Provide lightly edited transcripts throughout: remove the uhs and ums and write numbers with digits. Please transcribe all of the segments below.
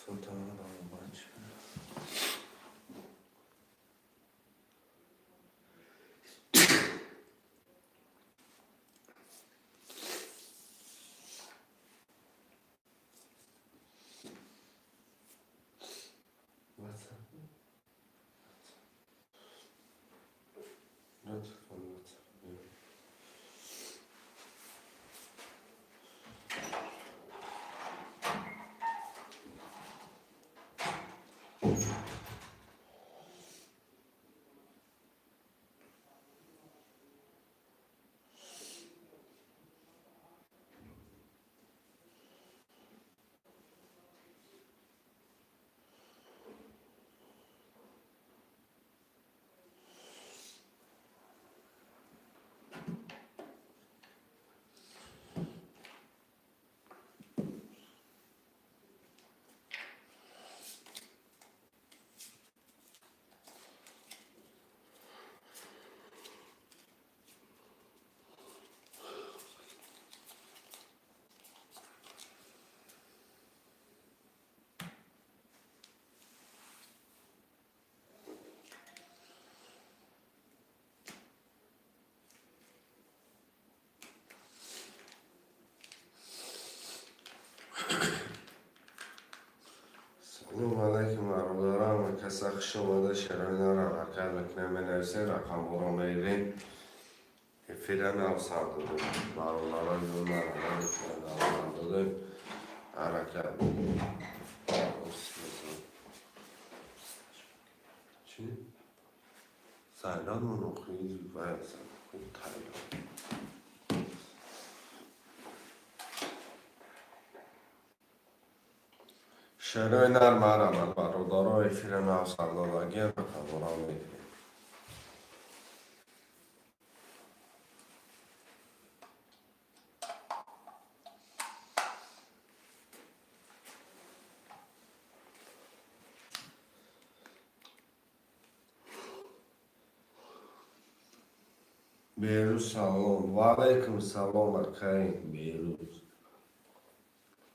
Sultan'a bağlanmaç. سلام علیکم برادران. کسی خوش آمده شراینا را رکل بکنه منویسه رقم برا میرین افیرن او سر داده برادران جون مرانه افیرن داده رکل چی؟ سیلان منوخیز باید سن خوب تایلان شراینا را مرانه برادران افیرن او سر داده رقم برا میرین بیروز سلام و علیکم سلام ارکاین بیروز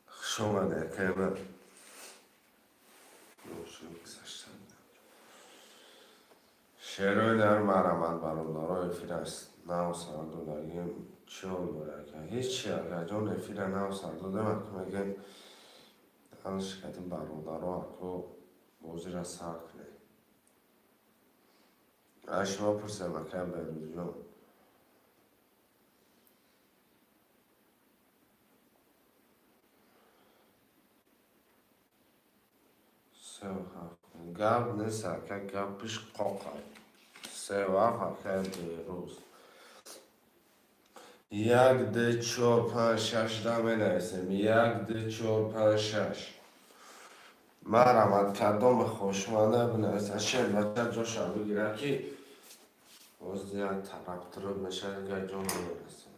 خوش آمده که من شعرهای در مرمت برادرای فرست نو سردادگیم چول باید که هیچی اگر جان افیره نو سرداده من که میگم همه شکایت برادرها که بازی را سر کنه اشما پرسه مکم بیروز جان سه و هفت گب نیست که گب پیش قاقای سه و هفت که بیروز یک ده چهار پنج شش دمه نویسیم یک ده چهار پنج شش مرمت کردم خوشمانه بنویسم شیر بچه جاش رو بگیره که باز دیگه طرف طرف میشه که جا نمیرسیم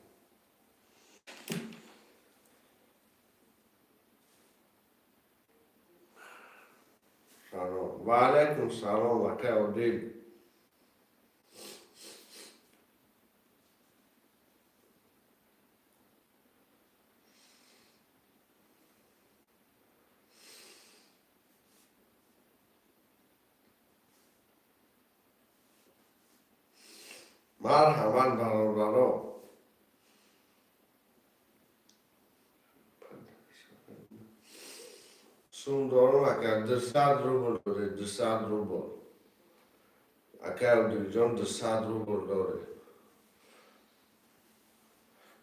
سلام و علیکم سلام و که دیل مرحبا برادران سون دارم اگر 200 روبل داره 200 روبل اگر دیجان 200 روبل داره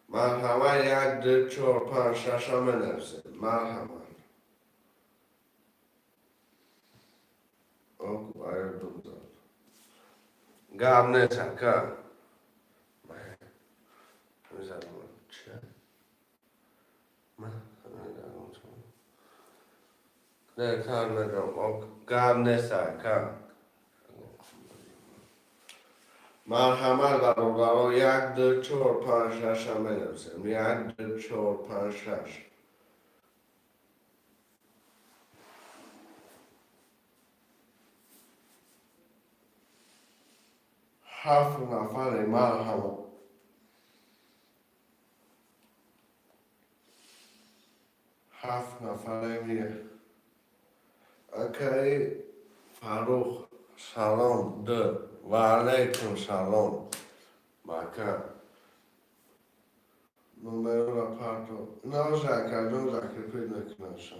مرحبا یک دو چهار پنج شش همه نفسه مرحبا آقا باید دوم دار گم نیست که میزنم چه؟ من نمیدونم نه کار ندارم گم نیست که مرحمت برادران یک دو چهار پنج شش هم بنویسیم یک دو چهار پنج شش هفت نفر مرحمت هفت نفر میه اوکی فروخ سلام ده و علیکم سلام مکه نمبر را پارتو اینا زکر پید نکنشم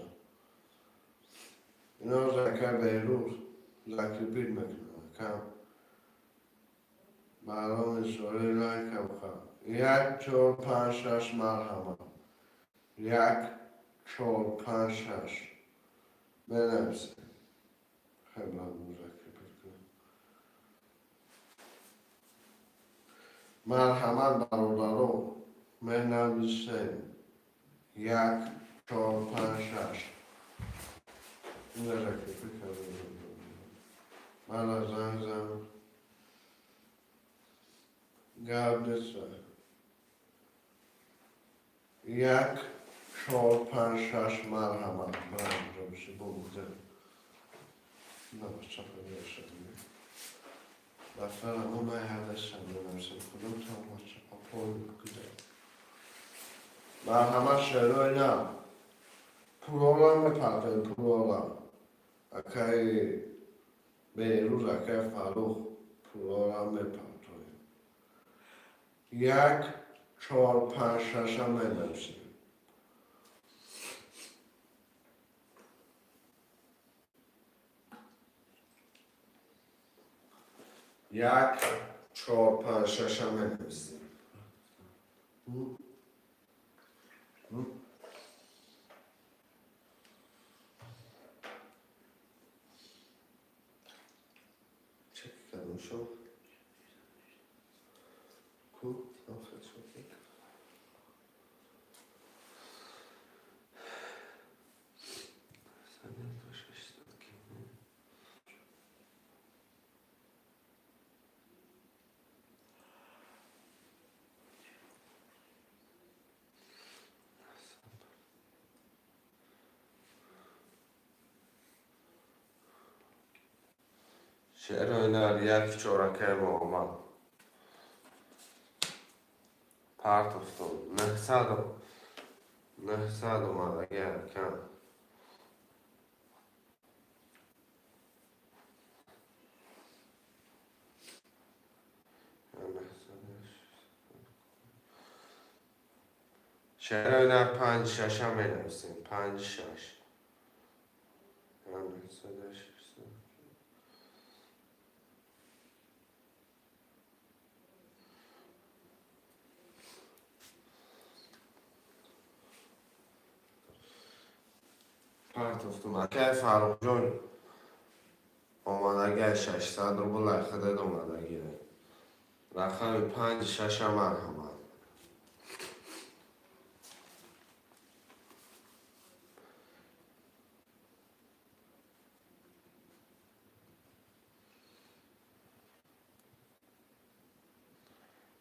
اینا زکر بیروز زکر پید نکنم برام اشاره لایکم خواهم 1 4 5 6 مرحبا 1 4 5 6 بنویسید خیلی مذکر کنم مرحمت برادران بنویسید 1 4 5 6 مذکر کنم من از زنگ گردسه 1 4 5 6 مرحمت برام بشه بوده نه بچه خیلی شدیم مثلا اون هدشم بنویسیم کدوم تا بچه پاپول بکده مرحمت شروع نه پرولم بپرده پرولم اکای بیروز اکای فروخ پرولم بپرده 1 4 5 6 هم بنویسیم 1 4 5 6 هم بنویسیم چک کردم شو کو آخر شو شعر oynar یک چورکه محمد پرتفتون 900 اومد اگر کم شعر oynar 5 6 هم بنویسیم 5 6 پرتفتون که فرق جون اومدگه 600 رو بلای خدد اومدگه رقم 5 6 هم مرحمت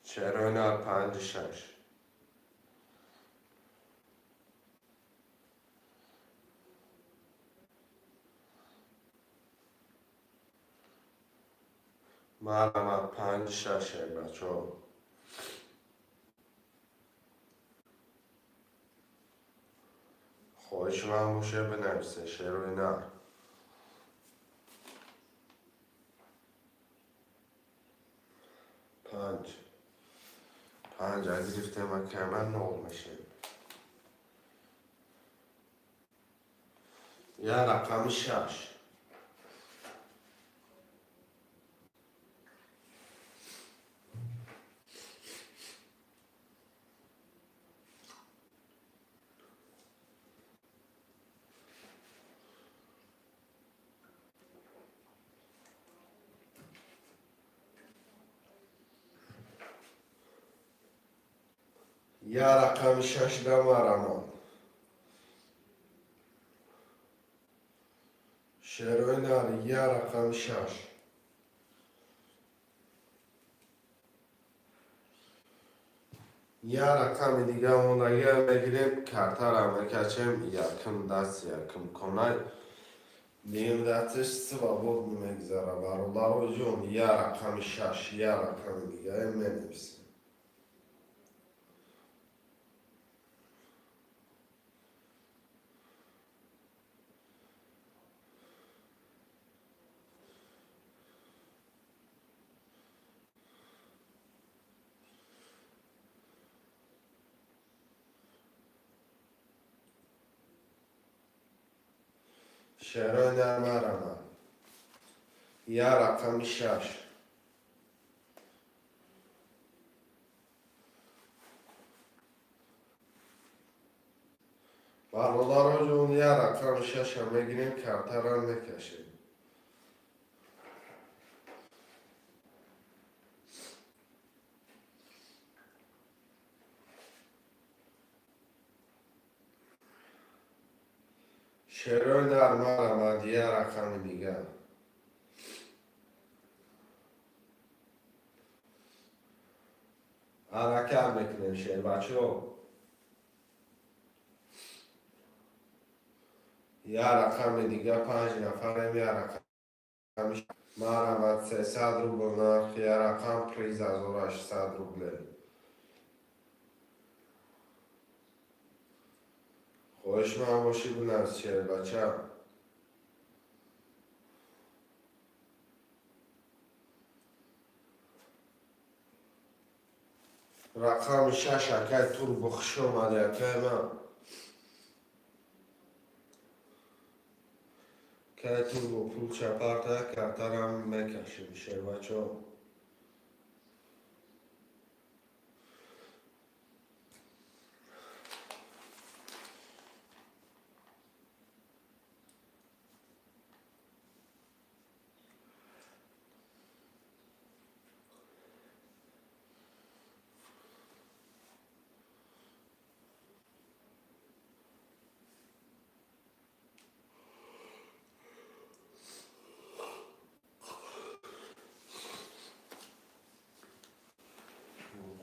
شعر oynar 5 6 مرحمت 5 6 بچه ها خواهش من باشه بنویسه شعر oynar 5 از گرفته مکمل نقل میشه یا رقم 6 یا رقم 6 مرحمت شعر oynar یا رقم 6 یا رقم دیگه اومدگه بگیریم کارتر هم بکشیم یکم دست یکم کنه دیم دستش سبب میگذاره برادر جون یا رقم 6 یا رقم دیگه منویسیم شعرهای نرمه یا رقم 6 برادرها جون یا رقم 6 هم میگیریم کرته را میکشیم. شعرهای نرمه یا رقم دیگه حرکت میکنیم شعر بچه ها. یا رقم دیگه 5 نفریم یا رقم مرمت 300 روبل نرخ یا رقم 13800 روبل. خوش من باشی بنویس شعر بچه ها. رقم 6 اکه تور بخش اومده اکه من که تور با پول چپرته کترم میکشیم شعر بچه ها.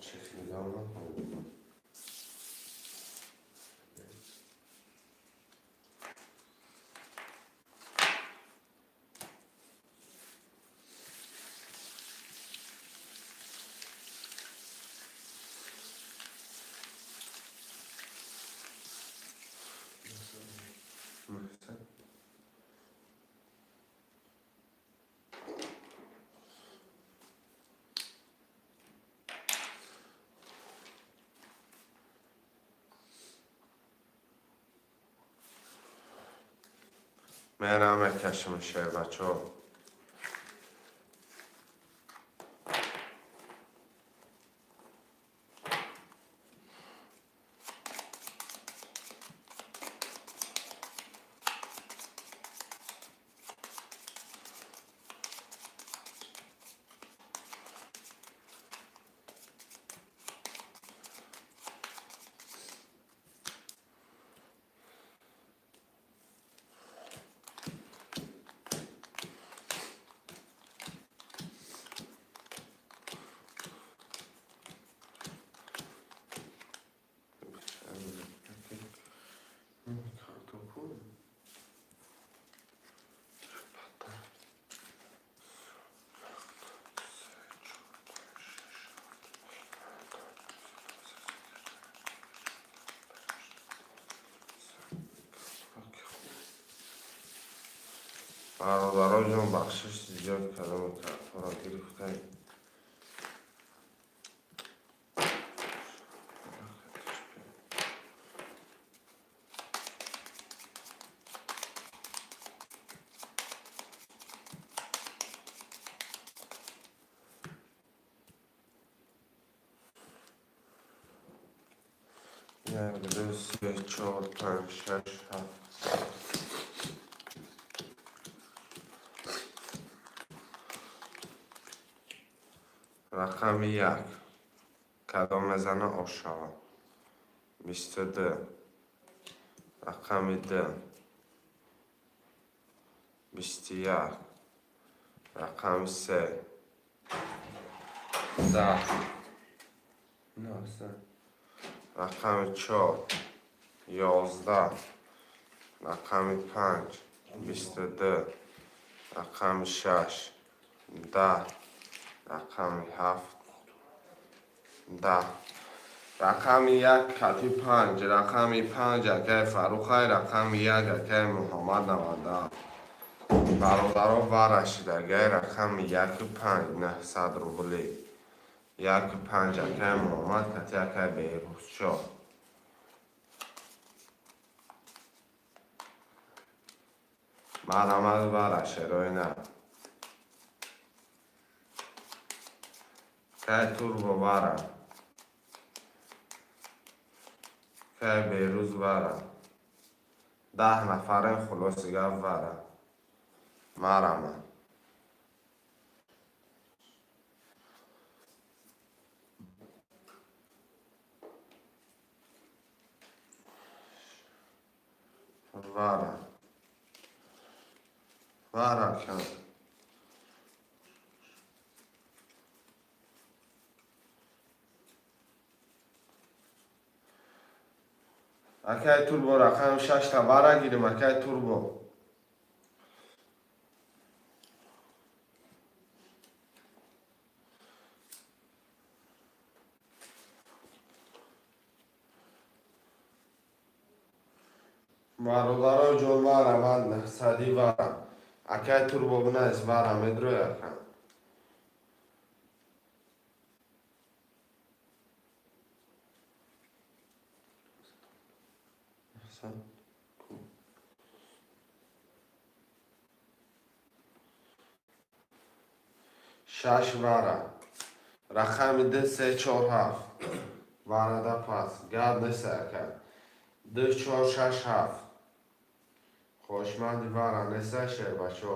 چک نگاه نکنم. میرم میکشم شعر بچه ها. برادرها جان بخشش زیاد کلام کارت را گرفته. یک دو سه چهار پنج شش هفت. رقم 1 کدام میزنه آشاوا 22. رقم 2 21. رقم 3 10. رقم 4 11. رقم 5 22. رقم 6 10. رقم 7 10. رقم 1 کتی 5. رقم 5 اکه فروخه. رقم 1 اکه محمد نواده. برادرها ورشیدگه رقم 1 5 900 روبلی. 1 5 اکه محمد کتی اکه بیروز شد. مرحمت بره شروع نه که توربو بره که بیروز بره 10 نفره خلاصی گفت بره مرحمت بره بره کن اکه توربو رقم 6 تا بره گیریم اکه توربو برادرای جون بره من صدی بره اکه توربو بنه از بره مدرو یکم شش بره رقم ده 3 4 7 وارده پس گرد نسه کرد 2 4 6 7 خوشمندی بره نسه شیر بچه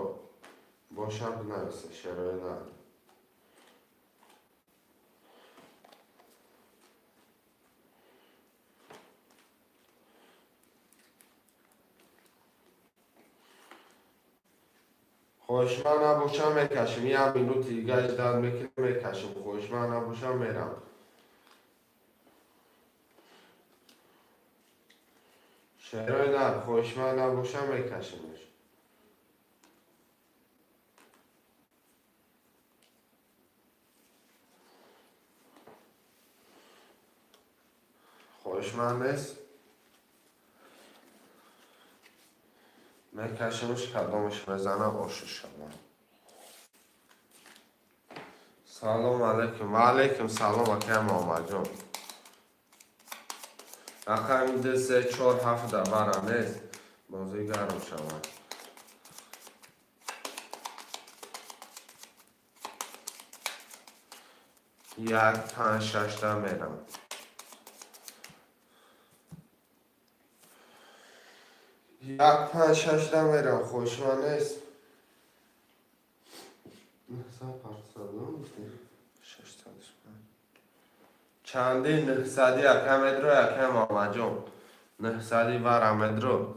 باشم بنویسه شیروی نه خوشمند نباشم میکشم یه مینوتی گشت داد میکنم میکشم خوشمند نباشم میرم شیروی نه خوشمند نباشم میکشمش خوشمند نیست میکشمش کدامش بزنه باشه شما سلام علیکم و علیکم سلام اکرم آمد جون رقم ده 3 4 7 بره نیست بازی گرم شود 1 5 6 میرم 1 5 6 میرم خوشمند نیست چندی 900 یکم ادرو یکم آمد جون 900 برم ادرو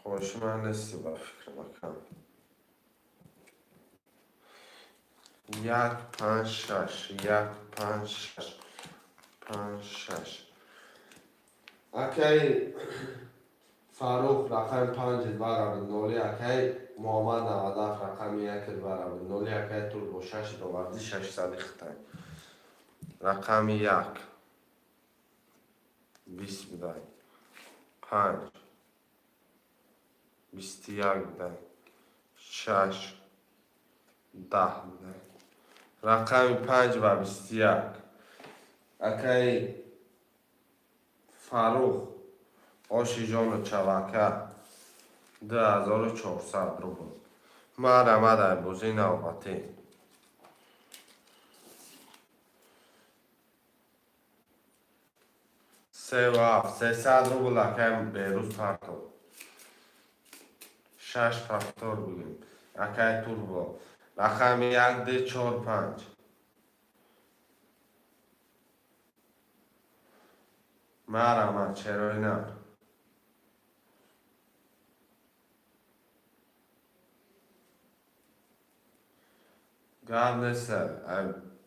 خوشمند نیستی با فکر بکن 1 5 6 1 5 6 5 6 اکی فاروق رقم 5 برم نولی اکی محمد 97 رقم 1 برم نولی اکی توربو 6 دوباره 600 خطای رقم 1 20 بدای 5 21 بدای 6 10 بدای رقم 5 و 21 اکی فاروق آشی جان و چوکه 2400 رو بود مده بوزی نوبتی 3 و 7 300 رو بود اکی بیروز پرتو 6 فاکتور بودیم اکی توربو رقم 1 ده 4 5 مرمت چرای نه گرد نیسته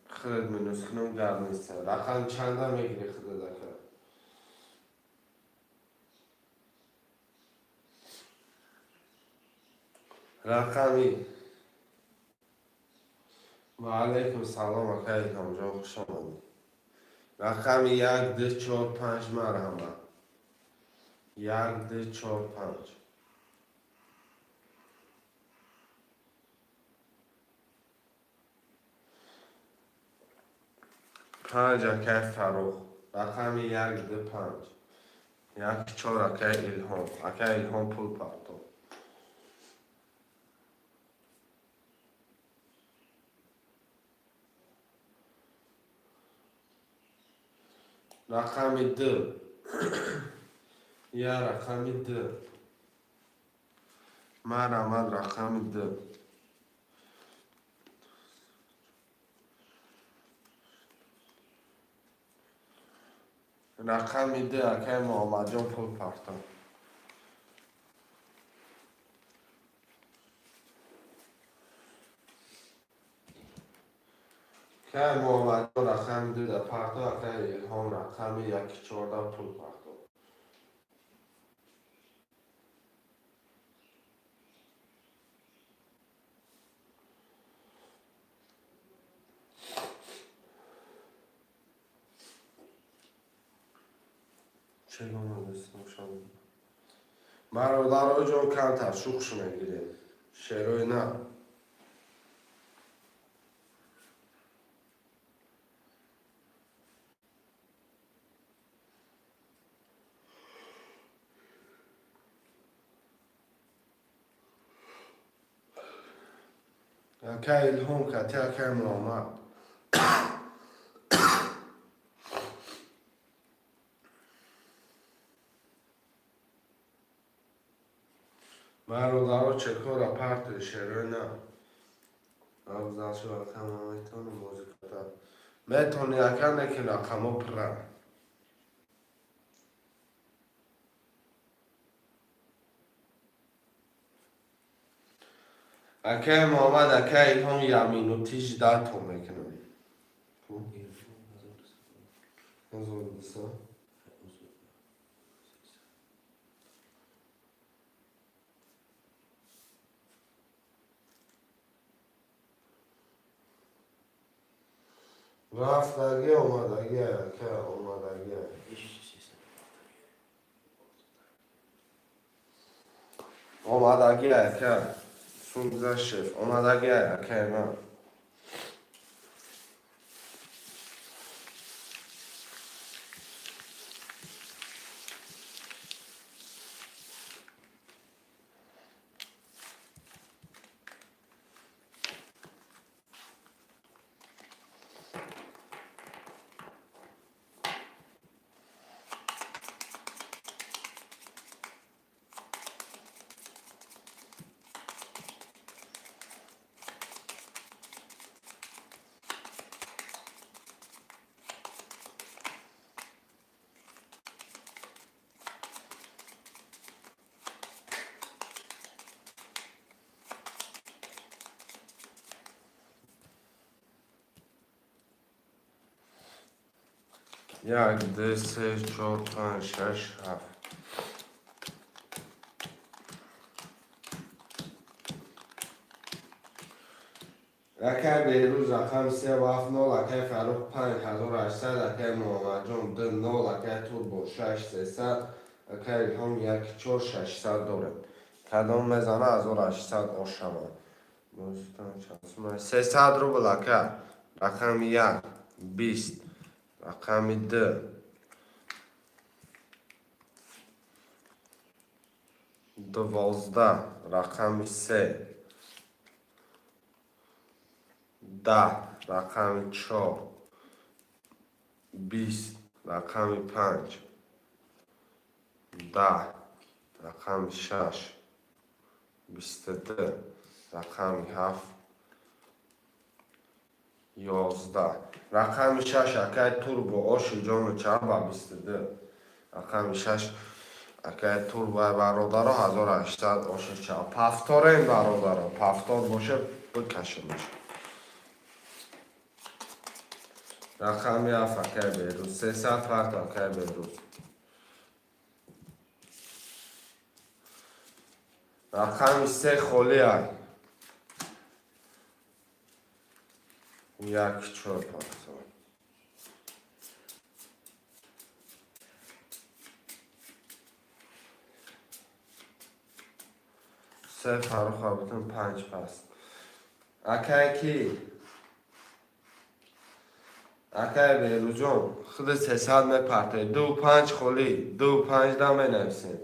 خودت منوز کنم گرد نیسته رقم چنده میگیری خودت دکر رقمی و علیکم سلام اکی همجا خوش آمدی رقم 1 ده 4 5 مرحمت 1 ده 4 5 5 اکه فروخ رقم 1 ده 5 1 4 اکه الهام پول پرداخت رقم 2 یا رقم 2 من آمد رقم 2 رقم 2 اکه محمد جان پول پرداخت که محمد جان رقم 2 ده پرداخت اکه الهام رقم 1 14 پول پرداخت چگونه دستم شد برادرها جان کمتر شوخش میگیریم شیروی نه اکه الهام کتی اکه محمد برادرها چکار پرت شیروی نه افضل شو اکه میتون موزیکتا میتونی اکه نکی رقمو پره اکه محمد اکه الهام یمین و تیج 10 توم میکنم رفتگی آمدگی اکه آمدگی آمدگی اکه 16 شف آمدگی اکه من یک دو سه چهار پنج شش هفت اکه بیروز رقم 3 و 7 نول اکه فروخ 5800 اکه محمد جان 2 نول اکه توربو 6 300 اکه الهام 1 4 600 داره کدام میزنه 1800 آشما 300 روبل اکه رقم 1 20 رقم 2 12 رقم 3 10 رقم 4 20 رقم 5 10 رقم 6 22 رقم 7 11 رقم 6 اکه توربو آشو جان چربا 22 رقم 6 اکه توربو برادر 1800 آشو چرب پفتار این برادر پفتار باشه بکشمش رقم 7 اکه بیروز 300 فرد اکه بیروز رقم 3 خولی های 1 4 پاکستان 3 فروخ آبتون 5 پس اکه کی اکای بیروز جان خود 300 میپرته 25 خالی 25 دامه نویسیم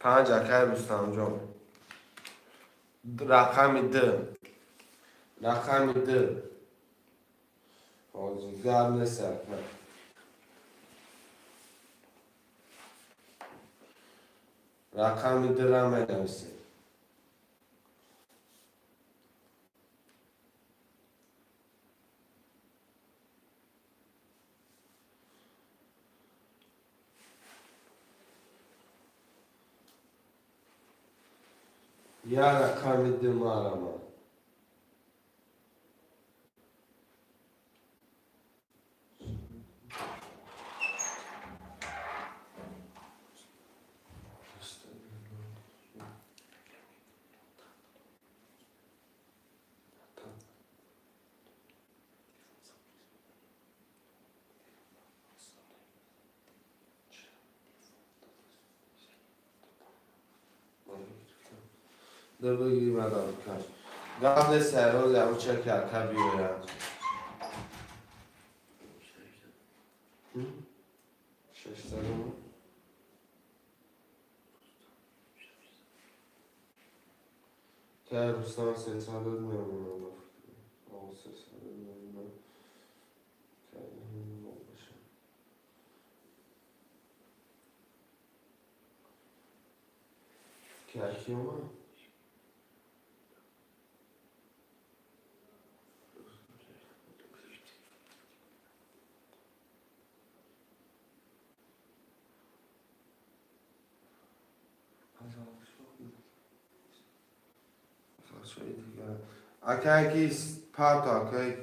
5 اکای رستم جان رقم ده رقم ده آجی گرم نیست رقم ده را می نویسیم یا رقم ده مارما در بگیر مدام کن قبل سه روز او چه کرد که بیاید 600 که رستم 300 میمونم آه 300 میمونم که این باشه که اکی اومد اکی کیست پات اکی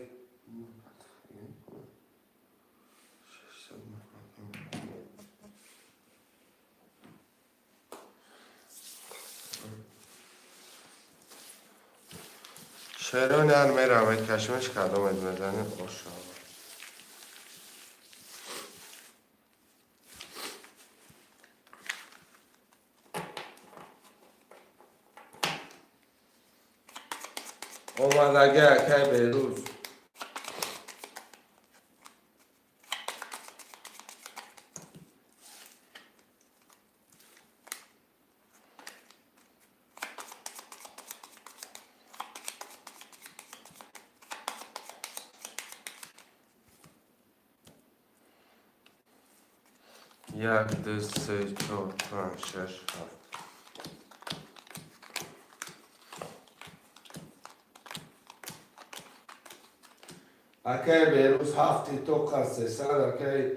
شهرون هر میرم باید کشمش کدام از مزنه خوش اومد اگه اکی بیروز یک دو سه چهار پنج شش هفت اکی بیروز هفتی تو کسی سر اکی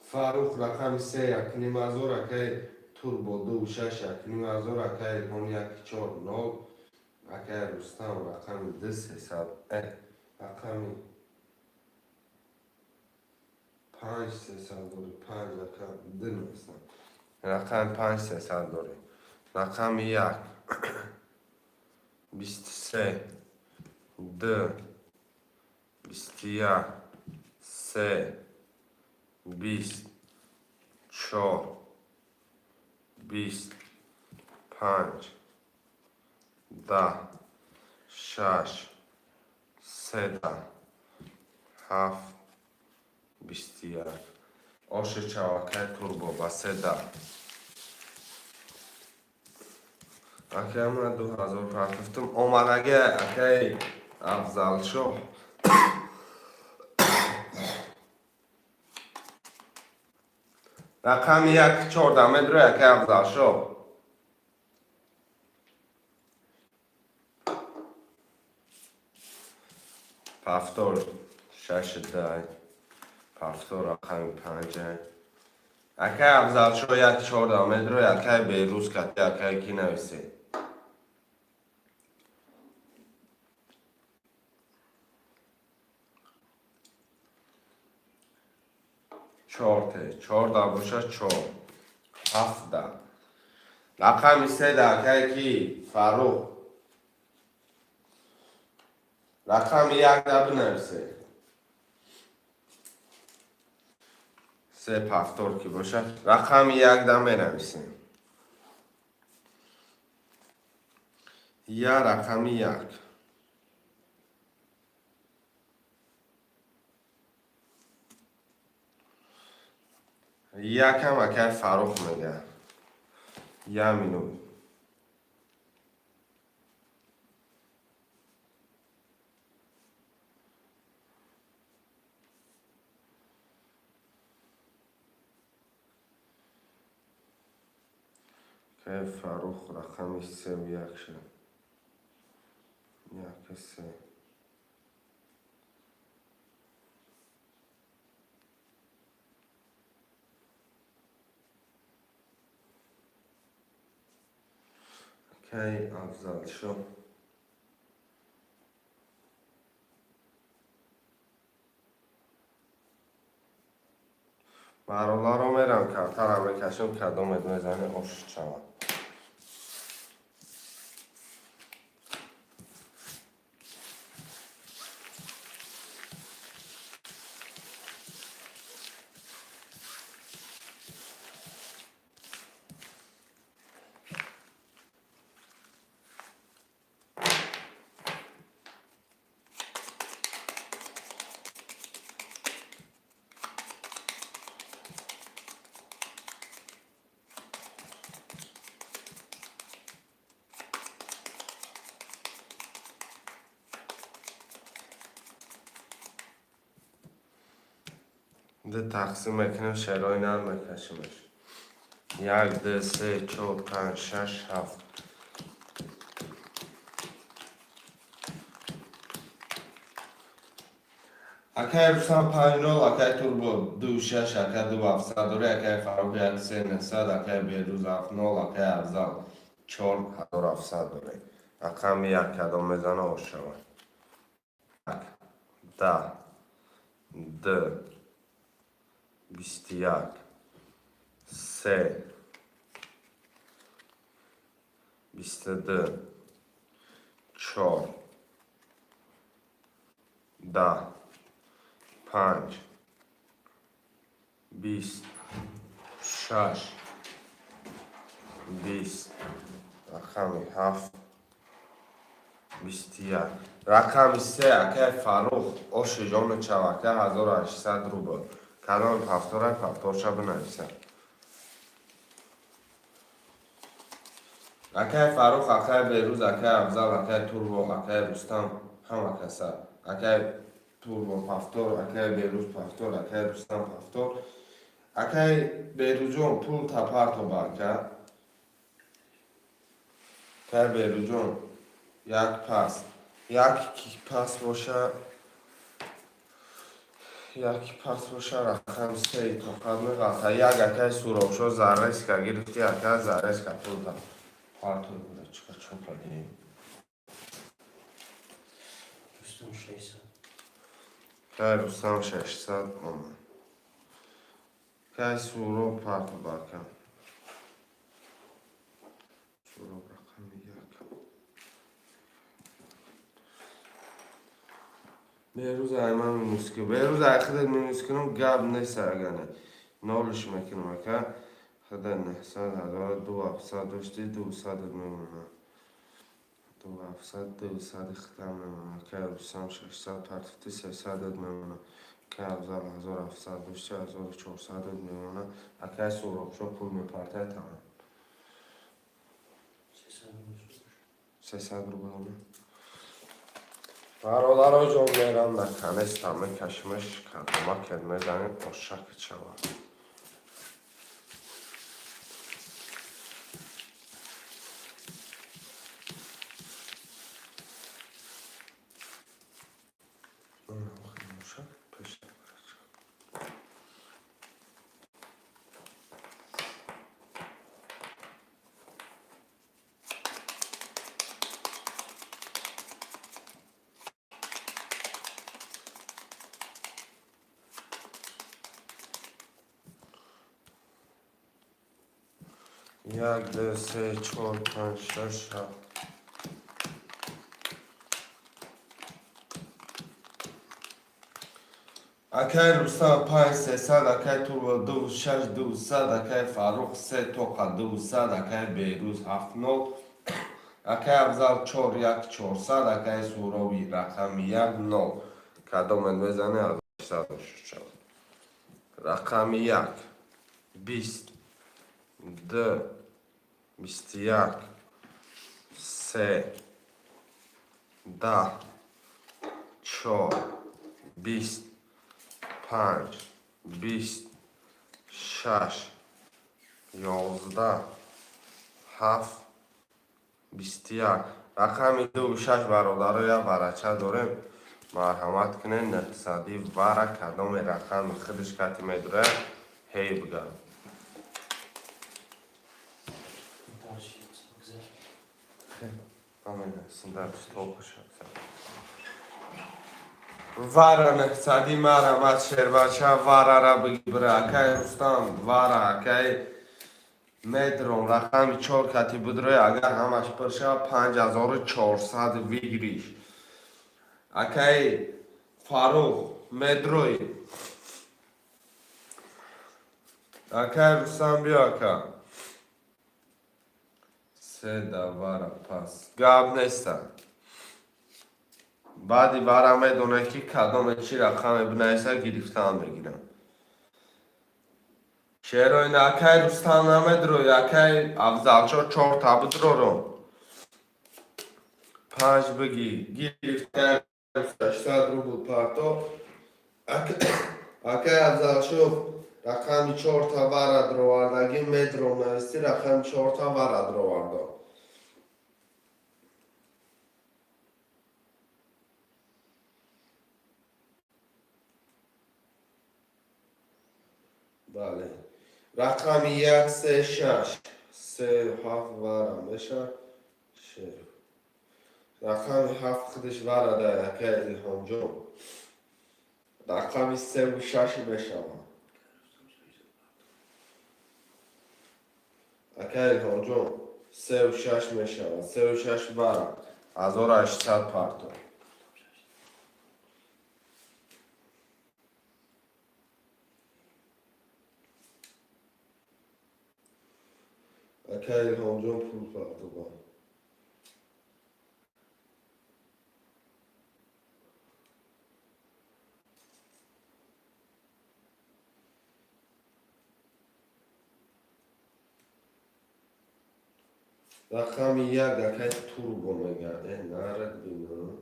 فاروق رقم سه یک نیمازور اکی توربو دو شش یک نیمازور اکی هم یک چهار نو اکی رستم رقم ده 300 رقم 5 300 داری 5 رقم ده نوستم رقم 5 300 داری رقم یک 23 ده 21 3 20 4 20 5 10 6 3 7 21 آش چواکه توربو با 3 اکی همون 2000 پرتفتم اومد اکی افضل شو رقم یک 14 متر اکی افضل شو پفتور 6 10 پفتور رقم 5 اکی افضل شو یک 14 متر اکی بیروز کتی اکی کی نویسی چهار باشه 4 7 رقم 3 اکی کی فاروق رقم 1 بنویسی 3 پفتور کی باشه رقم 1 بنویسیم یا رقم 1 یکم اکه فروخ میگه یمینو که فروخ رقمش 3 و 1 شد 1 3 که افضل شد برالا رو میرم کمتر هم بکشم کدومت میزنه خوش شود ده تقسیم میکنیم شلوی نر میکشیمش 1 2 3 4 5 6 7 اکه روستان 5 0 اکه توربو 2 6 اکه 2 700 دوره اکه فروخ 1 3 900 اکه بیروز 7 0 اکه افضل 4 1700 دوره رقم 1 کدام میزنه خوش شود 10 2 21 3 22 4 10 5 20 6 20 رقم 7 21 رقم 3 اکه فروخ اوش جان چوکه 1800 روبل کدام پفتوره پفتورشه بنویسه اکه فروخ اکه بیروز اکه افضل اکه توربو اکه رستم همه کسه اکه توربو پفتور اکه بیروز پفتور اکه رستم پفتور اکه بیروزون پول تپارتو باکه که بیروزون یک پاس باشه یک پاس باشه رقم 3 تا قدم غلطه یک اکه سوروشو زرس که گرفتی اکه زرس که پول تپارتو بوده چون پدیم Rüstem 600. که رستم 600 اومد که سورو پارتو باکه سورو رقم 1 بیروز ایمان مینوسکی بیروز اخیرت مینوسکنم گاب نیست اگنه نولش میکنم اکه خدا 900 1000 2700 داشتی 200 میمونه 2700 200 ختم میمونه که رستم 600 پرتفتی 300 میمونه که افضل 1700 داشتی 1400 میمونه اکه سوراب شو پول میپرته تمام 300 رو بلونه برادر جان میرم نکنستم میکشمش کدوما کد میزنیم پاشک شود یک دو سه چهار پنج شش هفت اکه روستا 5 300 اکه توربو 2 6 200 اکه فاروق 3 توقع 200 اکه بیروز 7 0 اکه افضل 4 1 400 اکه سوروی رقم 1 0 کدام میزنه از 800 شد رقم 1 20 2 21 3 10 4 20 5 20 6 11 7 21 رقم 2 و 6 برادر یا برچه داریم مرحمت کنین نقصدی وره کدام رقم خودش کتی میداره هی بگم Další, co chce. Amen. Sindar stolpa şaksa. Vara naqsadi maramat sherbacha vara ra bigibra akay rustam vara akay metron raqami 4 kati budroy agar hamash pirsha 5400 vigrish akay Farux metroy akay rustam bia aka seda vara pas gab nesta بعدی بارم میدونه که کدام چی رقم بنایسه گرفتن بگیرم چرا نکای رستان نمیدرو یکای افضلچو 4 تا بدرو 5 بگی گرفتن 800 روبل پارتو اکای افضلچو رقم 4 تا وارد رو واردگی میدرو نوستی رقم 4 تا وارد رو واردو بله رقم 1 3 6 3 7 وارم بشه رقم 7 خودش وارده اکای الهام جون رقم 3 و 6 بشه اکای الهام جون 3 و 6 میشه 3 و 6 وارم 1800 پارتو اکای الهام جون پول پارتو با رقم 1 اکای توربو میگرده نرد بینم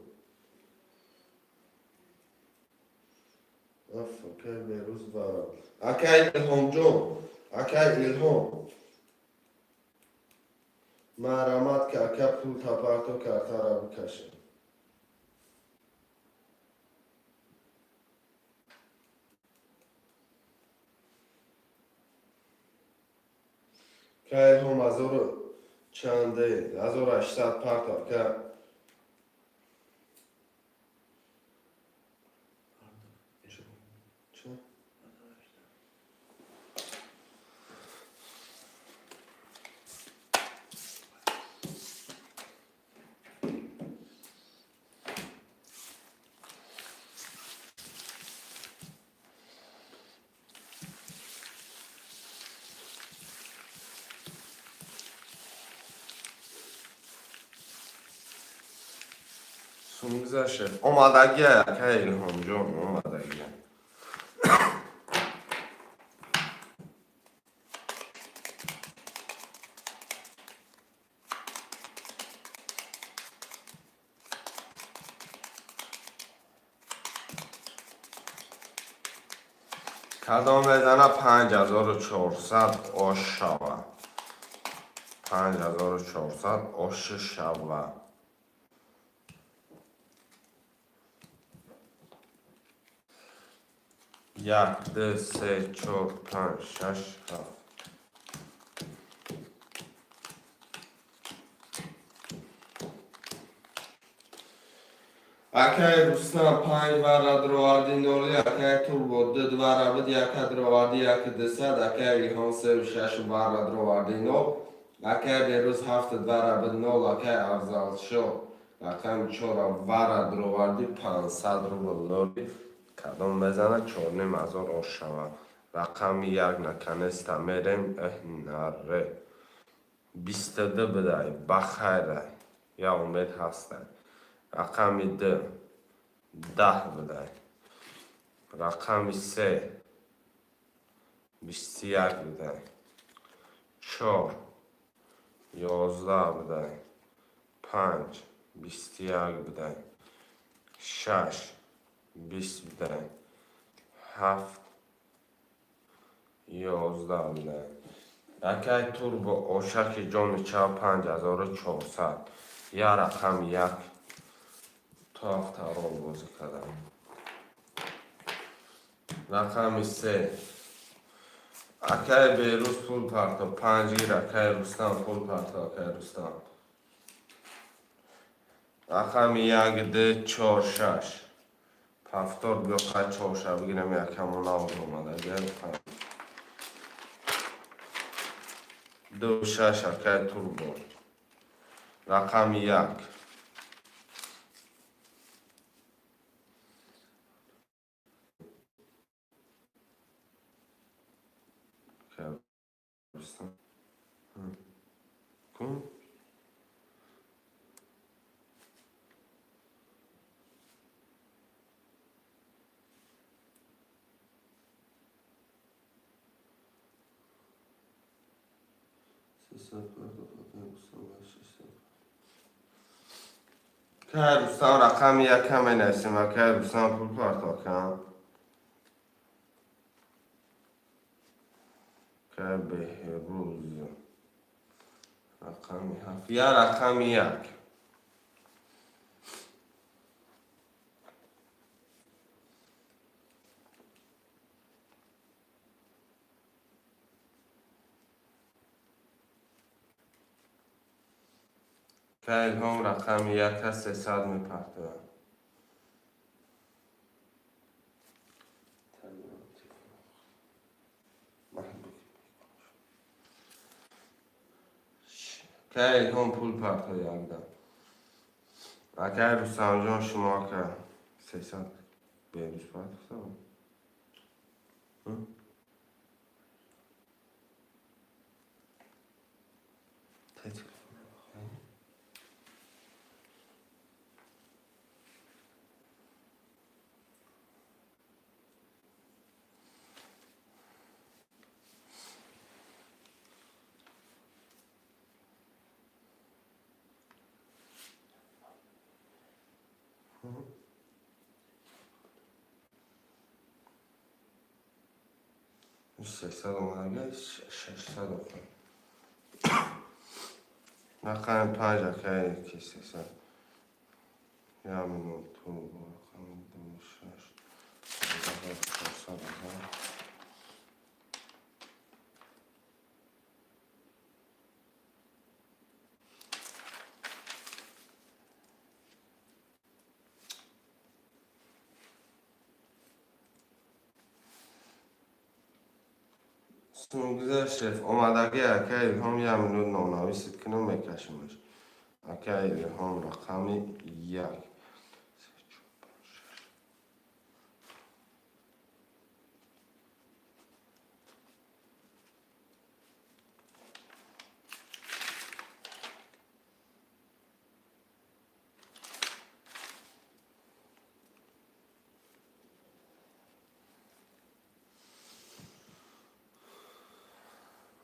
اکای بیروز وارم اکای الهام جون اکای الهام مرحمت که اکای پول تا پارتو کرتا را بکشه که هم از رو چنده 1800 پارتو که چه؟ سونگزشه اومدگی که الهام جون اومدگی کدام بزنه 5400 آش شوه 5400 آش شوه یک دو سه چهار پنج شش هفت اکای رستم 5 ورد رو آردی نولی اکای تور بود 2 ورد یک رو آردی یک دسد اکای هم 3 و 6 ورد رو آردی نو اکای بیروز 7 ورد نول اکای افضل شو رقم 4 ورد رو آردی 500 رو نولی کدام بزنه 4000 آش شوه رقم 1 نکنسته میریم نره 22 بدهی بخیره یا امید هسته رقم 2 10 بدهی رقم 3 21 بدهیم. 4 11 بدهیم. 5 21 بدهیم. 6 20 بدهیم. 7 11 بدهیم. یکی توربو اوشک جان چاپ 5400. یا رقم 1 تا اخترال بازی کردم. رقم 3 اکی بیروز پول پرتا 5 گیر اکی رستم پول پرتا اکی رستم. رقم 1 ده 4 6 پفتار بیا قد 4 6 بگیرم یکمون آوز اومده گرد خواهد 2 6 اکی توربو. رقم 1 کن 300 که رستم رقم 1 همه نسیم و که رستم پول پرتا کن که بهروز رقم 7 یا رقم 1 که الهام رقم 1 300 میپرده. که الهام پول پرده یک دم. اگر رستم جان شما که 300 بیروز پرده ششصد اومده 600 اومده. رقم 5 اکی که 300 یا منو تو رقم 2 6 400 گذشت اومدگی اکی الهام یا منو نانویسید کنم میکشمش. اکی الهام رقم 1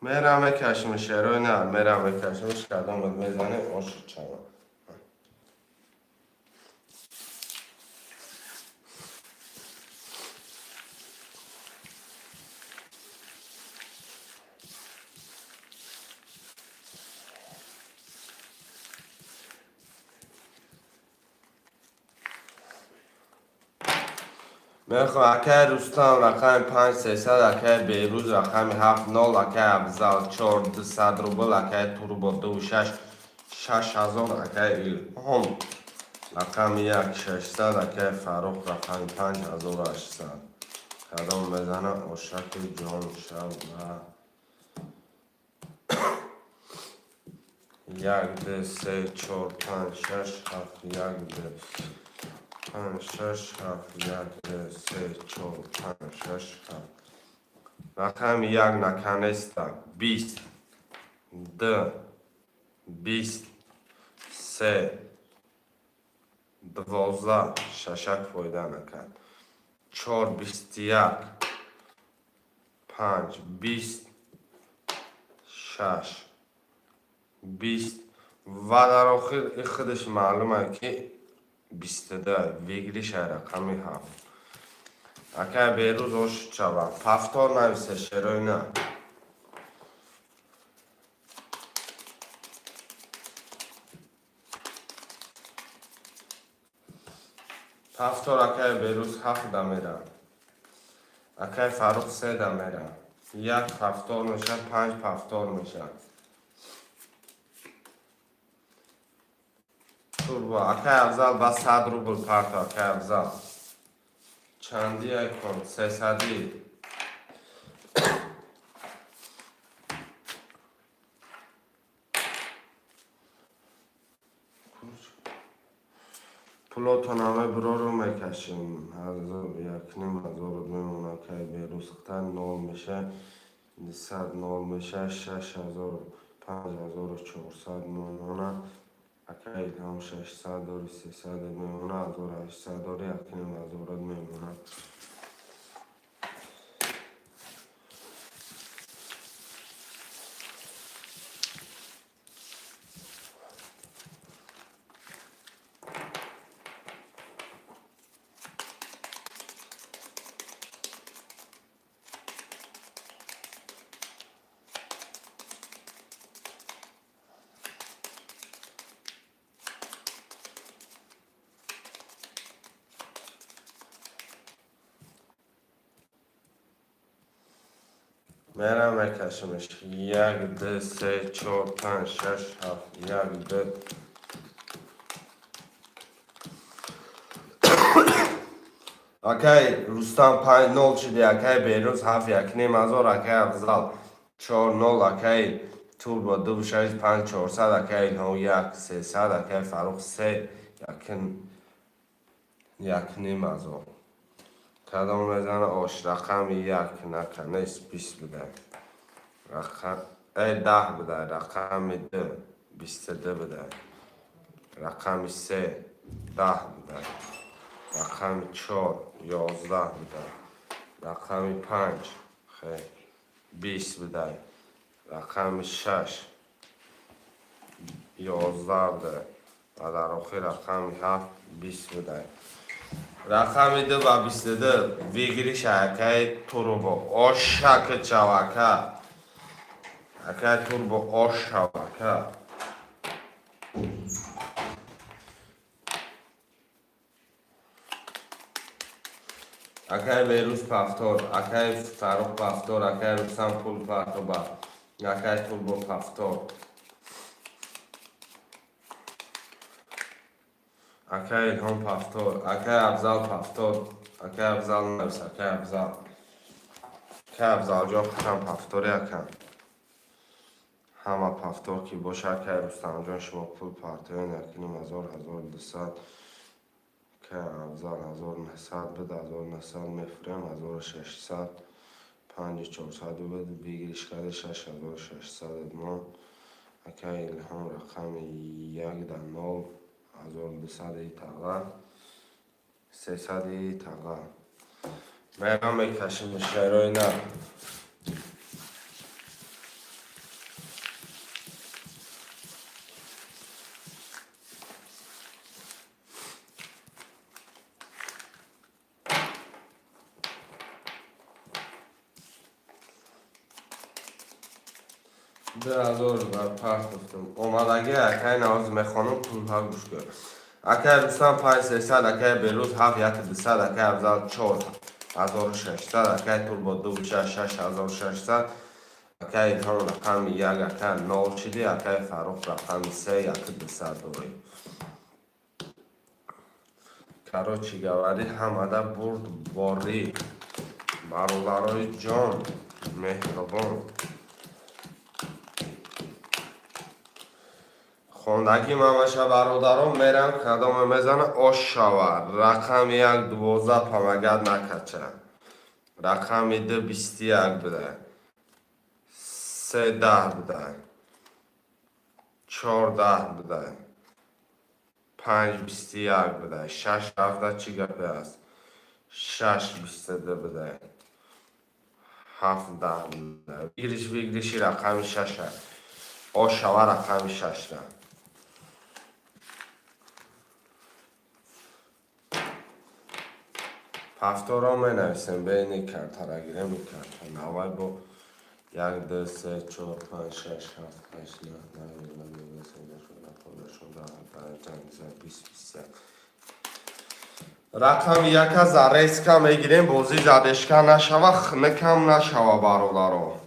میرم کشمش رو نه میرم کشمش کردم میزنه آشو چمن. میخوام اکی رستم رقم 5 300 اکی بیروز رقم 7 0 اکی افضل 4 200 روبل اکی توربو 2 6 6000 اکی الهام رقم 1 600 اکی فروخ رقم 5800 کدام میزنه اوشک جان شب و 1 2 3 4 5 6 7 1 2 5 6 7 1 2 3 4 5 6 7 رقم 1 نکنسته 20 2 20 3 12 ششک فایده نکرد 4 21 5 20 6 20 و در آخر خودش معلومه که 22 ویگلیش رقمی 7 اگه بیروز اوش چوا پفتار نویسه شروع نه پفتار اگه بیروز 7 میره اگه فاروق 3 میره یک پفتار میشه 5 پفتار میشه توربو اگه افضل با 100 روبل پارت اگه افضل چندی کن 300 پلوتون همه برو رو میکشیم یک نیم هزار رو میمونه که بیروز خطن 0 میشه 200 0 میشه 6000 5400 میمونه اکه هم 600 داری 300 میمونه 1800 داری یک نیم هزار میمونه میرم میکشمش 1 2 3 4 5 6 7 1 2 اوکی رستم 5 0 شدی اوکی بیروز 7 یک نیم هزار اوکی افضل 4 0 اوکی توربو 2 6 5 400 اوکی هم 1 300 اوکی فاروق 3 یک نیم هزار کدام میزنه آش رقم 1 نکنه 20 بده رقم 10 بده رقم 2 22 بده رقم 3 10 بده رقم 4 11 بده رقم 5 خیلی 20 بده رقم 6 11 بده و در آخر رقم 7 20 بده رقم 2 و 22 ویگری شکای توربو آش شک چوکه اکه توربو آش شوکه اکه بیروز پفتار اکه فاروق پفتار اکه رستم پول پفتار اکه توربو پفتار اکه الهام پفتار اکه افضل پفتار اکه افضل نویس اکه افضل جا خودم پفتاری اکم همه پفتار که باشه اکه رستم جان شما پول پارتیان یکنیم 1200 که افضل 1900 بده 1900 میفرم 1600 5400 بده بگیرش کرده 6600 ما اکه الهام رقم 1 در 0 1200 تقا 300 تقا میرم میکشیم شیرای نه در هزار بر پرت گفتم اومدگی اکه نواز میخوانم پول ها گوش کرد اکه رستم 5300 اکه بیروز 7 1200 اکه افضل 4 1600 اکه تور با 2 6 6600 اکه الهام رقم 1 اکه 0 چیدی اکه فاروق رقم 3 اکه 200 دوری کراچی گواری همه برد باری برادرای جان مهربان خوندگی ممشه برادران میرم کدام میزنه آش شود رقم 1 12 پمگد نکچه رقم 2 21 بده 3 10 بده 4 10 بده 5 21 بده 6 17 چی گپی است 6 22 بده 17 بگیریشی رقم 6 آشوا رقم 6 هفته را می نویسیم بین کرتا را گیریم این کرتا نوای با 1 2 3 4 5 6 7 8 9 10 رقم 1 زریسکا میگیریم بازی زدشکا نشوه خنکم نشوه برادرو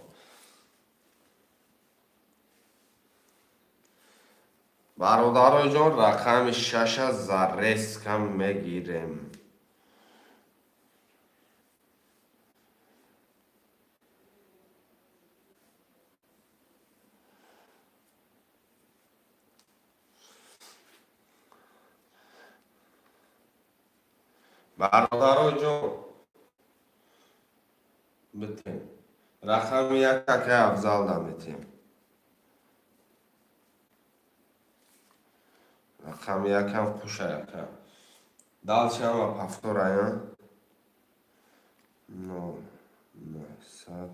برادرو جان رقم 6 زریسکا میگیریم برادرو جان بتیم رقم 1 که افضل دمیتیم رقم 1 هم خوشه یکم دالش هم و پفتور اینا 9 900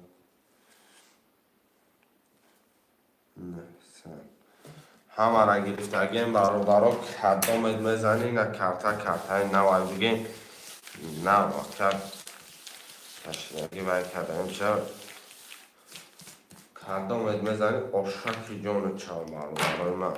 همه را گرفتگیم برادرها کدام میزنین کرتا کرتای نوای بگیم نه کرد تشنگی باید کردیم چه کدام میزنین اشکی جان چاو برادرهای من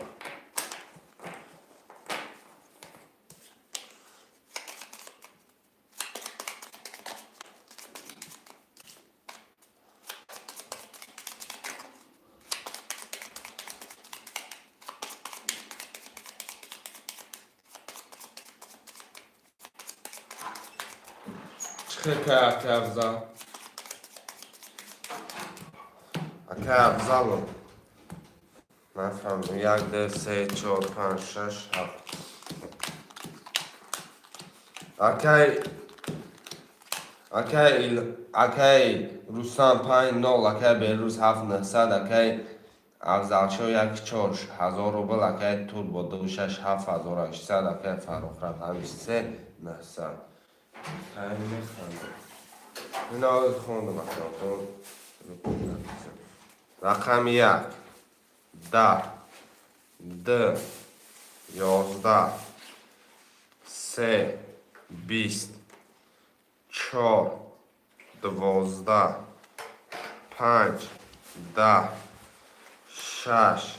چه که افضل اکه افضل نفهم 1 2 3 4 5 6 7 اکی روستان 5 0 اکی بیروز 7 900 اکی افضل شو 1 4 1000 روبل اکی تور با 2 6 7800 اکی فروخ رقم 3 900 خیلی میخوانده این آقای خونده بکنم رقم 1 10 2 11 3 20 4 12 5 10 6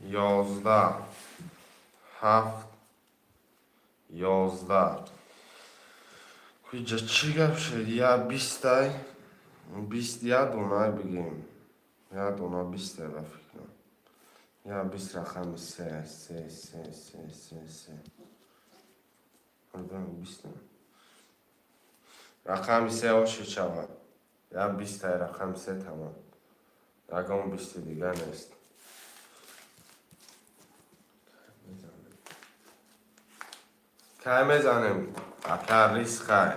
11 7 11 کجا چی گفت شد یا 20 تای 20 یا دونای بگیم یا دونا 20 تای بفکرم یا 20 رقم 3 3 3 3 3 3 20 رقم 3 آشی چوه یا 20 تای رقم 3 تمام رقم 20 دیگه نیست که میزنیم اکر ریسک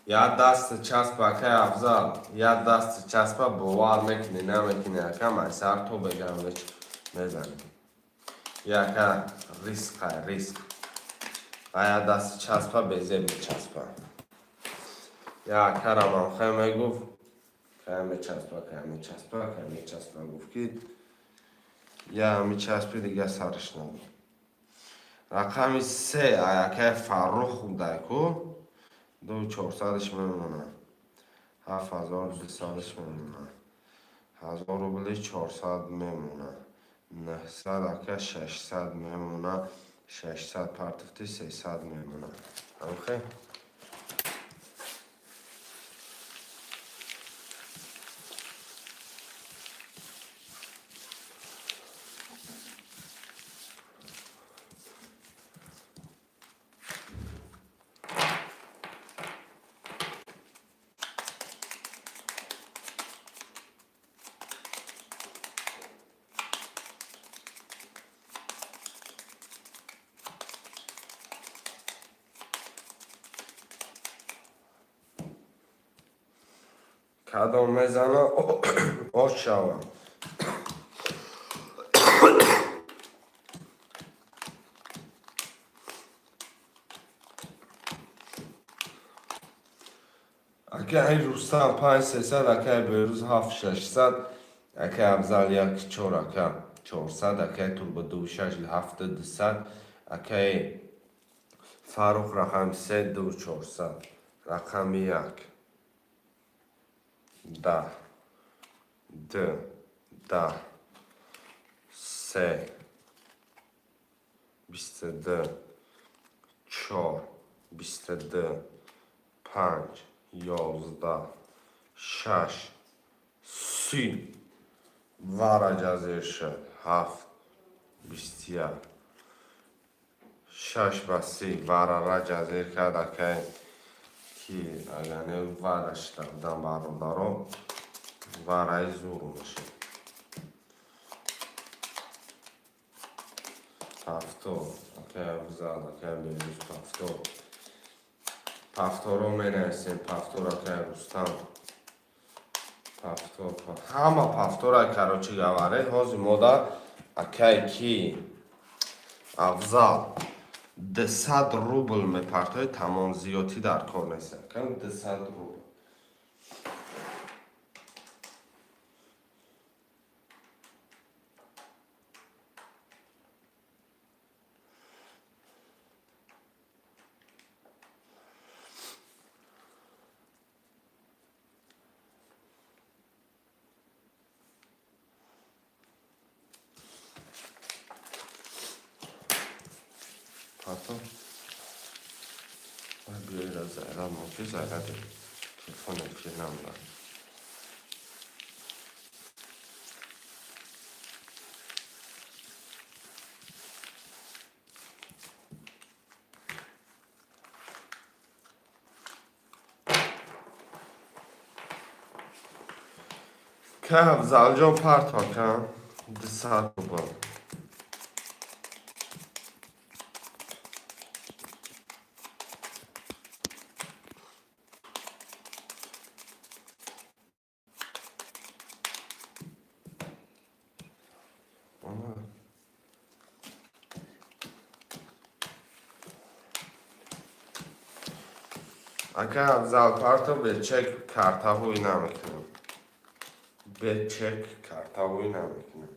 یا دست چسب اکر افضل یا دست چسب بوار میکنی نمیکنی اکر من سر تو بگم وچ میزنیم یا اکر ریسک و یا دست چسب بیزه میچسب یا اکر هم خیلی میگفت که میچسب گفت که یا میچسبی دیگه سرش نمید رقم 3 اکه فروخ بوده که 2400 میمونه 7200 میمونه 1000 روبل 400 میمونه 900 اکه 600 میمونه 600 پرتفتی 300 میمونه اوکی کدام میزنه آش شوم اگه روستان 500 اگه بیروز 700 اگه افضل یک 4 اگه 400 اگه تربه 26 700 اگه فاروق رقم 3 2400 رقم 1 10 2 10 3 22 4 22 5 11 6 30 وارج از ارشد 7 21 6 و 30 وارج از ارشد که اگر نه وارش دادم برادرم وارای زور میشه پفتور که افضل که بیروز پفتور رو می نویسیم پفتور که روستان پفتور همه پفتور کراچی گواره هازی مادر اکه کی افضل 200 روبل می پرتای تمام زیادی در کار نیست کن 200 روبل پفتور بیایید از زهره موقعی زهره داریم تلفن اکی نمدن که افضل جان پرتا کن 200 روبل اگه افضل پرتا به چک کارتاوی نمیکنم به چک کارتاوی نمیکنم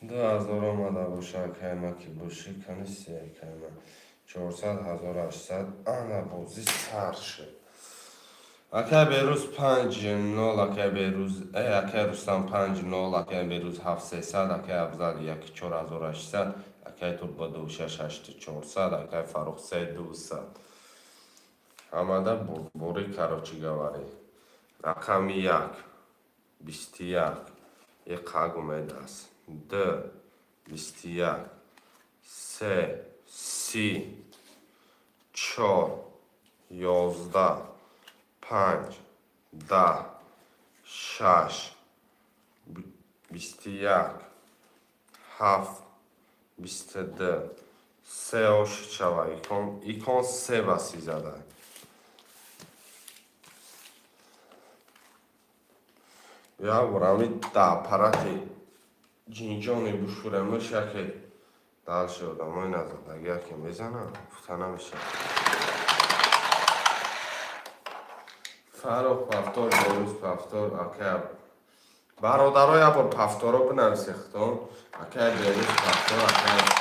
ده هزار آمده باشه کهمه که باشه کنی 3 کهمه 400 1800 آنه بازی سر شد اکه بیروز 5 نول اکه بیروز اکه روستان 5 نول اکه بیروز 700 اکه افضل 1 4800 اکه تربه 26 8400 اکه فاروق 3 200 آمده بوری کراچی گواری رقم 1 21 یک قاگومه است 2 21 3 30 4 11 5 10 6 21 7 22 3 oši čava ikon 3 vasi zadaje یا برامی دا پراتی جینجانی بشورمش که دال شد اما این از اگر که میزنم فتنه میشه فاروق پفتور بیروز پفتور اکه برادرای با پفتور رو بنویسیختون اکه بیروز پفتور اکه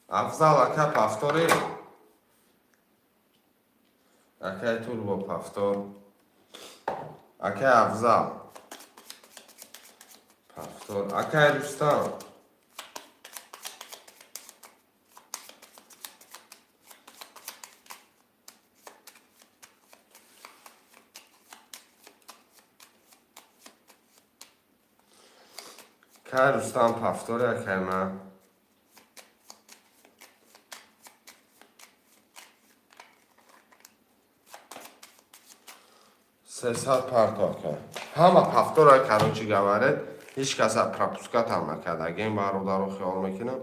افضل اکه پفتوری اکه طول با پفتور اکه افضل پفتور اکه روستان که روستان پفتور اکه من 300 پرتاب کرد همه پفتور کراچی گوارد هیچ کس پراپوسکات هم نکرد اگه این برادر رو خیال میکنم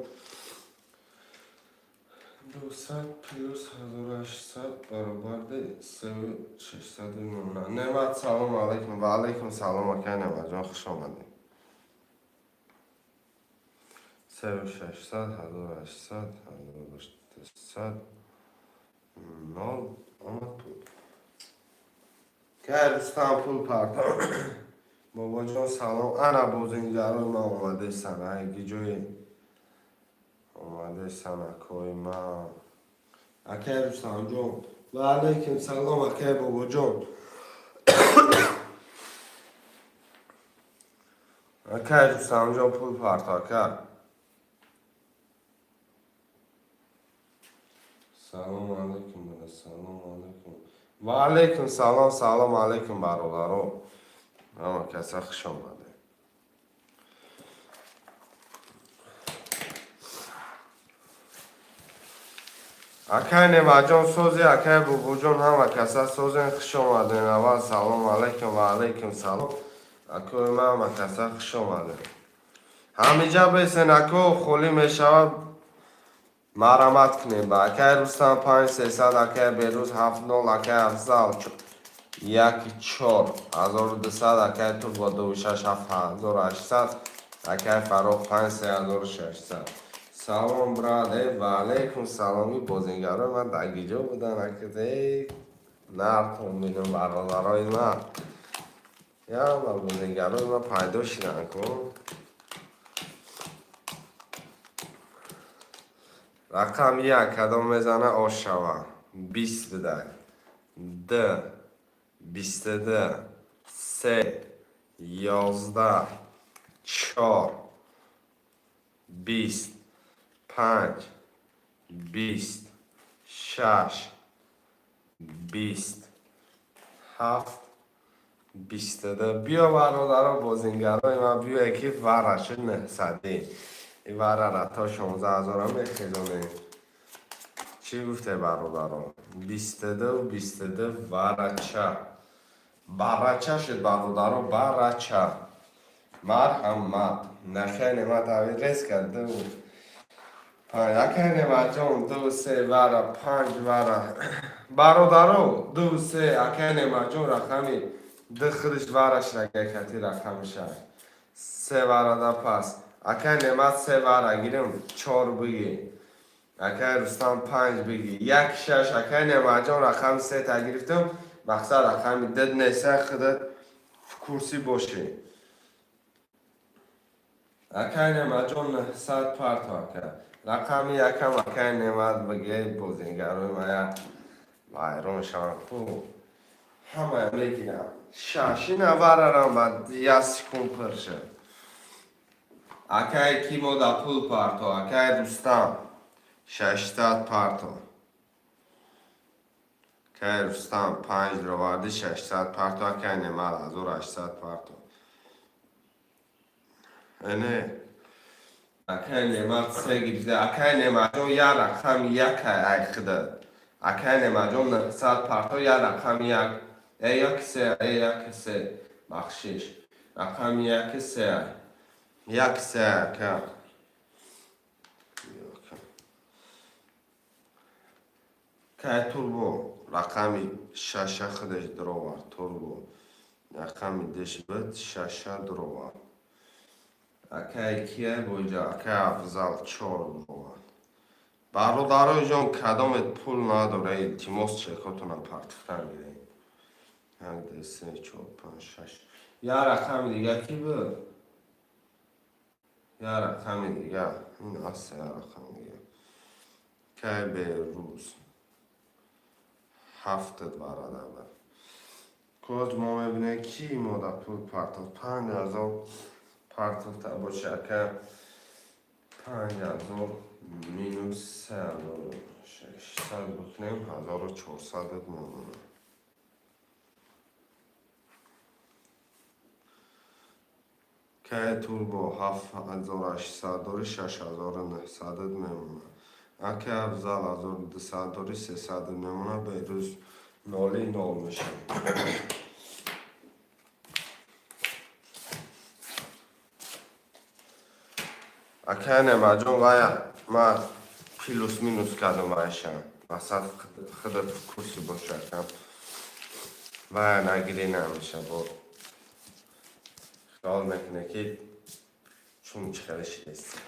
200 плюс 1800 برابر 3600 میمونه. نعمت سلام علیکم. و علیکم سلام اکا نعمت جان خوش آمدید. 3600 1800 1800 نال آمد پول که دوستان پول پرتام. بابا جان سلام. انا بوزنگرای ما اومده سنه گیجوی اومده سنه کوی ما اکه دوستان جان. و علیکم سلام اکه بابا جان. اکه دوستان جان پول پرتا کرد. سلام علیکم بله سلام علیکم. و علیکم سلام سلام علیکم برادرو. اما کسی خوش آمده. اکه نعمت جان سوزی اکه بابا جان هم کسی سوزی خوش آمده. اول سلام علیکم و علیکم سلام. اکو ما هم کسی خوش آمده. همینجا بیسن اکو خولی میشود مرامت کنیم با اکه روستان 5300 اکه بیروز 70 اکه افضل 14 1200 اکه تو با 26 7800 اکه فروخ 5600. سلام براده و علیکم سلامی بازنگره من در گیجا بودن اکه دی نرتون میدون برادرهای من یا بازنگره من پیدا شدن کن. رقم یک کدام میزنه آشوا 20 بده ده 22 3 11 4 20 5 20 6 20 7 22 بیا برادرها بازنگرای من بیا یکی ورش نهصدی این وره را تا 16000 هم میخیزونه. چی گفته برادرها 22 و 22 ورچه برچه شد برادرها برچه مرحمت نخه نمت اوی ریس کرده بود یکی نمت جان 2 3 وره 5 وره برادرها 2 3 اکی نمت جان رقمی دخلش ورش رگه کتی رقم شد 3 وره ده پس اکی نمت 3 وره گیرم 4 بگی اکی رستم 5 بگی 1 6 اکی نمت جان رقم 3 تا گرفتم مقصد رقمی دد نیسته خودت کرسی باشه اکی نمت جان 900 پرتا کرد رقمی یکم اکی نمت بگی بازنگروی ما بایرون شان کو همه میگیرم شاشی نوارم بعد یاسی کن پرشه اکی کی مودا پول پرتا اکی رستم 600 پرتا اکی رستم 5 رو وردی 600 پرتا اکی نمت 1800 پرتا اینه اکی نمت 3 گیرده اکی نمت جان یا رقم یک ایخده اکی نمت جان 900 پرتا یا رقم یک یک سه بخشش رقم یک سه یک سه که که توربو رقمی ششه خودش دروار توربو رقمی دش بد ششه دروار اکی کیه بوجا اکی افضل 4 دروار برادرای جان کدامت پول نداره التماس چکاتونم پرتفتن میده 1 2 3 4 5 6 یا رقم دیگه کی بود یا رقم دیگه این هست یا رقم دیگه که به روز 70 برادر بر کج ما میبینه کی ماده پول پرتاف 5000 پرتاف تا باشه که 5000 مینوس 3600 بکنیم 1400 میمونه که طول با 7800 داری 6900 میمونه اگه افضل 1200 داری 300 میمونه به روز نالی نال میشه اگه نمجون غیر ما پلوس مینوس کدوم باشم مثلا خودت کورسی باشم و نگیری نمیشه با خیال میکنه که چون چخرشی دستی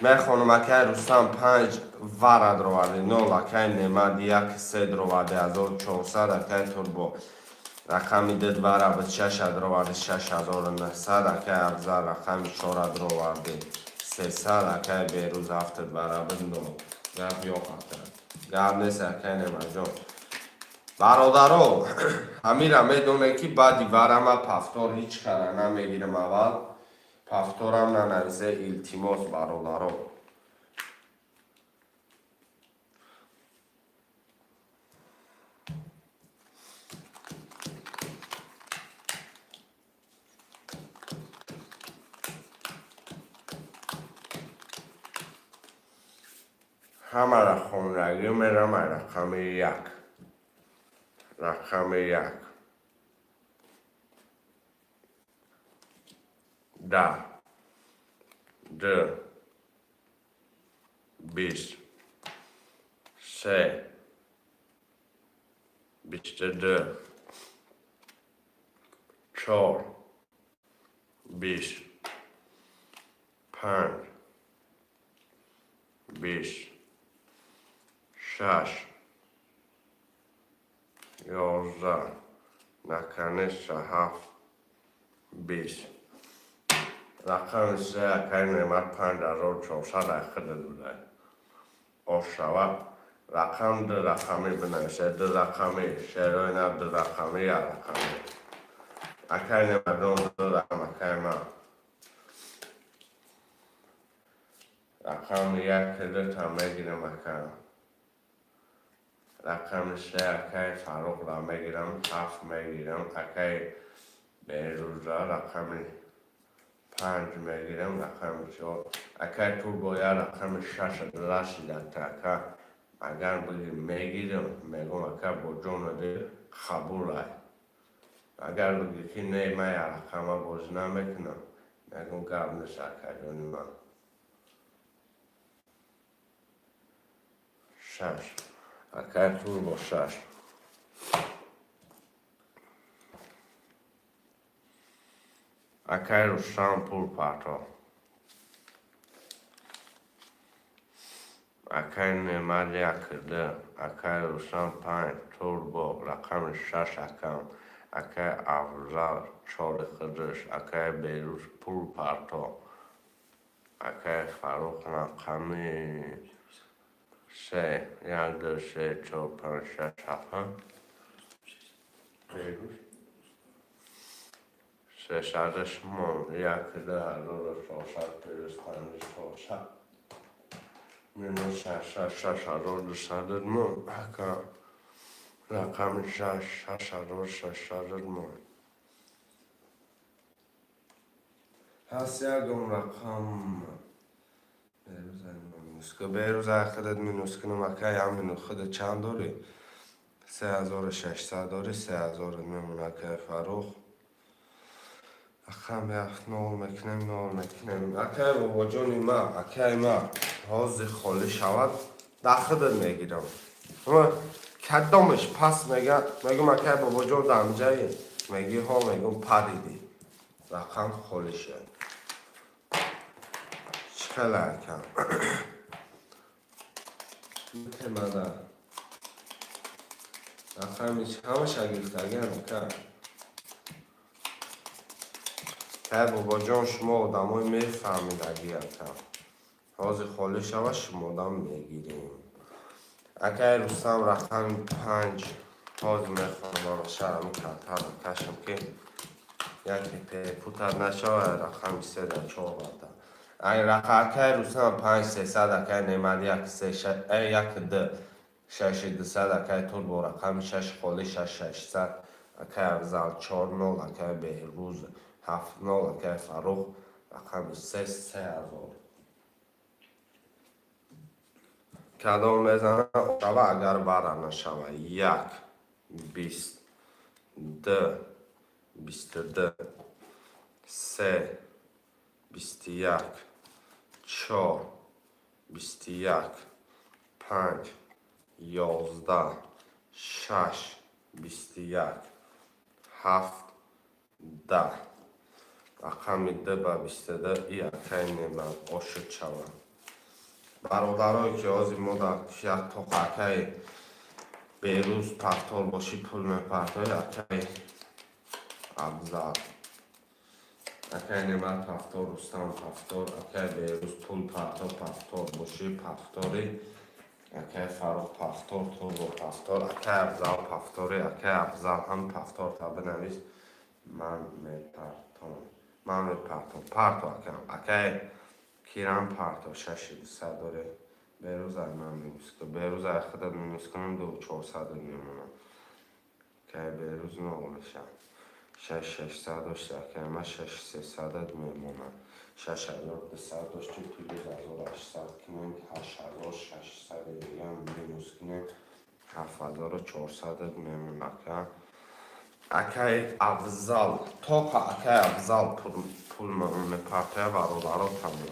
من خانم اکه روستم 5 ورد رو ورده 0 اکه نمد 1 3 رو ورده 1400 اکه توربو رقمی دید وره به 6 رو ورده 6900 اکه افزر رقمی 4 رو ورده 300 اکه بیروز هفتد وره بندو گرد یا خطر گرد نیست اکه نمد جان برادرو همیره میدونه که بعدی ورمه پفتار هیچ کاره نمیگیرم اول پفتارم ننویسه التیماس برادرو همه را خونرگی میرم رقم 1 رقم 1 10 2 20 3 22 4 20 5 20 6 11 نکنش 7 20 رقم 3 اکر نمت 5400 اخر دوله آشوا رقم 2 رقمی بنویسه 2 رقمی شیرای نب 2 رقمی 1 رقمی اکر نمت 2 رقم اکر من رقم 1 2 تا میگیرم اکر رقم 3 اکر فاروق را میگیرم 7 میگیرم اکر بیروز را رقم 5 میگیرم رقم 4 اکر تو باید رقم 6 رسیدن تا اکر اگر بگی میگیرم میگم اکر با جون ده قبول های اگر بگی که نه من رقم باز نمیکنم میگم گرد نیست اکر جانی من 6 اکر تو با 6 اکر رو شامپور پاتا اکر نمد 1 2 اکر رو شام 5 توربو رقم 6 اکم اکر افزار 4 خدش اکر بیروز پور پاتا اکر فاروق رقمی 3 1 2 3 4 5 6 7 بیروز 300 من 1 2 1400 بیروز 5400 minus 6,200 من اکر رقم 6,600 من هست یکم رقم بیروز خودت مینوس کنم اکر همینو خودت چند داری 3600 داری 3000 میمونه اکر فاروق رقم 1 نول میکنم اکر بابا جانی ما اکر ما حاضر خالی شود در خودت میگیرم اما کدامش پس میگم اکر بابا جان دمجایی میگی ها میگم پریدی رقم خالی شد چکل اکر که مدر رقمش همه شگیفت اگر اکر که بابا جان شما آدم های میفهمید اگر اکر حاضر خالی شود شما آدم میگیریم اگر روستم رقم 5 حاضر میخوام و شرم کتر کشم که یکی پوتر نشود رقم 3 در 4 برده اگر رقم اگر روستم 5 300 اگر نمد 1 3 1 2 6 200 اگر طول با رقم 6 خالی 6 600 اگر افزال 4 0 اگر بهروز 7 0 اگر فاروق رقم 3 3000 کدام میزنم شوه اگر بره نشوه 1 20 2 22 3 21 4 21 5 11 6 21 7 10 رقم 22 اکای نمر آشد شود. برادرایی که از ما در یک تا اکای بیروز پفتار باشی پول میپرتای اکای افضل اکای نمر پفتار رستم پفتار اکای بیروز پول پفتار باشی پفتاری اکای فروخ پفتار توربو پفتار اکای افضل پفتاری اکای افضل هم پفتار تا بنویس من میپرتم پرتو اکای کیرم پرتو 600 داره بیروز های من میمیز که بیروز های خودت میمیز کنم 2400 میمونم که بیروز نگونشم 600 داشته که من 6300 میمونم 6200 داشته توی 2800 کنیم 8600 دیگه هم میمیز کنیم 7400 میمونم که اکای افضل تا که اکای افضل پول میپرته برادرها تمام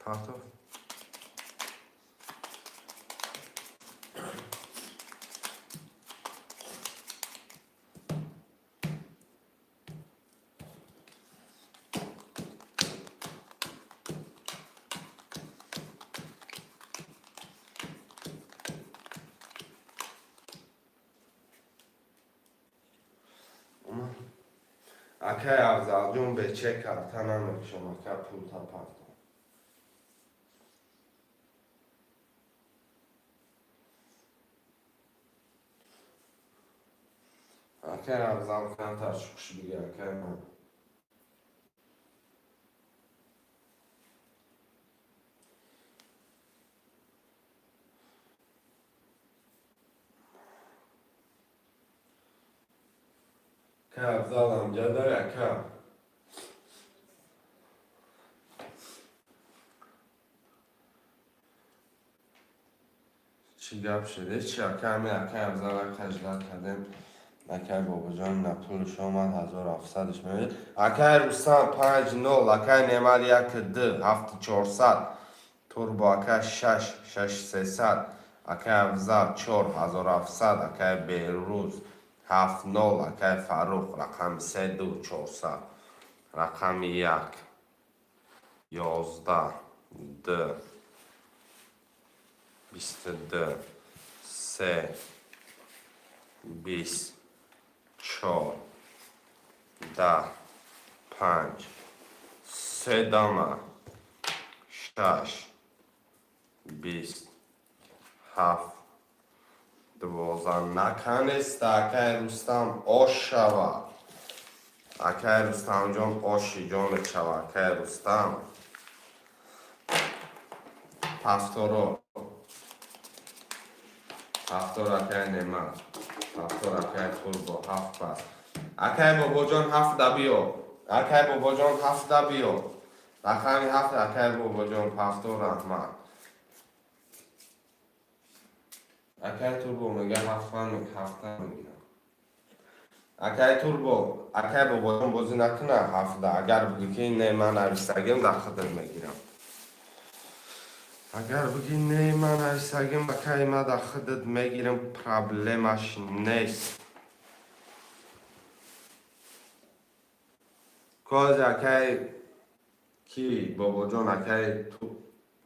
پرتو اکای افضل جون به چه کرده نمیکشم اکای پول تا پرتو اکای افضل کنم تشکش دیگه اکای من اکای افضل همجا داره اکای چی گپ شده چی اکای همین اکای افضل خجلت کردیم اکای بابا جان نپولش آمد 1700ش میبینید اکای رستم 5 0 اکای نمر 1 2 7400 توربو اکای 6 6300 اکای افضل 4700 اکای بیروز 7 0 اکای فروخ رقم 3400 رقم 1 11 2 22 3 20 4 10 5 3 دامه 6 20 7 12 نکنست اکای رستم آش شود اکای رستم جان آشی جان شود اکای رستم پفتارو پفتار اکای نمر پفتار اکای توربو 7 پس اکای بابا جان 7 بیو اکای بابا جان 7 بیو رقمی 7 اکای بابا جان پفتار رحمت اکای توربو میگه 7 میگیرم اکای توربو اکای بابا جان بازی نکنه 7 اگر بگی که نه من نویستگیم در خودت میگیرم اگر بگی نه من نویستگیم اکای ما در خودت میگیرم پرابلمش نیست کاز اکای کی بابا جان اکای تو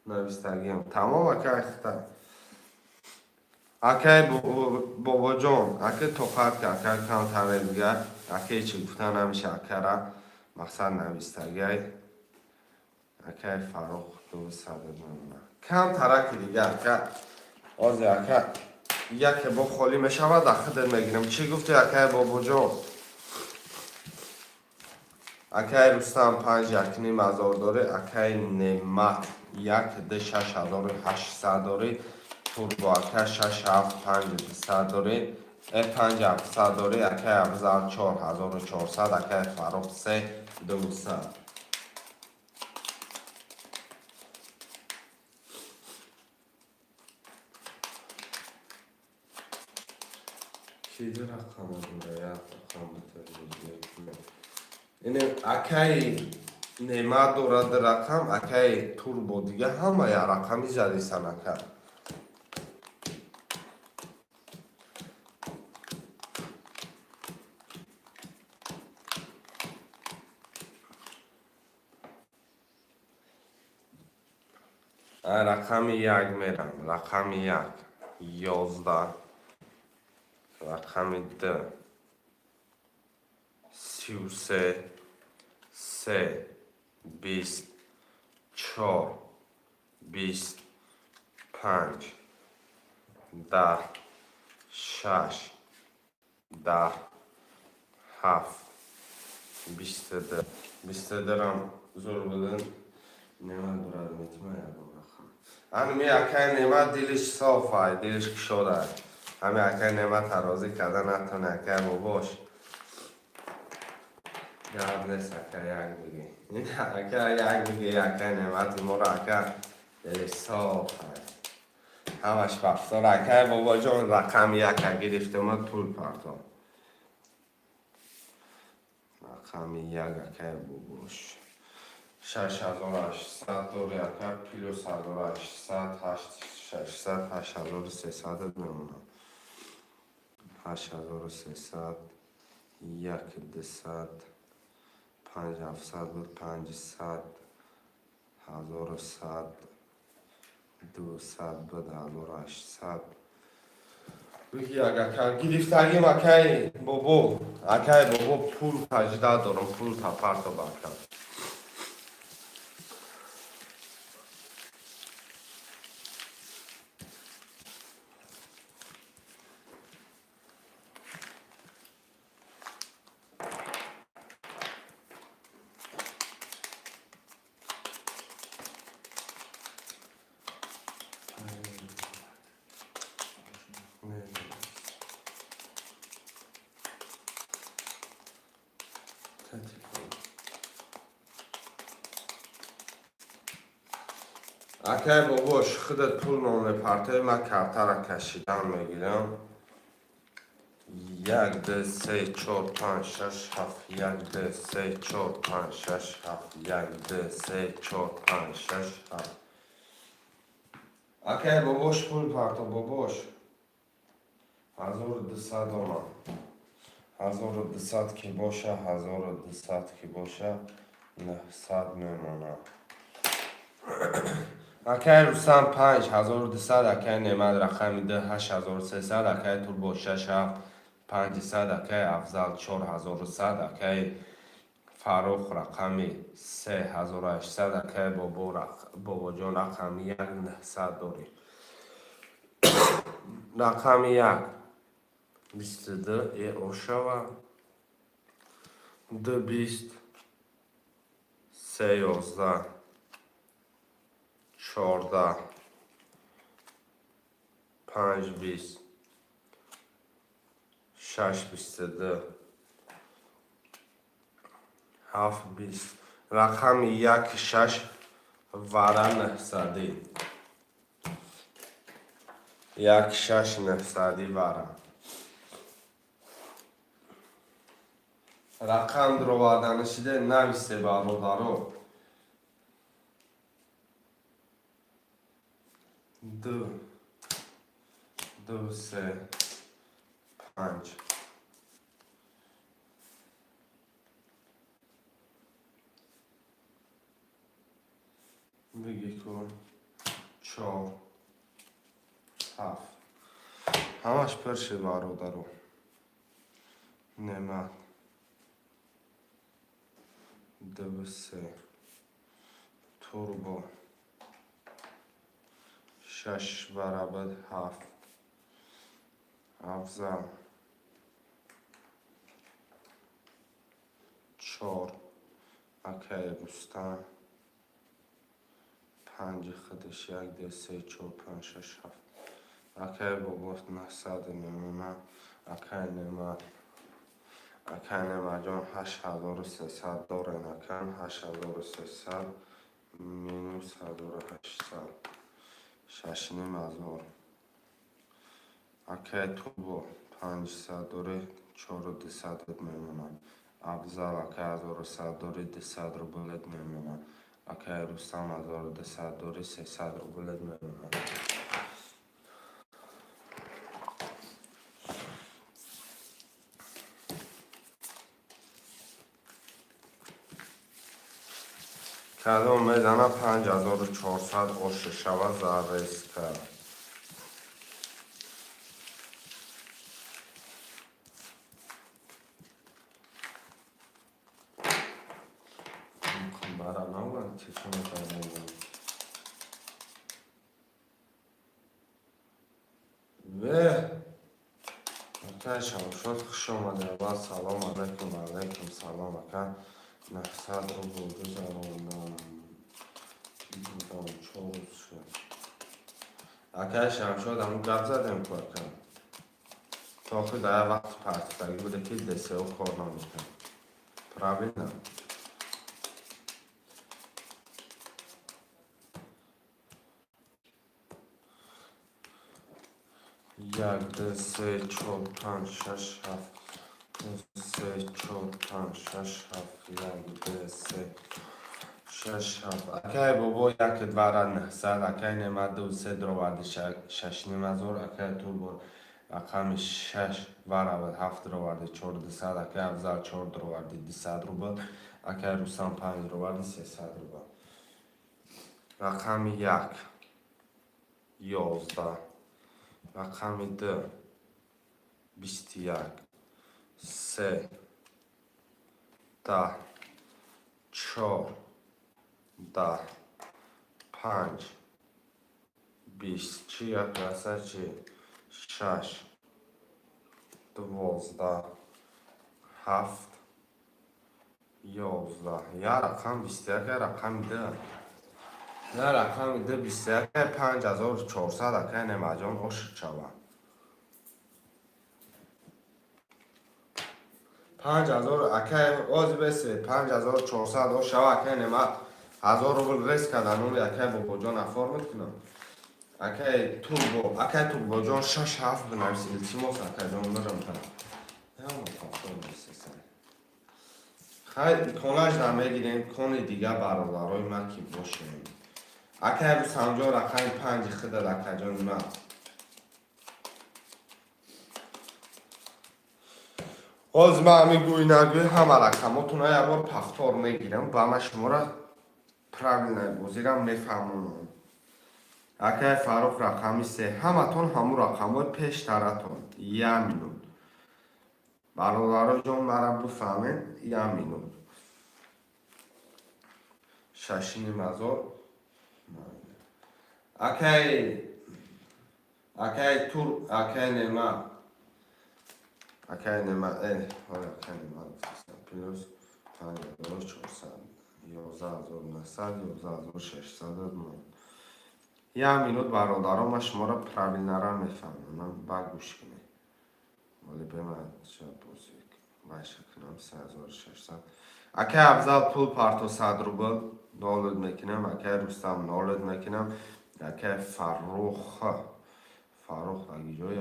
نویستگیم تمام اکای خطر اکای بابا جان اکای تو خط که اکای کم تره دیگر اکای چی گفتن نمیشه اکای را مقصد نویستگی اکای فروخ 200 کم ترک دیگر اکای آز اکای یک با خالی میشود در خودت میگیرم چی گفتی اکای بابا جان اکای رستم 5 1 نیم هزار داره اکای نمت 1 ده 6800 داره توربو اکای 6 7 5 200 داره پنج افصد داری اکی افضل 4400 اکی فاروق 3200 چیزی رقم دوره یا رقم بتر اینه اکی نعمت دارد رقم اکی توربو دیگه همه یا رقمی زدی سنکه رقم یک میرم رقم یک 11 رقم 2 33 3 20 4 25 10 6 10 7 22 22 رم زور بدن نمه دورد میتونه یادم رقم همی اکی نمه دلش صافه دلش کشاده همی اکی نمه ترازی کرده نتونه اکی باباش یاد نیست اکی یک بگی اکی یک بگی اکی نمه ما را اکی دلش صافه همش بفتار اکی بابا جان رقم یک گرفته ما طول پرتام رقم یک اکی باباش 6800 دوری اکی پلوس 1800 600 8300 میمونه 8300 یک 200 5700 بود 500 1100 200 بود 1800 بگی اگر گرفتگیم اکی بابا پول تجده دارم پول تا پرتا برکن اکی باباش خودت پول نامه پرتای من کفتر کشیدن میگیرم 1 2 3 4 5 6 7 1 2 3 4 5 6 7 1 2 3 4 5 6 7 اکی باباش پول پرتا باباش 1200 آمد 1200 که باشه 1200 که باشه 900 میمونه اکی رسم 5200 اکی نعمت رقم 2 8300 اکی طول با 6 7 500 اکی افضل 4100 اکی فاروق رقم 3800 اکی بابا جان رقم 1 900 داری رقم 1 22 ای اوشاوا 2 20 3 11 14 5 20 6 22 7 20 رقم 1 6 وره 900 1 6 900 وره رقم در آوردن شده نویسه برادرو 2 2 3 5 بگی کن 4 7 همش پرشه برادرو نعمت 2 3 توربو 6 برابر 7 افضل 4 اکی رستم 5 خودش 1 2 3 4 5 6 7 اکی بابا 900 میمونه اکای نما جان 8300 دارن اکن 8300 مینوس 1800 6500 اکای تو 500 داره 4200 میمونن افضل اکای 1100 داره 200 روبل میمونن اکای رستم 1200 داره 300 روبل میمونن کدوم میزنه 5400 اوش شوه زرس کرد برای نوگن چشم کنیم و شد خوش آمده با سلام علیکم سلام اکن 900 رو بودو زراندم بودم چوز شد اکن شد همون گب زدم کن تا خود در وقت پرتتگی بوده که دسته و کار نمیکن پرابی نه یک دو سه چهار پنج شش هفت سه چهار پنج شش هفت یک دو سه شش هفت اکای بابا یک دوره 900 اکای نمد دو سه دروردی 6500 اکای تو بود رقم 6 وره 7 دروردی 4200 اکای افضل 4 دروردی 200 روبل اکای روسان 5 دروردی 300 روبل رقم 1 11 رقم 2 21 3 10 4 10 5 20 چی یک رسه چی 6 12 7 11 یا رقم 21 رقم 2 یا رقم 2 21 5400 اکه نمجان اوش چوه 5000 اکه آزی بسه 5400 اوش شوه اکه نمت 1000 روبل ریس کردن اون اکه با جان افارمت کنم اکه تو با جان 6 7 بنویسی التماس اکه جان نرم کنم یا مطافر بسیسن خیلی کنش نمیگیریم کنی دیگه برادرای من که باشیم اکه رو سمجا رقم 5 خدا اکه جان من از من میگوی نگوی همه رقماتون ها یه بار پختار میگیرم با همه شما را پرابل نگوزیرم میفهمونم اکه فاروق رقمی 3 همه تون همون رقم های پیش ترتون یه مینون برادرای جان مرا بفهمین یه مینون 6500 اکه تور اکه نما اکه نما اکه نما پلوس 5400 11900 11600 یه مینوت برادرام من شما را پرابل نرم میفهمونم با گوش کنی ولی به من شاید بازی باشه کنم 3600 اکه افضل پول پارتو 100 روبل دانلود میکنم اکه رستم دانلود میکنم اکه فاروق اگه جای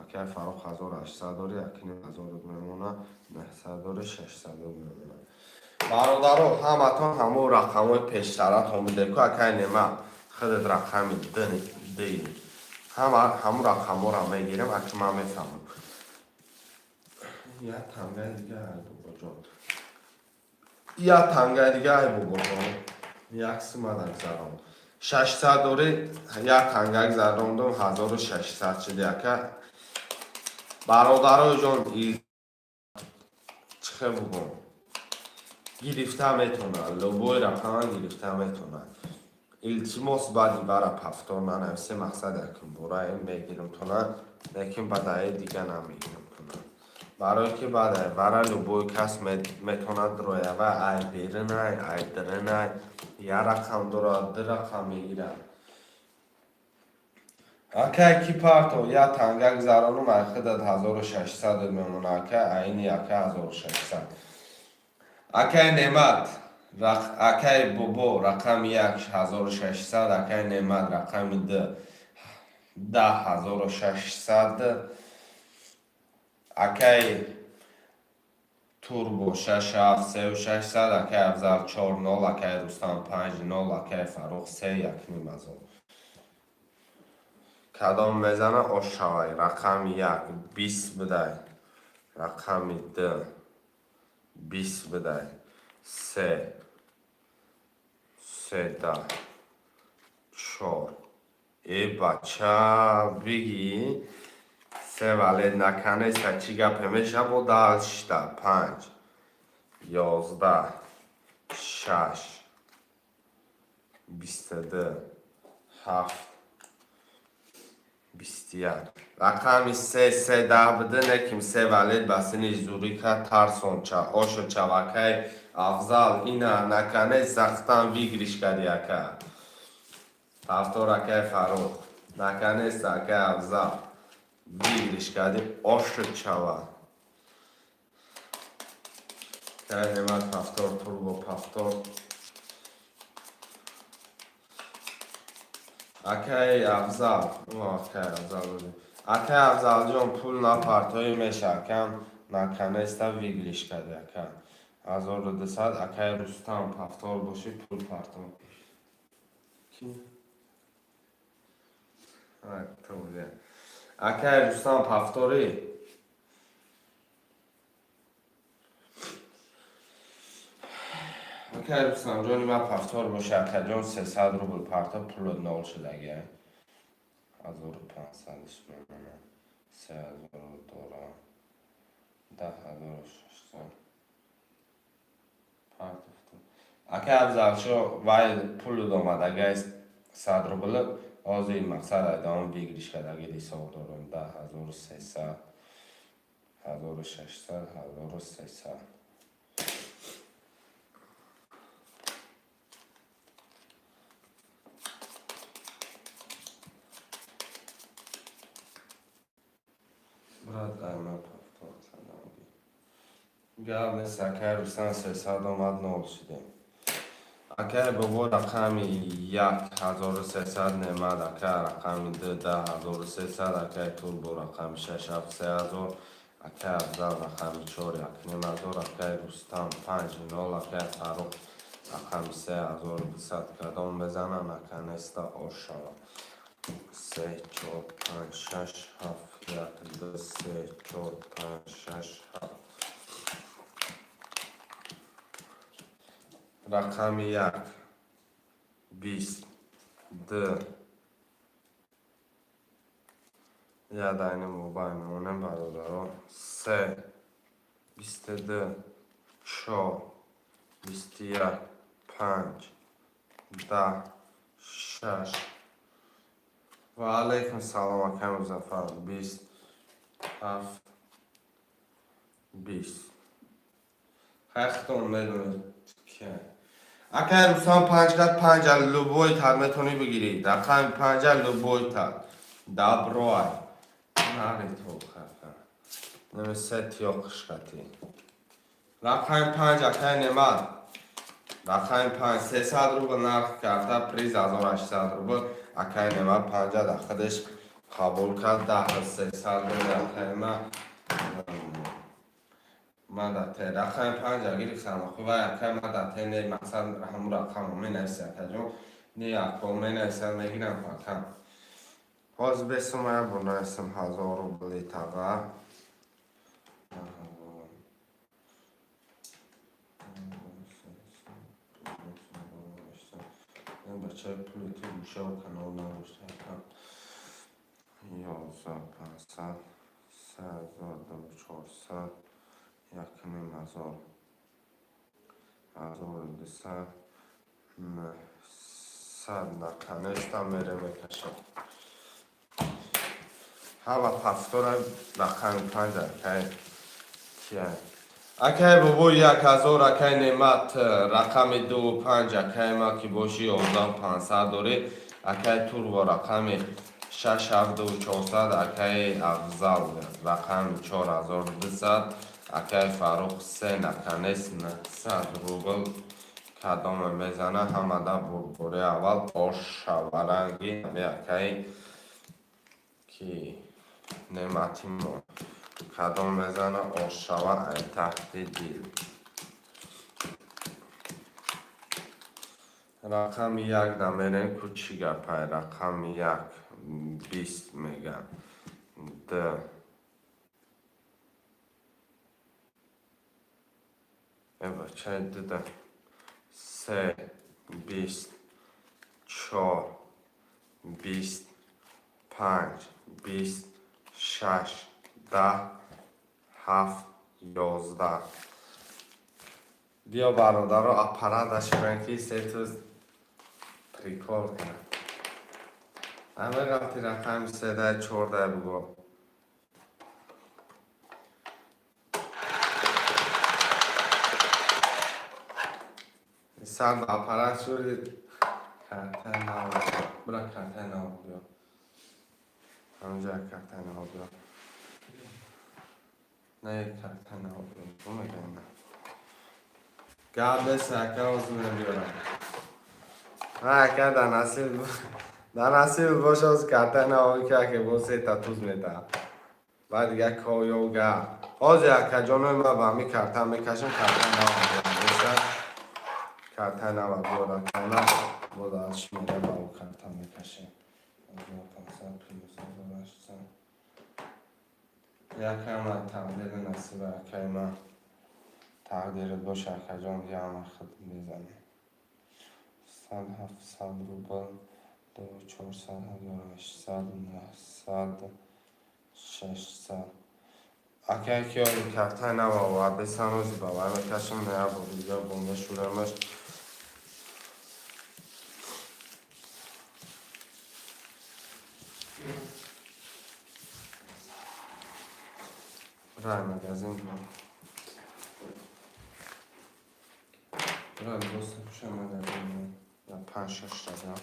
اکه فاروق 1800 داری اکه 1000 میمونه 900 داری 600 میمونه برادرو همتون همون رقم های پیشترات هم میده که اکه نمه خودت رقم دید همون رقم ها رو میگیرم اکه من میفهمم یا تنگه دیگه های بابا جان یا تنگه دیگه های بابا جان یک سمدن زرم 600 دوری یک تنگه زراندم 1600 شده که برادرای جان چه بگم گرفته میتونه لوبوی رقم گرفته میتونه التماس بعدی برای پفتار ننویسه مقصد اکن برای میگیرم تونه لیکن بدای دیگه نمیگیرم تونه برای که برای لوبوی کس میتونه درویه و ای بیرنه ای درنه یه رقم داره 2 رقم میگیره اکه کی پارتو یا تنگک زارانو مرخدت 1600 میمونه اکه اینی اکه 1600 اکه نعمت اکه بوبو رقم 1600 اکه نعمت رقم 10600 اکه توربو 673600 اکه افضل 40 اکه رستم 50 اکه فاروق 3 یک نیم ازو کدام بزنه آشای رقم 1 20 بده رقم 2 20 بده 3 ده 4 ای بچه بگی 3 ولی نکنه سچی گپه میشه با داشته 5 11 6 22 7 21 رقم 3 ده بده نکیم 3 ولید بسینی زوری که ترسون چه آشو چوکه افضل اینا نکنه سختان ویگریش کردی که تفتور که فروخ نکنه سکه افضل ویگریش کردی آشو چوه که نمت پفتور توربو پفتور اکه افضل اکه افضل بودیم اکه افضل جان پول نپرتوی میشه کم نکنه استا ویگلیش کرده اکه 1200 اکه رستم پفتور باشی پول پرتو کی؟ تو بوده اکه رستم پفتوری اکه رستم جانی من پفتور باشه اکه جان 300 روبل پرتو پول نول شده اگه 1500 میمونه 3000 دلار 10600 پرتفتون اکه افضل شو وای پول دومد اگه 100 روبل از این مقصد ادام بگیریش کرد اگه دیسا دارم 10300 1600 1300 برات قیمت پفتور گرد نیست اکه رستن 300 آمد نول شده اکه بابا رقم 1300 نمد اکه رقم 10300 اکه توربو رقم 67000 اکه افضل رقم 4 یک نیم ازار اکه رستم 5 نول اکه فاروق رقم 3200 کدام بزنم اکه نیست آشا 3 4 5 6 7 1 2 3 4 5 6 7 رقم 1 20 2 یا داین موبایل میمونم برادران 3 22 4 21 5 10 6 و علیکم سلام اکم مزفر 20 7 20 خیختون میدونید که اگر روزان 5 قد 5 لوبوی تر میتونی بگیرید رقم 5 لوبوی تر دبروی ناری تو خفه نمیشه تیو قشقتی رقم 5 اکه نمد رقم 5 300 روبل نرخ کرده پریز 1800 روبل اکه نمد 50 در خودش قبول کرد 10300 روبل اکه من مدته رقم 5 اگری خواهم خوبه اکه مدته نه مقصد همون رقم می نویسی اکه جون نه اکو می نویسی میگیرم اکه باز بسومه بنویسم 1000 روبلی تقه این بچه پولی تو گوشه و کنال نروشته اکه 11500 3400 یک نیم ازار 1200 900 نکنشتا میره میکشه هوا پفتور رقم 5 اکه چیه اکه بابو 1000 اکه نعمت رقم 2 5 اکه ما که باشی 11500 داره اکه تور و رقم 6,400 اکای افضل رقم 4200 اکای فاروق 3 نکنیس 900 روبل کدام میزنه همه در بربوری اول آش شورنگی همی اکای کی نعمتی ما کدام میزنه آش شور ای تهدیدی رقم 1 نمیرین کوچی گپای رقم 1 20 میگم ده بچه دیده 3 20 4 20 5 20 6 10 7 11 بیا برادر اپرادش برنکی سیتوز پریکول کنه همه گفتی رقم 3 14 بگو سند اپراد شدید کارتای نو برا کارتای نو بیا همونجا کارتای نو بیا نه کارتای نو بیا تو میگم نه گابه سکه اوزونه بیارم اکه در نصیب باشه از کارتای نو که بوسی تاتوز میده بعد یک کایو گا از یک جانوی ما با می کارتای میکشم کارتای نو بیارم کارتای نو بیارم کنم بوداش میره با او کارتای میکشم یکم تقدیر نصیب اکای ما تقدیرت باشه اکا جان بیا همه خود میزنی 100 700 روبل 2 400 800 900 600 اکای که این کارتای نوا و بسن روزی با همه کشم نه با دیگه بونده شورمش برای مگزین برای دوست خوشم مگزین یا 5 6 تا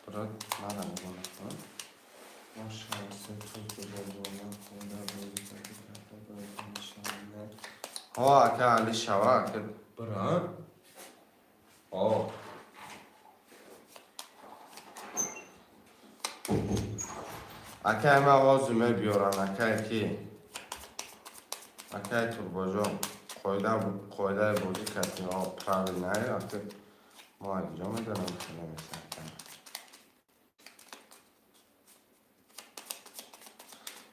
برای مرا میگونه ماشاءالله سیتوز بزرگوانه خونده بودی ها اکا علی شوا که برای اکای ما آزومه بیارن اکای کی اکای تربو جان قایده بودی کسی ها پراوی نهی رفته ما اینجا میدونم خیلی میسنکن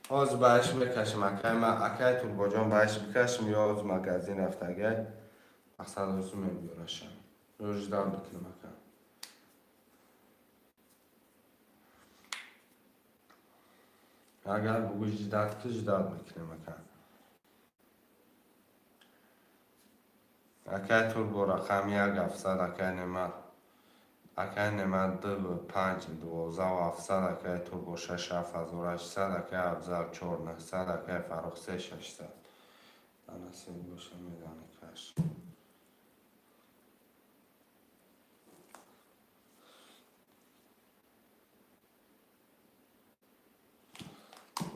آز باش بکشم اکای تربو جان باش بکشم یا آز مگزین رفته اگه اقصد آزومه بیارشم روش دار بکنم اکای اگر بگوی جداد که جداد میکنیم اکای تربو رقم 1 700 اکای نمت 2 5 12 و 700 اکای تربو 6 7800 اکای افضل 4 900 اکای فاروق 3 600 نصیب باشه میدانی کش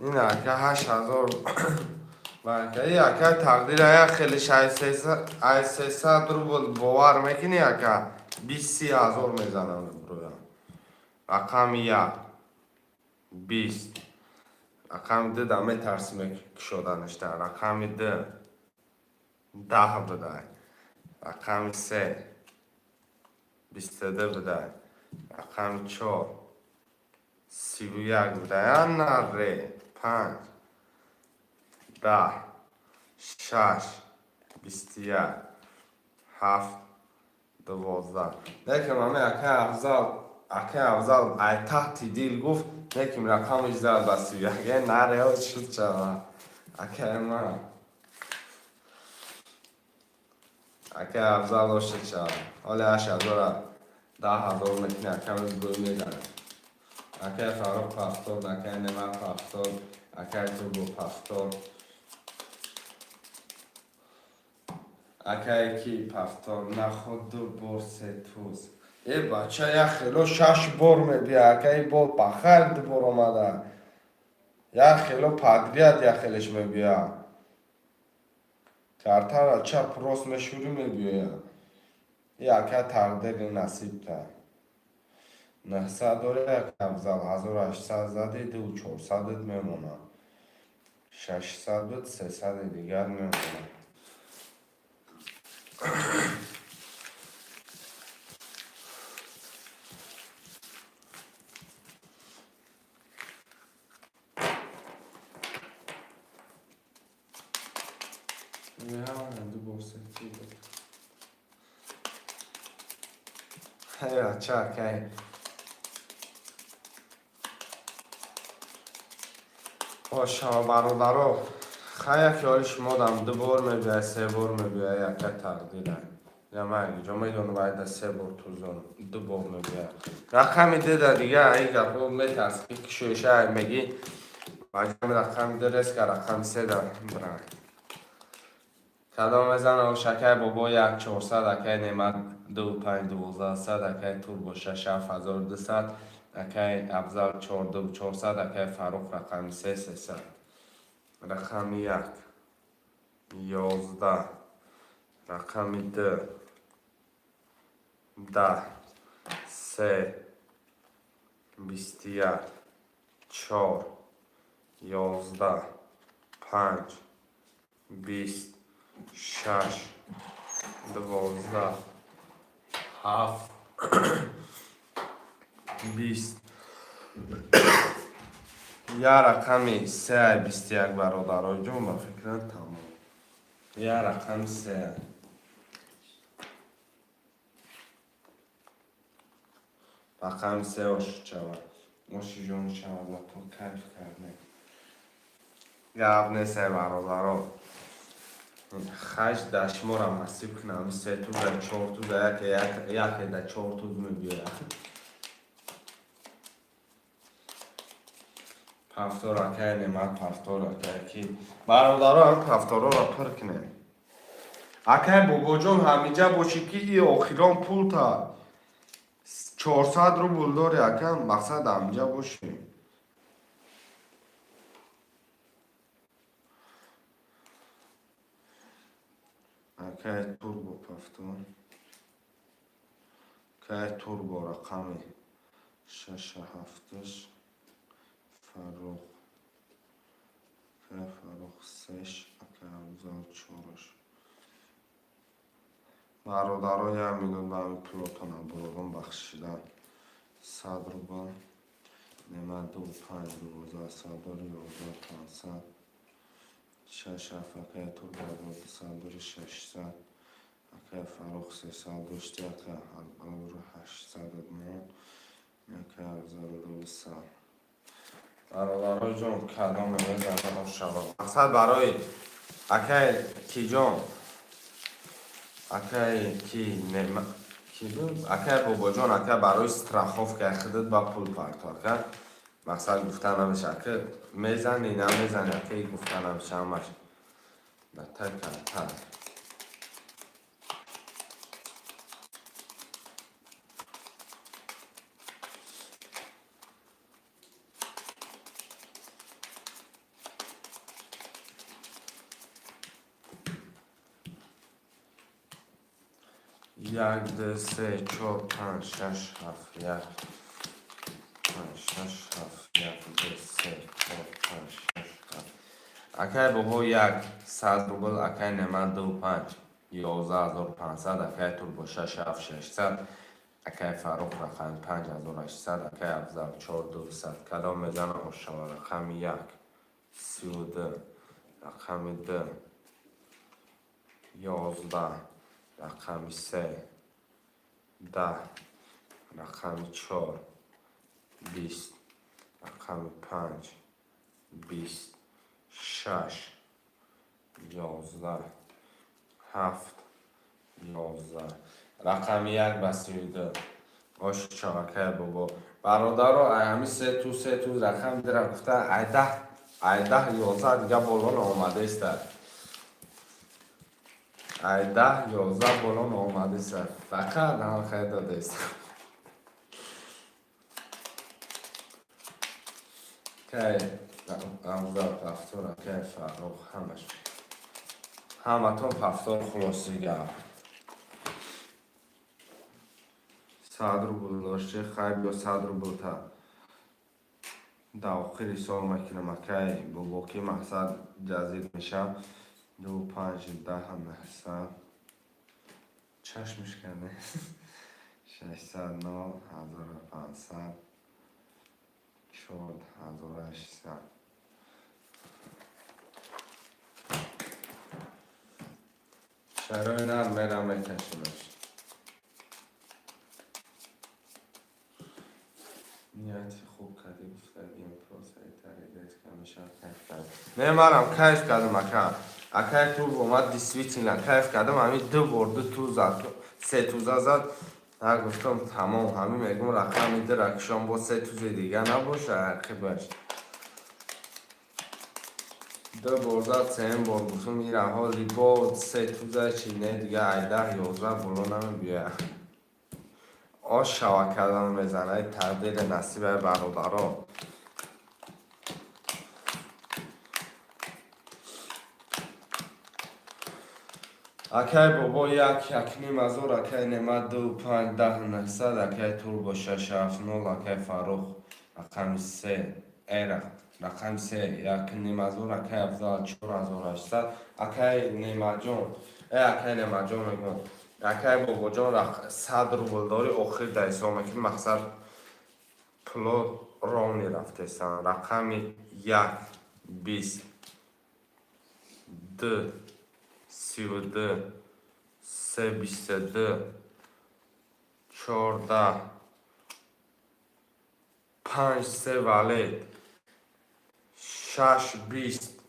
این اکای 8000 اکای تقدیر خیلی 300 روبل باور میکنی اکای 20,000 میزنم برویم رقم 1 20 رقم 2 دمه ترسیم شدنش در رقم 2 10 بده رقم 3 22 بده رقم 4 31 بده یا نره 5 10 6 21 7 12 لیکن همه اکه افضل ای تحتی دیل گفت لیکن رقمش زد بسی یه نره ها شد چه اکه ما اکه افضل داشته چه حالا 8000 10,000 میکنه اکه از گوی میدنه اکه فاروق پفتاد اکه نمت پفتاد اکه تربو پفتاد اکه کی پفتاد نخود دو برسه توز ای بچه یک خیلو 6 بار میبیا که ای با پخر دبار آمده یک خیلو پدریت یک خیلش میبیا ترتر چپ راست مشوری میبیا یکه تقدیر نصیب تا 900 داره یک افضل 1800 زده دو 400 میمونه 600 بود 300 دیگر میمونه نه دو بورستی بود هی بچه که شما برادرها خیلی خیال شما دم 2 بار میبیه 3 بار میبیه یک تقدیره یا من اینجا میدونم باید 3 بار تو زن 2 بار میبیه رقمی دیده دیگه ای گفت میترسی که شوشه میگی باید رقمی درست که رقم 3 داره برای کدام میزنه و شکر بابا 1400 اکی نیمت 251200 اکی تور باشه 7200 اکی افضل 42400 اکی فاروق رقم 3300 رقم 1 11 رقم 2 10 3 21 4 11 5 20 6 12 7 20 یا رقمی 3 21 برادرای جون با فکرم تمام یا رقم 3 رقم 3 اش چواد ماشی جون شود و تو کیف کرده یا ابن 3 برادرها خش دشمارم نصیب کنم 3 تو در 4 تو در یک در 4 تو میبیه پفتار اکه نمت پفتار اکه کی برادرها هم پفتارا را پر کنه اکه بابا جان همیجا باشی که ای آخیران پول تا 400 رو بولداری اکه مقصد همیجا باشی اکه توربو پفتار که توربو رقمی 6 7 فاروق که فاروق 3 اکه افضل 4 برادرای هم میدون به همین پلوتون برادم بخشیدن 100 روبا نمت 2 5 12 100 داری 1500 6 اکه تور برادر 200 داری 600 اکه فاروق 300 داشتی اکه رو 800 ادمان اکه افضل 200 برادرای جان کدام میزنم شود مقصد برای اکه کی جان اکه کی نم کی بود اکه بابا جان اکه برای استراخوف که خودت با پول پرتار کرد مثلا گفتن همش اکه میزنی نمیزنی اکه گفتن همش همش بهتر کمتر یک دو سه چهار پنج شش هفت یک پنج شش هفت یک دو سه چهار پنج شش هفت اکه بابا 100 روبل اکه نمت 2 5 11500 اکه تور با 6 7 600 اکه فاروق رقم 5800 اکه افضل 4200 کدام میزنه آشوا رقم 1 32 رقم 2 11 رقم 3 10 رقم 4 20 رقم 5 20 6 11 7 11 رقم 1 بسیده باش چاکه بابا برادر همی سه تو رقم در گفته ایده 11 دیگه بالون آمده است ایده 11 بالون آمده است فقط هم خیلی داده است اکای افضل پفتور اکای فرخ همش همتون پفتور خلاصی گرد صدر بلداشته خیلی یا صدر بلتا داخلی سال مکنم اکای بوکی مقصد جزید میشه 2 5 10 900 چشمش کنه 600 9 1500 4 1800 شرای نه میرم میکشمش نیتی خوب کردی گفتگیم پروسه تریدیت که میشه کیف کردم نه مرم کیف کردم اکای تو اومد دیسویتین کیف کردم همین 2 برده تو زد 3 توزه زد ها گفتم تمام همین میگم رقم میده رکشان با 3 توزه دیگه نباشه حقی باشه 2 برده 3 بار گفتم میره حالی با 3 توزه چینه دیگه 18 11 بلو نمیبیه آش شوا کردن میزنه تبدیل نصیب برادرها اکای بابا یک نیم هزار اکای نمت 2 5 10 900 اکای تور با 6 7 0 اکای فروخ رقم 3 ایره رقم 3 یک نیم هزار اکای افضل 4800 اکای نیمه جان اکای نیمه جان میگم اکای بابا جان 100 روبل داری آخر دیسا میکنی مقصد پلو رانی رفته سن رقم 1 20 2 32 3 22 14 5 3 ولید 6 20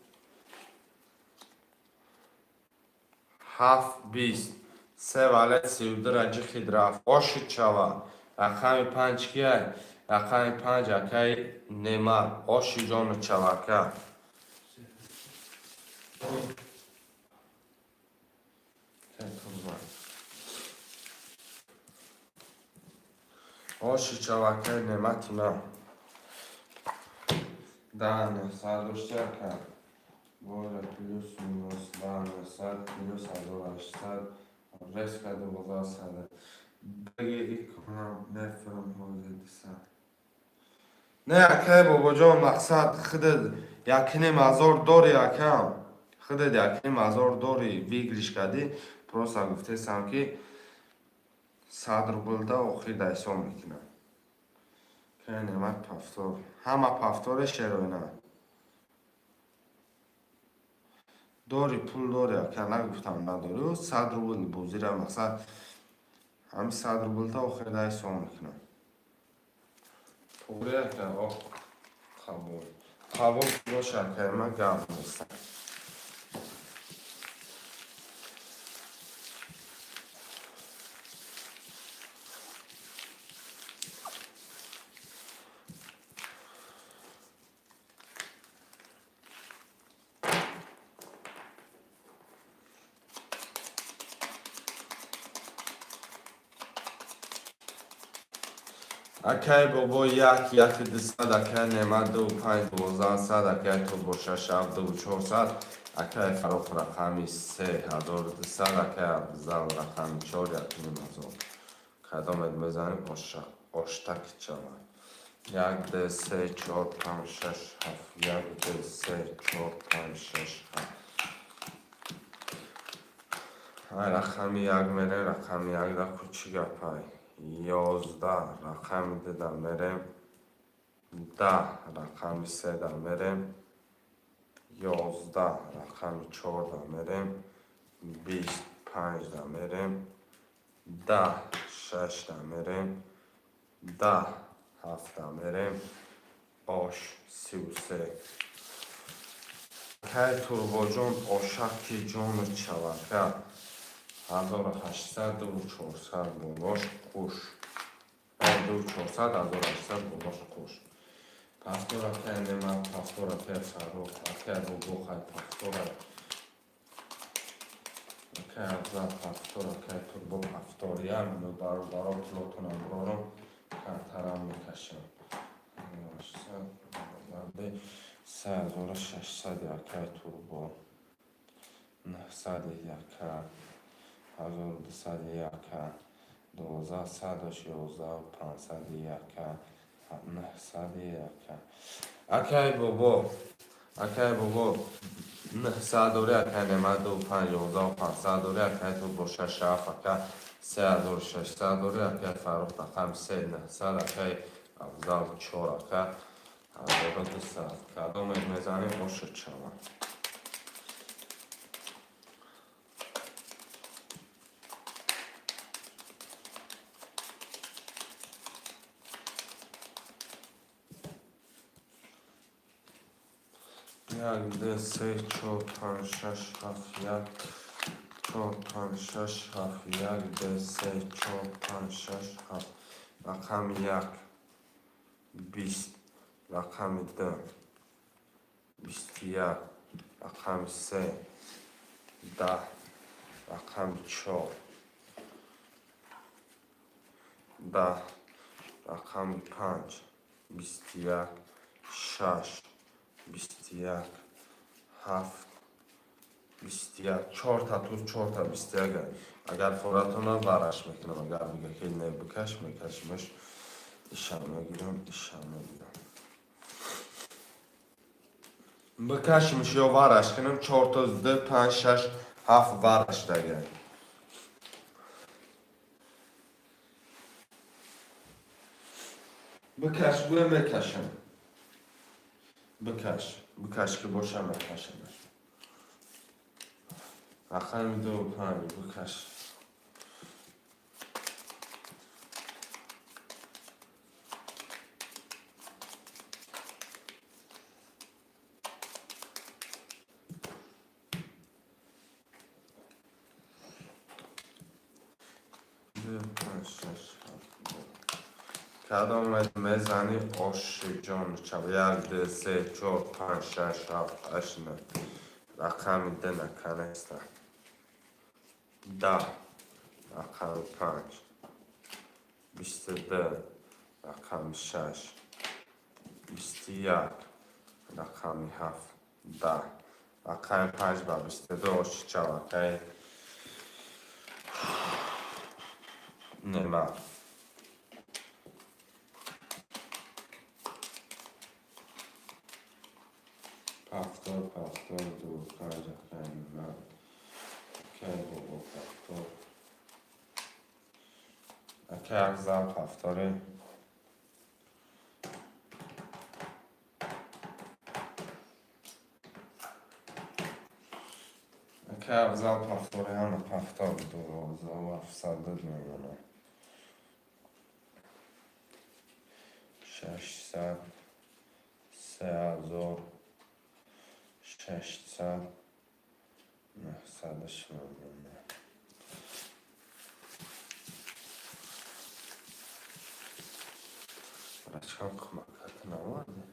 7 20 3 ولید 32 رجی خید رفت آشید شوا رقم 5 کیه رقم 5 اکای نیمه آشی جان چواکه آشی چواکه نیمتی نه دهنه سرداشته کرد باید پلیس مینوس دهنه سرد پلیس 1800 رس کرده بازار سرده بگه ای کنم نفرم حاضر سر نه اکه بابا جان مقصد خودت یکنی مزار داری اکم خودت یکنی مزار داری بگریش کردی پروسا گفته سم که 100 روبل ده آخر دیسا میکنم که نمت پفتور همه پفتور شروینه داری پول داری اکه نگفتم نداری 100 روبل بوزیره مقصد همین 100 روبل ده آخر دیسا میکنم پوره که قبول باشه که من گم نیستم اکای بابا یک دوصد اکای نمت 2 5 12 صد اکای تو با 6 7 2 400 اکای فروخ رقمی 3200 اکای افضل رقمی 4 یک نیم هزار کدامت بزنیم آشتک چوان 1 2 3 4 5 6 7 1 2 3 4 5 6 7 رقمی یک میره رقمی یک را کوچی گپای 11 رقم دیدم میرم 10 رقم 3 دا میرم 11 رقم 4 دا میرم 25 دا میرم 10 6 دا میرم 10 7 دا میرم آش 33 که توربا جان آشکی جان چوکه 1800 و 400 باباش خوش 2400 1800 باباش خوش پفتور که نمت پفتور که فروخ که بابا خواهد پفتور که افضل پفتور که تربو پفتوری هم برو پلوتون هم برونم که ترم میکشم 800 میلیارد 3600 یکه توربو 900 یکه 1200 یکه 1211 و 500 یکه 900 یکه اکی بابا 900 دوری اکی نمد و 511 و 500 دوری اکی توربو 6 اکی 3600 دوری اکی فروخت رقم 3900 اکی افضل 4 اکی 1200 کدام میزنیم خوشت شما یک دو سه چهار پنج شش هفت یک چهار پنج شش هفت یک دو سه چهار پنج شش هفت رقم یک 20 رقم دو 21 رقم سه 10 رقم 4 10 رقم 5 21 6 21 7 21 4 تا تو 4 تا 21 اگر فراتون برش میکنم اگر بگه که نه بکش میکشمش ایشان میگیرم بکشمش یا برش کنم 4 تا 2 5 6 7 برش دیگه بکش بوی میکشم بکش که باشه میکشمش رقم 2 و 5 بکش کدام میزنی آش جان چپ یک دو سه چهار پنج شش هفت هشت نه رقم ده نکنسته 10 رقم 5 22 رقم 6 21 رقم 7 10 رقم 5 با 22 آش چوکه نمه پفتار دو پنج رقم نمه که بابا پفتار اکی افضل پفتاره اکی افضل پفتاره همه پفتار دو و افصد میمونه 600 3000 600 900 میمونه برچکم کمکت نوارده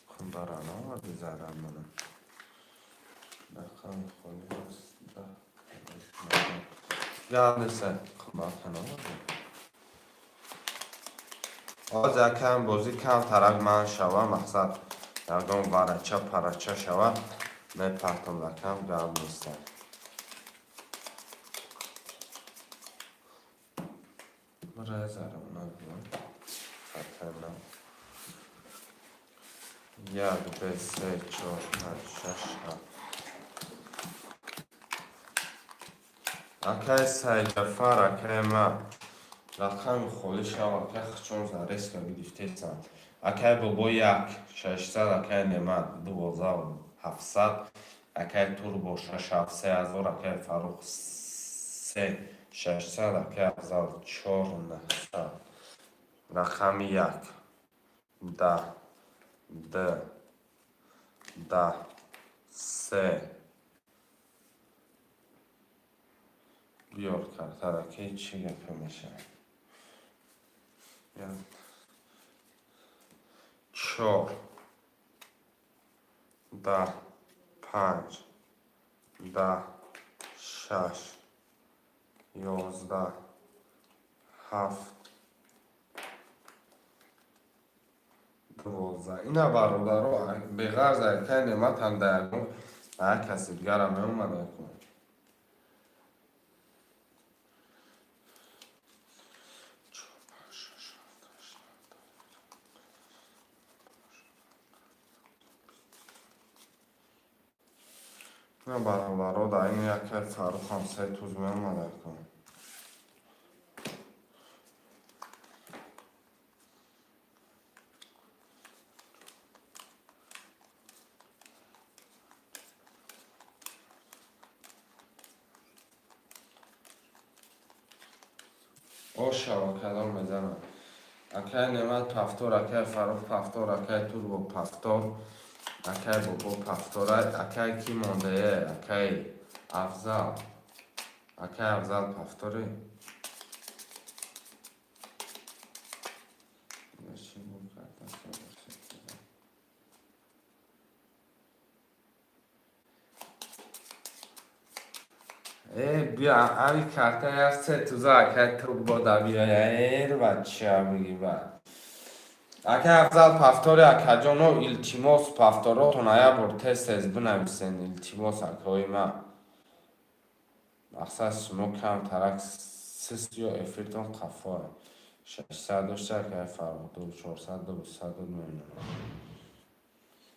کم برا نوارده زرم منم رقم خونی هست یاد نیسته کمکت نوارده آز یکم بازی کم ترک من شوه مقصد یکم ورچه پرچه شوه میپرتم لکم گرم نیسته برای زرم نبیم خطرنم یک دو سه چهار پنج شش هفت اکی سیجفر اکی ما رقم خولی شو اکی خچون زریس که بیدیفتی سن اکی بابا یک 600 اکی نمت 12700 اکی توربو 6 3000 اکی فروخ 3 600 اکی افضل 4 900 رقم 1 10 2 10 3 بیار کرد ترکی چی گفه میشه 4 10 5 10 6 11 7 12. اینا برادرها به غرض که نعمت هم درگون هر کسی دیگر هم اومده کن. اینا برادرها در این یک فروخ هم 3 توز می اومده کن. شوا کدام میزنم اکی نعمت پفتور اکی فروخ پفتور اکی توربو پفتور اکی بابا پفتوره اکی کی مانده اکی افضل اکی افضل پفتوری بیا همین کارته هست 3 توزه اکی توربو دا بیایر بچه ها بگی بعد اکی افضل پفتوری اکی جانو ایلتیموس پفتورو تونایا بر تست از بنویسین ایلتیموس اکوی ما مقصد سنو کم ترک سیست یا افیرتون قفای 600 داشته که فرق دو 400 دو 100 نمونه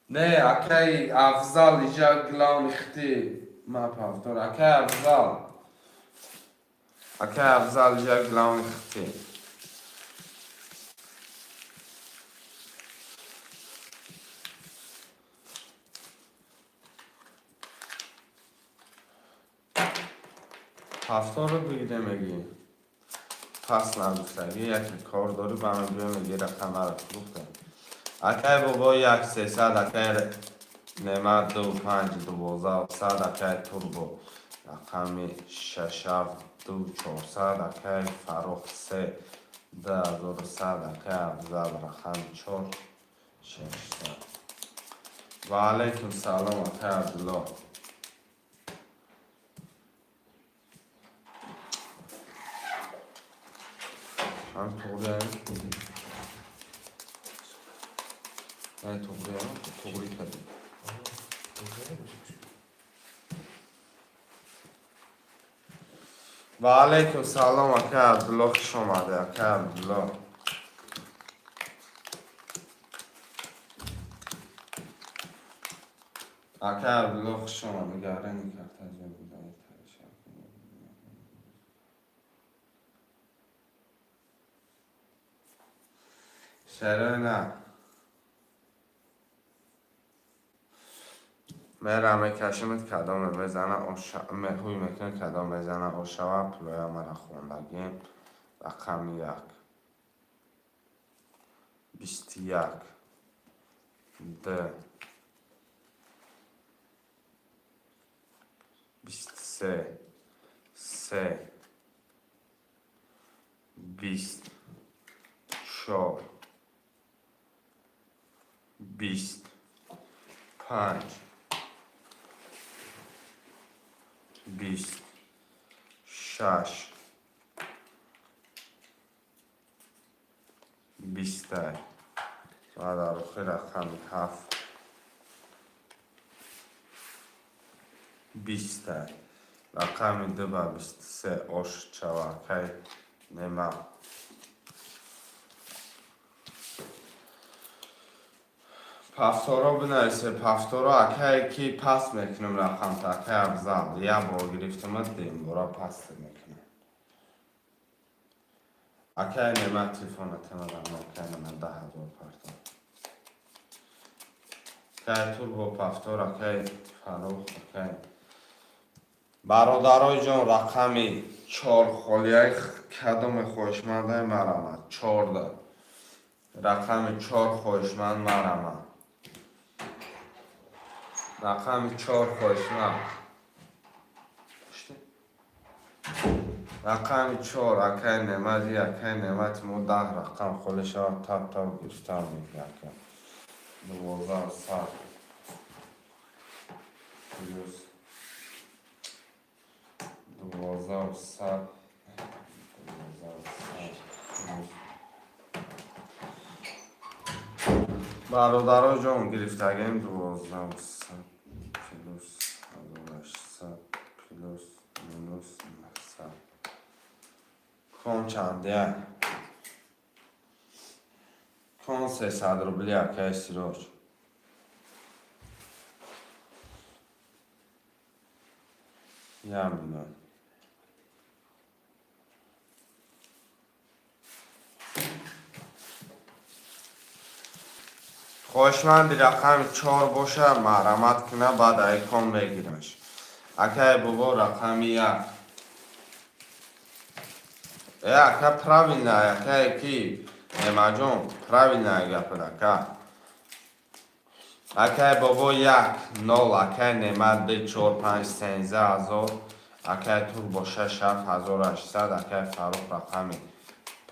نه اکی افضل ایجا گلام اختی ما پفتور اکی افضل ایجا گلام اختی پفتور رو بگیده میگی پس ندوسته یکی کار داری با من بیای میگی رقم رو فروخته اکی بابا 1 300 اکی نعمت 2 5 12 100 اکی توربو رقم 6 2 400 اکی فروخ 3 10100 اکی افضل رقم 4 600 و علیکم سلام اکی عبدالله هم توقعی نه توقعی کردیم و علیکم سلام اکی عبدالله خوش آمده اکی عبدالله اکی عبدالله خوش آمده گره نیکرد تجربه بودایی شره نه مرمه کشمت کدام بزنه مهوی میکنه کدام بزنه آشوا پلویا مرا خوندگیم رقم 1 21 2 23 3 24 25 26 20 و در آخر رقم 7 20 رقم 2 و 23 آش چواکی نما پفتورا بنویسه پفتورا اکی کی پس میکنم رقم تا اکی افضل یه بار گرفتم دیم برا پس میکنم اکی نعمت تلفونت مدام اکی نعمت 10,000 پرتون اکی توربو پفتور اکی فروخ اکی برادرای جان رقمی 4 خالیه کدام خوشمنده مرامد 14 رقم 4 خوشمند مرامد رقم 4 خوشمند رقم 4 اکی نعمتی اکی نعمت مو 10 رقم خالش ها تا گرفتار میگه 12 سال 12 سال 12 سال برادرها جان گرفتگیم 1200 پلوس 1800 پلوس مینوس 900 کن چنده کن 300 روبلی اکای سیروش میلیون خوشمندی رقم 4 باشه مرحمت کنه بعد ایکون بگیرمش اکای بابا رقم 1 اکا правильно اکای کی اما جون правильно گپ اکا اکای بابا 1 0 اکای نمد 4 5 13000 اکای تور باشه 6800 اکای فاروق رقم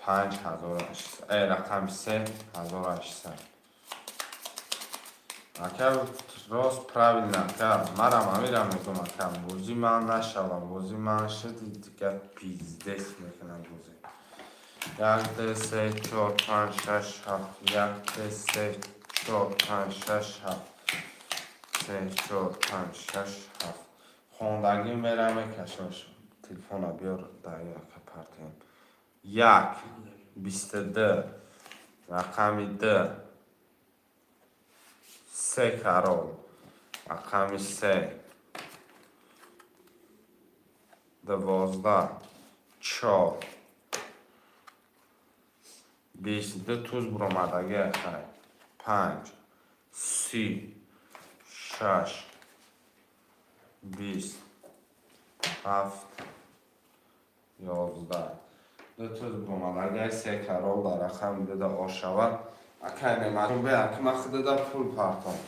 5800 رقم 3800 اکا راست правильно اکا مرم میرم میگم اکا بوزی من نشوم بوزی من شد دیگه پیزدست میکنم بوزی 1 2 3 4 5 6 7 1 2 3 4 5 6 7 3 4 5 6 7 خوندگیم برم کشاش تلفن بیار دایی اکا پرتیم 1 22 رقم 2 3 کرول رقم 3 12 4 22 توز برامدگی اخیر 5 30 6 20 7 11 دو توز برامدگی 3 کرول در رقم 2 آشود اکای نمارم به اکما خود دا پول پارتم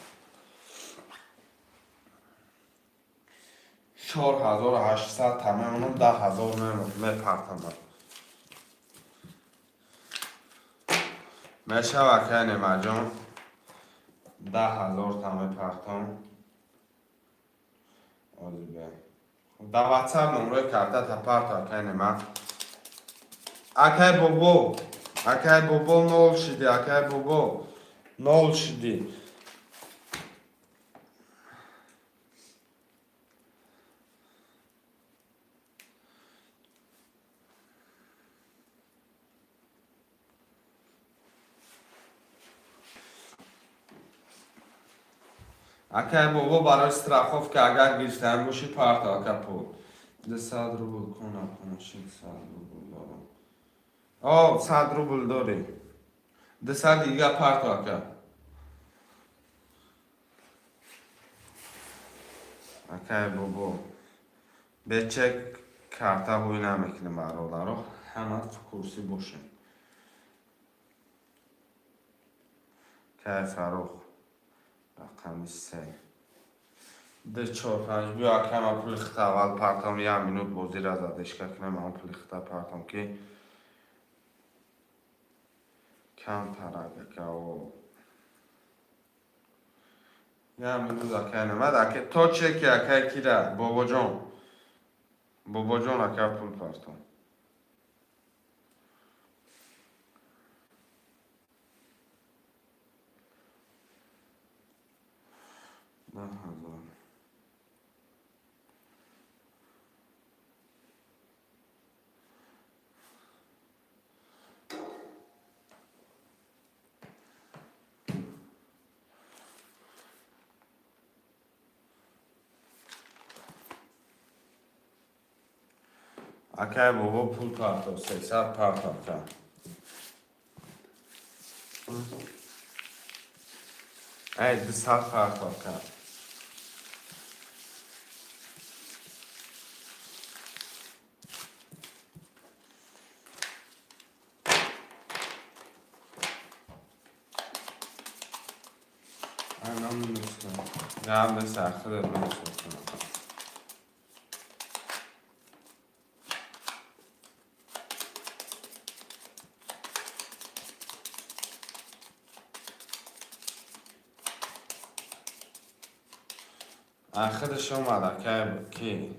4800 تمام اونم 10000 میپارتم میشه اکای نمارم 10000 تمام پارتم در واتساپ نمره کرده تا پارت اکای نمار اکای بابا نول شدی اکای بابا نول شدی اکای بابا برای استراخوف که اگر گیرستن باشی پارت اکا پول 200 روبل کنه 600 روبل دارم 100 روبل داری 200 دیگه پارت اکا اکای بابا به چک کارتا بوی نمیکنه برادرها همه تو کرسی باشه که فاروق رقم 3 ده 4 5 بیا که من پول خطا اول پارتم 1 مینوت بازی را زدش که کنم من پول خطا پارتم که کم ترگه که او 1 مینوت اکه نمد اکه تو چکی اکه کی را بابا جان اکه پول پارتم نه هزار اکه بابا پول پارتم 300 پارتم که ای 200 پارتم که اینم نیستم نه به سخت دارم نیستم اخدش اومد اکه کی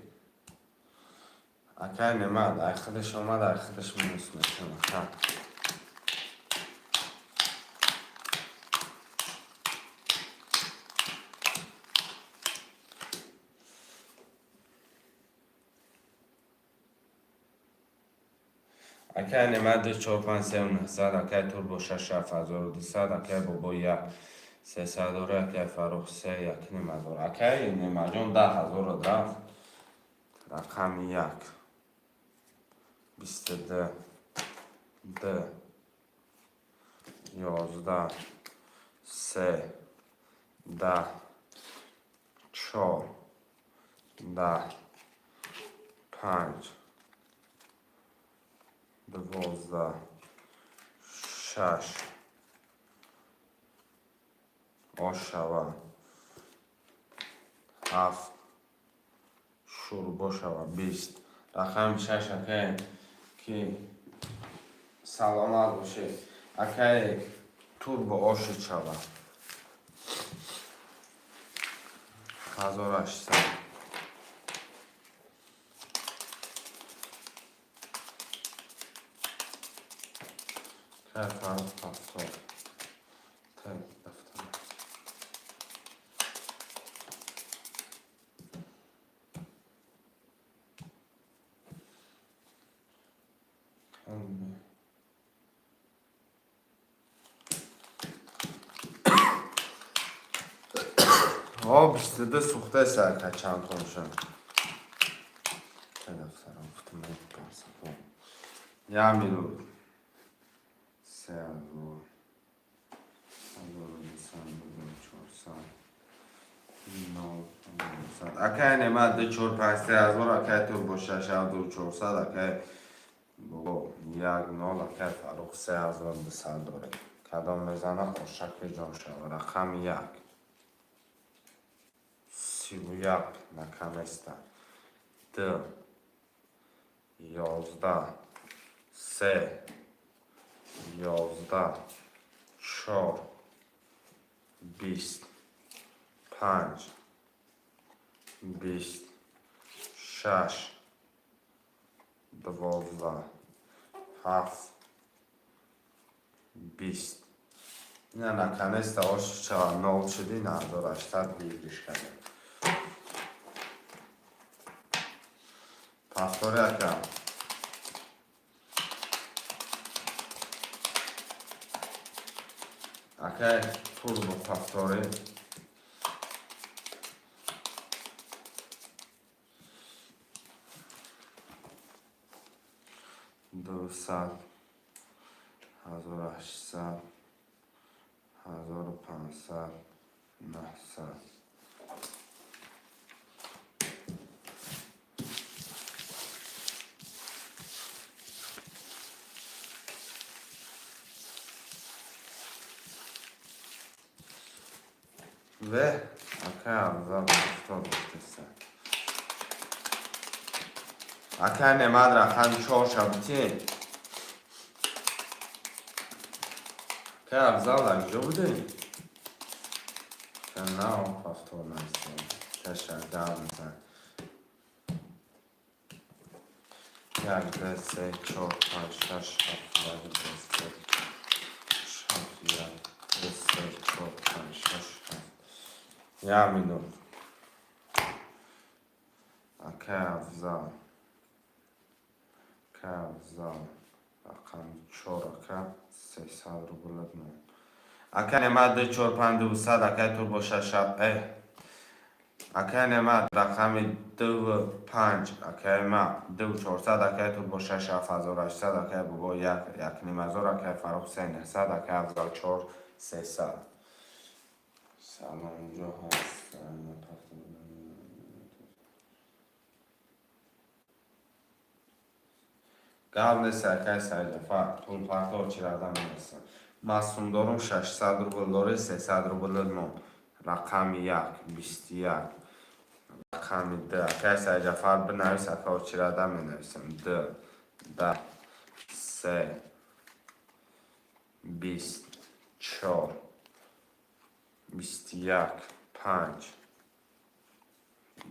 اکه نمد اخدش اومد اخدش میکنم اکه نمد 4,500 اکه توربو 6,700 اکه بابا 1 300 اکه فروخ 3 یک نمدار اکه نمجان 10,000 درفت رقم 1 22 2 11 3 10 4 10 5 12 6 آشوا 7 شروع شوا 20 رقم 6 اکه که سلامت باشه اکه توربو آشد شوا 1800 که فرق 70 تن دفتر آب 22 سوخته سرکه چند کنشن که دفتر افتم کنسم یه میلیون 3,000 اکه نمد 4,500 اکه توربو 6,400 اکه بابا 1,0 اکه فروخ 3,200 داره کدام میزنه خوشک جان شد رقم 1 31 نکمسته 2 11 3 11 4 20 5 20 6 12 7 20 نه نکنسته آش چه نول شدی نداره 800 بیگیش کنه پفتاری اکم اکه توربو پفتاری 200 1800 1500 900 ve akayamıza tutulmuştur. Akane madra han çorşa bitin. که افضل اگجا بودیم که نه پافتور نیستیم که شرده میزن 1 2 3 4 5 6 7 8 9 10 4 5 6 7 یه مینون که افضل رقم 4 که 300 رو بلدنم اکه نمد 4,500 اکه توربو 6 اکه نمد رقم 2 5 اکه ما 2400 اکه توربو 6 7800 اکه بابا 1 نیمزار اکه فروخ 300 اکه افضل 4 300 سلام اینجا هست قبل سرکه سرجفه طول پرتار چرده میرسن مصوم دارم 600 رو داره 300 رو بلدنم رقم 1 21 رقم 2 که سرجفه بنویس اکا چرده می نویسم 2 10 3 20 4 21 5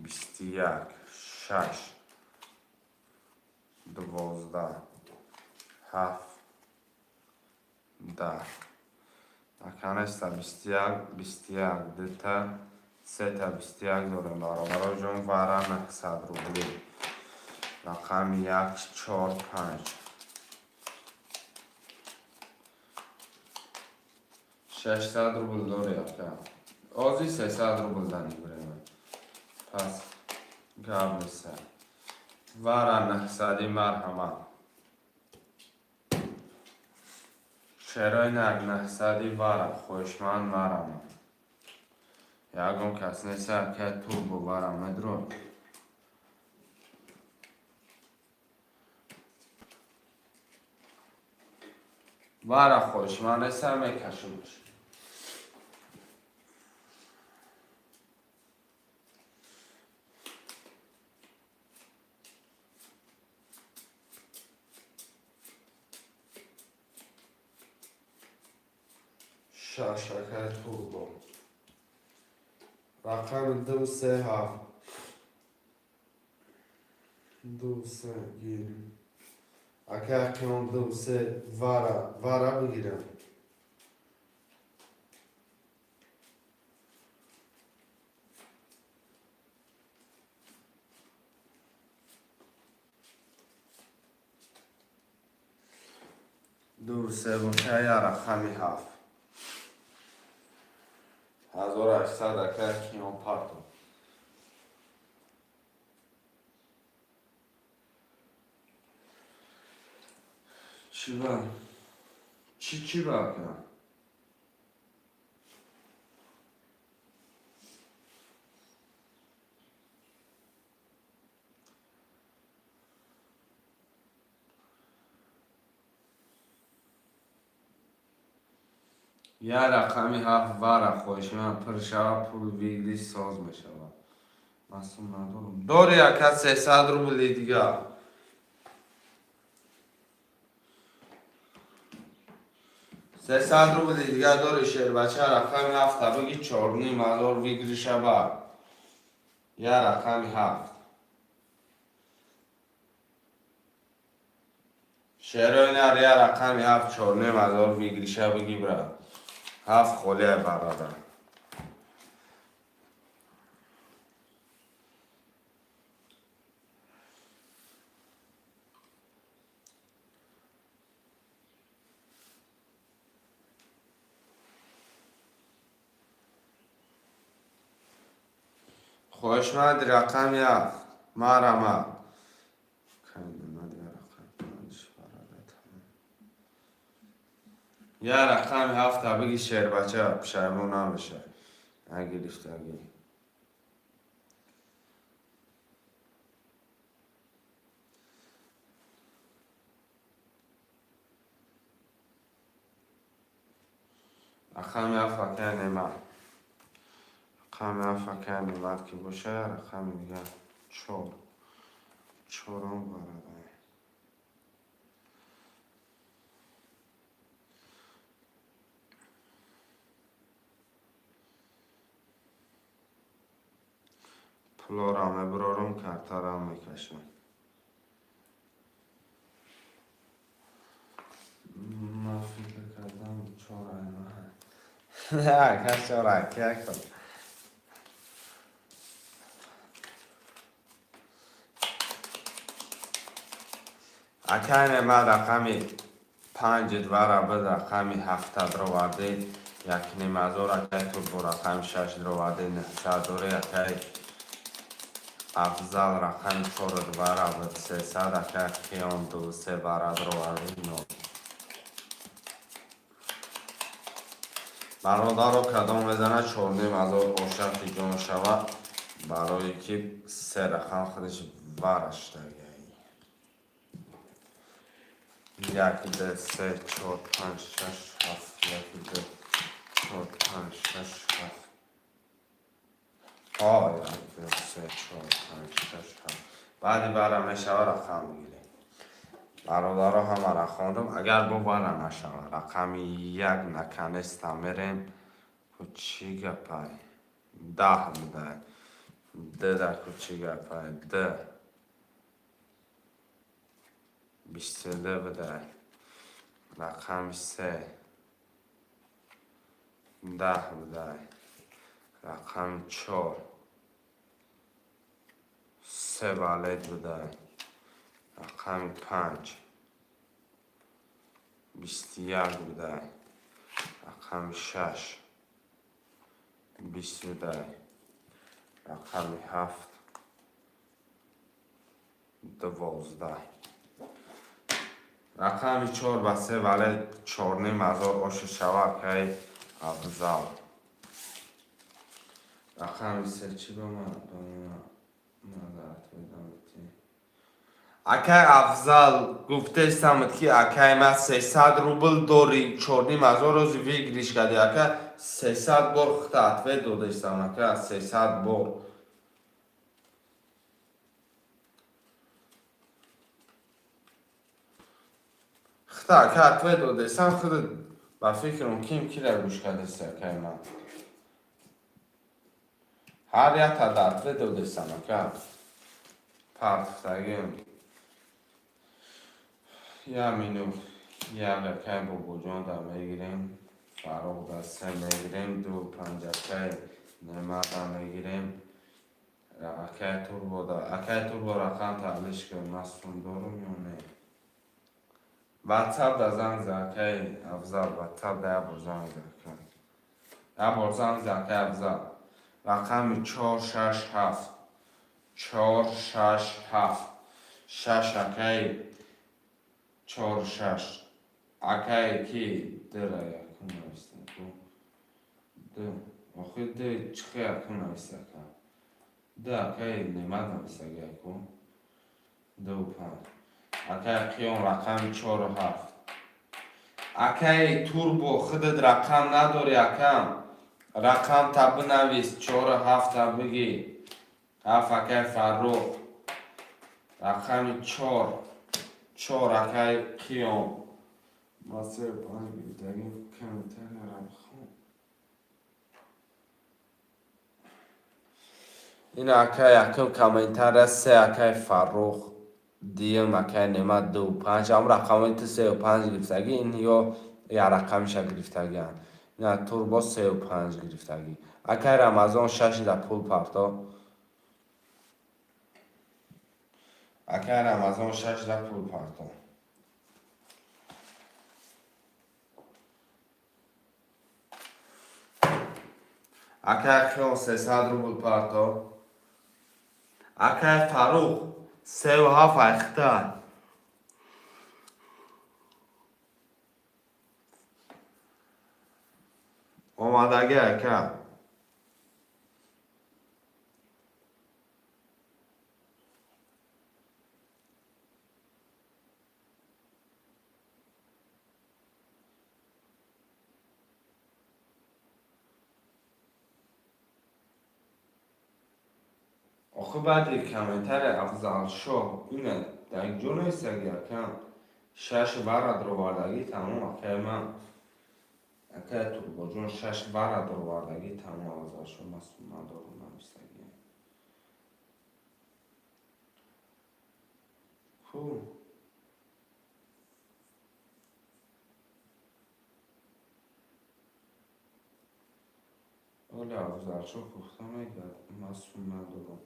21 6 12 7 10 نکنسته 21 دتا 3 تا 21 دارم برای جون ورم 900 رو بودیم رقم 1 4 5 600 روبل داره آزی 300 روبل دانی بریم پس گاب نیست وارا 900 مرحمت شرای نگ 900 وارا خوشمان مرحمت یاگم کس نیست که تو بوارا مدرون وارا خوشمان نیست میکشمش شاشاکه توربو رقم 237 2 گیریم اگر کنم 2 وارا بگیرم باشه یا رقمی 7 1800 اگر کنم پاتو چی کنم یا رقمی 7 وارا خوشمان پرشا پول ویلی ساز میشه مسئول ندارم داره یکت 300 روبل دیگه 300 روبل دیگه داره شیر بچه رقمی 7 بگی 4,500 ویگری شبه یا رقمی 7 شیرهای نر یا رقمی 7 4,500 ویگری شبه بگی برا 7 خوله برادر خوشمند رقم 7 مرحمت یا رقم 7 بگی شیر بچه پشیمون نمیشه نگرفتگی رقم 7 فکر نمید رقم 7 فکر نمید که باشه رقم دیگه 4 هم برده پلورامه برارم کارتارم میکشم ما فکر کردم 4 نه کس 4 که کن اکنه ما رقمی 5 دوارا بد رقمی 7 رو وارده یک نمازور اکی تو بو رقم 6 رو وارده 900 دوره اکی افضل رقم 4 دوارا بد 300 اکی کیان 2 بارا رو وارده نو برادر رو کدام بزنه 4,500 عاشق جان شود برای که 3 رقم خودش وارش داره 1 2 3 4 5 6 7 1 2 4 5 6 7 1 2 3 4 5 6 7 بعدی برام میشوه رقم میگیره برادر همه را خواندم اگر باورم نشوه رقمی 1 نکنستم میریم چی گپای 10 بوده 2 در چی گپای 2 22 بوده رقم 3 10 بوده رقم 4 3 بالید بوده رقم 5 21 بوده رقم 6 22 رقم 7 12 رقم 4 و 3 ولی 4 نیم هزار آش شوه که افضل رقم 3 چی به من اکای افضل گفته استمد که اکای ما 300 روبل داریم 4 نیم هزار روزی ویگریش کردی اکای 300 بار خطا اتوه داده استم اکای 300 بار خطا اکای اتوه داده استم خود با فکرم کیم کی را گوش کرده است اکای ما هر یک تا اتوه داده استم اکای پرفتگیم یا مینو یا اکای بابو جان دا میگیریم فراغ دسته میگیریم 250 نعمت دا میگیریم اکای توربو دا اکای توربو رقم تبلیش که مصفون دارم یا نه واتساپ دا زنگ زکای افضل واتساپ دا بار زنگ زکای دا بار زنگ زکای افضل رقم 467 467 6 اکای 46 اکای کی دره یکون نویسته دو آخه ده چخه یکون نویسته ده اکای نمت نویسته یکون 25 اکای قیام رقم 47 اکای توربو خودت رقم نداری اکم رقم تا بنویس 47 تا بگی 7 اکای فروخ رقم 4 اکای قیام ماسه پانج بگیدگیم کمتر رقم این اکای یکم کمتر است 3 اکای فروخ دیم اکای نمت 25 هم رقم 3 و 5 گرفتگی این یا یا رقمش گرفتگی هم نه توربو 3 و 5 گرفتگی اکای رمضان 6 در پول پرتا اکای رمضان 6 در پول پرتا اکای خیام 300 روبل پرتا اکای فروخ 3 و 7 اختار آمادگی اکای آخه بعد کمتر افضل شو اینه در جو نیستگی اکم 6 برد رو واردگی تمام اکای من اکای توربو جون 6 برد رو واردگی تمام افضل شو مسئول ندارم نمیستگی کو اولی افضل شو گفتم میگرد مسئول ندارم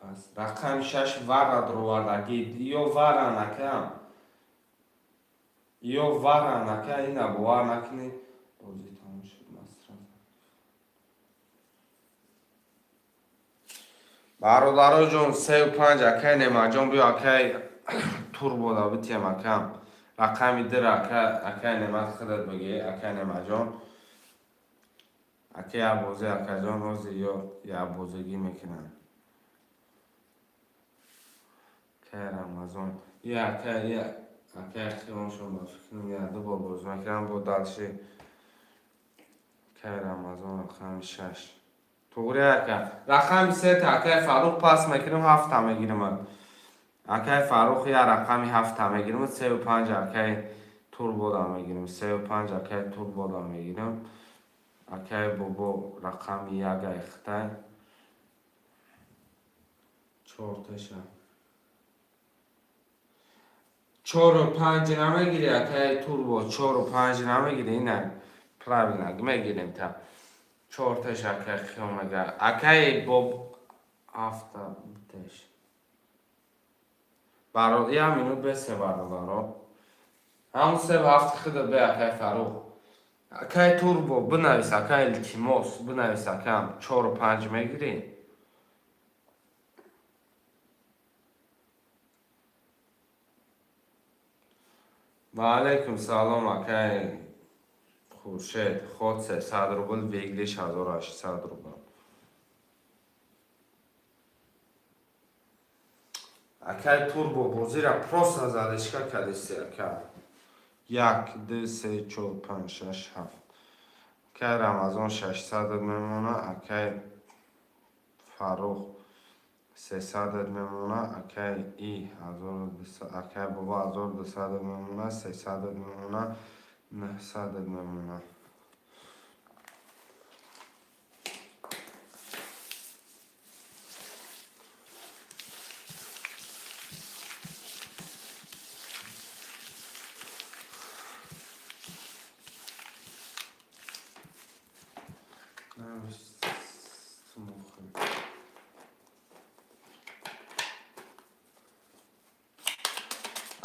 پس رقم 6 ورد رو واردگی یا ورن اکم یا ورن اکم اینه بوار نکنی بازی تمام شد مصرف برادرها جون 3 و 5 اکای نمه جون بیا اکای توربو دا بتیم اکم رقمی در اکای نمه خودت بگی اکای نمه جون اکای عبوزه اکای جون روزی یا عبوزگی میکنن اکای رمضان یا اکای خیام شون بفکرم یا دو با بروز میکنم با دلشی اکای رمضان رقم 6 توگری اکای رقم 3 تا اکای فروخ پس میکنم 7 تا میگیرم اکای فروخ یا رقمی 7 تا میگیرم 3 و 5 اکای توربو دا میگیرم 3 و 5 اکای توربو دا میگیرم اکای بابا رقمی یک اختای 4 تاشم 4 و 5 نمیگیری اکای توربو 4 و 5 نمیگیری اینه پرابلم میگیریم تا 4 تاش اکای خیام اگر اکای باب 7 تاش برای یه مینوت به 3 برادر همون 3 و 7 خود به اکای فروخ Акай турбо бинавис, акай илтимос бинавис, акам 4 5 мегирӣ. Ва алайкум салом акай Хуршед, ход 300 рубл, веглиш 1800 рубл. Акай турбо бозира просто задешка кадиси акай. 1 2 3 4 5 6 7. Акай Рамазон 600 мемона, акай Фарух 300 мемона, акай И 1200, акай Боба 1200 мемона, 300 мемона, 900 мемона.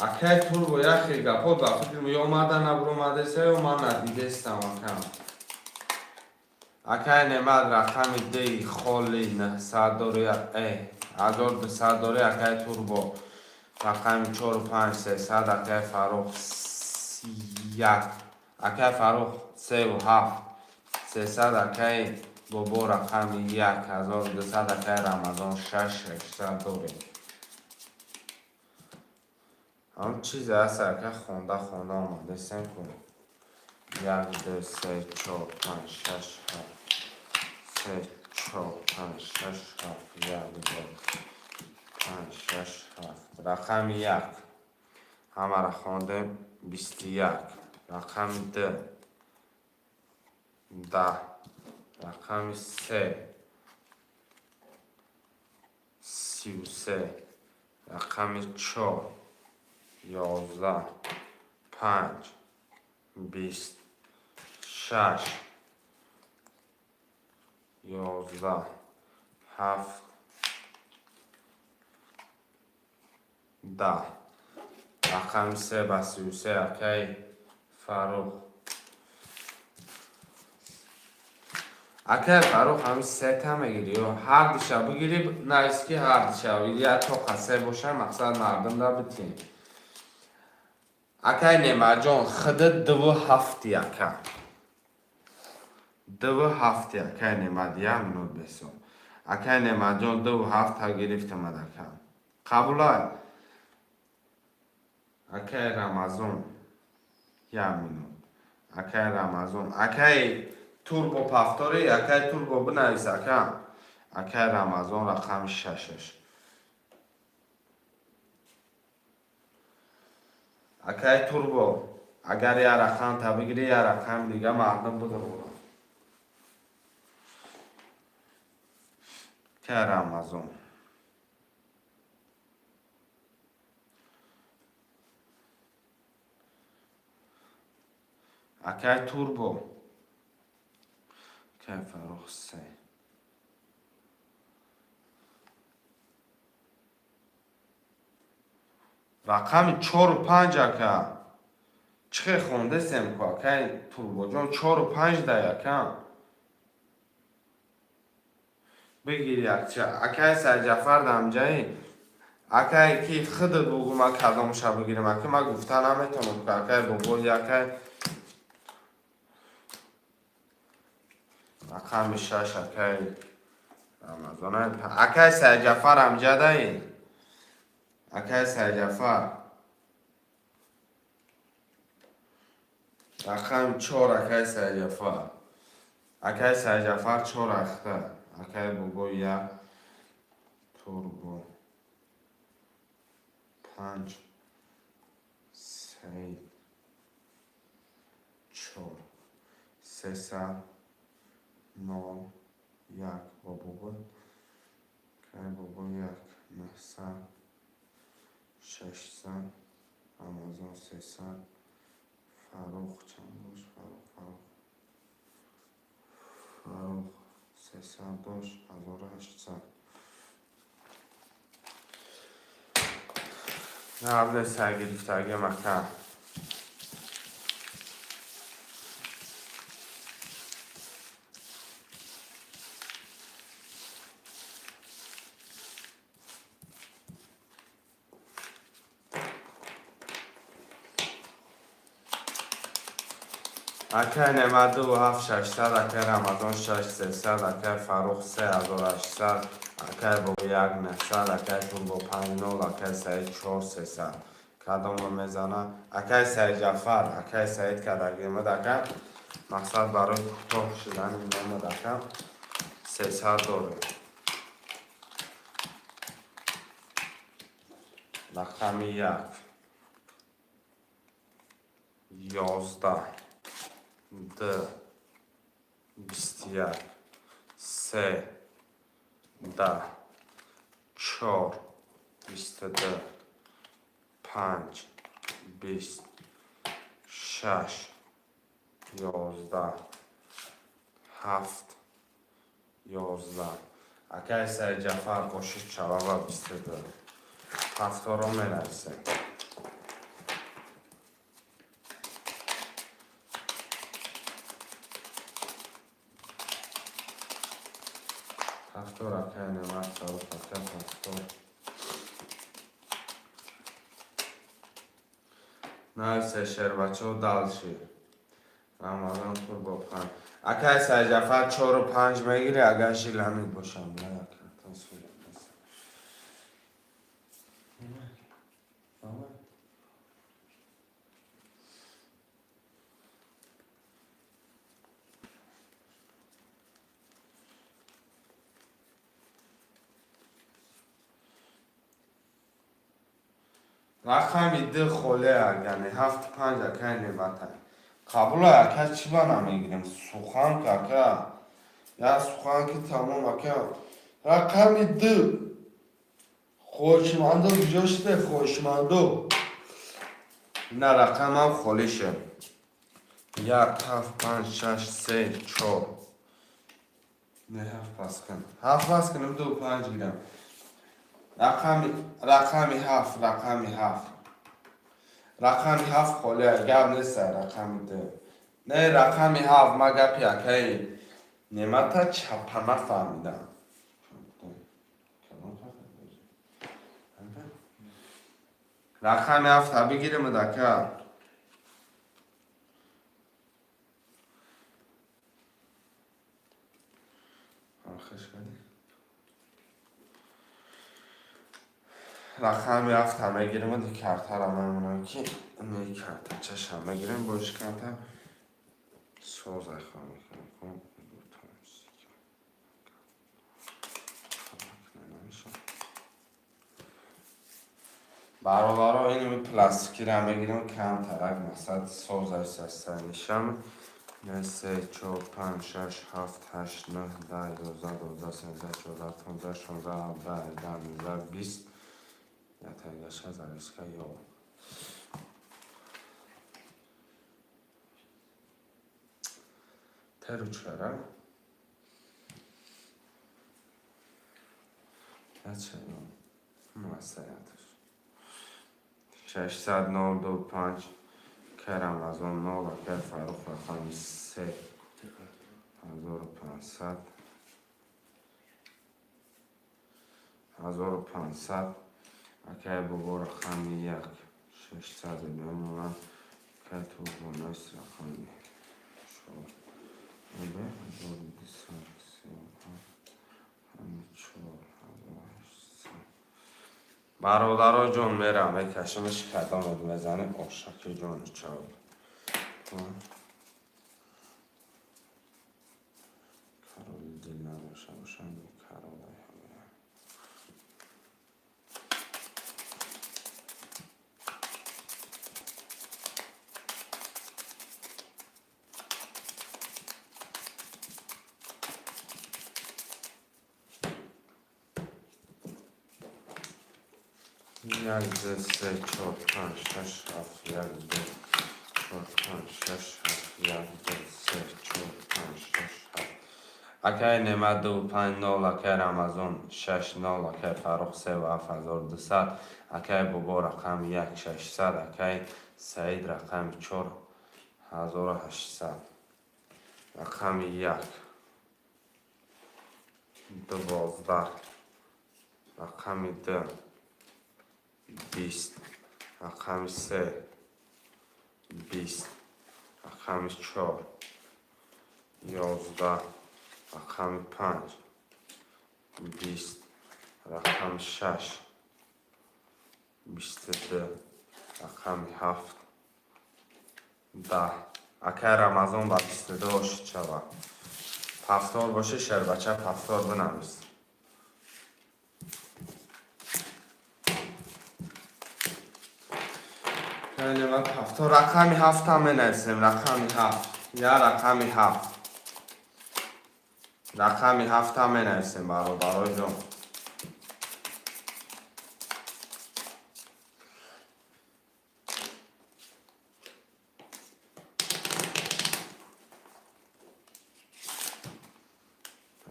Акай турбо яхе гапо ба фикр ё мада набурмадеса ё ман надидестам акам. Акай немад рақами деи холи 900 дори 1200 дори акай турбо рақами 4 5 300 акай Фарух 1 акай Фарух 3 7 300 акай Бобо рақами 1200 акай Рамазон 6 600 дори. هم چیز هست که خونده آمده سن کنیم 1 2 3 4 5 6 7 3 4 5 6 7 1 2 5 6 7 رقم 1 همه را خونده 21 رقم 2 10 رقم 3 33 رقم 4 11 5 20 6 11 7 10 رقم 3 با 33 اکی فاروق اکی فاروق همین 3 تا میگیری و هر دیشب بگیری نیست که هر دیشب بگیری یا تو قصه باشه مقصد مردم را بتین اکی نیمه جان خود 2 هفتی اکی 2 هفتی اکی نیمه دیگه منود بسون اکی نیمه جان 2 هفته گرفتم اکی قبول های اکی رمضان 1 منود اکی رمضان اکی توربو پفتاری اکی توربو بنویس اکی رمضان رقم 6 اکی توربو اگر یه رقم تا بگیری یه رقم دیگه مردم بده بودم که رمضان اکی توربو که فروخ 3 رقم 4 و 5 اکا چه خونده سم که اکی توربو جان 4 و 5 ده اکا بگیری اکی سرجفر دم جایی اکی که خود بگو ما کدام شب بگیرم اکی ما گفته نمیتونم که اکی بگو اکی رقم 6 اکی رمضان اکی سرجفر هم جده اکی سرجفر رقم 4 اکی سرجفر اکی سرجفر 4 اخته اکی بگو یک توربو 5 3 4 300 9 1 بابو که بابو 1 900 600 رمضان 300 فاروق چند باش فاروق 300 داشت 1800 نه قبل سرگرفتگی مکتب اکای 92700 اکای رمضان 6300 اکای فاروق 3800 اکای با 1900 اکای تون با 50 اکای سعید 4300 کدام میزنه اکای سعید جعفر اکای سعید کدگی مدکه مقصد برای کوتاه شدن این مدکه 300 داره رقم 1 11 2 21 3 10 4 22 5 20 6 11 7 11 اکای سعید جعفر قوشش چوابا 22 هفته رو می‌نویسه هفته را که نمت دارو پاکت هفته نویسه شیر بچه و دل شیر رمضان پر با 5 اکای سعید جعفر 4 و 5 میگیری اگر شیل همین باشم نه تنسوی رقمی ده خوله اگرنه 7 5 اکای نمت قبول اکای چی با نمیگیریم سوخان که اکای یا سوخان که تمام اکای رقمی ده خوشمندو بجاشته خوشمندو نه رقم هم خولیشه 1 7 5 6 3 4 نه 7 پس کن 7 پس کنم 2 5 گیرم رقمی 7 رقمی 7 خوله گب نیست رقمی ده نه رقمی 7 ما گپی اکای نمتا چپمه فهمیدم رقمی 7 ها بگیرم دکر رقمی 7 ها میگیرم دی کرتا را میمونم که نه کرتا چش ها میگیرم باش کرتا سوزه خواهی کنم برادرها اینو پلاستیکی را میگیرم کم ترک مثلا سوزه سسته میشم 3 4 5 6 7 8 9 10 11 12 13 14 15 16 17 18 19 20 یا تایگش از عریسکا یا ترو چرا؟ یا چرا؟ مسایتش 600 9 2 5 کرم از اون 9 و کر فاروق رقمی 3 1500 1500 اکای بابا رقمی 1 600 میمونم که تو بونس رقمی شد اوه 1234 برادرها جون میرم بکشمش کدام بزنه آشکی جون چاو کارولی دل نباشه باشم کارولی همه یک دو سه چهار پنج شش هفت یک دو چهار پنج شش هفت یک دو سه چهار پنج شش هفت اکای نمت 2 5 0 اکای رمضان 6 0 اکای فاروق 3 و 7200 اکای بابا رقم 1 600 اکای سعید رقم 4 1800 رقم 1 12 رقم 2 20 رقم 3 20 رقم 4 11 رقم 5 20 رقم 6 22 رقم 7 10 اکه رمضان با 22 شد پفتار باشه شر بچه پفتار بنویس کلمه پفتار رقمی 7 هم بنویسیم رقمی 7 یا رقمی 7 رقمی 7 هم بنویسیم برای جان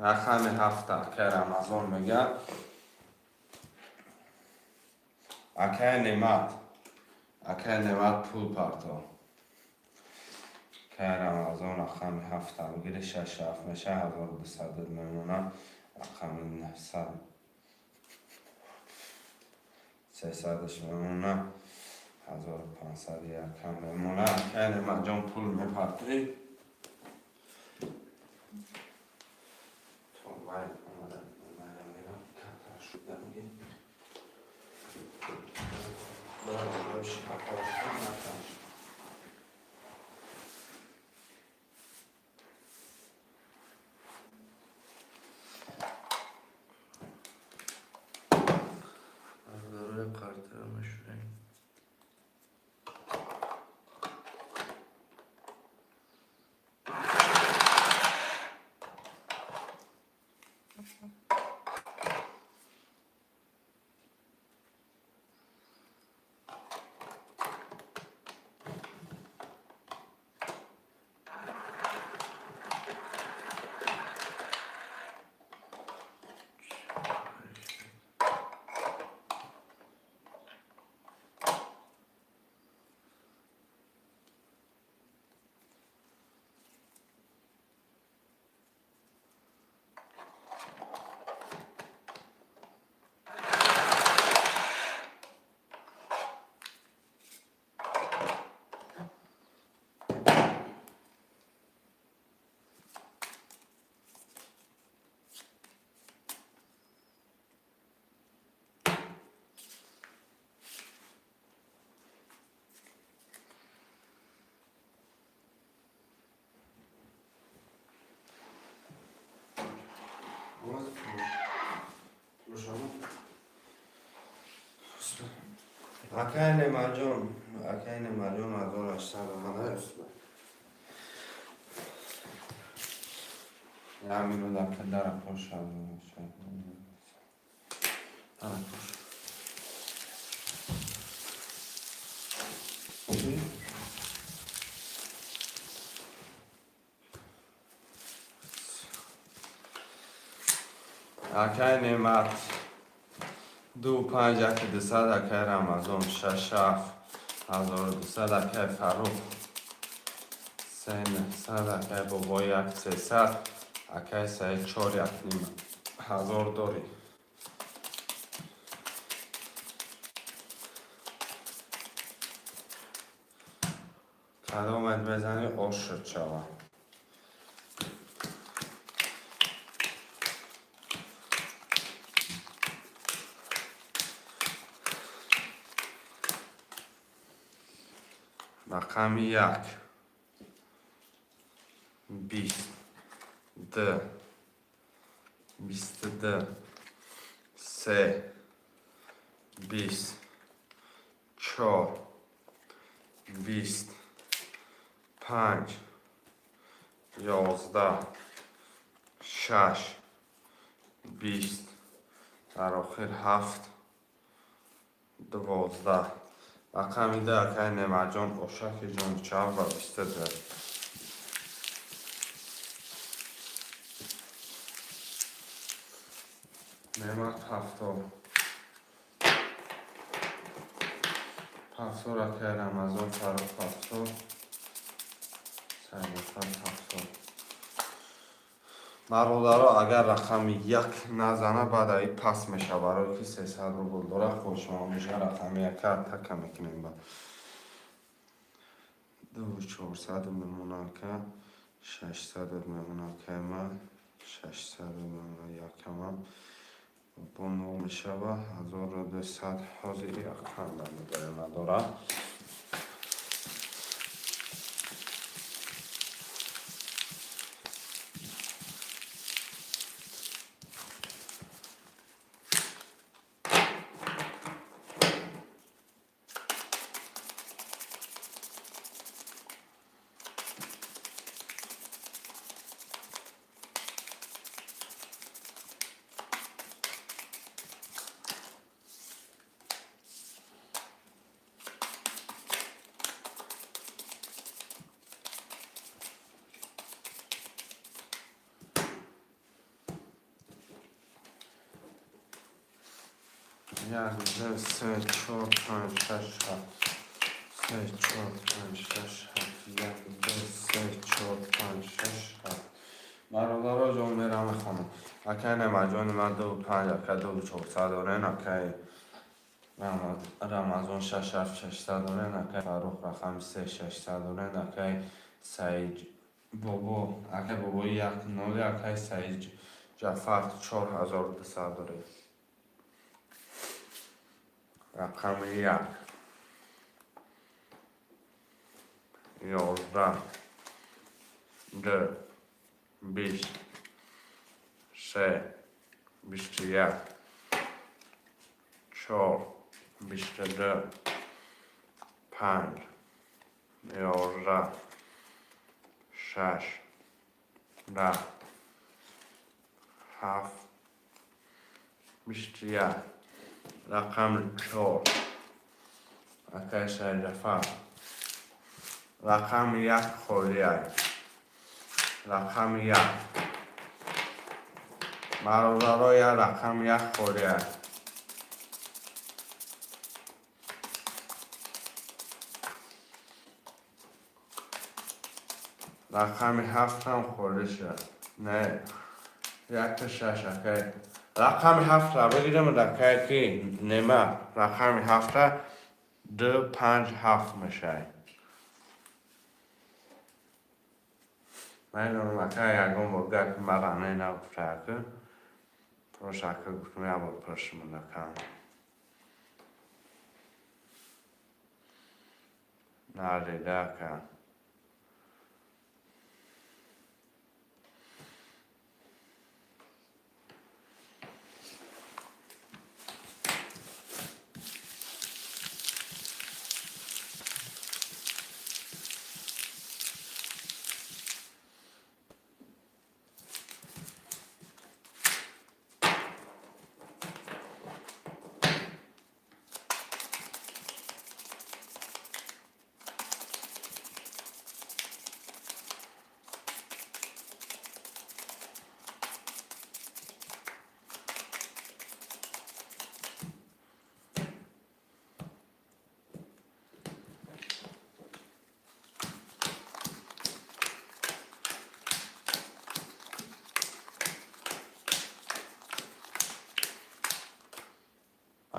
رقم 7 که رمضان میگه اکه نمت پول پرتا که رمضان رقم 7 بگیره 6 7 میشه 1200 میمونه رقم 900 300 میمونه 1500 یکم میمونه اکه نمت جان پول میپرتی اکه نمجان از اون اشتر همه اسمه یا همینو در پدر خوش اکه نمت 2 5 1 200 اکه رمضان 6 7 1200 اکه فروخ 3 900 اکه بابا 1 300 اکه 3 4 1 نیم هزار داری کدامت بزنی آش شد شوه رقم 1 20 2 22 3 20 4 20 5 11 6 20 در آخر 7 12 رقم 10 که نمجان اشک جان چاو و 22 نمت پفتار که رمضان فرا پفتار برادرها اگر رقم 1 نزنه بعد ای پس میشه برای که 300 روبل داره خوش ما میشه رقم 1 تکه میکنیم 2400 میمونه که 600 میمونه که من 600 میمونه یکم با 9 میشه و 1200 حاضر یک خانده میگره نداره. یک دو سه چهار پنج شش هفت سه چهار پنج شش هفت یک دو سه چهار پنج شش هفت برادرها جان میرم خانم اکه نمه جان من 25 اکه 2400 دارین اکه رمضان 6600 دارین اکه فاروق رقم 3600 دارین اکه سعید بابا اکه بابا یک نالی اکه سعید جعفر 4200 دارین رقم یک 11 2 20 3 21 4 22 5 11 6 10 7 21 رقم 4 اکه شجفه رقم یک خوریه رقم یک برادرای رقم یک خوریه رقم 7 هم خورده شد نه یک شش اکه رقم 7 را بگیرم رقم که نمه رقم 7 2 5 7 میشه من اکه یکم با گک مغانه نگفته که پروش اکه گفتم یا با پرشم نکن نالیده که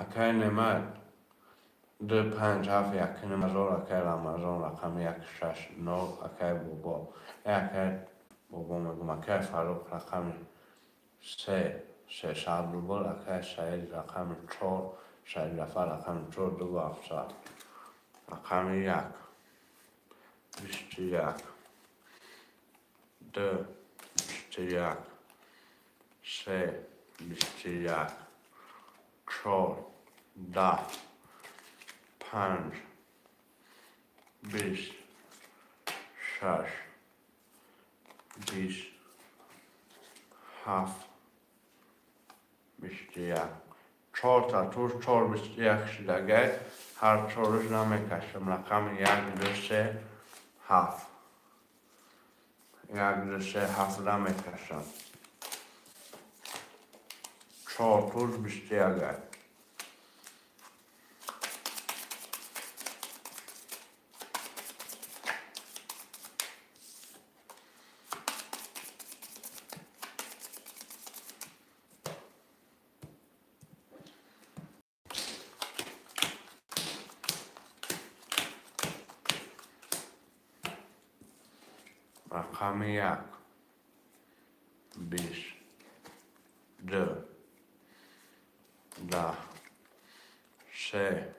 اکه نمه 2 5 7 یک نمه اکه رمضان رقم 1 6 9 اکه بابا اکه بابا میگم اکه فاروق رقم 3 600 بول اکه شهید رقم 4 شهید رفع رقم 4 2 700 رقم 1 21 2 21 3 21 4 10 5 20 6 20 7 21 4 تا توش 4 21 شدگه هر چارش نمیکشم رقم 1 2 3 7 1 2 3 7 نمیکشم 4 توش 21 یک رقم 1 20 2 10 3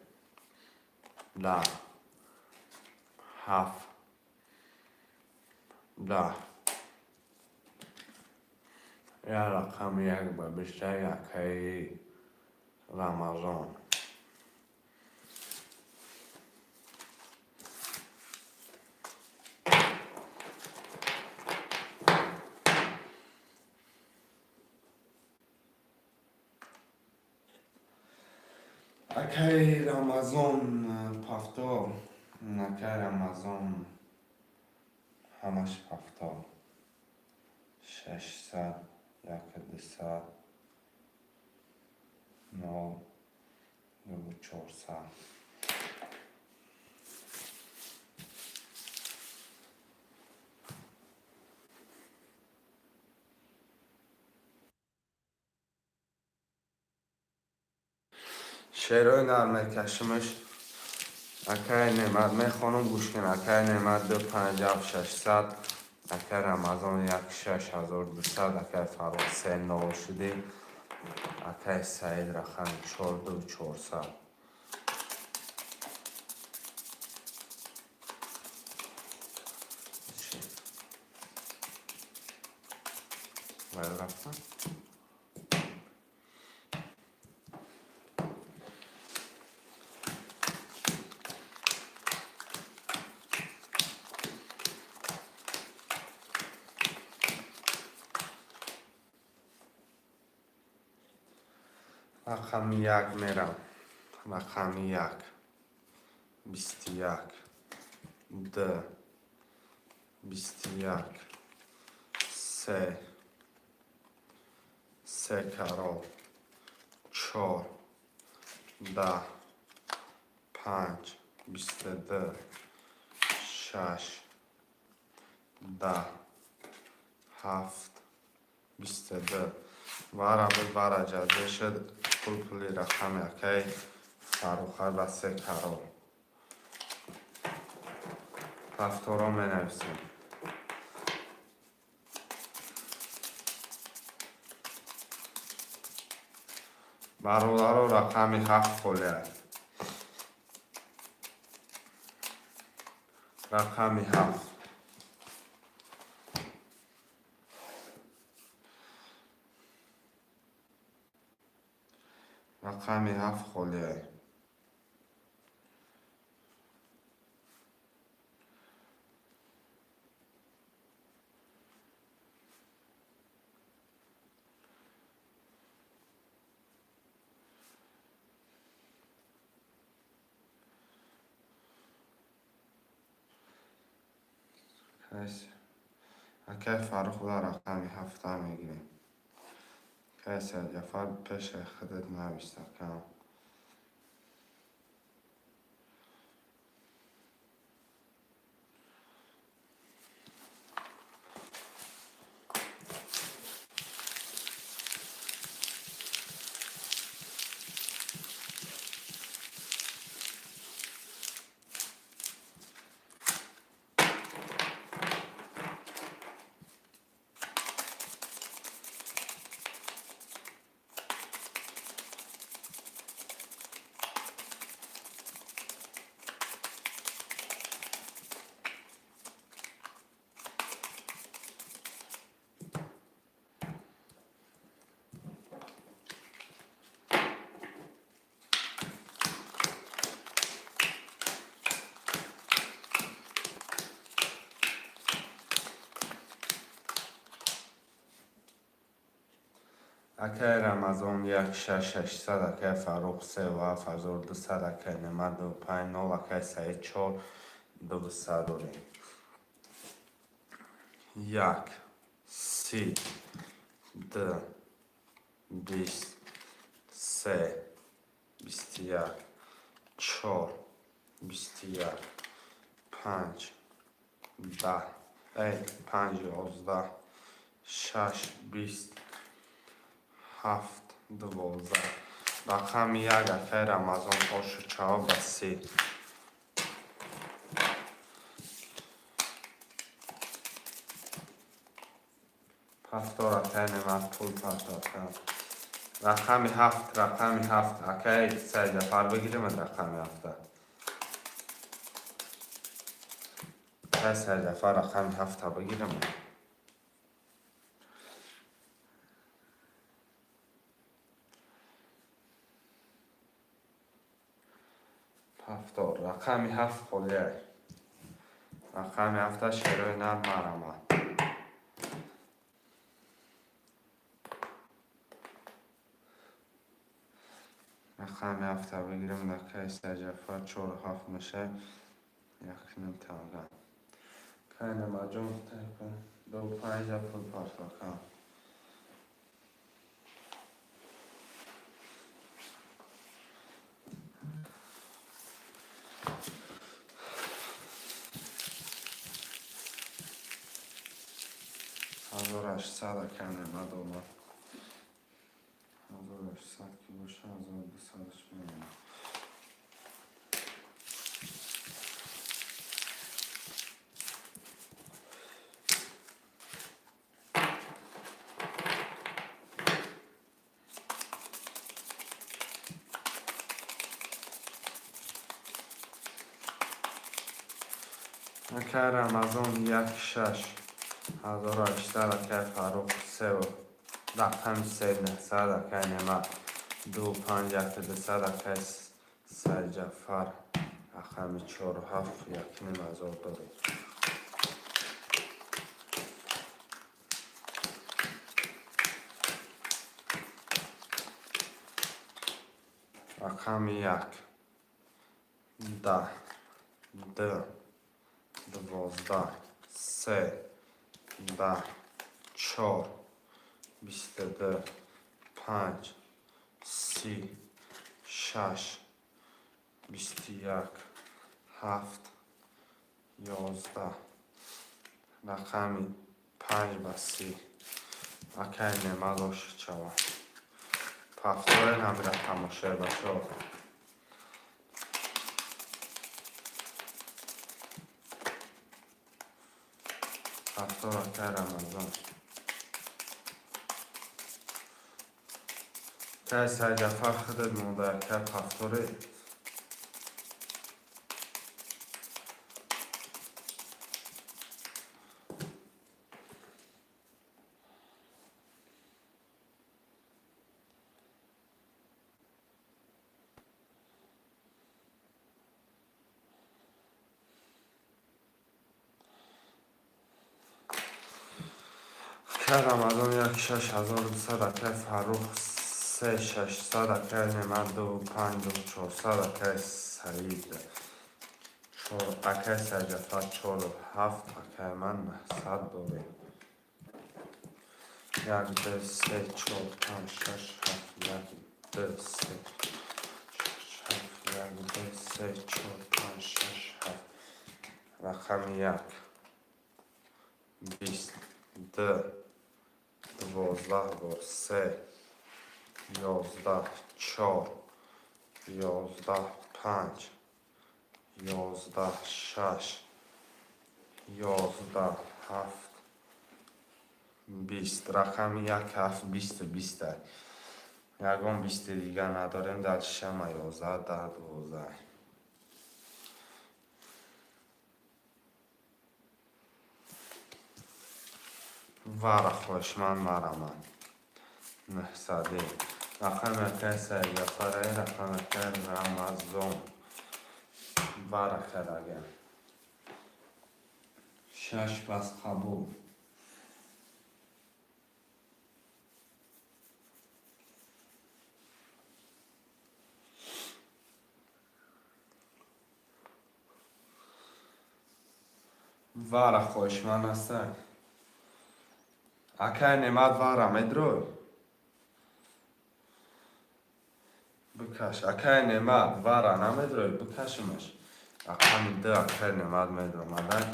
10 7 10 یا رقم 1 به بیشتر یکی رمضان اکی رمضان پفتا اکی رمضان همش پفتا 600 1200 9 400 شعرهای نرمه کشمش اکی نعمت میخوانم گوش کن. اکی نعمت 257 اکی رمضان 16200 اکی فرخ 3 نو شده اکی سعید رقم 42400 باید رفتم رقم 1 میرم. رقم 1 21 2 21 3 3 کرال 4 10 5 22 6 10 7 22 وارا ببارا جاده شد پلی رقم اکی فروخه به 3 کرال رفتارا می نویسیم. برادر رقم 7 خلیه رقم 7 رقم 7 خلیه اکی فرخ در رقم 7 میگیریم. کسی جفر پیش خودت نوشته کم اکی رمضان 16600 اکی فروخ 3 و 7200 اکی نمد 5 نول اکی سعید 4 200 داریم. 1 30 2 20 3 21 4 21 5 10 5 11 6 20 7 12 رقم 1 اکی رمضان آشو 4 و 3 هفتاد اکای نمت پول پرداخت کرد. رقم هفت اکای سه نفر بگیریم از رقم هفته. اکای سه نفر رقم هفته بگیریم. هفتاد رقم هفت خلیه. رقم هفته شیروی نر مرمت. رقم هفته بگیریم در که سه جفر چور و هفت میشه یک نیم تاگه. که نمجون تکن دو پنج پول پرداخت کرد. هزار هشتصد اکای نمت اومد. 1800 که باشه 1200 میمونه. اکای رمضان یک شش 1800 اکای فروخ سه و رقم سه 900 اکای نمت دو پنج یک دوصد اکای سه جفر رقم چهار و هفت یک نیم هزار داره. رقم یک ده دو دوازده سه ده چهار بیست دو پنج سی شش بیست یک هفت یازده رقمی پنج و سی اکای نمت داشت چوا پفتاره نمیره تماشه بچه ها. پفتار اکای رمضان که سه جفر خودت مونده اکای پفتاره که رمضان یک شش 1200 اکای فروخ سه 600 اکای نمت دو پنج دو 400 اکای سعید چهار اکای سه جفر چهار و هفت اکای من 900 داره. یک دو سه چهار پنج شش هفت یک دو سه یک دو سه چهار پنج شش هفت رقم یک بیست دو دوازده بار سه یازده چهار یازده پنج یازده شش یازده هفت بیست رقم یک هفت بیست یکم بیست دیگه نداریم در شما 11 ده 12 وره خوشمن مرمن 900 رقم اکای سه جفره رقم اکای رمضان وره کرده شش پس قبول وره خوشمن هستن اکای نمت وره میدروی بکش اکای نمت وره نمیدروی بکشمش رقم دو اکای نمت میدرومده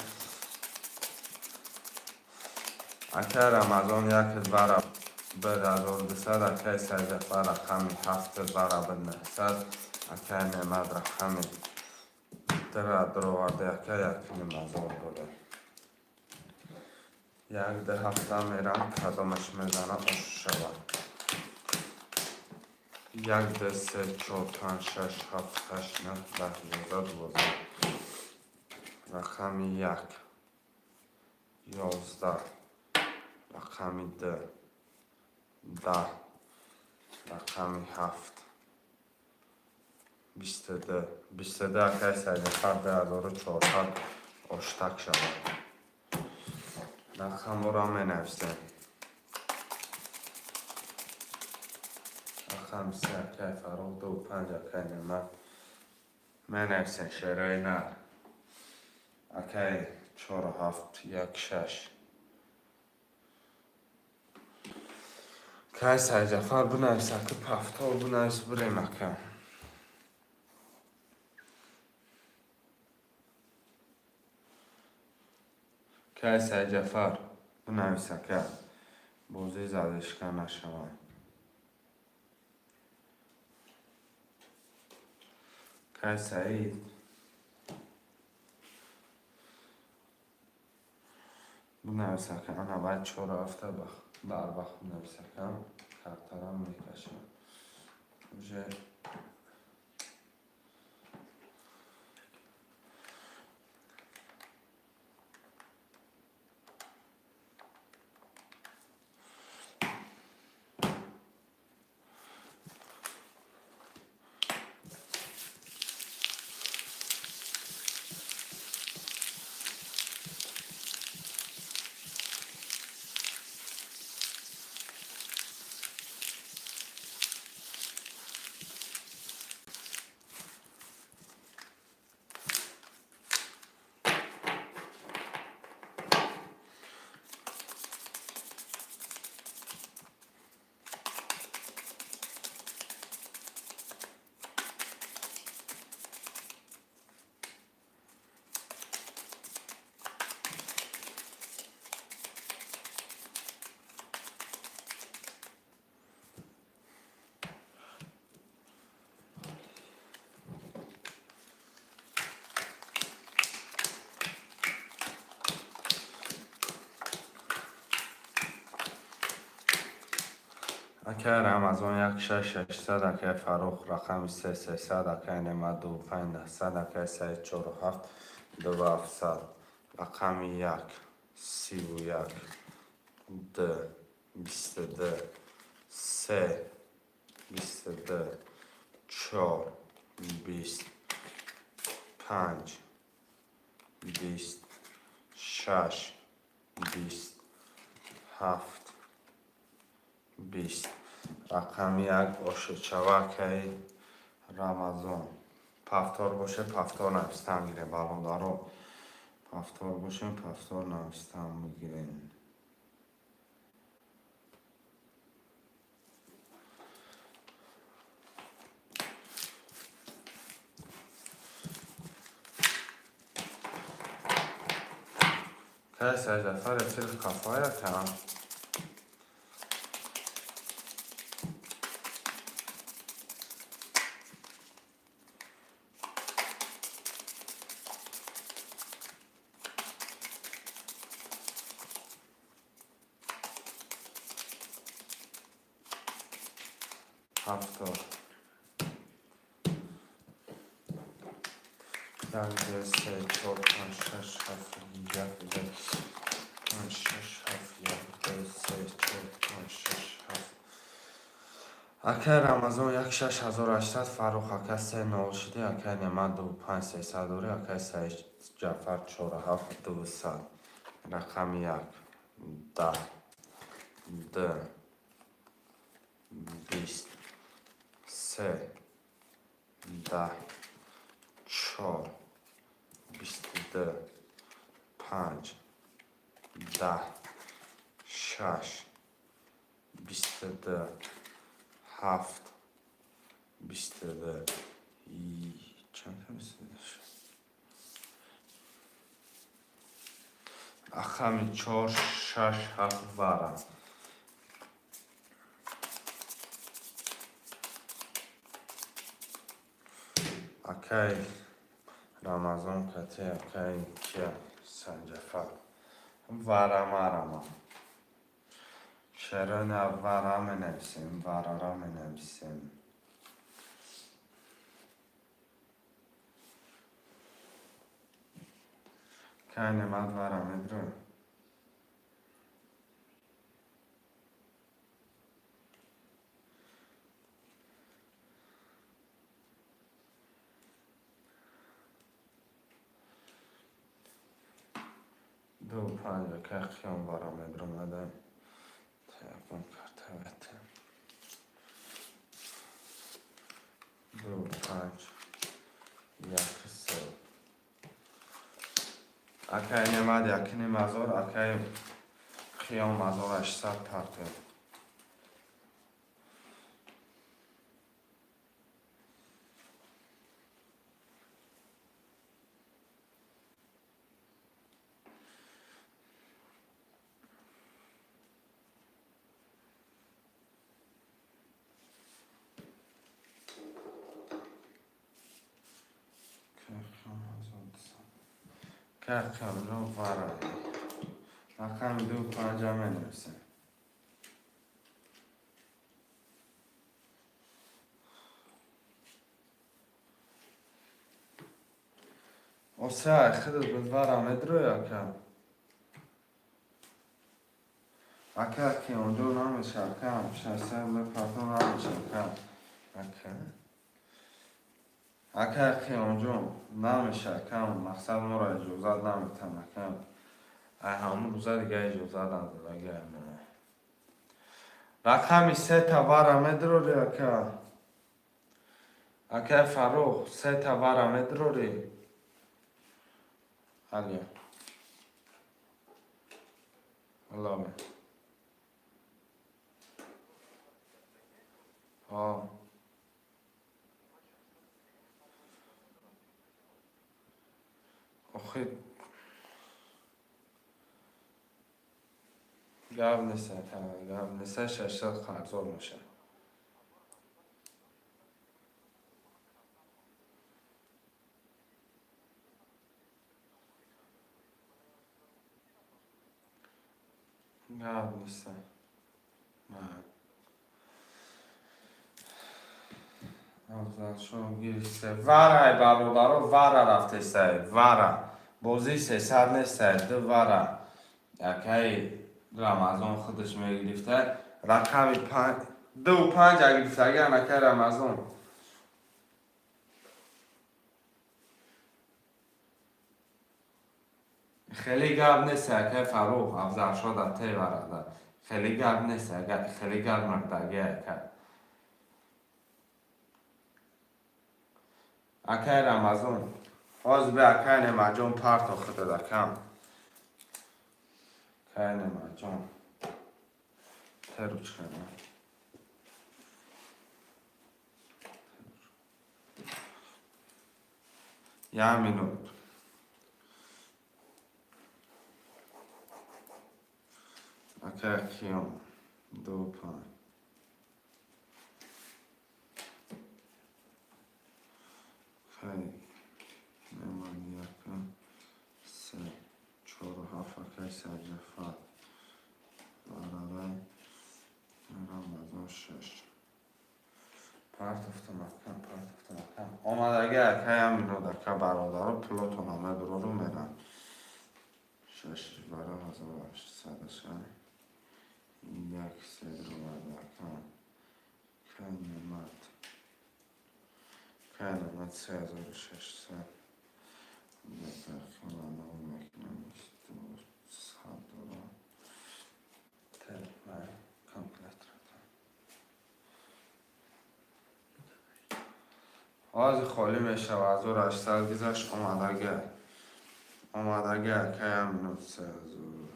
اکای رمضان یک وره بر 1200 اکای سه جفر رقم هفت وره بر 900 اکای نمت رقم در درآورده اکای یک نیم هزار داره. یک ده هفته میرم کدامش میزنه اش شود. یک ده سه چهار پنج شش هفت هشت نه ده 11 12. رقم یک 11. رقم ده 10. رقم 7 22. 22 که سیدفر 2400 اشتک شود. رقم را می نویسیم. رقم 3 که فراغ 2 5 که نمت می نویسیم. شیرهای نر اکی 4 7 1 6. که سیدفر بنویسه که پفتار بنویس بریم اکم. که سیدفر بنویسه که بوزی زدشکه نشود. که سعید بنویسه که انا باید 4 هفته بر وقت بنویسه که کارترم میکشم. اکه رمضان 1600 اکه فروخ رقم 3300 اکه نمت 2500 اکه سعید 47 2700. رقم 1 31 2 22 3 22 4 20 5 20 6 20 7 20. رقم 1 باشه چوکه رمضان. پفتار باشه پفتار نوشتن میگیره. بالون دارو پفتار باشه پفتار نوشتن میگیره. که سجدفر فیل کفایت هم هفتاد. یک سه چهار پنج شش هفت یک پنج شش هفت یک سه چهار پنج شش هفت. اکه رمضان 1600 فروخ اکه 3 نوشیده اکه نمت 2500 دوری اکه سعید جعفر 47 200. رقم 1 10 2 20 3 10 4 22 5 10 6 22 7 22 چند تا 22 رقم 4 6 7 بارم. اکی رمضان کتی اکی که سنجفر Varamarama. چرا نه ورا می نویسیم ورارا می نویسیم کلمت ورا میدرو دو پنج که خیام ورا میدرو مدن تلفن کرده دو پنج یک سه اکای نماد یکی مزار اکای خیام مزار 800 پرته که خیام رو ورا اکای دو پنج می نویسیم اوسه خیلی بود ورا میدرو یا که اکه که اونجا نمیشه کم شسته بپرتون نمیشه کم اکه که اونجا نمیشه کم مقصد ما را اجازت نمیتم کم همون روزا دیگه اجازت نداره رقمی سه تا ورا میدروری اکه فروخ سه تا ورا میدروری علیا الله ها آخه گاب نیست گاب نیست 600 خرزار میشه گاب نیست افضل شما گیرسته ورای برادارا ورا رفته سید ورا بازی 300 نیست دو ورا یکی رمضان خودش میگرفته رقم 2 5 اگر گرفته اگر نکه رمضان خیلی گرم نیست که فروخ افضل شده تی ورده خیلی گرم نیست خیلی گرم نکته اکه رمضان باز به اکه نمجان پرت آخده دکم اکه نمجان تروچ کنم یه مینوت اکه کیام 2 5 خیلی نمانی یکم 3 4 7 اکه سرجفت برای رمضان 6 پرت افتم آمدگه اکه هم اینو دکه برادر پلوتون آمد رو میرن 6 برای 1800 یک سه رو بردکم کلمت 3600 یک خیلی مکنم 100 دلار تلفن کامپلیت آز خالی میشه و از او 800 گذشت آمدگه که هم نوت 3000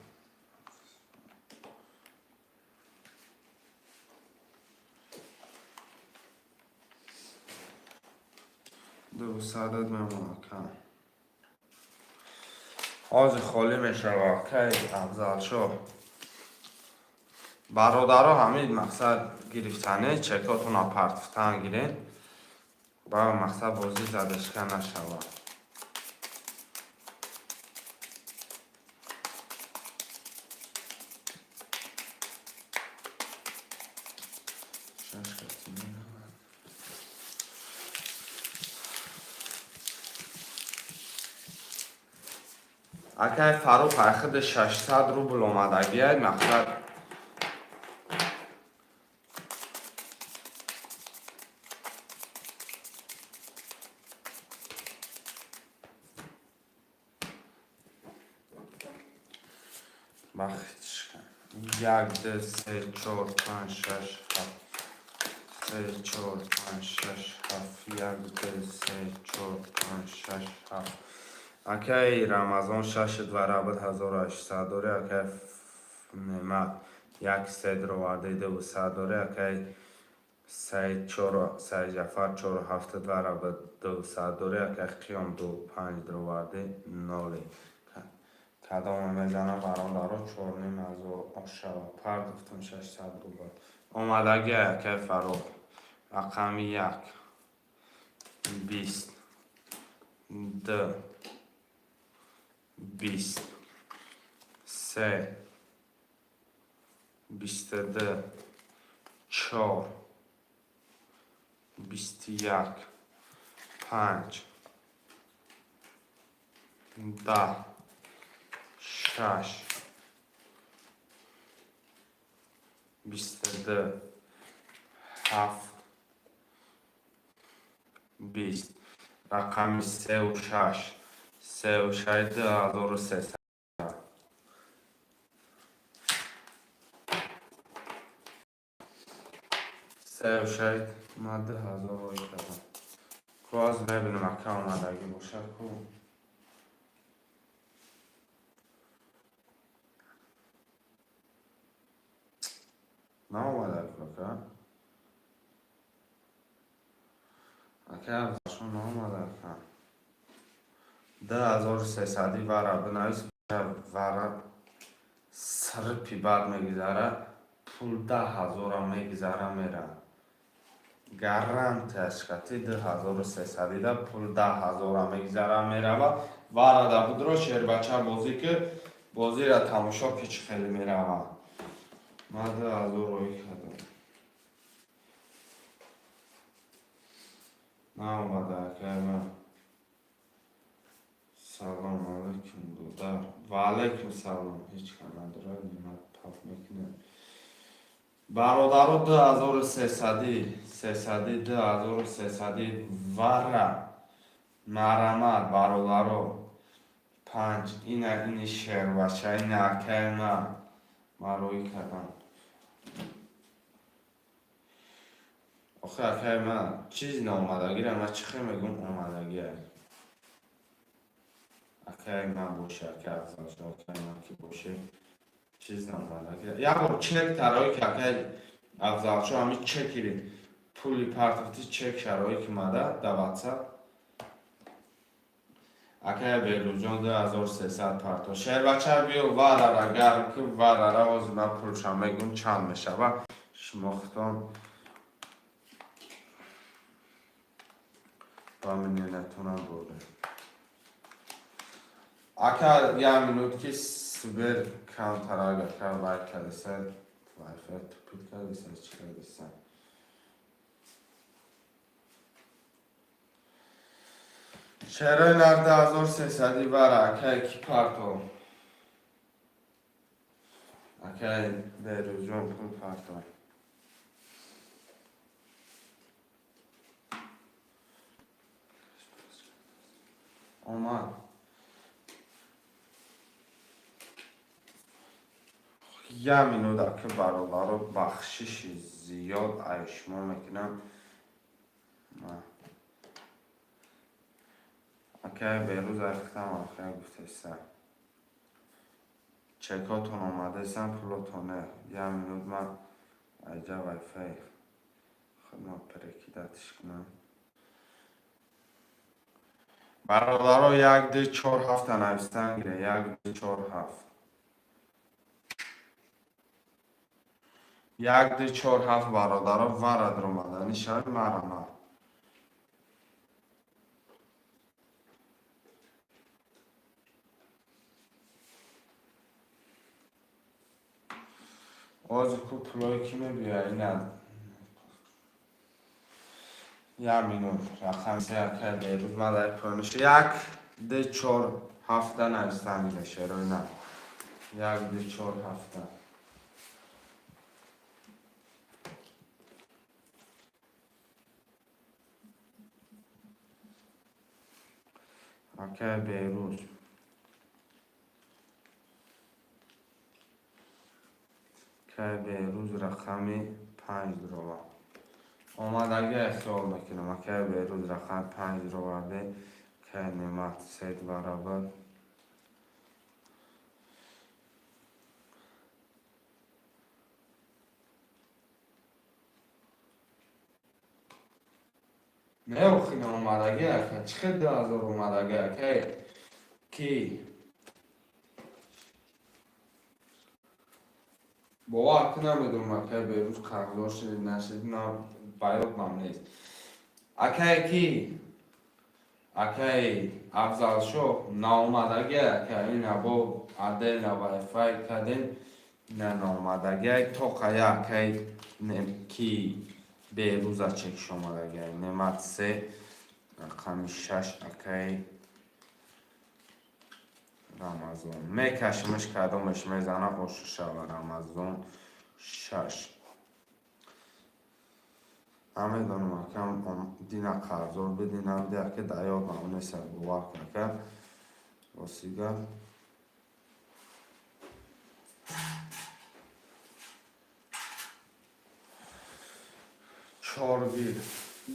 200 میمونه کم آز خالی میشه و که افضل شو برادرها همین مقصد گرفتنه چکاتون ها پرتفتن گیرین با مقصد بازی زدشکن نشوه اگه فروخ اخد 600 روبل اومدگی مقصد بخش یک دو سه چهار پنج شش هفت سه چهار پنج شش هفت یک دو سه چهار پنج شش هفت اکی رمضان 6 رابط 1800 داره اکی نعمت یک سید رو وردیده و 100 داره اکی سید جعفر 470 رابط 200 داره اکی قیام 25 رو ورده نالی کدام میزنم برادرها 4500 شد پرداختم 600 روبل اومدگی اکی فروخ رقم 1 20 2 20 3 22 4 21 5 10 6 22 7 20 رقم 3 و 6 3 و 6 2300 3 و 6 ماده 1000 کردم باز ببینم اکه آمدگی باشه کن نه آمدگی بکن اکه ارزشون نه آمدگی کن 10300 وره بنویس وره سرپی بعد میگذاره پول 10000 هم میگذاره میره گرانتش کتی 10300 ده پول 10000 هم میگذاره میره و وره ده بود رو شیر بچه بازی که بازی را تماشا که چه خیلی میره و ما 10000 روی کردم نه اومده که من سلام علیکم دودر و علیکم سلام هیچ کم نداره نیمت پاپ میکنه برادرو 2300 2300 وره مرمت برادرو 5 این شیر بچه این اکه من روی کردم آخه اکه من چیزی نامدگی را من چخه میگم آمدگی اکه من باشه اکه افزاش اکه من کی باشه چیز نامدگی یا بار چک ترایی که اکه افزاش همی چکیری پولی پرتفتی چک شرایی که مده در واتساپ اکه بیلوجان 2300 پرتا شهر بچه بیو وره را گرم که وره را از من پولشم میگم چند میشه و شماختان با منی نتونم بوده اکه یه منوت که سوبر کانتر آگه که باید کلیسه وایفه توپید کلیسه چی کلیسه شهرهای نرده 1300 بره اکه کی پرتو اکه بیروجون پول پرتو اومد یه منوت که برادر رو بخشش زیاد ایشما میکنم اکه بیروز اختم اکه گفته سر چکاتون آمده سن پلوتونه یه منوت من ایجا وایفای خدمت پرکیدتش کنم برادر رو 1 2 4 7 نوشتن گیره 1 2 4 7 1 2 4 7 برادر رو ورد رو مدنی شاید مرمه آزی کو پلوی کی میبیه این 1 minut رقم که دیروز ما در کنش 1 2 4 هفته نوشتم میشه روی نه 1 2 4 هفته اوکی بیروز که بیروز رقمی 5 رو آمدگی اختیار میکنم که بیروز رقم 5 رو برده که نمت 3 برابر نه اخیلی آمدگی که چقدر 2000 آمدگی که کی باور که نمیدونم که بیروز قرار شدید نشدید نه باید من نیست اکی کی اکی افضل شو نامدگی که این ابو عدل و فای کردین نه نامدگی تو قیا که کی بیروز چک شمارگی نمت 3 رقم 6 اکی رمضان میکشمش کدومش میزنه خوش شب رمضان 6 نمیدونم کم دینا قرضور بدینم دیگه که دیاد اونه سر بوار که واسیگه چارگیر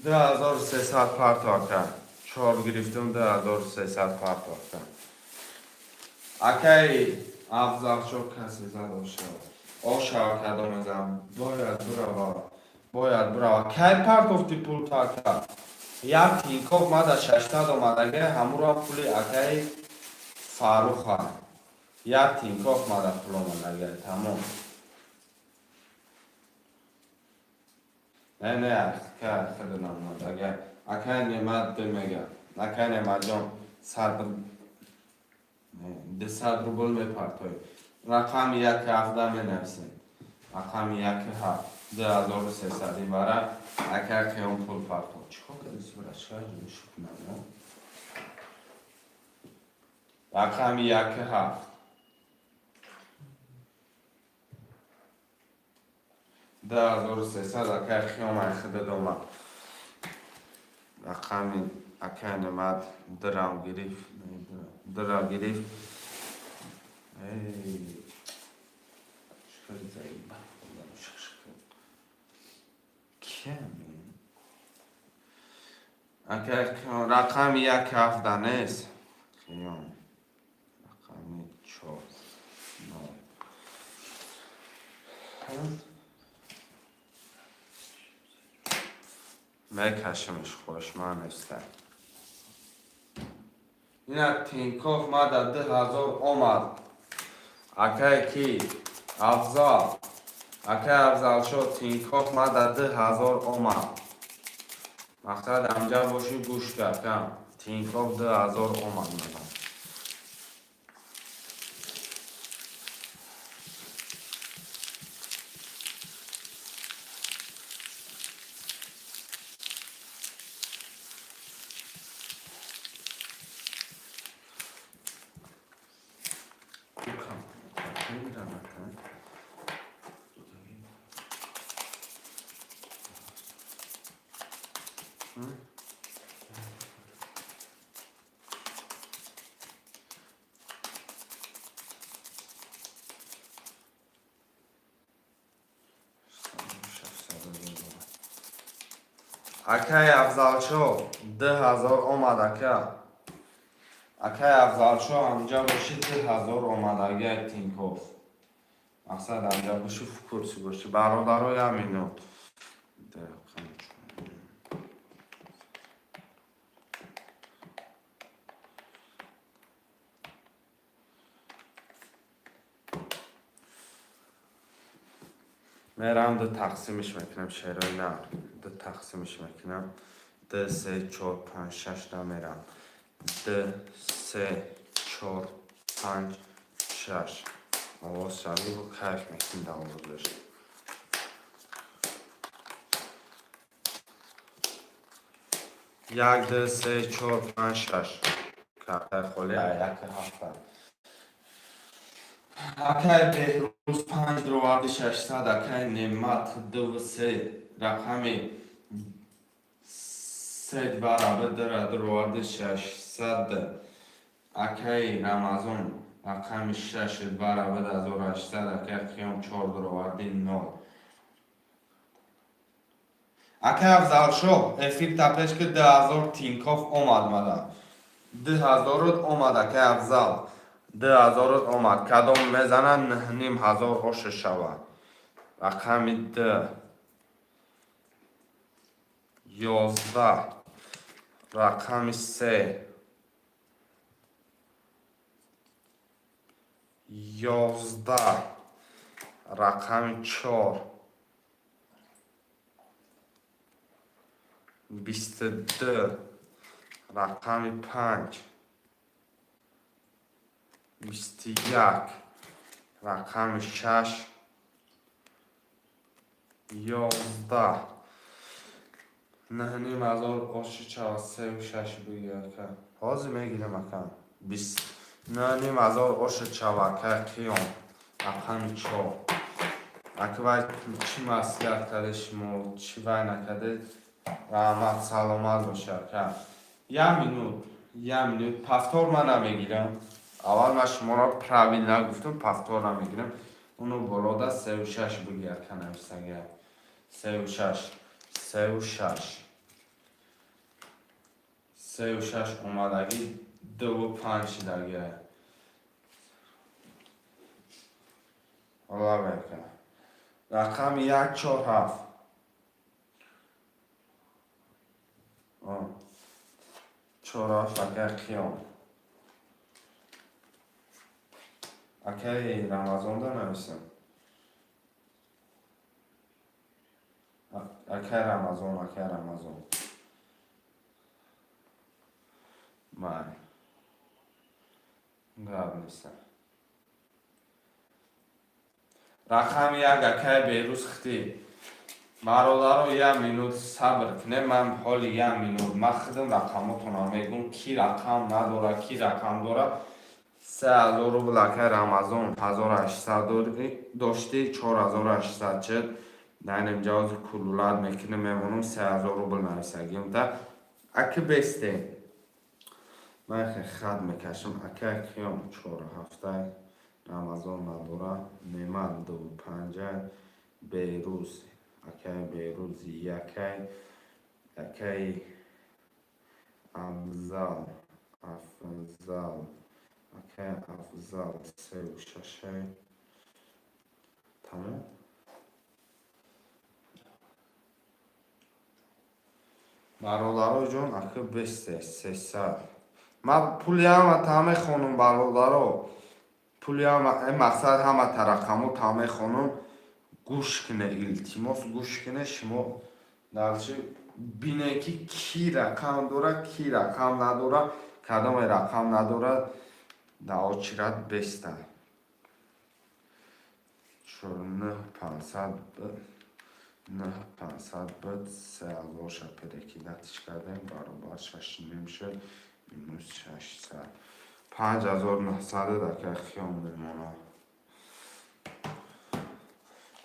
2300 پرتا کرد 4 گرفتم 2300 پرتا کرد اکی افضل شد کسی زد آشا کدام زم باید برا کی پرتوفتی پول تا کرد یک تینکوف ماده 600 آمدگه همون را پولی اکی فاروخ هم یک تینکوف ماده پول آمدگه تمام نه که خیلی آمدگه اکی نمت میگه اکی نمت جان 200 روبل میپرتوی رقم 1 هفته می نفسیم رقم 1 هفت 2300 برای اگر که اون پول پرتو چیکار کنی سورش کنی شکنم رقم 1 هفت 2300 اگر خیام اخده دومم رقم اگر نمد درم گریف درم گریف شکلی زایی اگر رقم 1 هفته نیست خیام رقم 4 میکشمش خوشمان است این تینکوف ما در 2000 آمد اکی کی افضل شد تینکوف ما در 2000 آمد مقصد همجا باشی گوش کردم تینکوف 2000 آمد میدم اکی افضل شو 2000 آمد اکی افضل شو همجا باشی 2000 آمد اگه تینکوف مقصد همجا باشی کرسی باشی برادرای همینو میرم دو تقسیمش میکنم شیرای نه دو تقسیمش میکنم 2 3 4 5 6 میرم 2 3 4 5 6 آواز شبیه رو کش میکنم دواز بشه یک دو سه چهار پنج شش کارتای خالی یک هفته اکای بهروز 5 درواردی 600 اکای نعمت 2 و 3 رقمی 3 برابر در درواردی 600 اکای رمضان رقمی 6 برابر در 1800 اکای قیام 4 درواردی 9 اکای افضل شو افیر تپش که 2000 تینکاف اومد مده 2000 اومد اکای افضل 2000 اومد کدام میزنن نه نیم هزار اوش شود رقمی 10 11 رقمی 3 11 رقمی 4 22 رقمی 5 21 رقمی 6 11 نه نیم هزار اوش چهار سه و شش بگیر که حاضر میگیرم اکم 20 نه نیم هزار اوش چهار قیام رقمی 4 اگه باید چی مسئولیت کرده شما چی باید نکرده رحمت سلامت باشه که یه منوت پفتار من نمیگیرم اول من شما را پرویل نگفتم پفتار نمیگیرم اونو بالاده 3 و 6 بگیر که نمیستگه 3 و 6 3 و 6 3 و 6 اومدگی 2 و 5 دیگه حالا بکن رقم 1 4 7 4 7 اگر قیام اگر رمضان دا نمیسم اگر رمضان من گرد نیستم رقم 1 اگر بیروز خطی مرادارو یه منوت صبر کنه من حالی یه منوت مخدم رقماتون میگم کی رقم نداره کی رقم داره 3000 روبل اکای رمضان 1800 داشتی 4840 در امجاز کلولت میکنه میمونم 3000 روبل نویسگیم تا اکی بسته من خیلی خد میکشم اکی قیام 4 هفته رمضان نداره نیمن 2 و 5 بیروز اکی بیروز یکی افضل اکی افضل 3 و 6 تمام برادرو جون اکی بسته 300 من پولی همه تمام خونم برادرو پولی همه مقصد همه ترقمو تمام خونم گوش کنه التماس گوش کنه شما درچه بینه که کی رقم داره کی رقم نداره کدام رقم نداره در آچیرت بسته چون نه 500 نه 500 بود 3000 شد پرکیدتش کردیم برابر 6 نمیشه minus 600 5900 در که خیام میمونه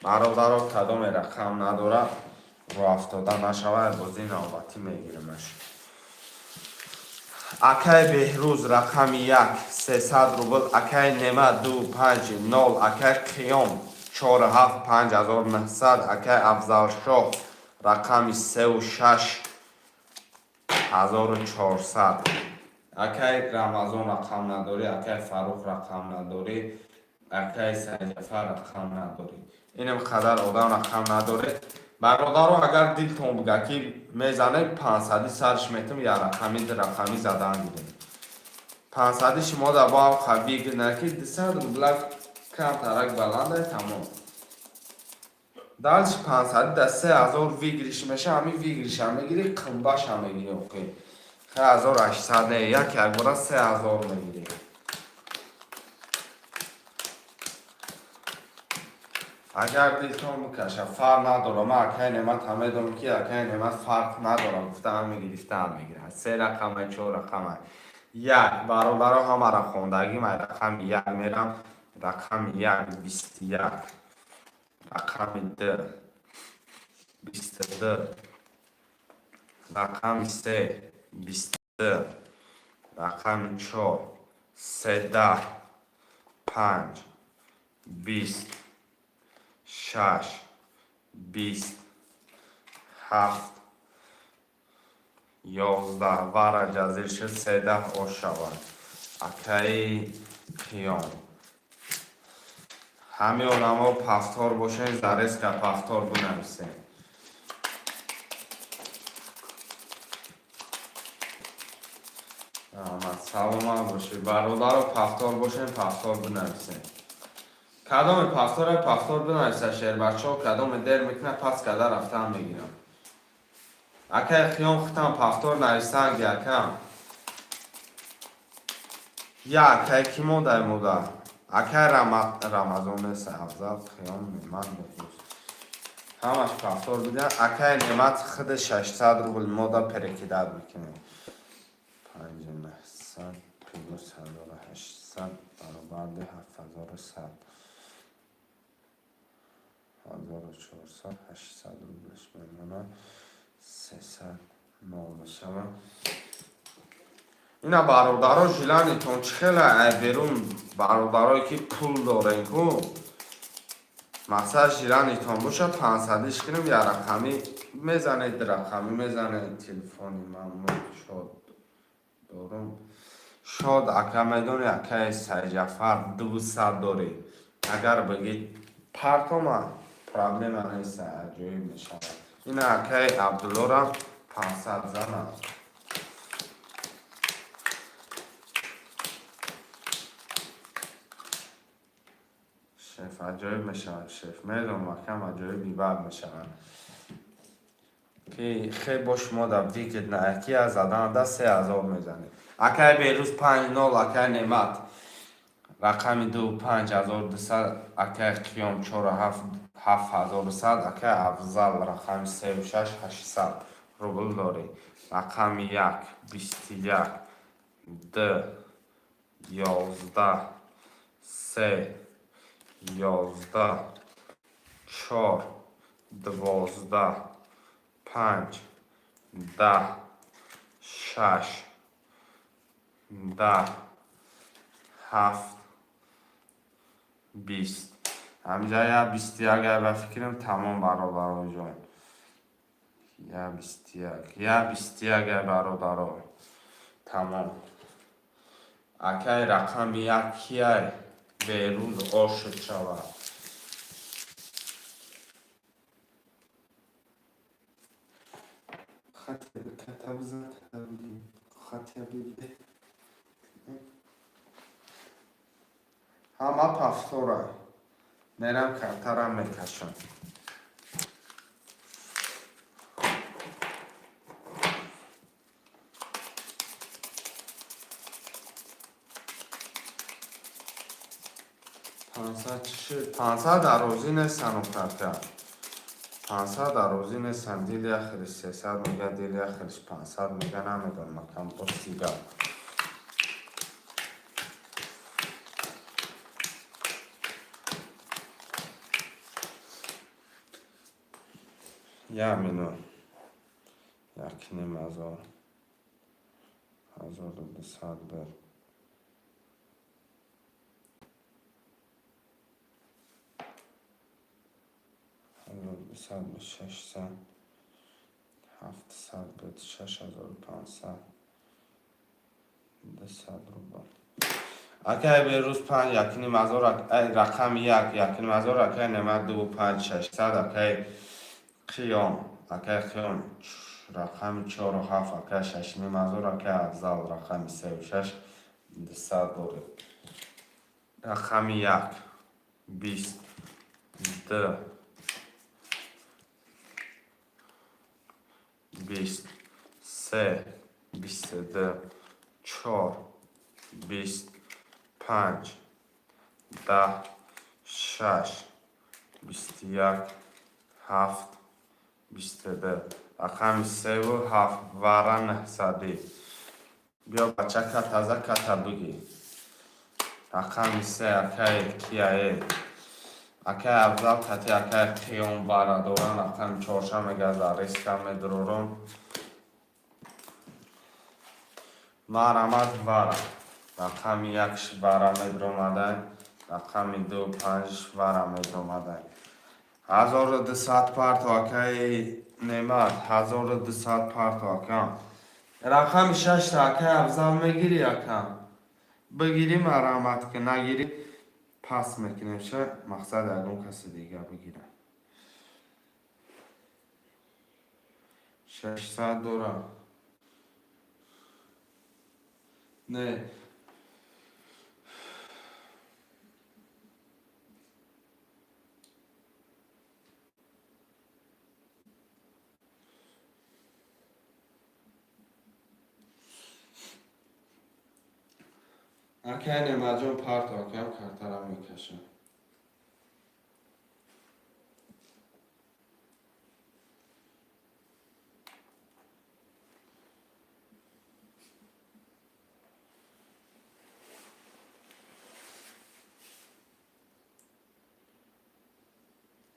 برادر کدام رقم نداره رو افتاده نشود بازی نوبتی میگیرمش اکای بهروز رقم 1 300 روبل اکای نعمت 2 5 0 اکای قیام 4 7 5900 اکای افضل شاه رقم 3 و 6 1400 اکای رمضان رقم نداری اکای فروخ رقم نداری اکای سجفر رقم نداری اینم قدر آدم رقم نداره برادرو اگر دلتون بگه که میزنه 500 سرش میتم یا رقمی زدن گیریم 500 شما در با خبی گرنه که 200 روبلک کم ترک بلنده تمام دلش 500 در 3000 ویگریش میشه همین ویگریش هم میگیری قنبش هم میگیری اوکی 1800 یک بار 3000 میگیری اگر دلتون بکشه فرق نداره ما اکه نعمت همه دارم که اکه نعمت فرق نداره گفتم میگیره 3 رقمه 4 رقمه یک برابر همه را خوندگی من رقم یک میرم رقم یک 21 رقم 2 22 رقم 3 22 رقم 4 13 5 20 6 20 7 11 وارا جزیر شد 13 او شود اکی قیام همه علما پفتار باشین زرست که پفتار بنویسین سلام باشی برادر رو پفتار باشین پفتار بنویسین کدام پفتار بنویسه شیر بچه ها کدام دیر میکنه پس کده رفته هم میگیرم اکه خیام ختم پفتار نویسنگ یکم اکه کی موده اکه رمضان نیست افضل خیام نعمت بخوز همش پفتار بده اکه نعمت خود 600 روبل موده پرکیده میکنه 5900 plus 1800 برابر 7100 1400 800 روبلش میمونه 300 9 بشوه اینا برادرها ژیلانیتون چخیله بیرون برادرهایی که پول دارن کو مثلا ژیلانیتون باشه 500 کنیم یا رقمی میزنید رقمی میزنید تلفنی من شد دارم شاد اکه میدونی اکه سیجفر 200 داری اگر بگید پرتومه پرابلم نیست جایی میشه این اکه عبدالله را 500 زنه شف عجایب میشن شف میدونم مکم عجایبی بعد میشن که خیلی باش ما در ویکت نه اکی از زدن ده 3000 میزنه اکی بیروز 5 نول اکی نعمت رقم 2 5200 اکی قیام 4 7 7100 اکی افضل رقم 3 6 800 روبل داری رقم 1 21 2 11 3 11 4 12 5 10 6 10 7 20 همینجا یا 21 اگر بفکرم تمام برادر جان یا 21 اگر برادر تمام اکی رقم یکیه بیروز آشد شود خطی کتب زد خطی بیده همه پفتوره میرم کترم میکشم پانصد عروضی نیستن و کتر 500 عروضی نیستن دیل اخرش 300 میگه دیل اخرش 500 میگه نمیدون مکم پرسیگه یا مینو یک نیم هزار 1200 بر 1200 به 600 700 به 6500 200 روبل اگه به روز 5 یک نیم هزار رقم یک نیم هزار اگه نمت 2 5 600 اگه قیام رقم 4 و 7 اگه 6 نیم هزار اگه افضل رقم 3 و 6 200 داره رقم 1 20 2 20 3 22 4 20 5 10 6 21 7 22 رقم 3 و 7 واره 900. بیا بچه که تازه کتا بگی. رقم 3 اکای کیه اکای افضل کتی اکای قیام واره دوران رقم 4 میگه ریسکم درورم مرامت واره رقم 1 واره میدرومده رقم 2 5 واره میدرومده 1200 پارت واکای نعمت 1200 پارت واکا رقم 6 تاکای افضل میگیری یکم بگیری مرامت که نگیری پس میکنیم شه مقصد اگم کسی دیگه بگیره 600 دورا نه اکای نعمت جون پارت واکم کارترم میکشه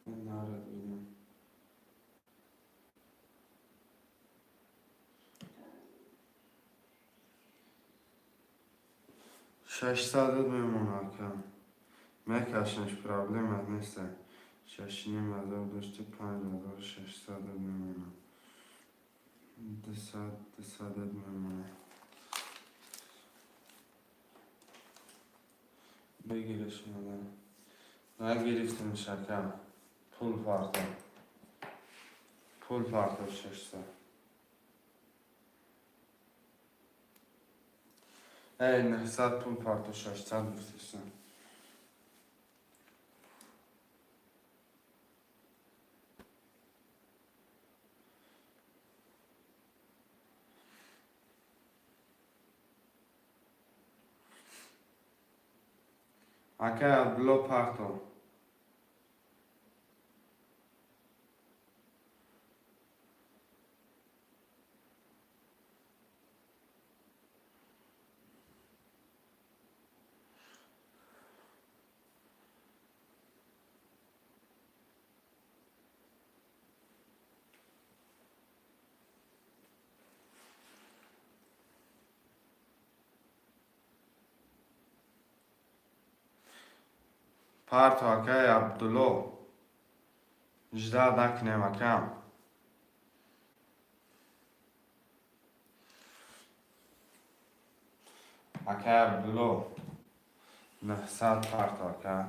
نارد بینم 600 میمونه کم میکشنش پرابلم نیست 6,500 داشته 5,600 میمونه 200 میمونه بگیرش مادم نگرفتم شکم پول فردا 600 ای 900 پول فردا 600 گفتشم اکا بلو پارتو پارتو اکا عبدالله جدا دکنیم اکام اکا عبدالله 900 پارتو اکا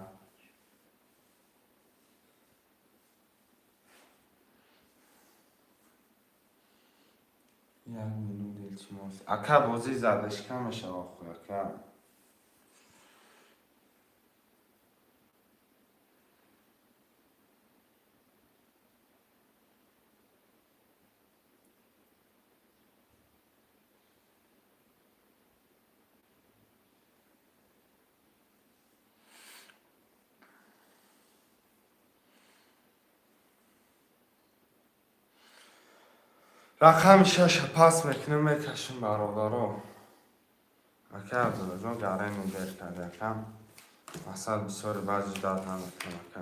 1,000,000 دیل چی موز اکا بازی زدش کمشه آخو اکا رقم 6 پاس میکنم میکشم برادرو اکا عبدالله جون گره میدیر کرده اکام اصلا بسیاری بعضی داد نمیکنم اکا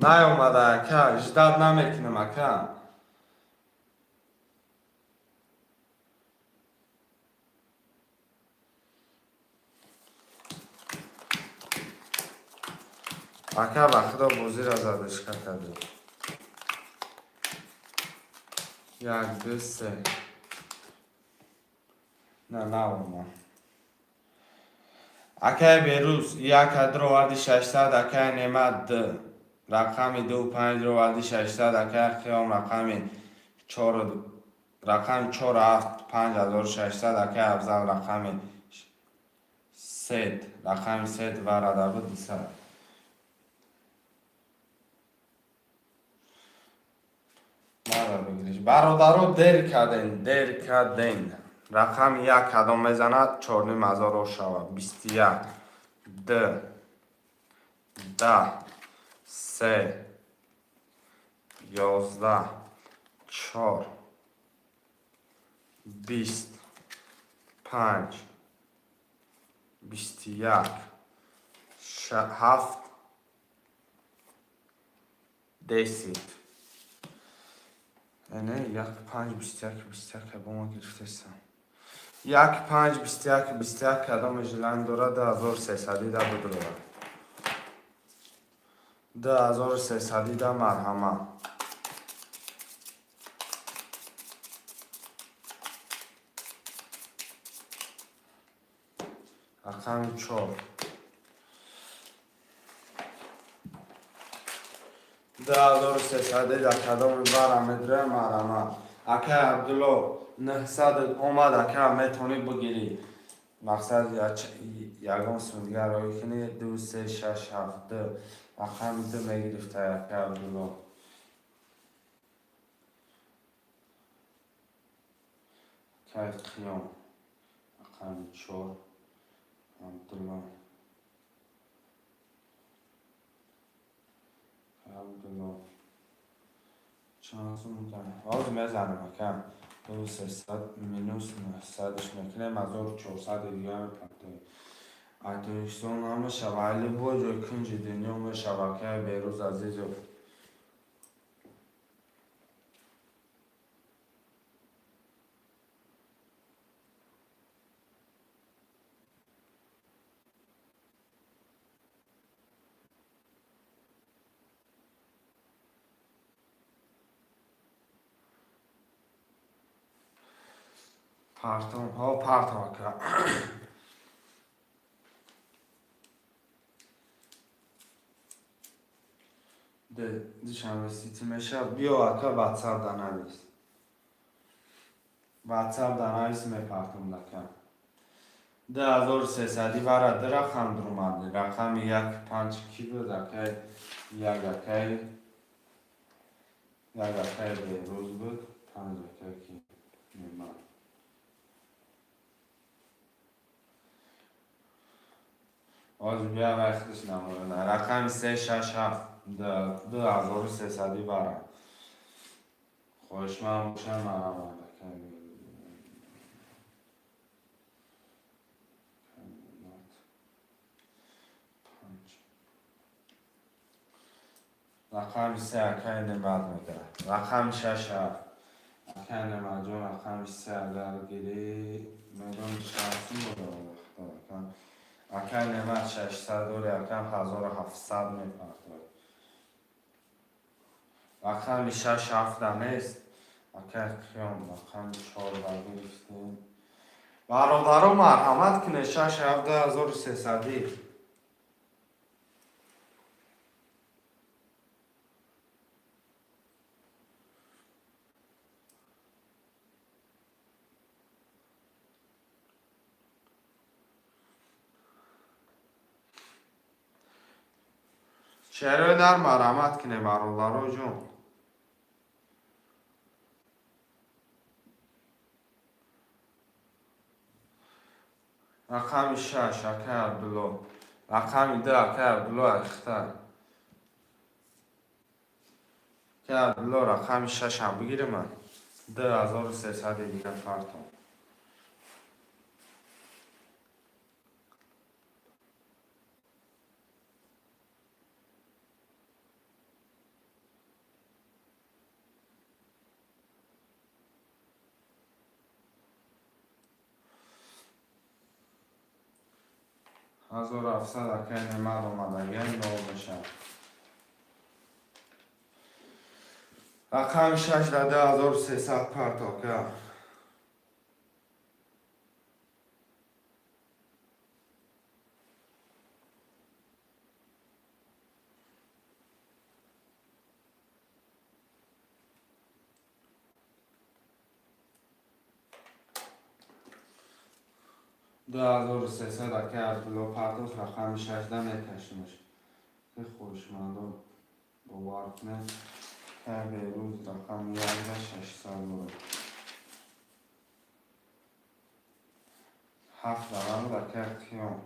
نه اومده اکا اجداد نمیکنم اکا اکا بخدا بازی را زدش کرده 1 2 3 نه اومد اکای بیروز یک ادرو وردی 600 اکای نعمت ده رقم 2 5 رو وردی 600 اکای خیام رقم 4 رقم 4 7 5600 اکای افضل رقم 3 رقم 3 ورده بود 200 مرا بگیرش برادرو در کردن رقم یک کدام میزند 4,500 رو شود 21 ده 3 11 4 25 21 7 10 نه یک 5 21 با ما گرفتستم یک 5 21 کدام جلند داره 2300 ده بدرو 2300 ده مرحمه رقم 4 1300 در کدام برامدره مرمه اکه عبدالله 900 اومد اکه میتونی بگیری مقصد یکم سونگر روی کنی 2 3 6 7 رقم ده میگرفته اکه عبدالله که خیام رقم 4 عبدالله چانس میکنه آز میزنم کم 2300 مینوس 900ش میکنه مزار 400 دیگه میپنده اتویشتون همه شبایلی بود و کنج دنیا همه شبکه بیروز عزیز و پرتون ها پرتون که دیشنبه سیتی میشه بیا اکا واتساپ دانویس واتساپ دانویس میپرتون لکن 2300 برای در رقم درمانده رقم 1 5 کی بود اکای یک اکای بیروز بود 5 اکای کی میمان آز بیا وقتش نمونه رقم 367 2300 برای خوش من باشم مرمان رقم 3 اکای نماد میگره رقم 6 اکای نماجون رقم 3 اگر گیری میدون شخصی بوده اکای نماد 600 دوری اکای 1700 میپرده رقم 6 7 نیست اکای خیام رقم 4 برگرفتیم برادرو مرحمت کنه 6 7 1300 چرا در مرحمت کنه برادرو جون رقم 6 اکای عبدالله رقم 2 اکای عبدالله اختر که عبدالله رقم 6 هم بگیره من 2300 دیگه فرطان هزار و هفتصد اکای نمد اومده یه نو بشه رقم 6 در 2300 پرتا که 2300 اکای عبدالله پرتاست رقم 16 میکشمش که خوشمندم باور کنه اکه بیروز رقم 1600 بود. 7 رقم اکه قیام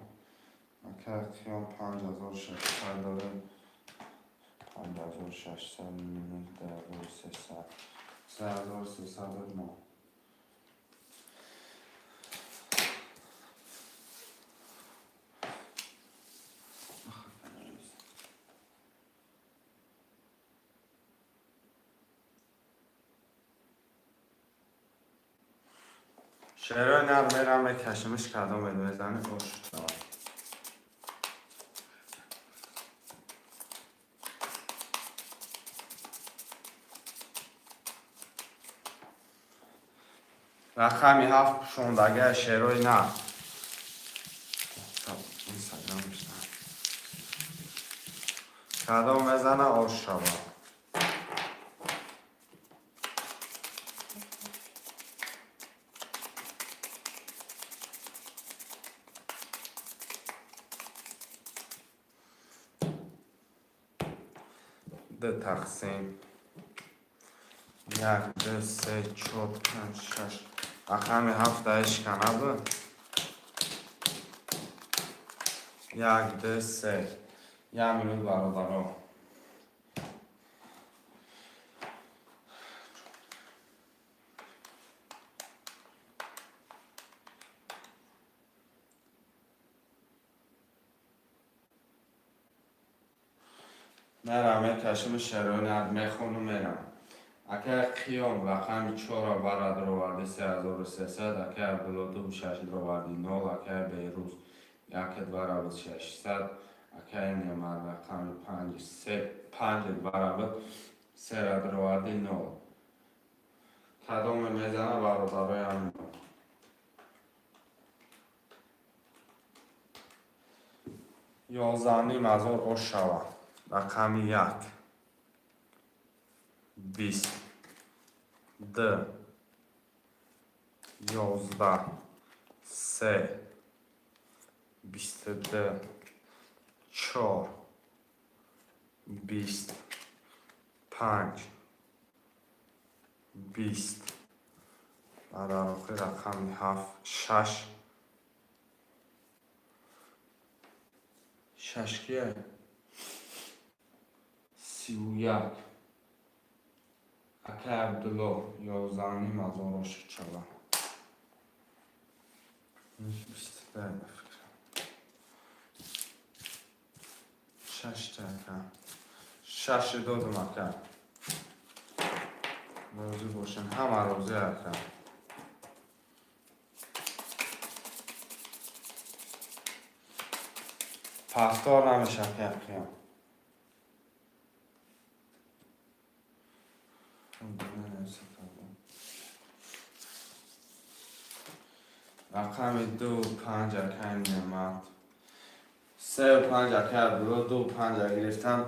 5600 داره. 5600 میلیون در 300 3300 ما. شعرهای نرمه را میکشمش کدام بزنه باش. رقمی 7 شوندگه شعرهای نه. این سجام میشنم کدام بزنه آش شبا. ده تقسیم 1 2 3 4 5 6 رقم 7 اشکنه بود. 1 2 3 1 میلیون برادرها. میرم کشم شعرهای نرمه خونو میرم. اگر قیام رقم 4 برادر آوردی 3300. اگر بلودو 6 آوردی 0. اگر بیروز 1 برابر 600. اگر نیمار رقم 5 برابر 3 آوردی 0. کدام میزنه برادرای هم. یازانی مزار آش شود. رقم 1 20 2 11 3 22 4 20 5 20 برای رقم 7 6 6 کیه 31 اکه عبدالله 11 مزار آش چلا 22 6 تکه 6 دادم اکه روزی باشن همه روزی اکه پفتار نمیشه که اکه رقم 2 5 اکه نعمت 3 و 5 اکه عبدالله 2 و 5 گرفتن.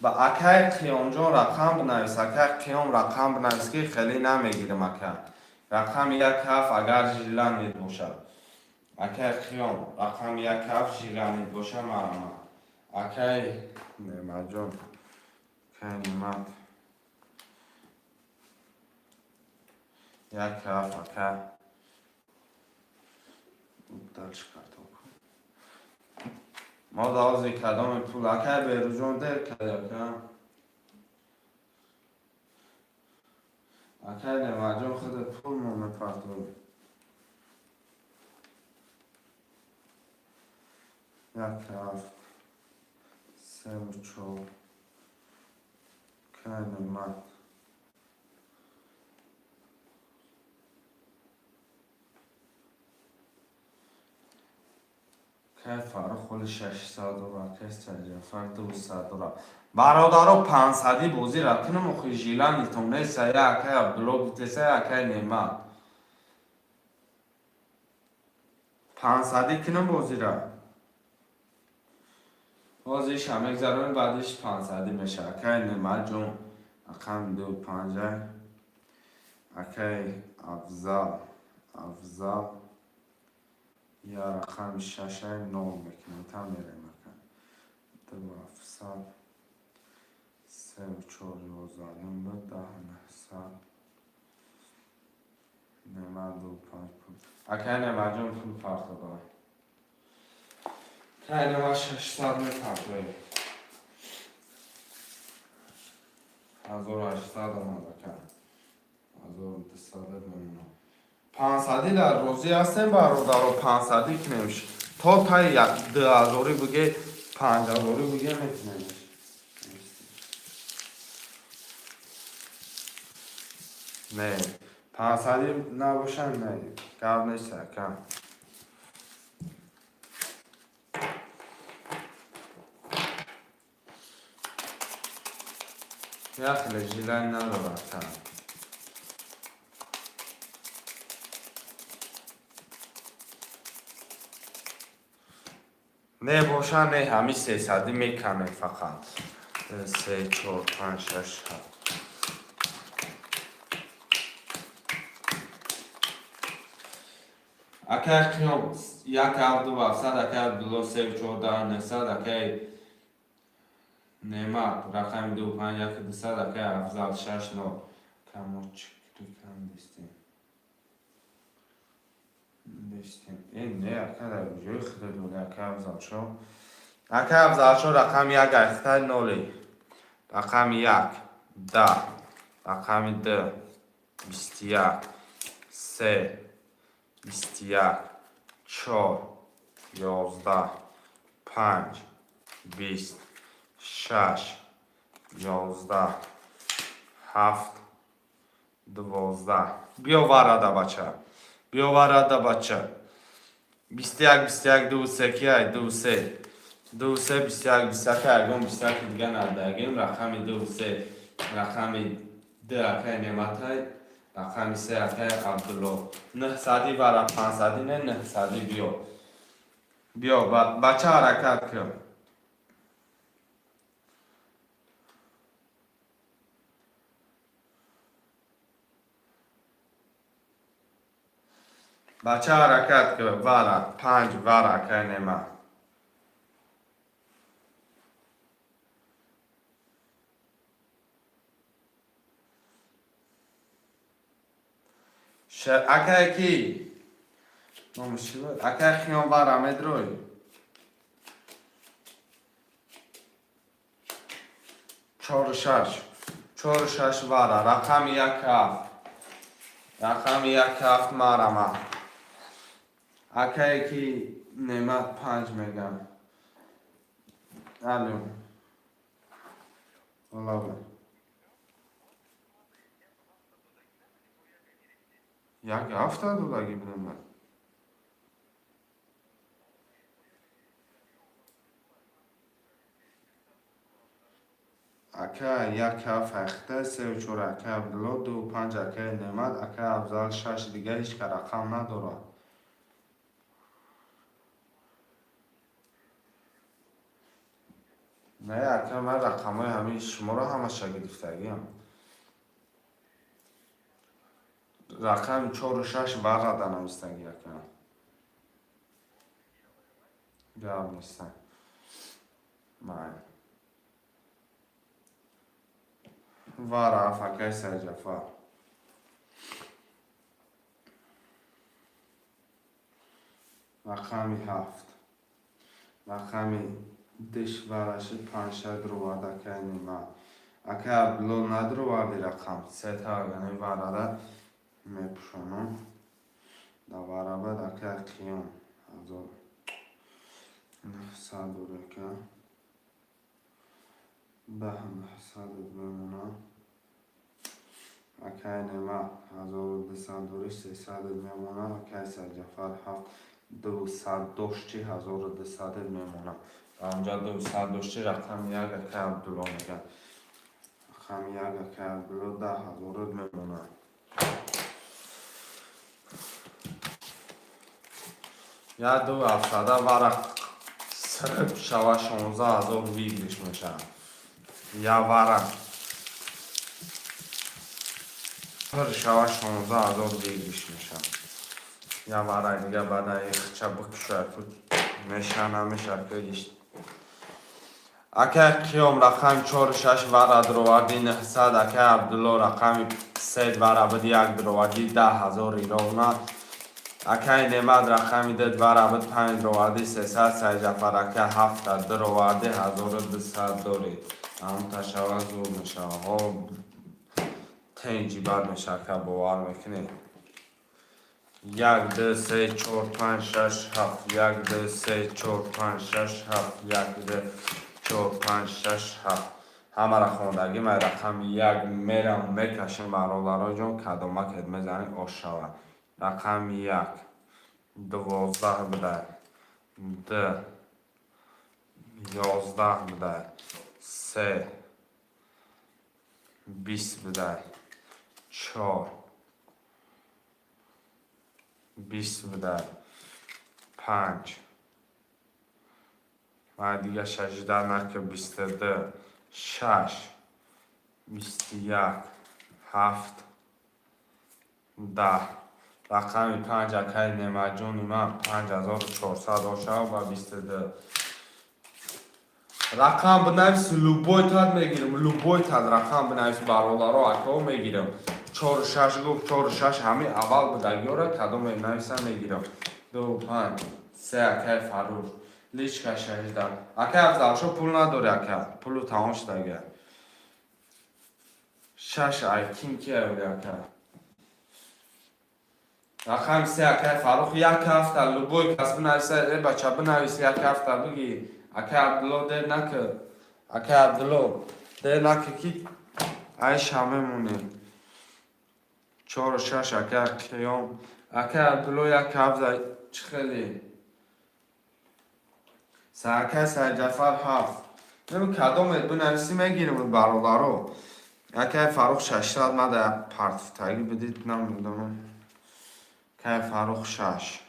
با اکه قیام جان رقم بنویس. اکه قیام رقم بنویس که خیلی نمیگیرم اکه. رقم 1 7 اگر ژیلان نید باشد. اکه قیام رقم 1 7 ژیلان نید باشد مرمه. اکه نعمت جان اکه نعمت 1 7 اکه دلش کرده ما دازی کدام پول اکه بیروجون دیر کده اکه نمجون خود پول مومه پرتو 1 7 3 و 4 که نمت که فرق خود 600 دلار که استجافر 200 دلار برادرها 500 بازی را کنم مخی ژیلان نیتونه سایه اکه بلوگ تسه اکه نعمت 500 کنم بازی را بازیش هم اگذارون بعدش 500 میشه اکه نعمت جون اکم 2 5 اکه افضل یا رقم 6 9 میکنم تا میره مکن 2 700 3 3 4 11 10 9 نمد و 5 پول اکه نمد جون پول فرق داره که نمد 600 میفرقه 1800 آمده کن 1200 میمونه 500 در روزی هستیم برادر و 500 کنیمش تا تا 2000 بگه 5000 بگه میتونیمش نه 500 نباشن نه کار نیست کم یا خیلی جیلن نداره کم نه باشن نه همی 300 میکنه فقط 3 4 5 6 7 اگر کنم یک هفته و 700 اگر بلو 3 14 900 اگر نمت رقم 2 5 1 200 اگر افضل 6 9 کم چی کم دستیم این نه اگر در بجای خیلی دوله اگر افضل شو اگر افضل شو رقم 1 اختر نولی رقم 1 10 رقم 2 21 3 21 4 11 5 20 6 11 7 12 بیا ورده بچه بیا ورده بچه 21 21 2 3 2 3 2 3 21 21 ارگون 21 دیگه ندهگیم رقم 2 3 رقم 2 اکه نعمت های رقم 3 اکه عبدالله 900 برای 500 نه 900 بیا بیا بچه حرکت کن بچه حرکت کن ورا 5 ورا که نعمت اکه کی نموشیبه اکه خیام برم ادروی 4 6 4 6 ورا رقم 1 7 رقم 1 7 مرمه اکه کی نعمت 5 میگم الو والله یک هفته دولگی بودم اکه یک هفت اخته 3 و 4 اکه عبدالله 2 و 5 اکه نعمت اکه افضل 6 دیگه هیچ که رقم نداره نه اکه من رقم های همه شما را همه شگرفتگی هم رقم 4 و 6 برده نمیستگی اکه گرم نیستن من وارا فکر سر جفا رقمی 7 رقمی دش ورشی 5 6 رو وارده که نیمه اکه بلو ندرو واردی رقم 3 تا اگنی وارده میپشونم دا وارده اکه قیام 900 رو که 10 900 بمونه اکه نیمه 1200 دوری 300 میمونه اکه سر جفر 7 200 داشتی 1200 میمونه اونجا 200 داشتی رقم 1 اکه عبدالله میگن رقم 1 اکه عبدالله 10,000 میمونه یا 2700 ورق صرف شوه 16,000 ویگلش میشن یا ورق هر شوه 16,000 ویگلش میشن یا ورق دیگه بعد یک چه بکشه میشه نمیشه که اکه قیام رقم 4 6 ورا دروادی 900 اکه عبدالله رقم 3 ورا بدی یک دروادی 10,000 ایران اکه نعمت رقم داد ورا بد 5 دروادی 300 سعی جعفر اکه 7 دروادی 1200 داری هم تشوه زور میشه ها تنجی بر میشه که باور میکنی 1 2 3 4 5 6 7 1 2 3 4 5 6 7 1 2 4 5 6 7 همه را خوندگی من رقم 1 میرم میکشیم برادرها جون کدامک میزنیم آش شود رقم 1 12 بده 2 11 بده 3 20 بده 4 20 بده 5 و دیگه 16 نکه 22 6 21 7 10 رقم 5 اکه نعمت جون من 5400 آشه و 22 رقم بنویس لوبوی تاد میگیرم لوبوی تاد رقم بنویس برادرها اکا میگیرم 4 6 گفت 4 6 همین اول بدگیاره کدام نویسم میگیرم 2 5 3 اکه فروش لیچ که 16 اکه افضل شو پول نداره اکه پولو تمام شده اگه 6 ایکین که اولی اکه رقم 3 اکه فروخ یک هفته لوبوی کس بنویسه ای بچه بنویس یک هفته بگی اکه عبدالله ده نکه اکه عبدالله ده نکه کی ایش همه مونه 4 و 6 اکه قیام اکه عبدالله یک هفته چه خیلی سرکه سر جعفر 7 نمو کدام بنویسی میگیرم برادرو اکه فروخ 600 من ده پرتفتگی بدید نمیدونم که فروخ 6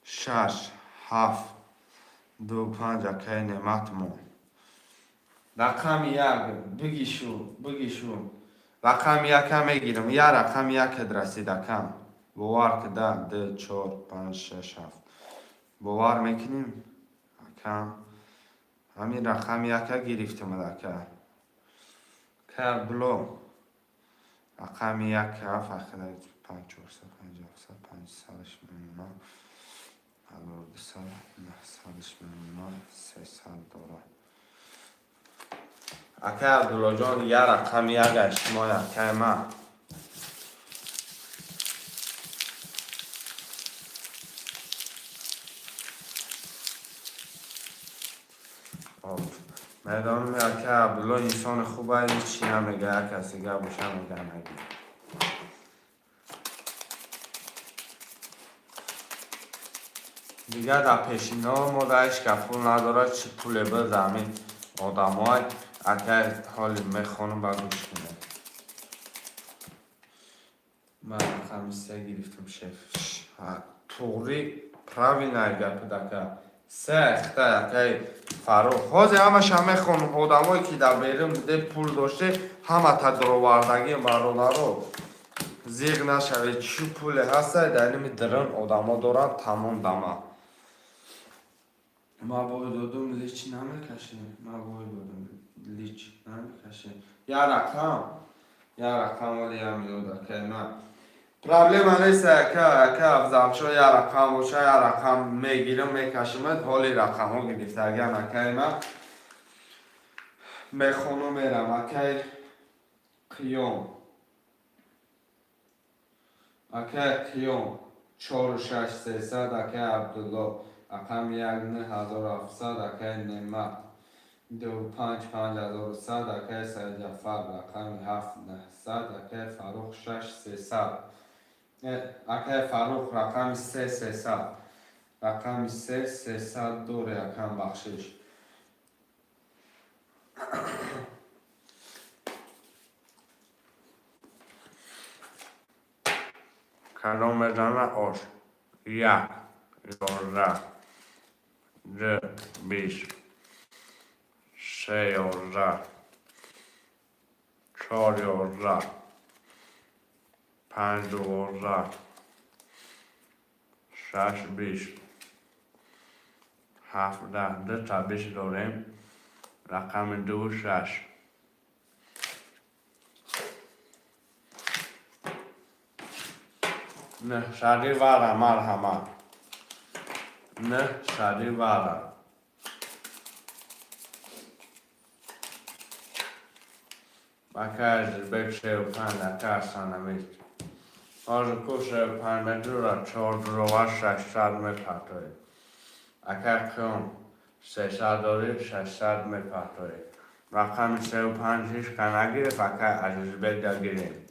6 7 2 5 اکه نعمت مون رقم 1 بگی شو رقم 1 میگیرم یا رقم 1 رسید اکم باور که 10 2 4 5 6 7 باور میکنیم اکم همین رقم 1 گرفتم اکه که بلو رقم 1 هفت اخیره 5 4 5 500 میلیون 1200 900 میلیون 300 دلار اکه عبدالله جان یه رقم 1 اشتما اکه من میدانم اکه عبدالله انسان خوبه هیچی نمیگه کسی گه بوشه میگه نگی دیگه در پیشینا ما دایش که پول نداره چی پول به همین آدم های اکه حالی میخوانم با گوش کنه من رقم 3 گرفتم شف توری پراوی نگه که 3 اخته اکه فروخ خوزی همش همه خانم آدم هایی که در بیرون بوده پول داشته همه تا درواردگی برادر رو زیغ نشوید چی پول هسته در نمی درن آدم ها دارن تمام دمه ما باید دادم لیچ نمیکشه ما باید دادم لیچ نمیکشه یا رقم ولی هم داده که نه پرابلم نیست که افضل شو یا رقم باشه یا رقم میگیرم میکشمت حالی رقم ها گرفته اگر نکه من میخونم میرم اکه قیام اکه قیام 4 و 6 300 اکه عبدالله رقم 1 9700 اکه نعمت 2 5 5100 اکه سعید جعفر رقم 7 900 اکه فروخ 6 300 اکه فروخ رقم 3 300 رقم 3 300 دوره اکم بخشش کلام بزنه آش 1 11 2 20 3 11 4 11 5 12 6 20 17 تا 20 داریم. رقم 2 6. نه شدی وارم مرحمت. نه شدی وارم. Akaz bekşev panda kasanamış. Ağzı kuşev panda dura çordurova şaşsad me patoy. Akaz kım sesadori şaşsad me patoy. Rakam sev panjiş kanagir fakat aziz bedagirim.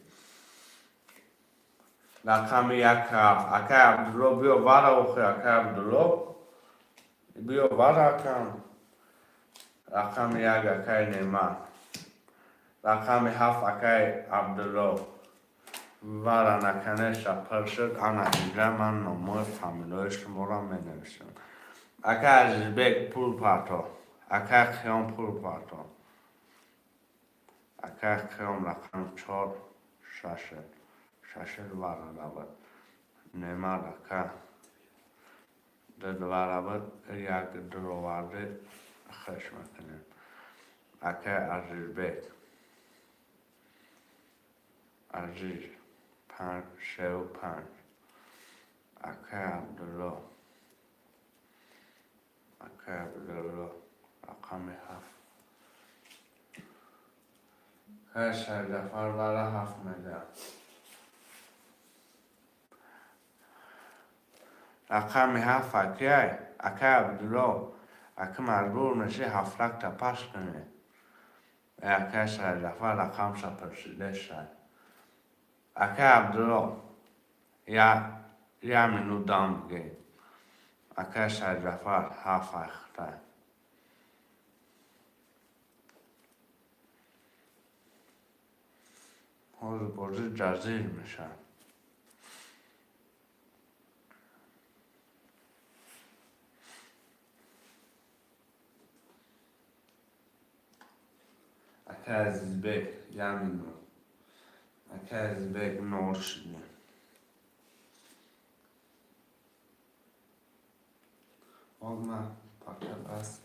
Rakam yaka akaz Abdullah biyo vara oku akaz Abdullah. Biyo vara akam. Rakam yaga akay nema. رقم 7 اکای عبدالله وارا نکنه شپر شد انا اینجا من نموی فامیلای شما را می نویسم. اکای ازبک پول پاتو اکای خیام پول پاتو اکای خیام رقم 4 شاشد وارا دابد نیما اکای دلوارا بود یک دلوارده خشم کنیم اکای ازبک عزیز 5 3 و 5 اکای عبدالله رقم 7 هر دفعه برای 7 میده. رقم 7 اکای عبدالله اکای مجبور میشه 7 لک تا پس کنه. اکای سر دفعه رقم پرسیده شد. اکای عبدالله یا منو دام گه. اکای سر دفعه 7 اخته. حالا بازی جزیر میشه. اکای ازبک یا منو. اکای ازبک نورشیده. حالا من پس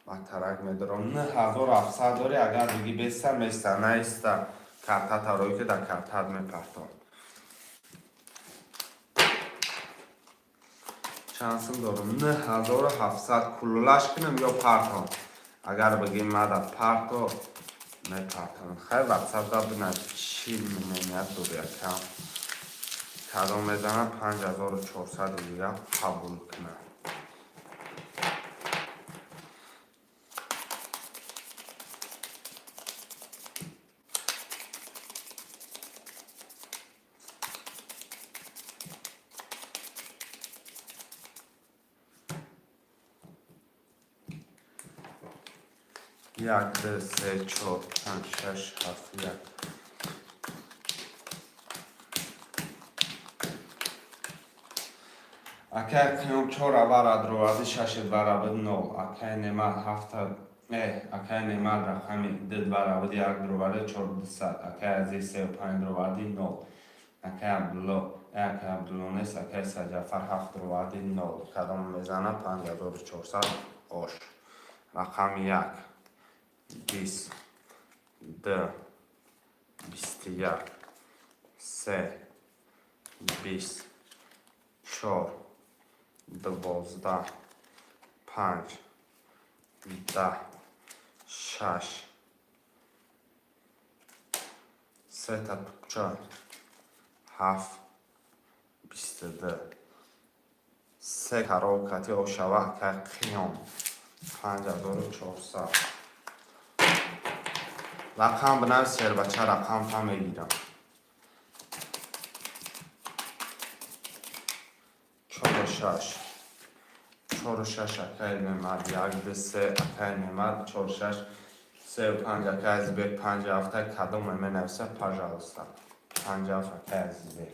با ترک میدارم. 9700 داری اگر بگی بیسته میسته نیسته کرتا تاروی که در کرتا میپرتم. شانسم دارم 9700 کلولاش کنم یا پرتم. اگر بگی ما در پرتم میپرتم. خیلی وقت دا بنا چی میمینید دوری اکم کدام میزنم 5400 دیگه قبول کنم. یک دو سه چهار پنج شش هفت یک اکای کنم 4 عبارت رو از 6 برابر 9 اکای نماد 7 اکای نماد رقمی 2 برابر 1 رو برابر 4 اکای از 3 و 5 رو برابر 9 اکای عبدالله نیست اکای سجافر 7 رو برابر 9 کدام میزنه 5400 آش رقم 1 20 2 21 3 20 4 12 5 10 6 3 تا 4 7 22 3 کراکتی او شوه که قیام 5400 رقم بنویسید بچه رقم تا میگیرم 4 و 6 اکای نماد 1 2 3 اکای نماد 4 6 3 و 5 اکای از بیت 5 هفته کدام می‌نویسه پاجاوسته 5 اکای از بیت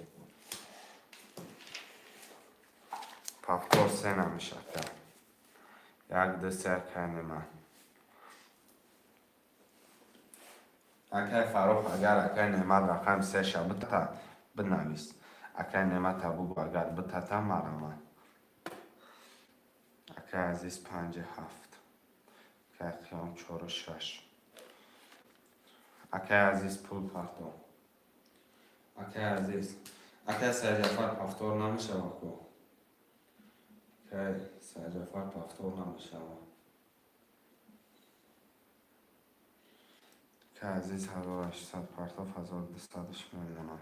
پاپور 3 نمیشه 1 2 3 اکای نماد اکای فاروق اگر اکای نماد رقم 3 شبه بنویس اکای نماد تبو اگر بتتا مرامه اکه عزیز 57 اکه خیام 46 اکه عزیز پول پرتو اکه عزیز اکه سرجفر پفتور نمیشه وکو اکه سرجفر پفتور نمیشه اکه عزیز 1800 پرتوف 1200 میمونه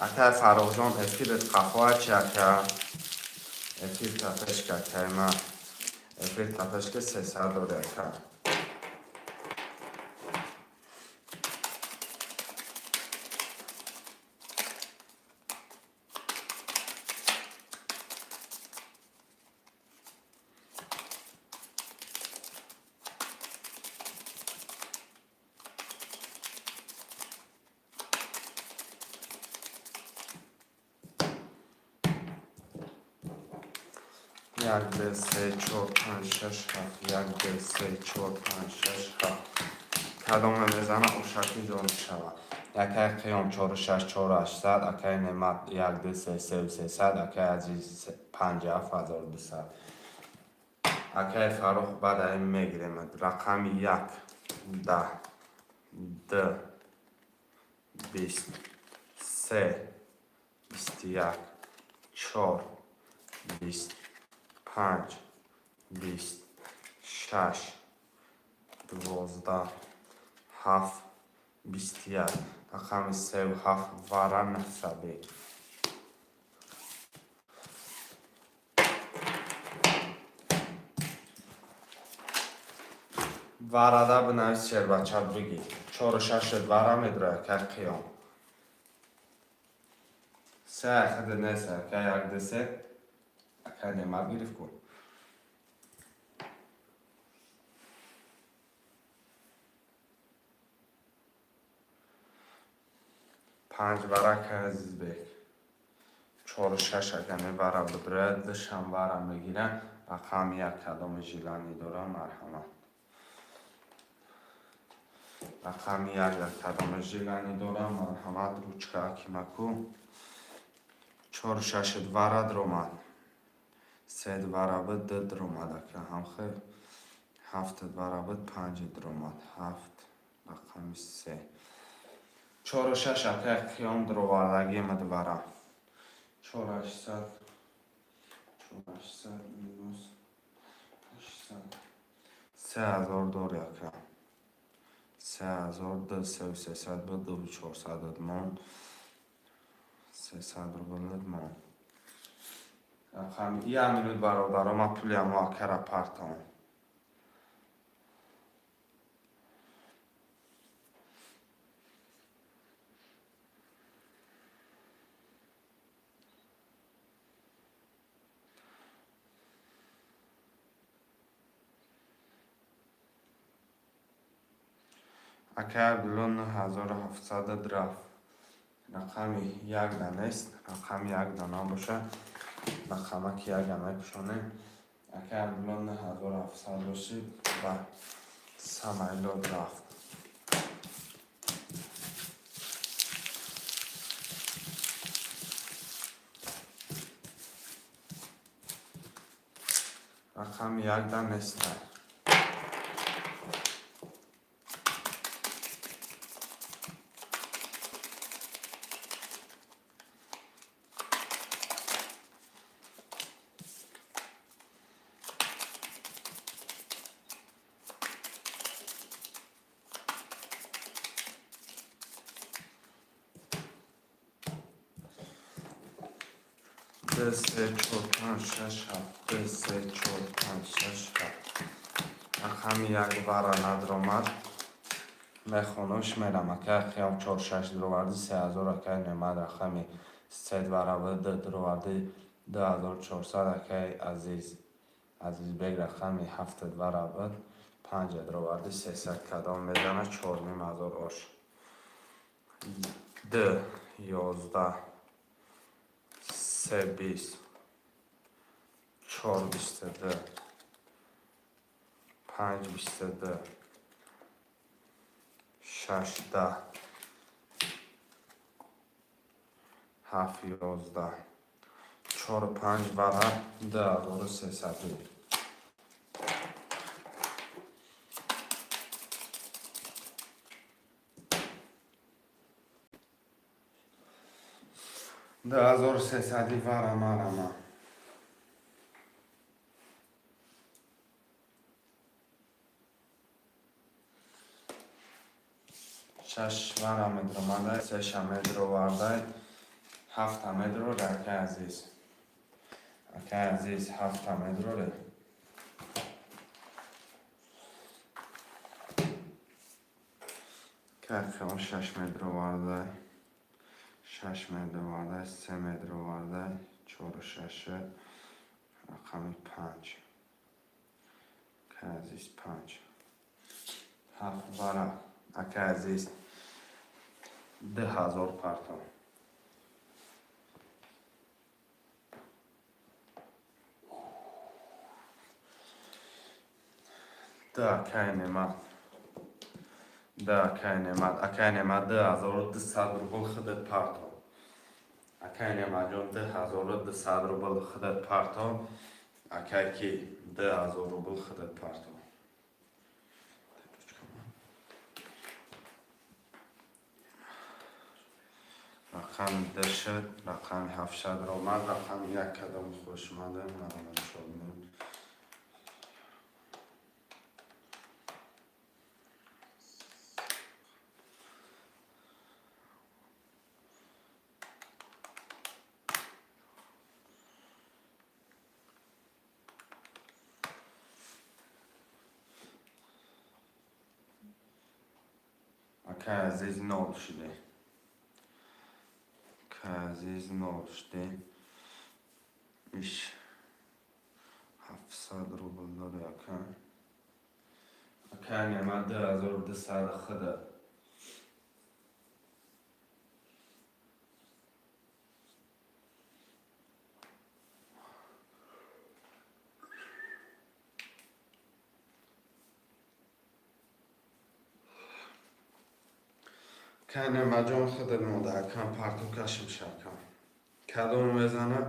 اکه فراغ جان افیرت خفاه چکه افیر تپش که من افیر تپش که 300 داره اکه یک دو سه چهار پنج شش هفت یک دو سه چهار پنج شش هفت کدام میزنه او شکلی جا میشود اکه قیام 46 4800 اکه نعمت 1 2 3 3 300 اکه عزیز 57200 اکه فروخ بعد این میگیریم رقم 1 10 2 20 3 21 4 25 26 12 7 21 رقم 37 وارن نحسابی وارده بنویس شیر بچه بگی 4 و 6 واره میدره که قیام 3 اخد نیسته که 1 2 3 اکه نعمت گرفت کن پنج واره که عزیز بگ 4 و 6 اگه میبره بدره دشم واره میگیره رقم 1 کدام جیلانی داره مرحمت رقم 1 کدام جیلانی داره مرحمت روچکه اکی مکو 4 و 6 واره درومد 3 واره بود 2 درومد اکه هم خیلی 7 واره بود 5 درومد 7 رقم 3 4 و 6 اکه قیام دروادگی مدواره 4 800 مینوس 800 3000 داری اکه 3000 2 300 بود 2 400 ادمان 300 رو بلد من رقم 1 minut برادرم ما پولی هم اکه را پرتام اکه عبدالله 9700 درف رقم 1 دانست رقم 1 دانا باشه رقم که 1 همه پشانه اکه عبدالله 9700 باشید و سمایلو درفت رقم 1 دانست دو سه چهار پنج شش هفت دو سه چهار پنج شش هفت رقم 1 واره ندرومد میخونوش میرم اکه خیام 4 6 درووردی 3000 اکه نمد رقم 3 واره بود 2 درووردی 2400 اکه عزیز بگ رقم 7 واره بود 5 درووردی 300 کدام میزنه 4500 آش 2 11 3 20 4 22 5 22 16 7 11 4 5 vara 2300 2300 vara marama 6 vara metro madai 6 metro vardai 7 metro raka aziz aka aziz 7 metro re Kırkım 6 metro vardai 6 metro vardai 3 metro vardai 4 6 rakami 5 aka aziz 5 7 vara aka aziz 2000 parto Da kaynemat akaynemat 2200 rubl xidmat parto akaynemat jon 2200 rubl xidmat parto akayki 2000 rubl xidmat parto رقم 10 رقم 700 رو من رقم 1 کدام خوش اومده من شد اکا عزیز نول شده عزیز نول شده ایش 700 روبل داره اکا نعمت 2200 خدا کنه مجان خود موده کم پرتو کشم شکم کدوم بزنه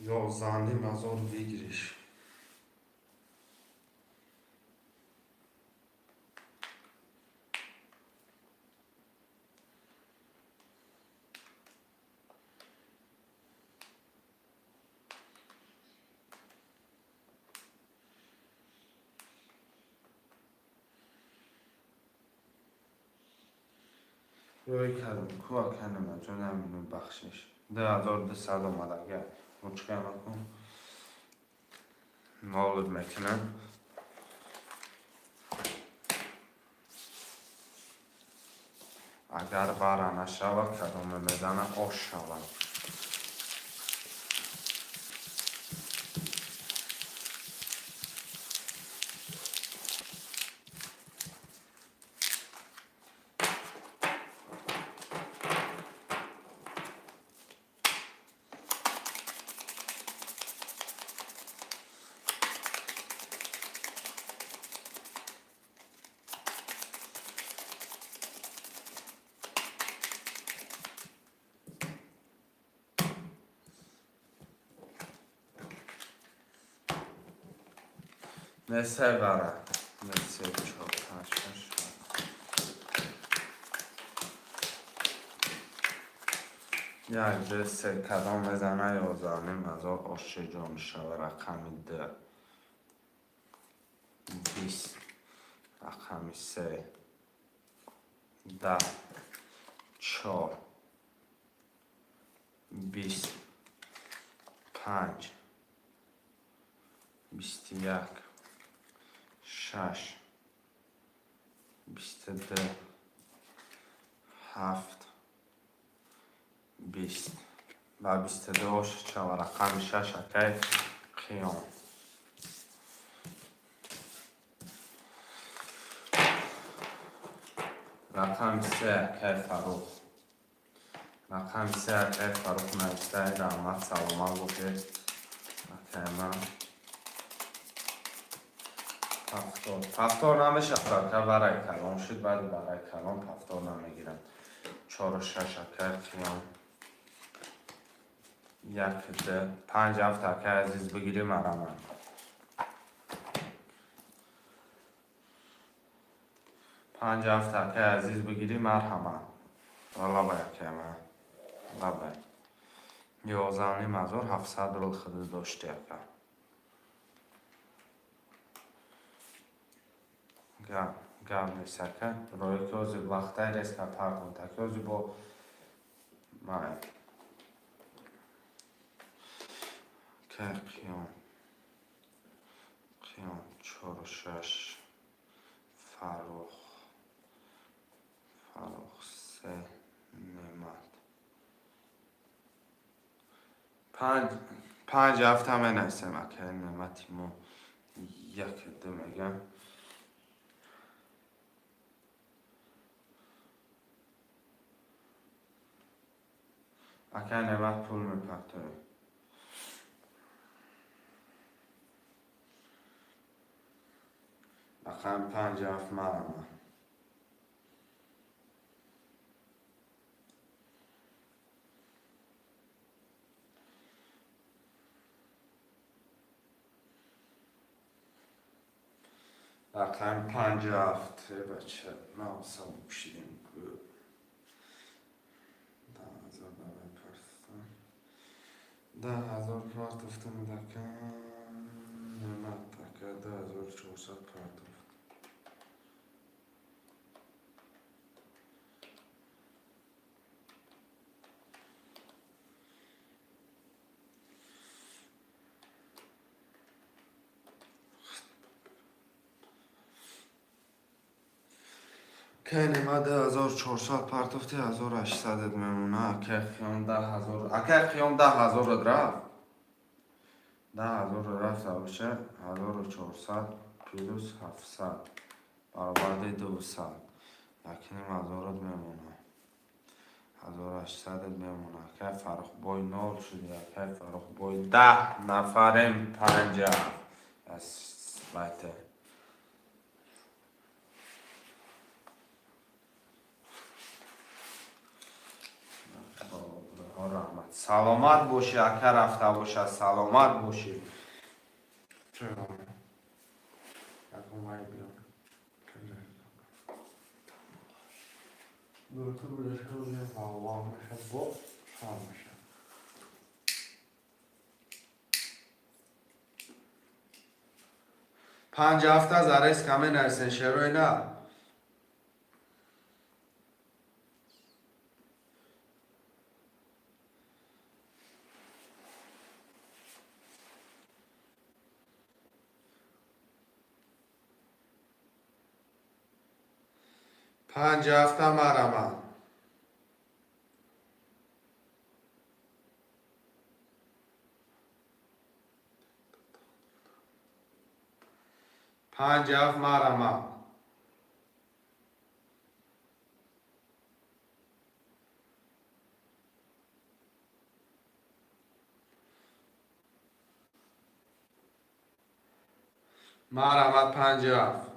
یا زنده مزار بگیریش روی کدوم کوه کنه مجان همینو بخشش 2200 اومد اگر مچکه کن نالد میکنم اگر بارا نشود کدوم میزنه آش شود نسه بره نسه 4 5 6 یک جسه کدام بزنه یا زنه مزار آشه جا میشه و رقمی 20 رقمی 3 10 4 20 5 21 6 22 7 20 و 22 چه و رقم 6 اکی خیام رقم 3 اکی فروخ رقم 3 اکی فروخ نوشته رحمت سلامت بوده اکی من هفتاد نمیشه که برای کلام شد بعد برای کلام هفتاد نمیگیرم 4 و 6 اکر خیام 1 2 5 7 اکر عزیز بگیریم مرمه 5 7 اکر عزیز بگیریم مرحمه والا باید که من لبه 11,700 رول خود داشته اکر گم نیست اکر روی که اوزی وقتی ریسک پردون تاکی اوزی با من که قیام 4 و 6 فرخ 3 نعمت 5 هفته همه نیستم اکر نعمتی ما 1 2 میگم اکر نعمت پول میپرده رقم 5 7 مرمه رقم 5 7 بچه نامسا بکشیدیم 10,000 پارت افته میدکن نعمت تکه 10,400 پارت افته که نعمت 10,400 پارت افته 1,800 میمونه که خیام 10,000 اکر خیام 10,000 رو درفت 10,000 رو رفت باشه 1,400 پلوس 700 برابر 200 یکی نیم 1,000 میمونه 1,800 میمونه که فرق بای 0 شده که فرق بای 10 نفریم 50 از بایته رحمت سلامت باشی اکر رفته باشه سلامت باشی چرا یکم وای بیام دکتر بودش که روزی واقعا میشه با شام میشه 5 هفته زرس کمی نرسن شروع نه 5 هفته مرمه 5 هفته مرمه مرمت 5 هفته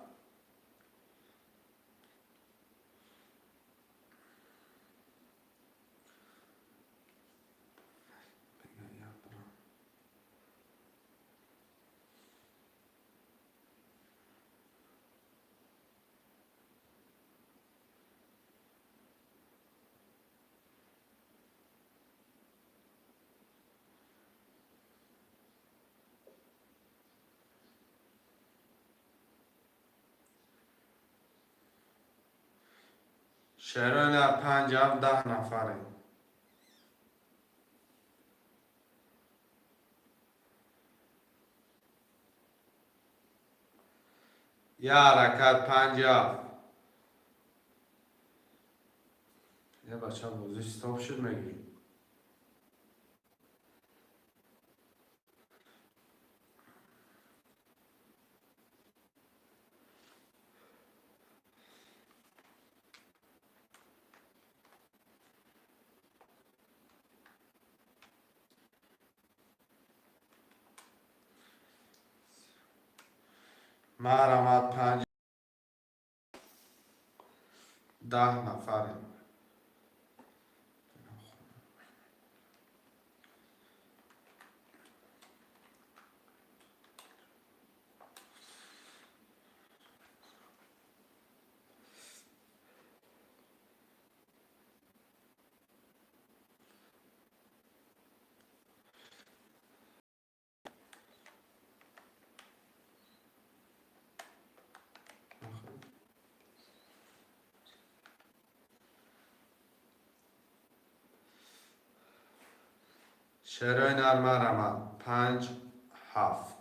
شروع نه 5 هفته 10 نفره یه حرکت 5 هفته یه بچه بازیش استاپ شد میگی مرمت 5 10 نفریم. شروینر مرمت 5 7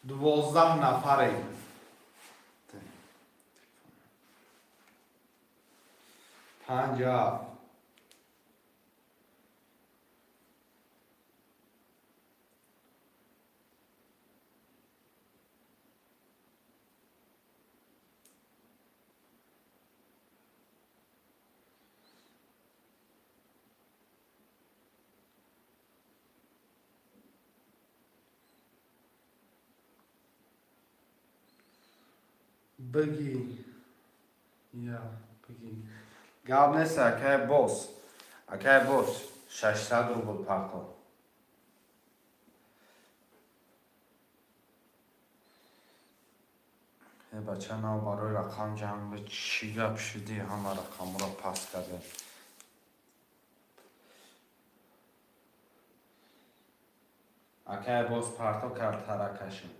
12 نفریم. 50 بگی یا بگی گاب نیست اکه بوس 600 روبل پاکو یه بچه نو برای رقم جمع به چی گپ شدی همه رقم را پس کرده اکه بوس پارتو کرد ترکشیم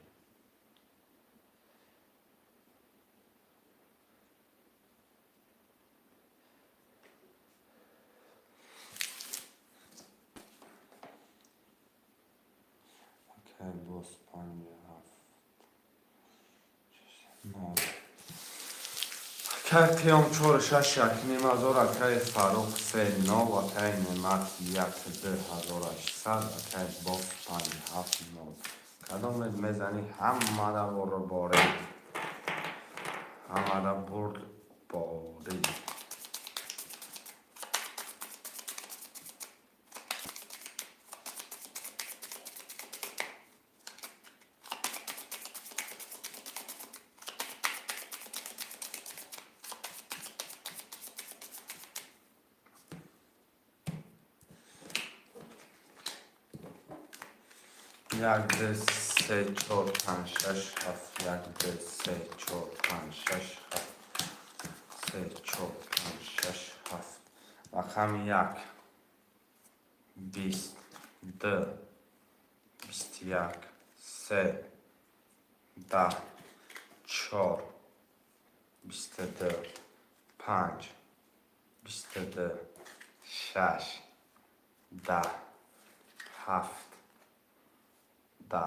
بوس 5 7 که تیام 4 6 یک نیم هزار که فاروق 3 9 و که نعمت 1 2800 که بوس 5 7 9 کدام میزنی همه را باره همه را برد باره یک دو سه چهار پنج شش هفت یک دو سه چهار پنج شش هفت سه چهار پنج شش هفت رقم 1 20 2 21 3 10 4 22 5 22 6 10 7 10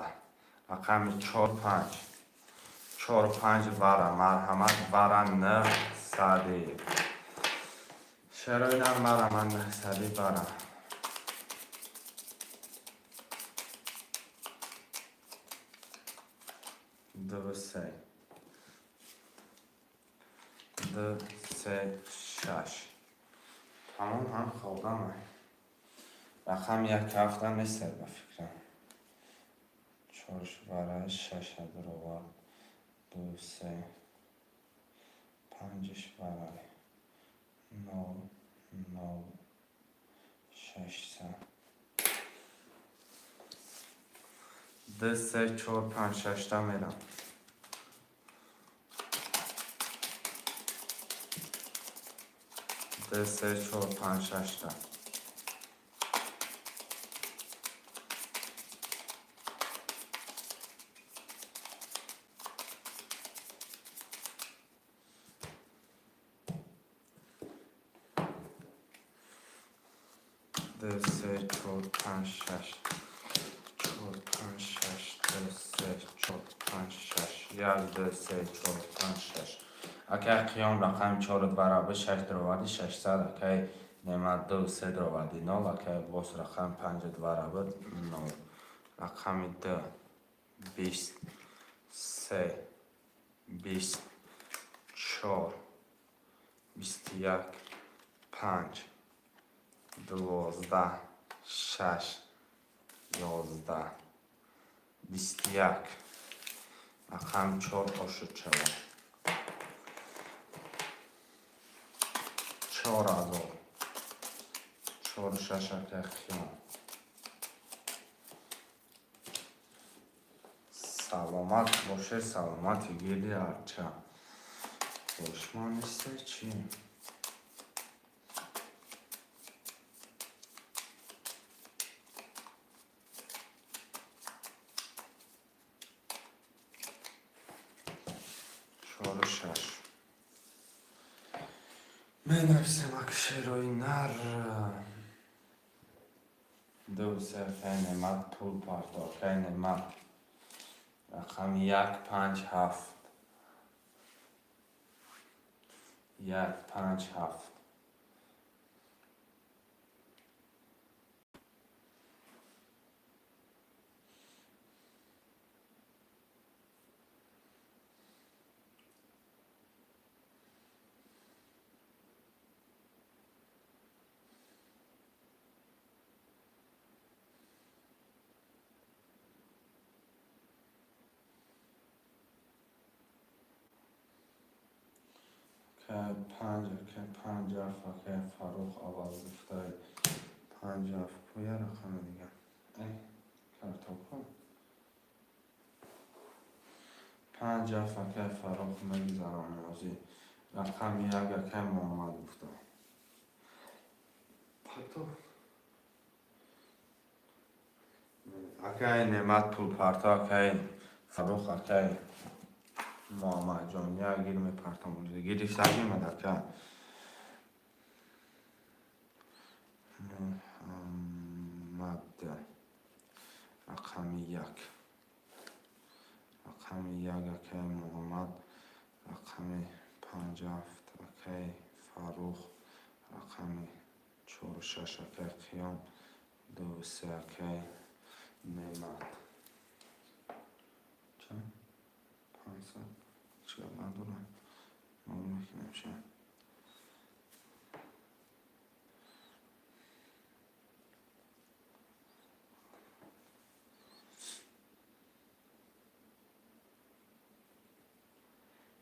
رقم 4 5 واره مرحمت واره نه ساده شروع مرحمت نه ساده واره دو سه 6 تمام هم خوردم رقم 1 هفته نیست به فکرم 4 برای 6 رو 2 3 5 برای 9 9 6 2 3 4 5 6 تا میرم 2 3 4 5 6 تا 2 3 4 5 6 4 5 6 2 1 2 3 4 5 6 اکه قیام رقم 4 برابر 6 درآوردی 600 اکه نعمت 2 3 درآوردی 0 اکه باز رقم 5 برابر 0 رقم 2 20 3 24 21 5 12 6 11 21 رقم 4 آشد شود 4000 4 6 اکه خیام سلامت باشه سلامتی گیری هرچه خوشمان نیسته چی؟ چهار و شش بنویسم اکشرهای نر دو صفحه نعمت پول پرداخت نعمت رقم 1 5 7 1 5 7 که 5 که فاروق آواز گفته 5 پویا رقم دیگه ای کارتوکو 5 که فاروق میگذارم موزی رقم 1 که محمد گفته پتو اکه نعمت پول پرتا که فاروق اکه محمد جان یا گیر می پرتا موزی گیری سگی مدر که محمد رقم 1 رقم 1 اکه محمد رقم 5 اکه فاروق رقم 4 و 6 اکه قیام 2 و 3 اکه نعمت چند؟ 500 چرا ندارم معلومه که نمیشه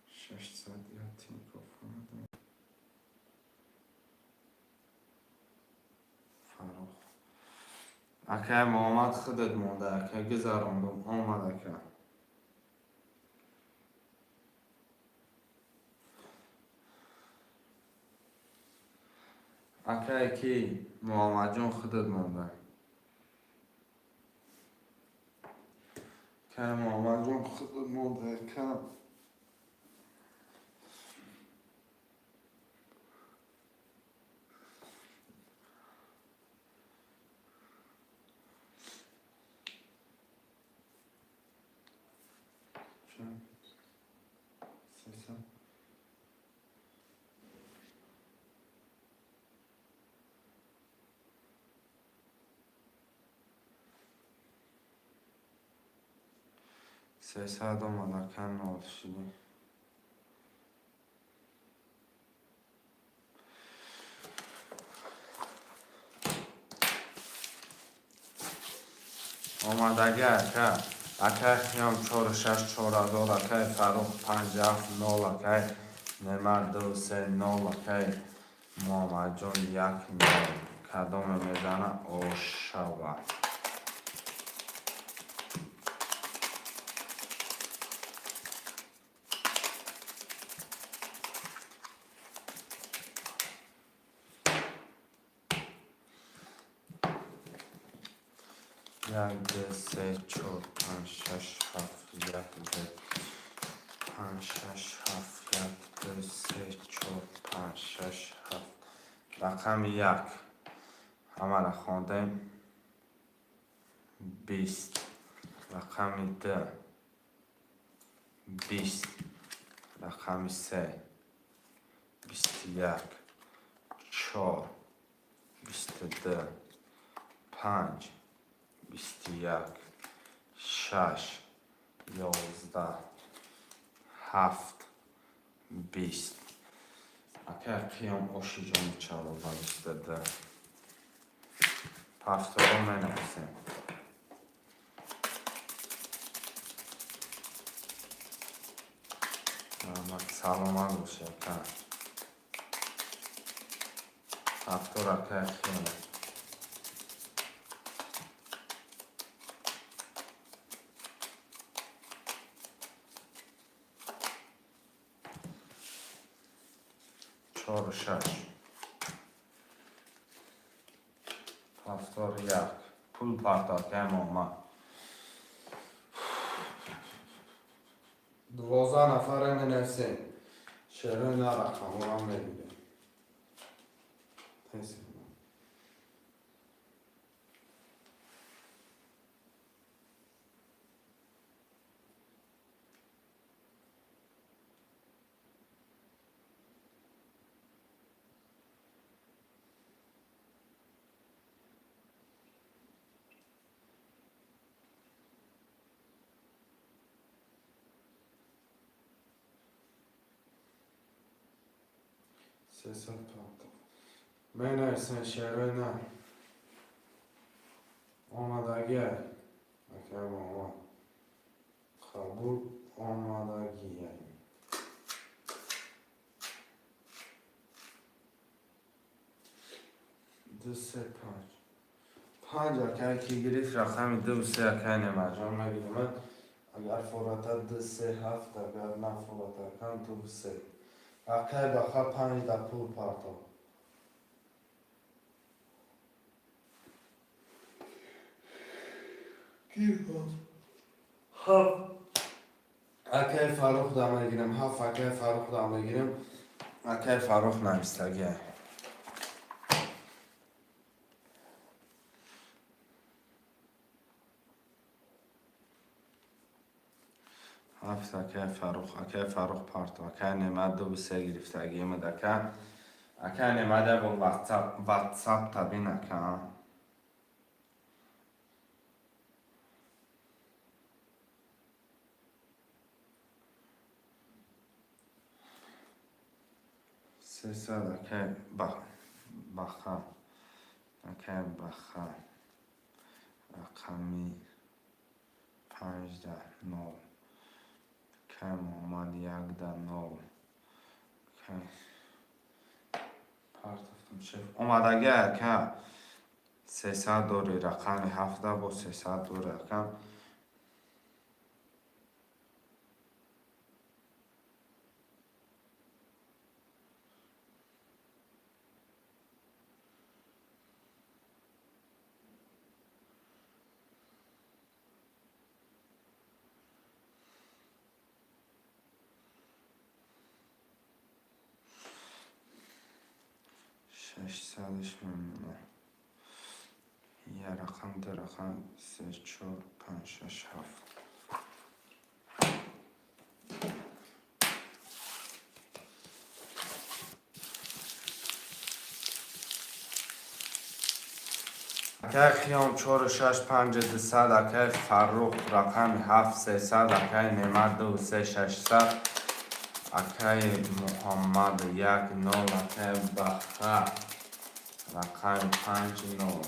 600 یا تینکو فاروق اکه محمد خودت مونده اکه گذراندم آمد اکه کی محمد جان خودت مونده که محمد جان خودت مونده که چند؟ 300 300 اومد اکه نوت شدی آمد اکه خیام 4 و 6 4000 اکه فاروق 5 7 0 اکه نعمت 2 3 0 اکه محمد جان 1 0 کدام میزنه آشوا یک دو سه چهار پنج شش هفت یک دو پنج شش هفت یک دو سه چهار پنج شش هفت رقم 1 همه را خواندیم 20 رقم 2 20 رقم 3 21 4 22 5 21 6 11 7 20 اگر قیام اوشی جان چالو و 22 هفتاد منوسیم سلامت باشه کن هفتاد اگر قیام 4 و 6 هفتاد یک پول پارتا که آمد 12 نفر ننویسیم شعر نه رقم رو هم نمیده سه پارتا من نویسیم شعر نه آمدگی اگر آمد قبول آمدگی دو سه پنج اگر که گرفت رقم دو سه اگر نمجان نگیرم من اگر فراتر دو سه هفت اگر نه فراتر کن دو سه اگر داخل 5 در پول پارتا اگر فاروق دام نگیرم هفت اگر فاروق دام نگیرم اگر فاروق نمیستگه هفت اگر فاروق پارتا اگر نمد دو سه گرفتگی مدکن اگر نمده با واتساپ تبی نکن سه سال اگر بخم اگر بخم رقمی 15 9 کم آمد 1 در 9 اومدگی که 300 دوری رقم 17 با 300 دوری رقم ششصدش میمونه یه رقم دو رقم 3 4 5 6 7 اگر خیام 4 و 6 5 200 اگر فروخ رقم 7 300 اگر نمد 2 3 600 اگر محمد 1 9 اگر بخر رقم 5 9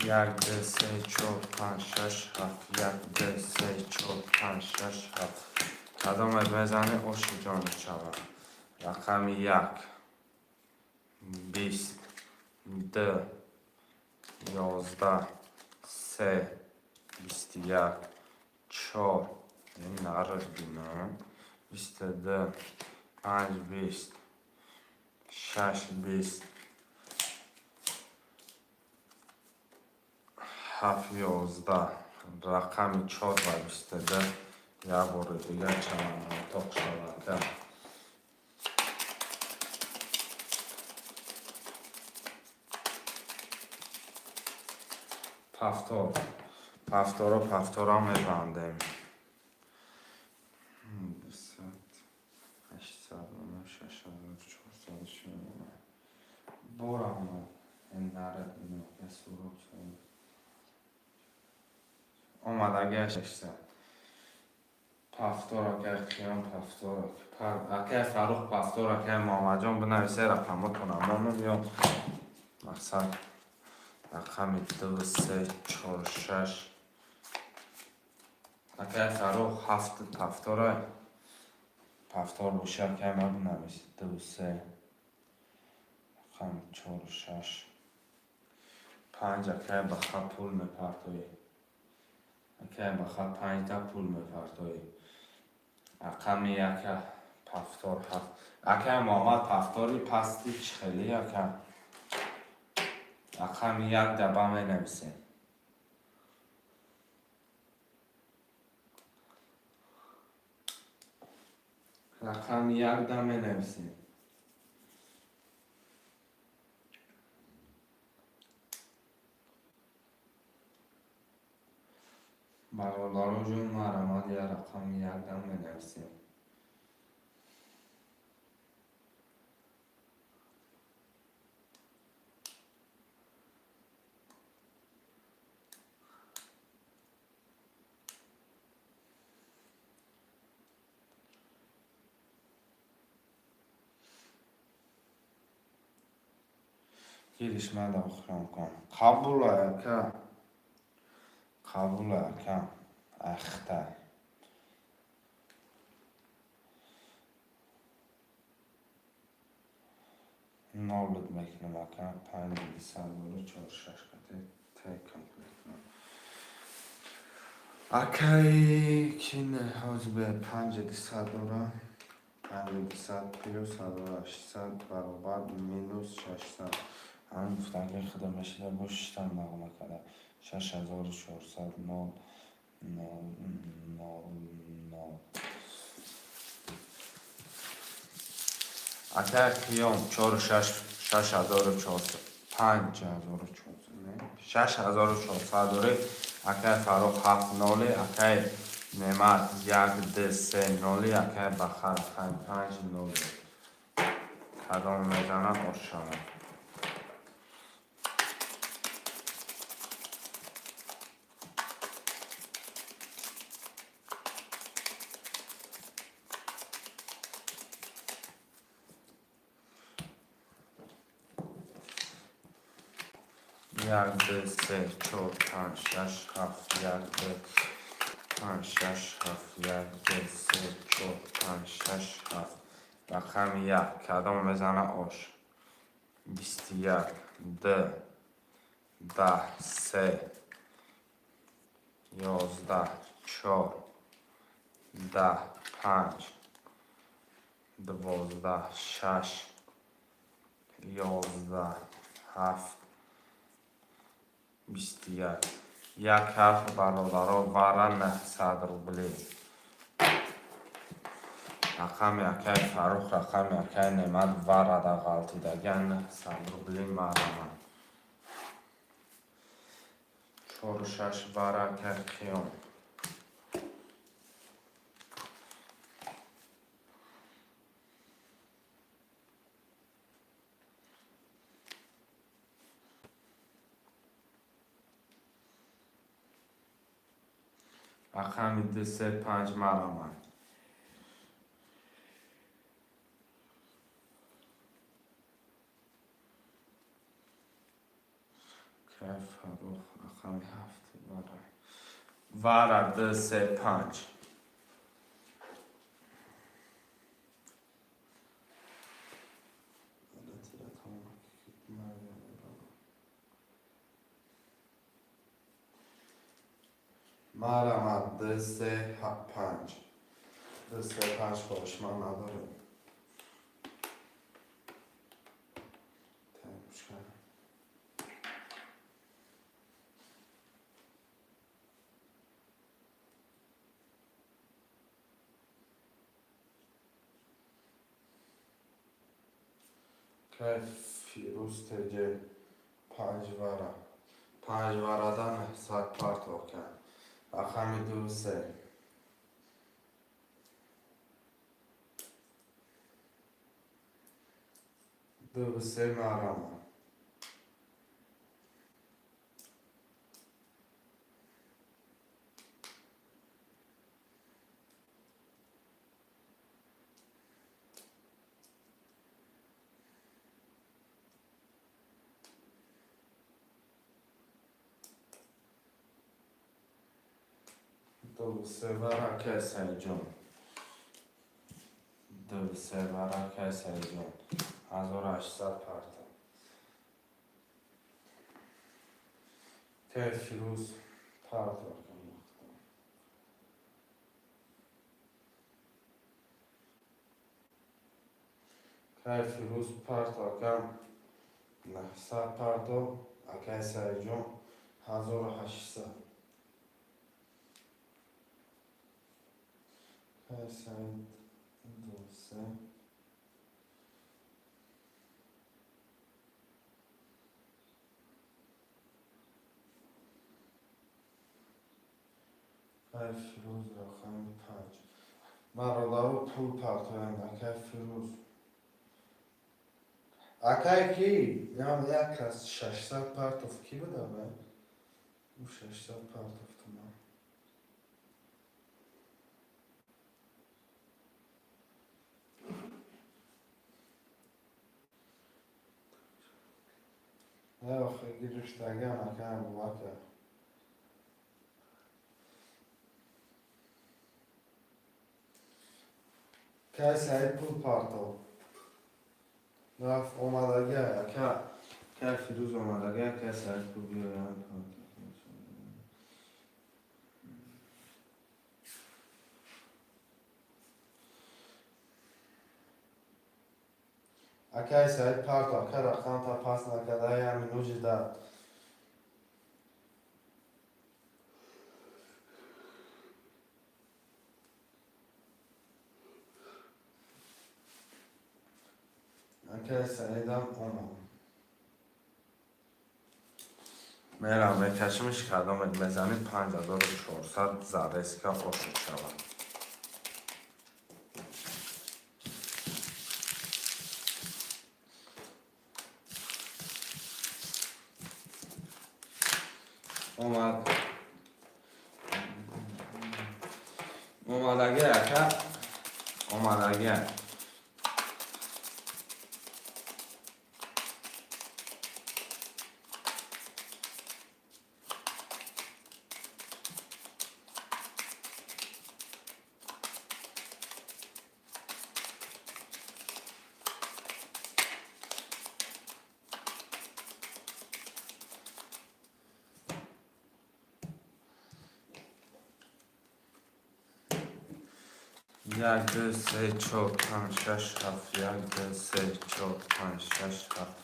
1 2 3 4 5 6 7 1 2 3 4 5 6 7 کدامت بزنه اوشی جان شود رقم 1 20 2 11 3 21 4 این نرد بینم 22 5 20 6 20 7 11 رقم 4 و 22 یه بار دیگه چند منطق شود پفتورا میبندیم. 800 برام این نرد اینو سروب اومد اگه 600 پفتورا که خیام پفتورا اگه فروخ پفتورا که محمد جان بنویسه رقم کنم من میام مقصد رقم 2 3 4 6 اگه فروخ 7 پفتورا پفتور بوشه که من بنویسه 2 3 رقم 4 6 5 اگه بخواه پول میپرتوی اگه بخواه 5 تا پول میپرتوی رقم یک پفتور هفت اگه محمد پفتوری پستی خیلی اگه رقم یک دبه می نویسیم رقم یک دبه می نویسیم برادران جون مرمد یا رقم یک دبه می نویسیم گیرش من داخلم کن قبول که اخته نولد میکنم اکا 5 دیسمبر 4 6 کتی تک کمپلیت کنم اکایی که نهاز به 5 دیسمبر 5 دیسمبر پلوس 800 برابر مینوس 600 همین گفتن خدا میشیده باشتن مقامه کرده 6400 نول نول نول نول اگر قیام 4 6 6400 6400 داره اگر فروخ 7 نوله اگر نعمت 1 2 3 نوله اگر بخر 5 نوله کدام میزنه ارشانه یک دو سه چهار پنج شش هفت یک دو پنج شش هفت یک دو سه چهار پنج شش هفت رقم یک کدام میزنه آش 21 ده 10 3 11 4 10 5 12 6 11 7 21 یک حرف برادرها وره 900 روبلی رقم یکی فروخ رقم یکی نعمت وره دا غلطی دگه 900 روبلی مرمه 4 و 6 وره که خیام رقم 2 3 5 مرمه فروخ رقم 7 وره 2 3 5 مرمت 2 3 5 2 3 5 باش من ندارم که فیروز تجه 5 وره 5 varadan 7 part okey. Rakami 2 3. 2 3 marama. Do sevara kesay jon. Do sevara kesay jon. 1800 part. Te firuz part okey. Te firuz part okey. 900 parto kesay jon. 1800. Kesay 2 Kay firuz rakam 5. Baradaru pul partoyam akay firuz. Akay ki yani yakas 600 partov ki bude be? Bu 600 partov tuma. Ne oxe giriştagan akay bu vakit. Kay sayı pul parto. Raf omadage kay firuz omadage kay sayı pul biyoyan parto. Akay sayı parto akay rakam ta pas nakada ya minuji da. Akay sayıdan 10. Meram بکشمش کردم بزنید 5400 زده است که خوش شود. اومدگه یک دو سه چهار پنج شش هفت یک دو سه چهار پنج شش هفت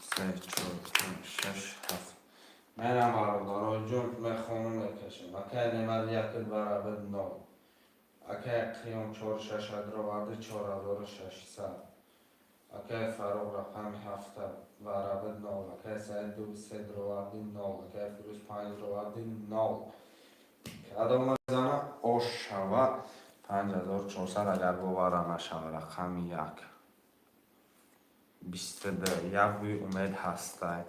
سه چهار پنج شش هفت منم برادر جون میخوام میکشم اگه نماد یک برابر 9 اگه قیام 4 6 رو وارد 4600 اگه فراغ رقم 7 برابر 9 اگه سعید 2 3 رو وارد 9 اگه فروش 5 رو وارد 9 کدام زنه آش شود 5400 اگر باور نشود رقم 1 22 یک بوی امید هستید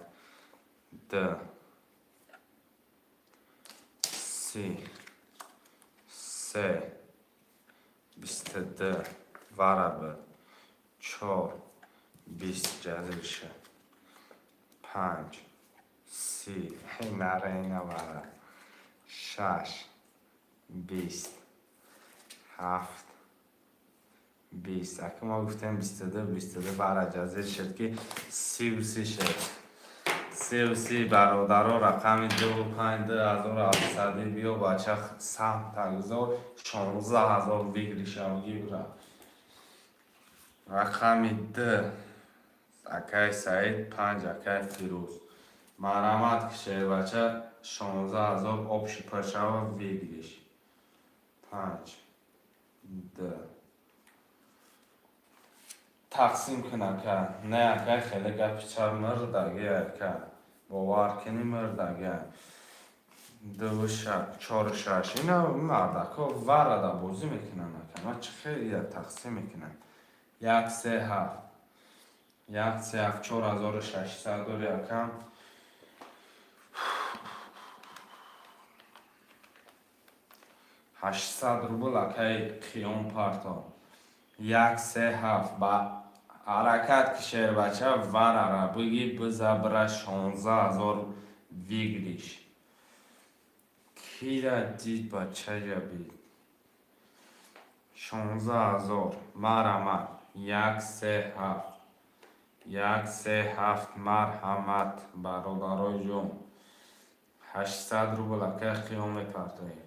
2 3 22 برابر 4 20 جذب شد 5 30 نره اینه برابر 6 20 7 20 اگه ما گفتیم 22 برای جذب شد که 33 شد 33 برادر رقم 252700 بیا بچه سهم تگذار 16000 بگیری شوگی برا رقم 2 اکای سعید 5 اکای فیروز مرامت کشه بچه 16000 آبشی پشه و بگیریش 5 2 تقسیم کنم که نه اکای خیلی گفت چهار مرد درگه اکای باور کنی مردگه 2 4 6 اینا مردک ها ورده بازی میکنن اما چه خیلی تقسیم میکنن 1 3 7 1 3 7 4600 داری یکم 800 روبل اکی خیام پرتا 1 3 7 با حرکت کشیر بچه ورره بگی بزبره 16000 ویگریش کی را دید بچه جبید 16000 مرمت 1 3 7 1 3 7 مرحمت برادرای جون 800 روبل اکی خیام پرتایی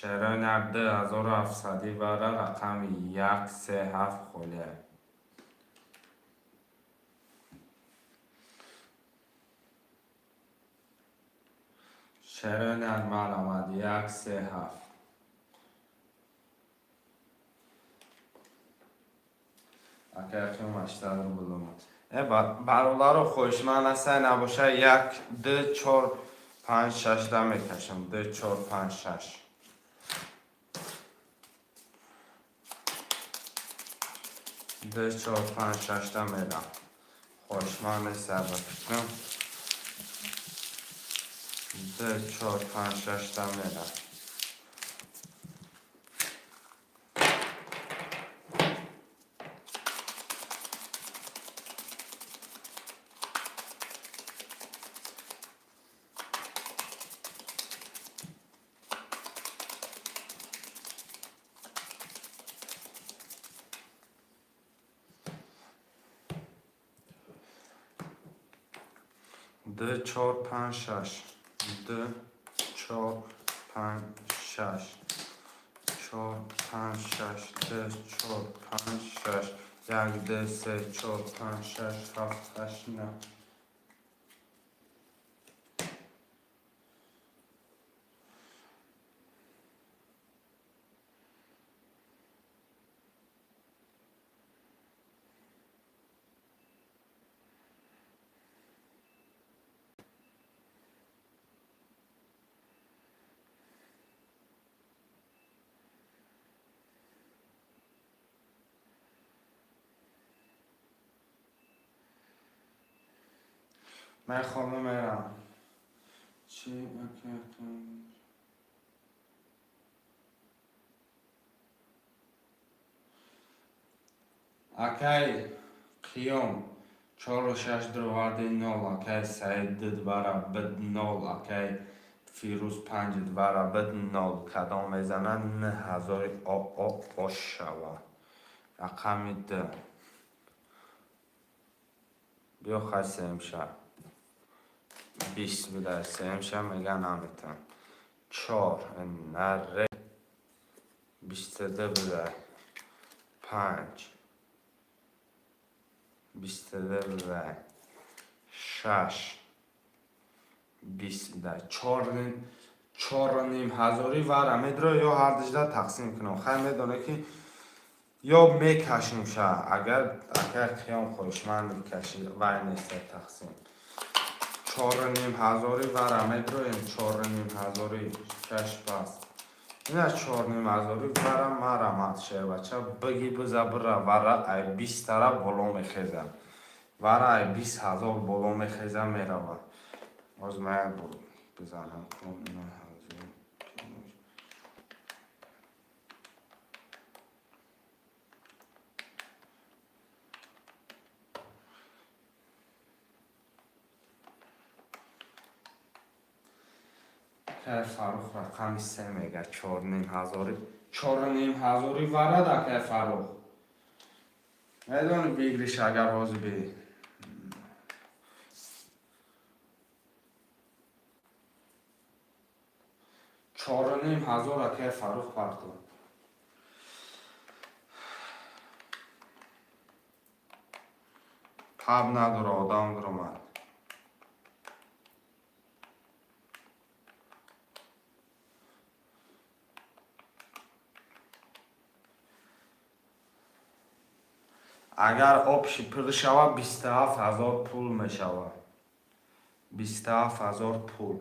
شهرهای نقده 1700 بره رقم 1 3 7 خوله شهرهای نرمال آمد 1 3 7 اگر که 800 رو بلومد برادر خوشمن هسته نباشه 1 2 4 5 6 ده میکشم 2 4 5 6 2 4 5 6 ده میرم خوشمن سر بکشم 2 4 5 6 ده میرم 2 4 5 6 2 4 5 6 4 5 6 2 4 5 6 1 2 3 4 5 6 7 8 9 من خانم میرم چی بکردم اکی قیام 4 و 6 دروارده 0 اکی سعید دد برا بد 0 اکی فیروز 5 برا بد 0 کدام میزنن 9000 آش شود رقم ده بیا خسته امشب 20 بده سه امشب میگه نمیتون 4 نره 20 بده 5 20 بده 6 20 بده 4 و نیم هزاری ور میدره یا هر دیجده تقسیم کنم خیلی میدونه که یا میکشیم شه اگر خیام خوشمند کشی وای نیست تقسیم 4 و نیم هزاری ور میدره 4 و نیم هزاری کش پس این از 4 و نیم هزاری ور مرمت شه بچه بگی بزبره ور ای 20 طرف بالا میخیزه ور ای 20,000 بالا میخیزه میروه از من بزنم که فروخ رقمی 3 میگه 4 و نیم هزاری 4 و نیم هزاری ورده که فروخ میدونی بگریش اگر باز بی 4 و نیم هزار که فروخ پرتون تب نداره آدم درمد اگر آب شپل شود 27,000 پول می شود. 27,000 پول.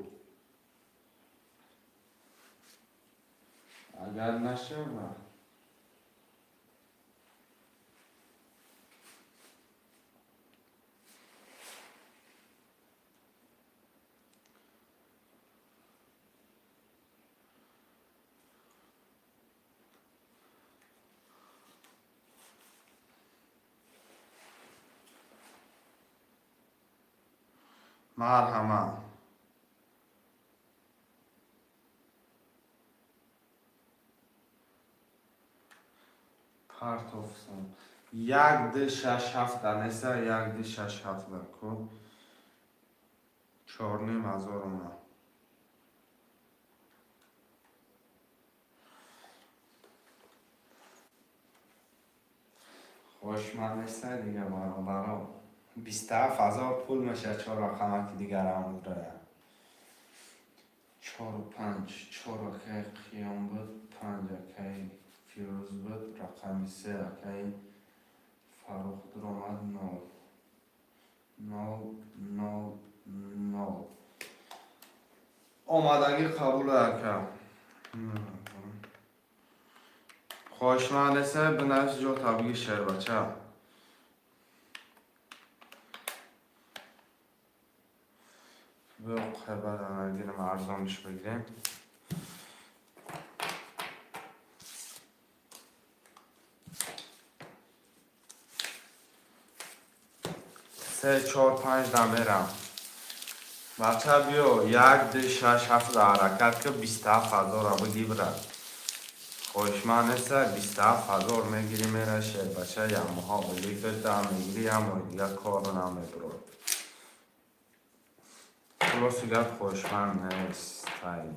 اگر نشود مرحمت. پرتوفسون 1,267 دانسته 1,267 کو 4,500 اومد. خوشمند نیسته دیگه برا 27,000 پول میشه 4 رقمه که دیگر هم داره. 4 و 5 4 اکی قیام بود 5 اکی فیروز بود رقم 3 اکی فاروق در آمد 0 آمدگی قبول اکم. خوشمند نیسته بنویس جو طبیعی شعر بچه. بعد انرژی ارزانش بگیریم. سه چهار پنج دمیرم بچه بیو 1,267 در حرکت که 27,000 بگی برد. خوشمند نیسته 27,000 میگیری میره شیر بچه یا محابلی فرده میگیری یا دیگه کار رو نمیبرد. خلاص دیگر خوشمند نیست تایی.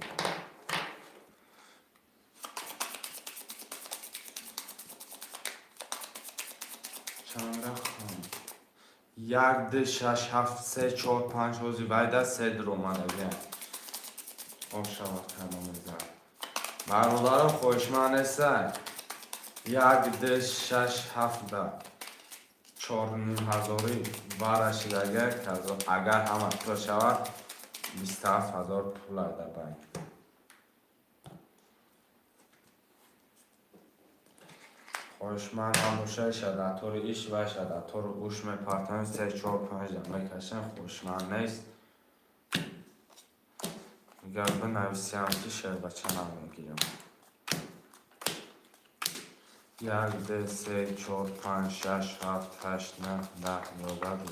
چند رقم 1,267 3 4 5 روزی باید 3 در اومده آشاوت کنم میزن برادرم خوشمند نیسته 1,267 4,500 برش اگر همه پول شود 27,000 پول در بانک. خوشمند هموشه شده طور ایش و شده طور گوش می پرتن 3 4 5 دمه کشن خوشمند نیست. اگر به نویسیم که شعر بچه نمیگیرم 1 2 3 4 5 6 7 8 9 10 11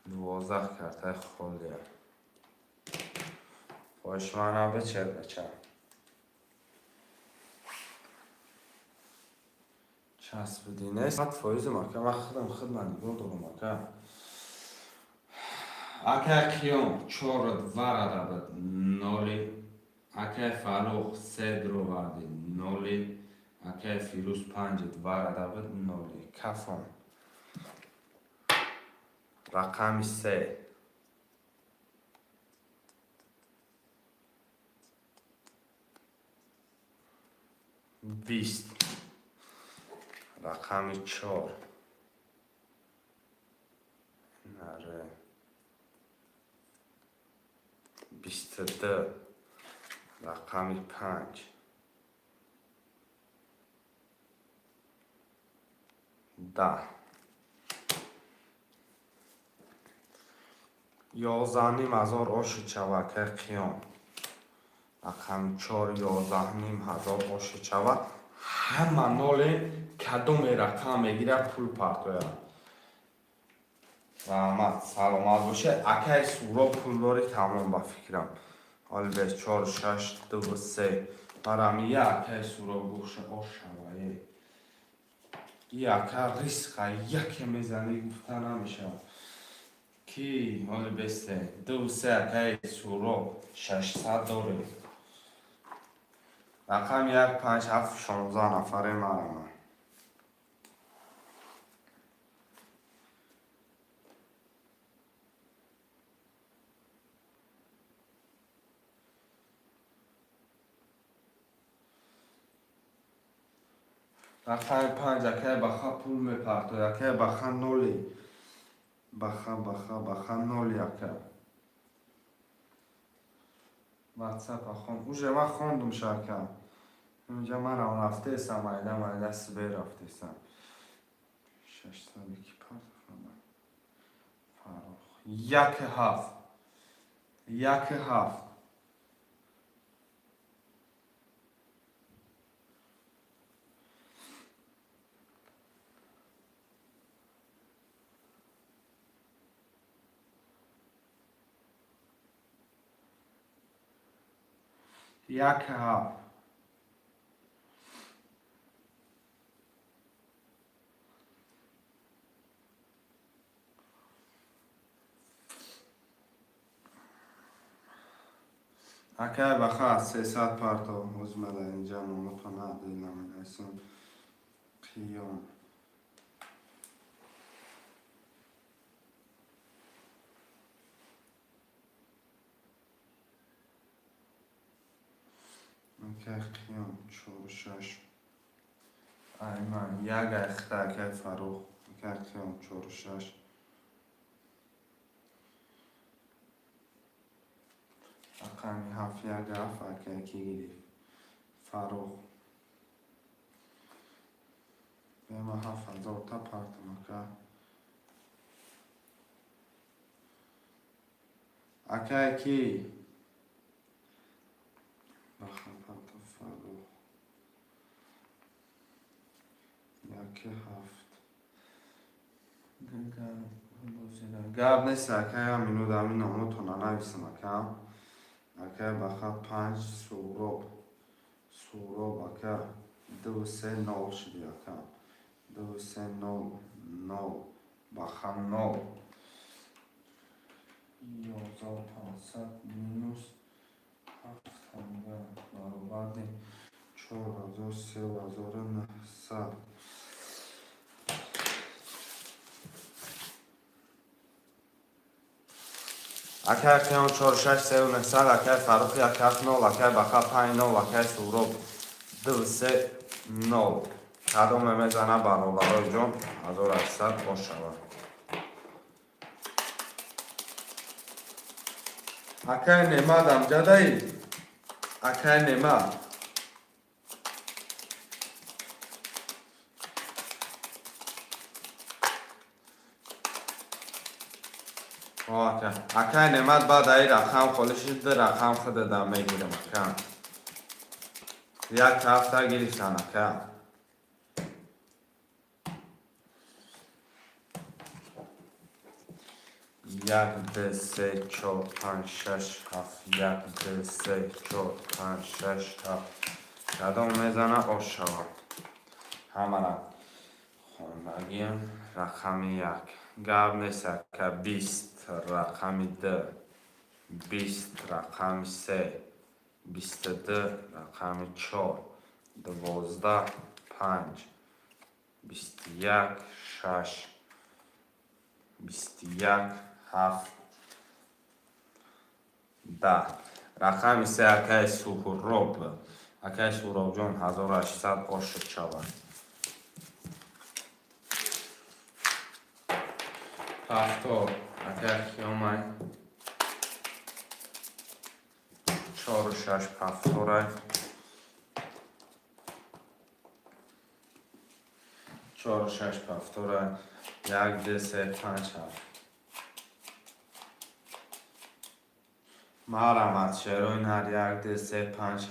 12 کرده خولیه. خوشمند هم به شعر بچه چسب دی نیست فایز مکه من خودم دیگه دارم مکه اکه قیام 4 دوار عدد 0 اکه فاروق 3 درو وردی 0 اکه فیروز 5 دوار عدد 0 کفان رقم 3 20 رقم 4 نره 22 رقم 5 10 11,500 آش چوکه قیام رقم 4 11,500 آش چوک همه نال کدوم رقم میگیره پول پرتویه. رحمت سلامت باشه اکه سورا پول داری تمام با فکرم حال بیش 4 6 2 3 برام یه اکه سورا گوش آش شوایه یه اکه ریسقه یکی میزنی گفته نمیشه کی حال بیسته 2 3 اکه سورا 600 داری رقم 1 5 7 16 نفره مرمه رقم 5 اکه بخا پول میپرد اکه بخا نولی بخا نولی اکه واتساپ خون اوجه ما خوندم شاکم اینجا من رو رفته سم ایده من دست بی رفته سم 6 سالی کی پرد فراخ یک هفت اکه بخا 300 پرتو ازمده اینجا ممتو ندیلم ایسون پیون اکه خیام 4-6 ایمان یک اخته اکه فروخ اکه خیام 4-6 اقامی هفت یک هفت اکه کی گیری فروخ بیما 7000 تا پرتم اکه کی بخم پرتم فروخ یک هفت گاب نیست اکه همینو دامی نمو تونه نویسم اکه بخا 5 سورو اکه 2-3-0 شدی اکه 2-3-0 بخا 9 1500 مینوس 7 برابر 4000 3900 اکه خیام 4-6 3900 اکه فروخی اکه 0 اکه بخا 5-0 اکه سورو 2-3-0 کدوم میزنه برابرای جون 1800 باشه اکه نمد امجده اکه نمد اکه نمد بعد ای رقم خالشی ده رقم خود ده میگیرم اکه یک هفته گیریستن اکه یک ده سه چهار پنج شش هفت یک ده سه چهار پنج شش هفت کدام میزنه آش شود همه را خوندگیم رقم یک گاب نیست که 20 رقم ده 20 رقم سه 22 رقم 4 12 5 21 6 21 7 10 رقم سه اکه سهراب اکه سهراب جان 1800 آشد شود هفتاد اکه خیامه 4-6 هفتاره 4-6 هفتاره 1-2-3-5 مرمت شروین هر 1-2-3-5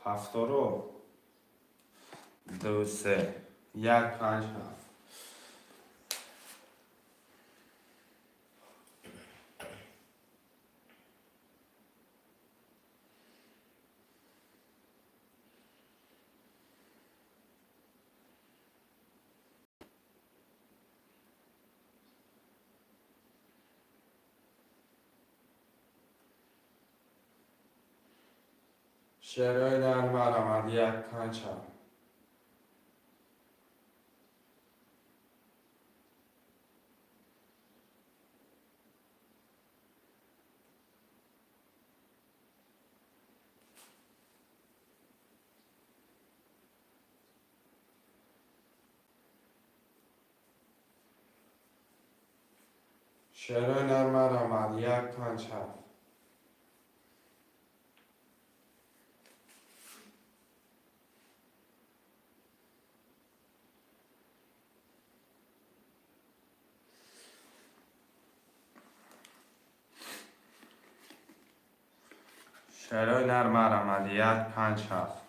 هفتارو 2-3 1-5 شروین هر مرمت 1-5 شعر نرمر آمد 1 5 7. شعر نرمر آمد 1 5 7.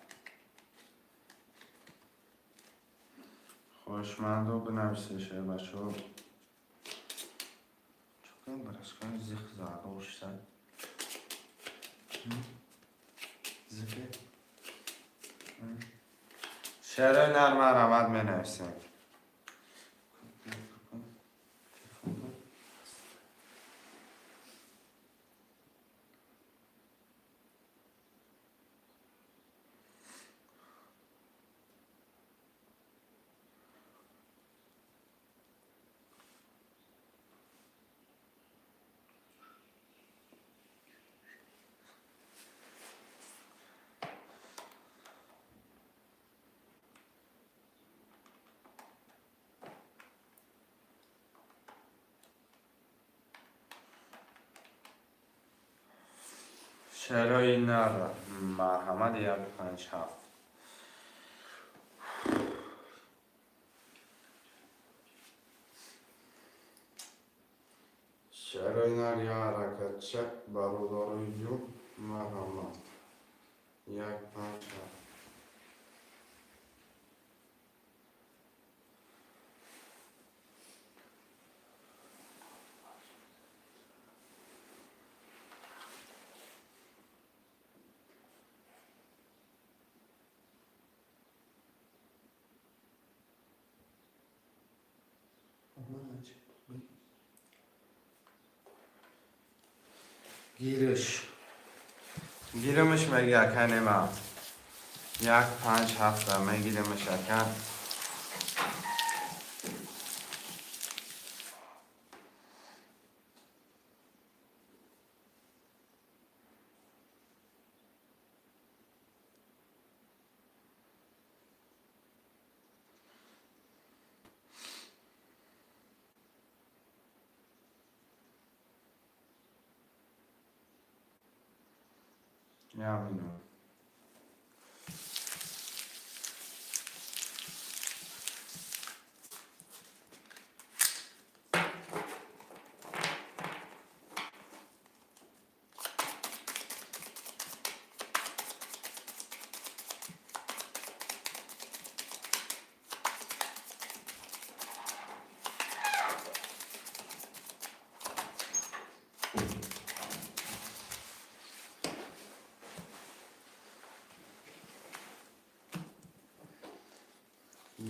خوشمند و بنویسه شعر بچه ها. چون برشکن زیخ زده باشتن زیخه شعر نرمر آمد می نویسیم. شعرهای نر مرحمت 1 5 7. شعرهای نر یا حرکت چک برادرای جو مرحمت 1 5 7. گیرمش میگه اکنه ما 1 5 7 میگیرمش اکن یا بینو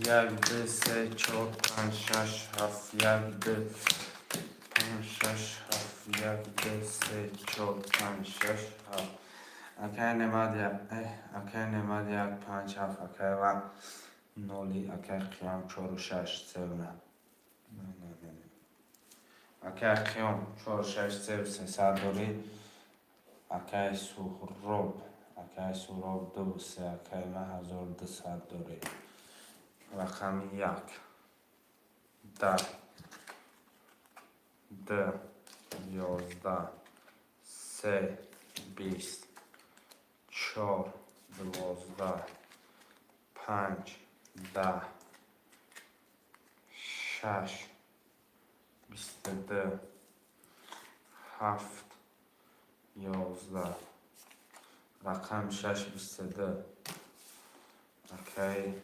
یک دو سه چهار پنج شش هفت یک دو پنج شش هفت یک دو سه چهار پنج شش هفت اکی نماد 1 5 7 اکی و نولی اکی خیام 4 و 6 3 نه اکی خیام 4 و 6 3 سر دوری اکی سهراب 2 و 3 اکی ما 1002 سر دوری رقم 1 10 11 3 20 4 12 5 10 6 22 7 11 رقم 6 22 اوکی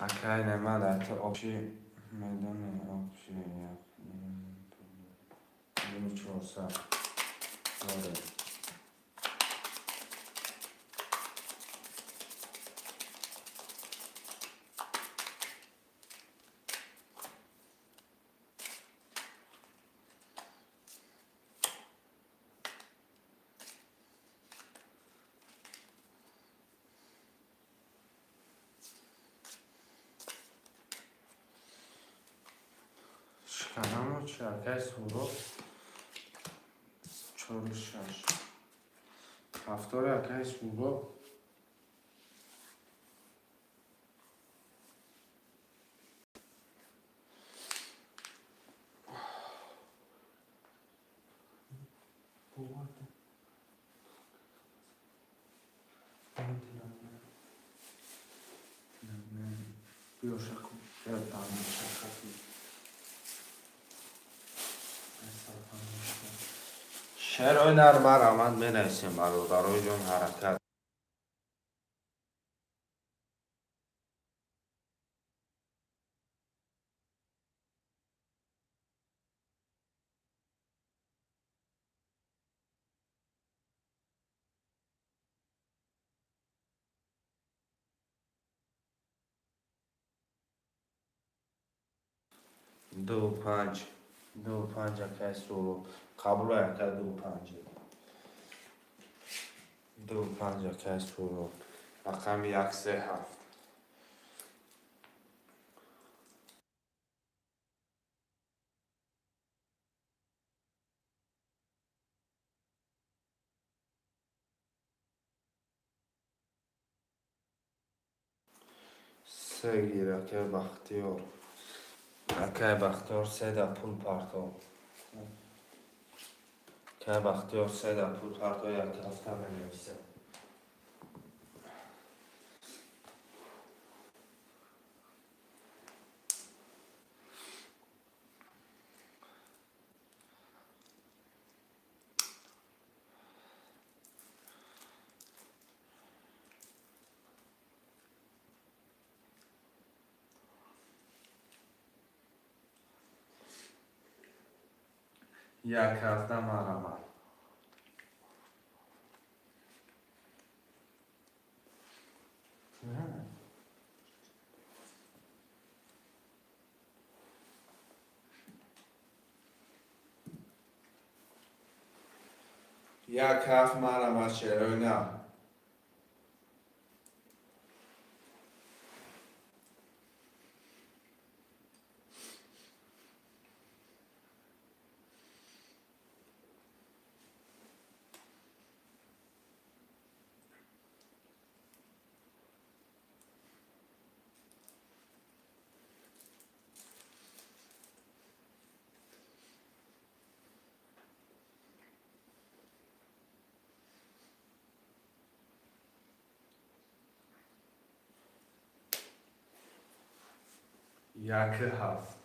اکی نماد ات آبشی میدان آبشی 400 داره شکنم و چرکه سورو 4 و 6 هفتاری اکه سورو Bułata. بیا شکو بیا تعمیر شکو شعر oynar مرامد می نویسیم برادرای جان حرکت دو پنج اکه سورو قبول اکه دو پنج اکه سورو رقم 137 سه گیر اکه بختیار سه در پول پرتو که بختیار سه در پول پرتو یک هفته می نویسه یک هفته مرمت یک هفت مرمت شعرهای نه یک هفت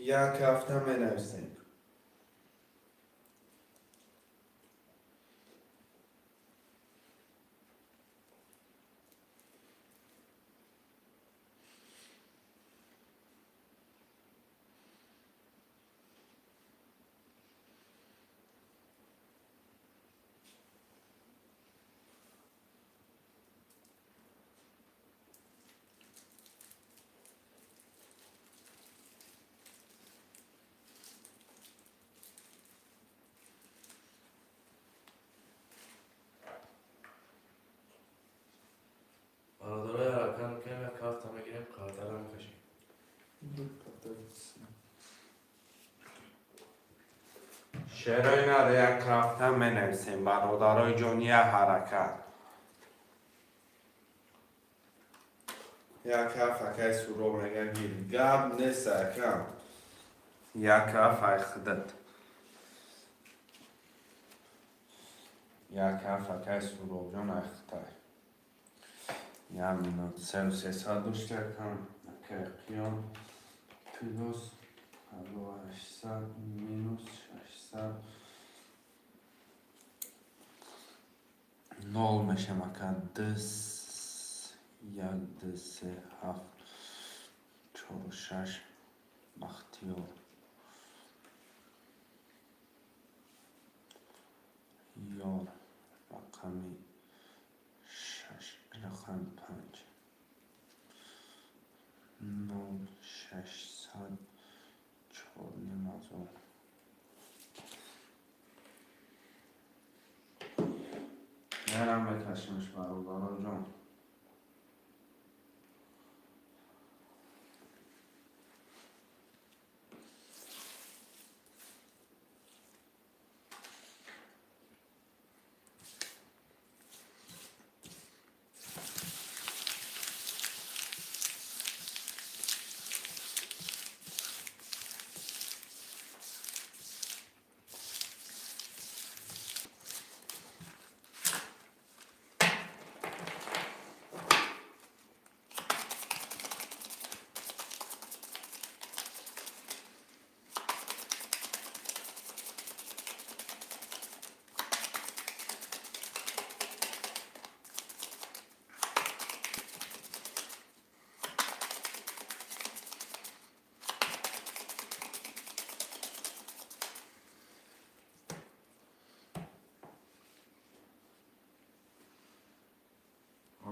یک هفته می نویسیم برادرای حرکت میکنیم یک هفته میگیریم قرطره میکشیم. شعرهای نه یک هفته می نویسیم برادرای جان یک حرکت یک هفت اکه سورو میگه گیر گب نیست اکم یک هفت ایخدت یک هفت اکه سورو جان ایخته یک مینوت سه و سه ساعت دوست کم اکه قیام پلوس هلو 800 مینوس 600 نول میشه مکان دس یک دو سه هفت چهار شش بختیار یار رقمی شش رقم پنج نول شش صد چهار نمازون نرم بکشمش برادران جان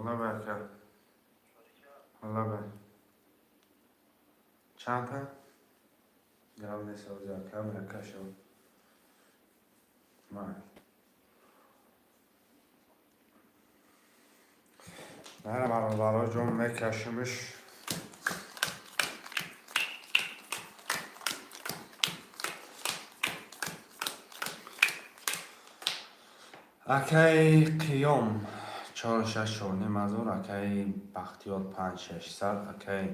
حالا برکن حالا بر چند تا؟ گرم نیست اوزا کم نکشم من برادران جان میکشمش اکی قیام چهار شش چهار نمازون اکی بختیار پنج شش صد اکی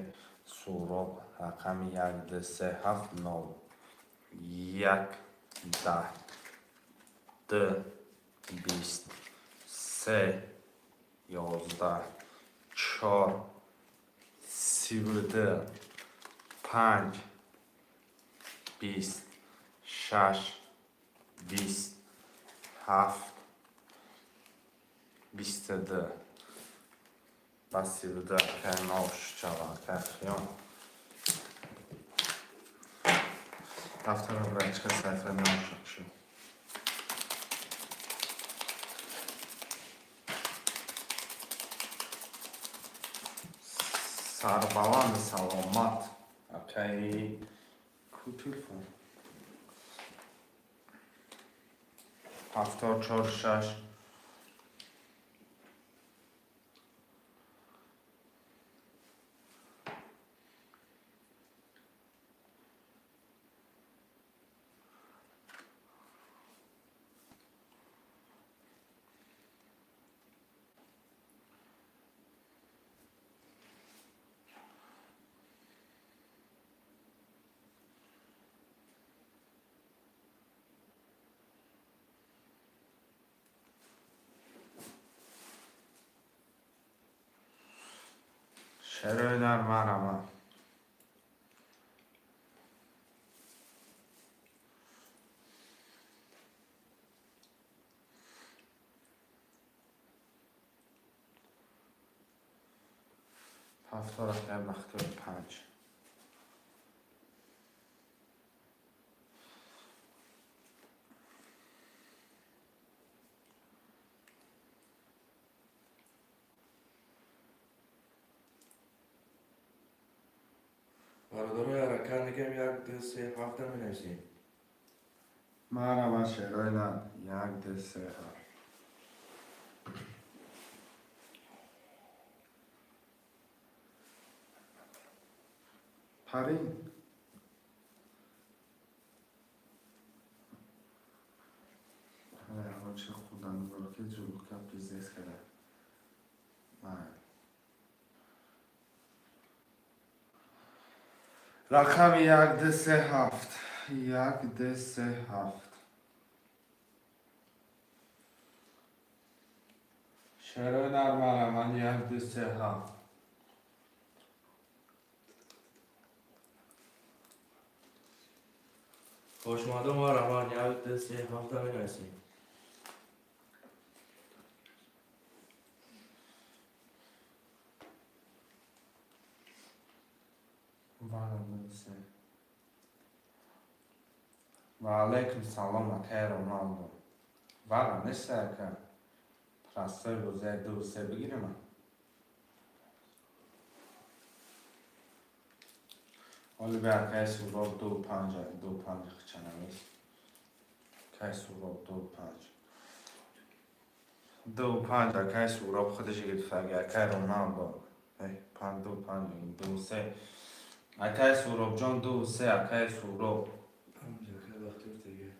سوراب رقم یک دو سه هفت نو یک ده دو بیست سه یازده چهار سی و دو پنج بیست شش بیست هفت بیست دو بس سی و دو که نوش چرا که خیام دفترم را چه سفر نوشک شد سربلند سلامت اکی کو تلفن هفتاد چهار شش شروع در مرمه هفتاد اکی بختیار پنج برادران رکن میگم یک دو سه هفته می نویسیم. مرمه شروع در یک دو سه هفت پرین چه خودم برو که جلو که بیزنس کرده رقم یک دو سه هفت یک دو سه هفت شروع در مرمه یک دو سه هفت خوش مادم و رمان یک دو سه هفته می نویسیم. وارا نویسه و علیکم سلام اکای رونالدو وارا نشه اکا پرستای روزه 2-3 بگیرم ولی به اکای سوراب 2-5 خچنه نیست اکای سوراب 2-5 اکای سوراب خودش گرفت اکای رونالدو 5-2-5 2-3 اکای سوراب جان 2-3 اکای سوراب همونجا که وقتی دیگه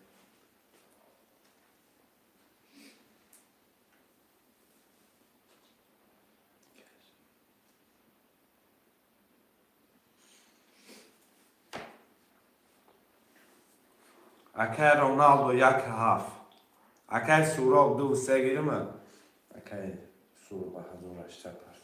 اکای رونالدو 1-7 اکای سوراب 2-3 گیرم اکای سوراب هزارش تپرد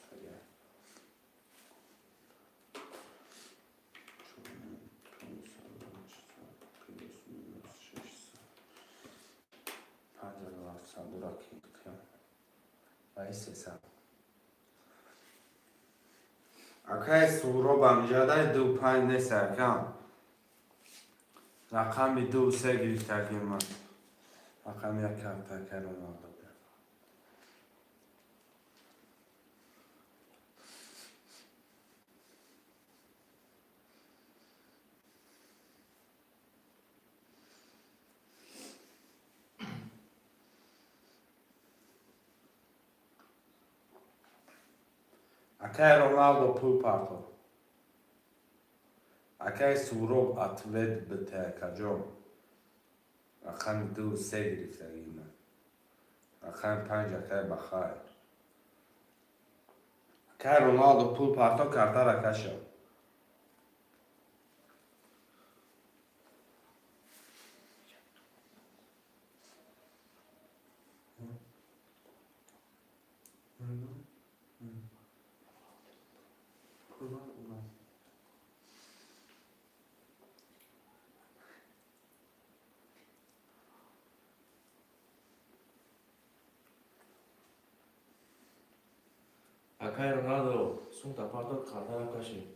اکای سوراب همجاده 2-5 نیست اکام رقم 2-3 گرفته من رقم 1 اکای رونالدو اکای رونالدو پول پارتو اکای سوراب اتولد بته کجا رقم 2-3 گرفته من رقم 5 اکای بخیر اکای رونالدو پول پارتو کرده رکشه اکای رونالدو سون تپاردو کارتر کشی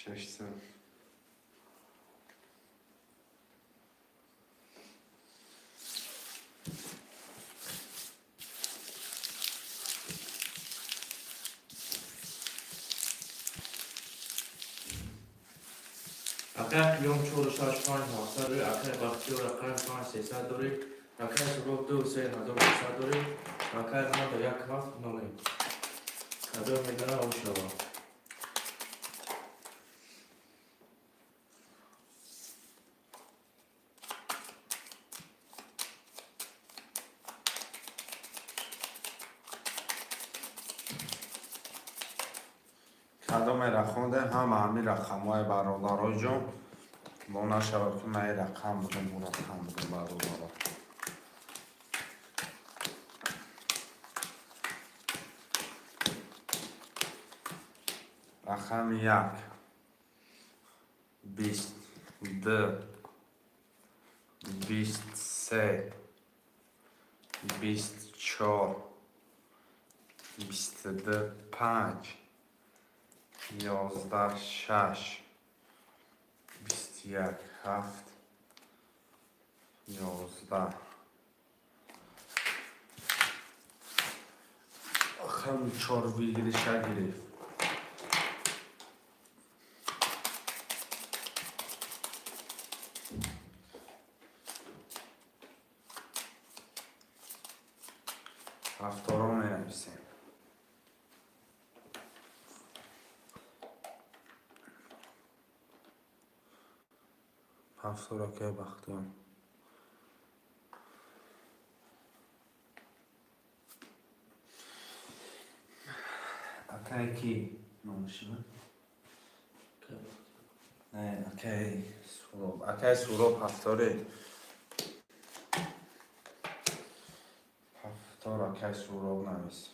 600 اکای کیوم 4-6-5 داری اکای باکتی و رقم 5-300 داری اکای سوراب 2-3 1600 داری اکای رونالدو 1-7 نومی کدو میدنه او شوا کدام رخونده هم همین رقم های برادرای جان با نشود که من رقم بودم و رقم بودم برادرها رقم 1 22 23 24 22 5 11 6 21 7 11 هم 4,6 گرفت هفتارا می نویسیم هفتارا که بختیم اکای کی نامشیم نه اکای سوراب اکای سوراب هفتاره هفتار اکای سوراب نویسیم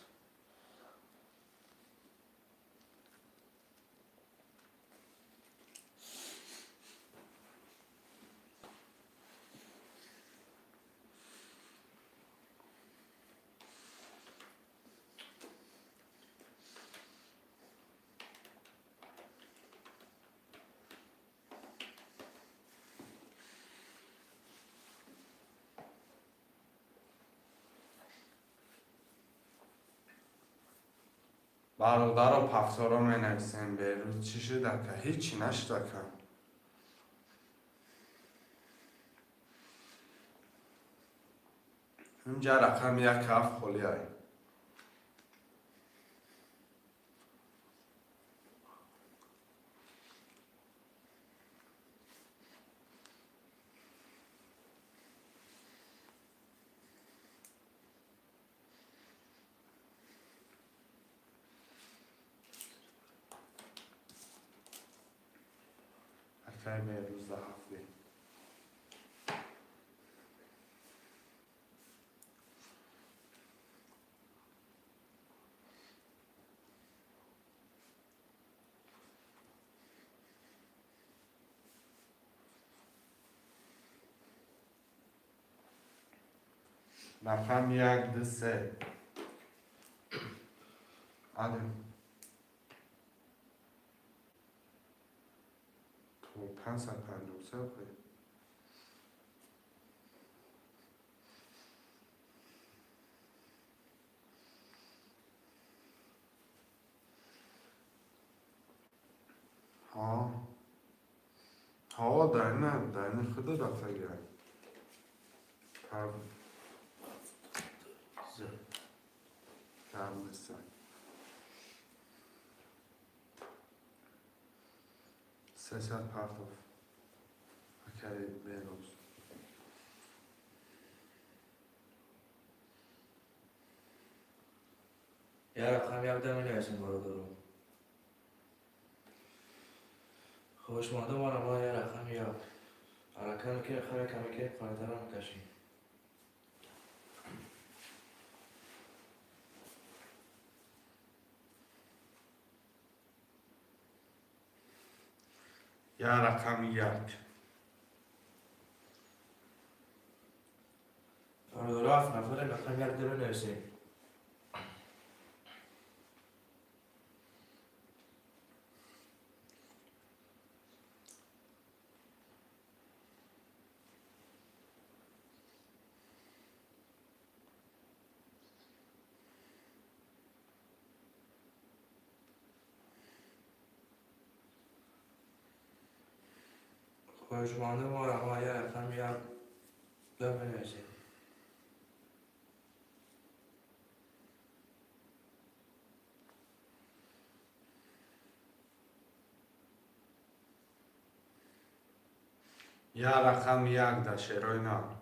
برادر و پفتارا می نویسیم بیروز چی شده که هیچی نشده که اینجا رقم یک هفت خالی هایی اکای بیروز ده هفته رقم یک دو سه آدم تو 553 بخواه ها داینه خدا رفته گره پرد کم بسته 300 پرتاف اکای بیروز یه رقم یک ده می نویسیم برادر. خوشمانده ما یه رقم یک حرکت که خیلی کمی که پایین‌تر هم کشیم. یا رقم یک برادر هفت نفر رقم یک ده می نویسیم. خوشمانده ما یه رقم یک ده می نویسیم. یا رقم یک ده شیرای نار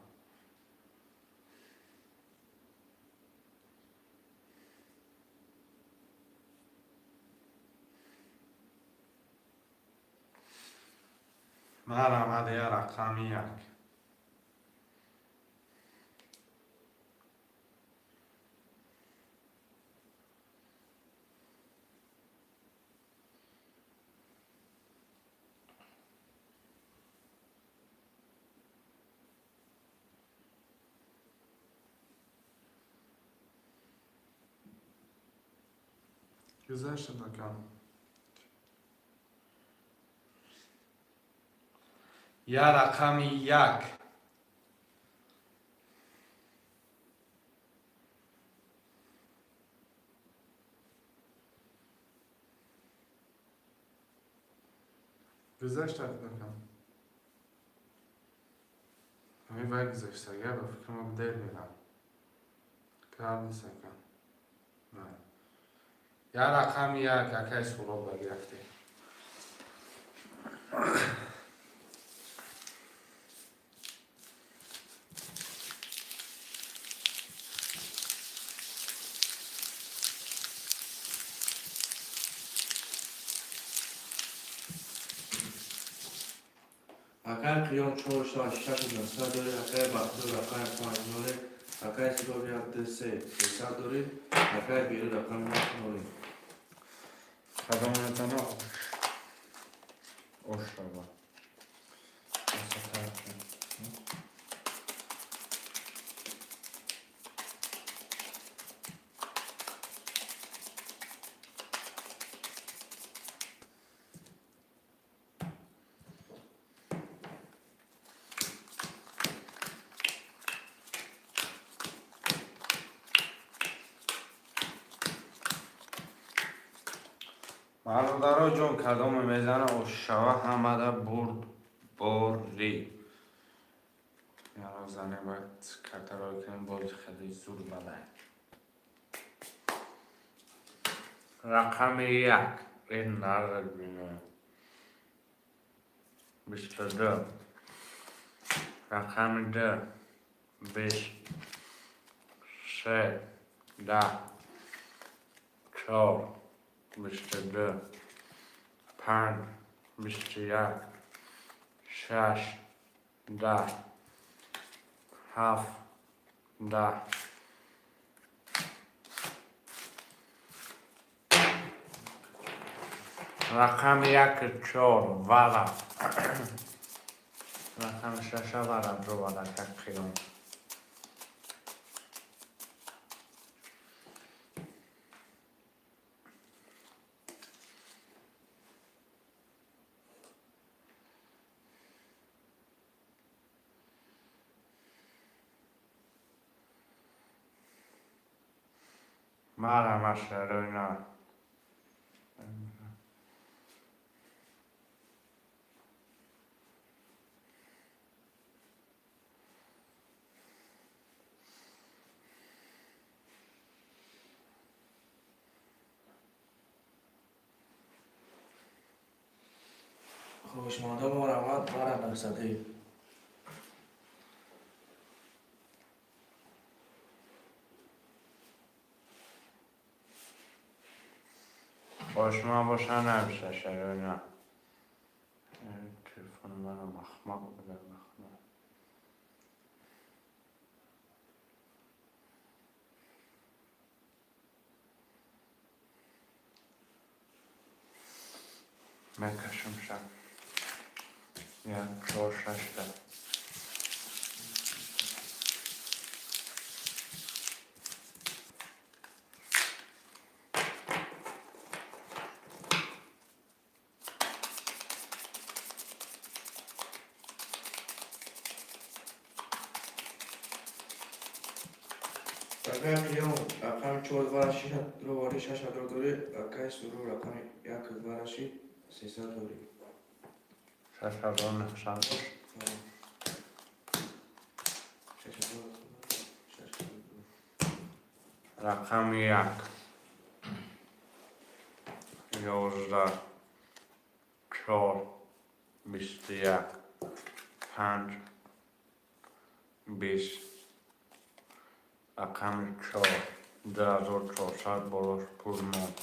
من آمده یا رقم یک گذشت نکن یا رقم یک گذشت نکن همین باید گذشت اگر با فکر ما بدل میرم کار نیست کن نه یا رقم یک اکای سوراب بگرفته اکای قیام چهار شش شش دسته دارید. اکای بختور اکای پنج نوره. اکای سلوب یک ده سه 300 دارید. اکای بیرون رقم یک نوره. خدا منتنا اوشتابا برادرها جون کدام میزنه اوشاوا همه برد باری یارا زنه باید کترهای کنیم باز خیلی زور بده رقم 1 این نرد بینه 22 رقم 2 23 10 4 22 5 21 6 10 7 10 رقم 1 4 ورق رقم 6 ورق رو ورق تقییم مرم اشتراینا خوشمانده با رحمت برم نرسده خوشما باشن نمیشه شراینا تلفن منو مخمق بده مخمق مکشم شب 1 4 6 10 رقم 1 رقم 4 ورشی رو واری 6 رو دوری رقم سرو رقم 1 ورشی 300 دوری 6 نقشان رقم 1 11 4 21 5 20 رقم 4 2400 بالاش پول مون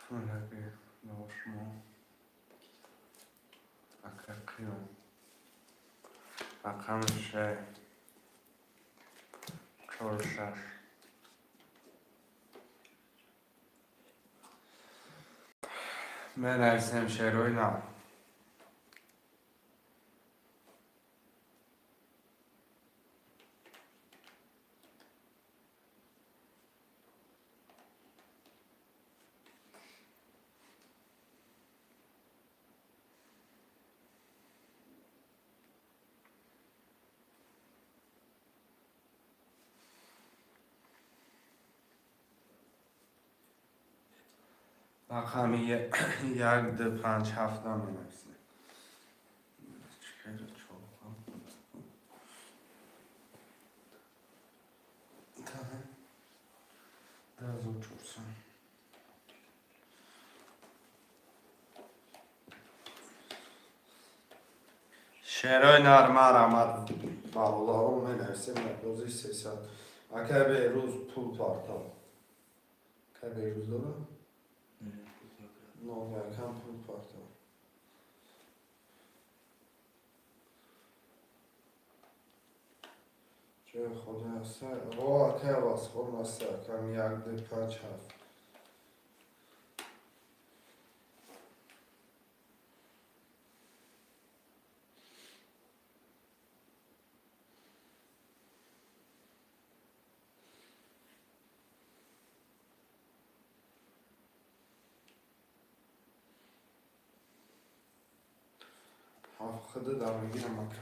فلقی نوشمون اکاکیون رقم 3 4 6 من ارسم شروع نه رقم 1 2 5 7 نمی‌نویسه چیکار چوبان ده زود چورسن شعرهای نرمه رحمت باولارم می‌نویسه مقدوزی 300 اکه به روز پول پارتا که به روز دارم نه یکم پول پارتا چه خدا هسته رو اکه واس خورم هسته کم 1 2 5 7 خدا در میگیرم مکه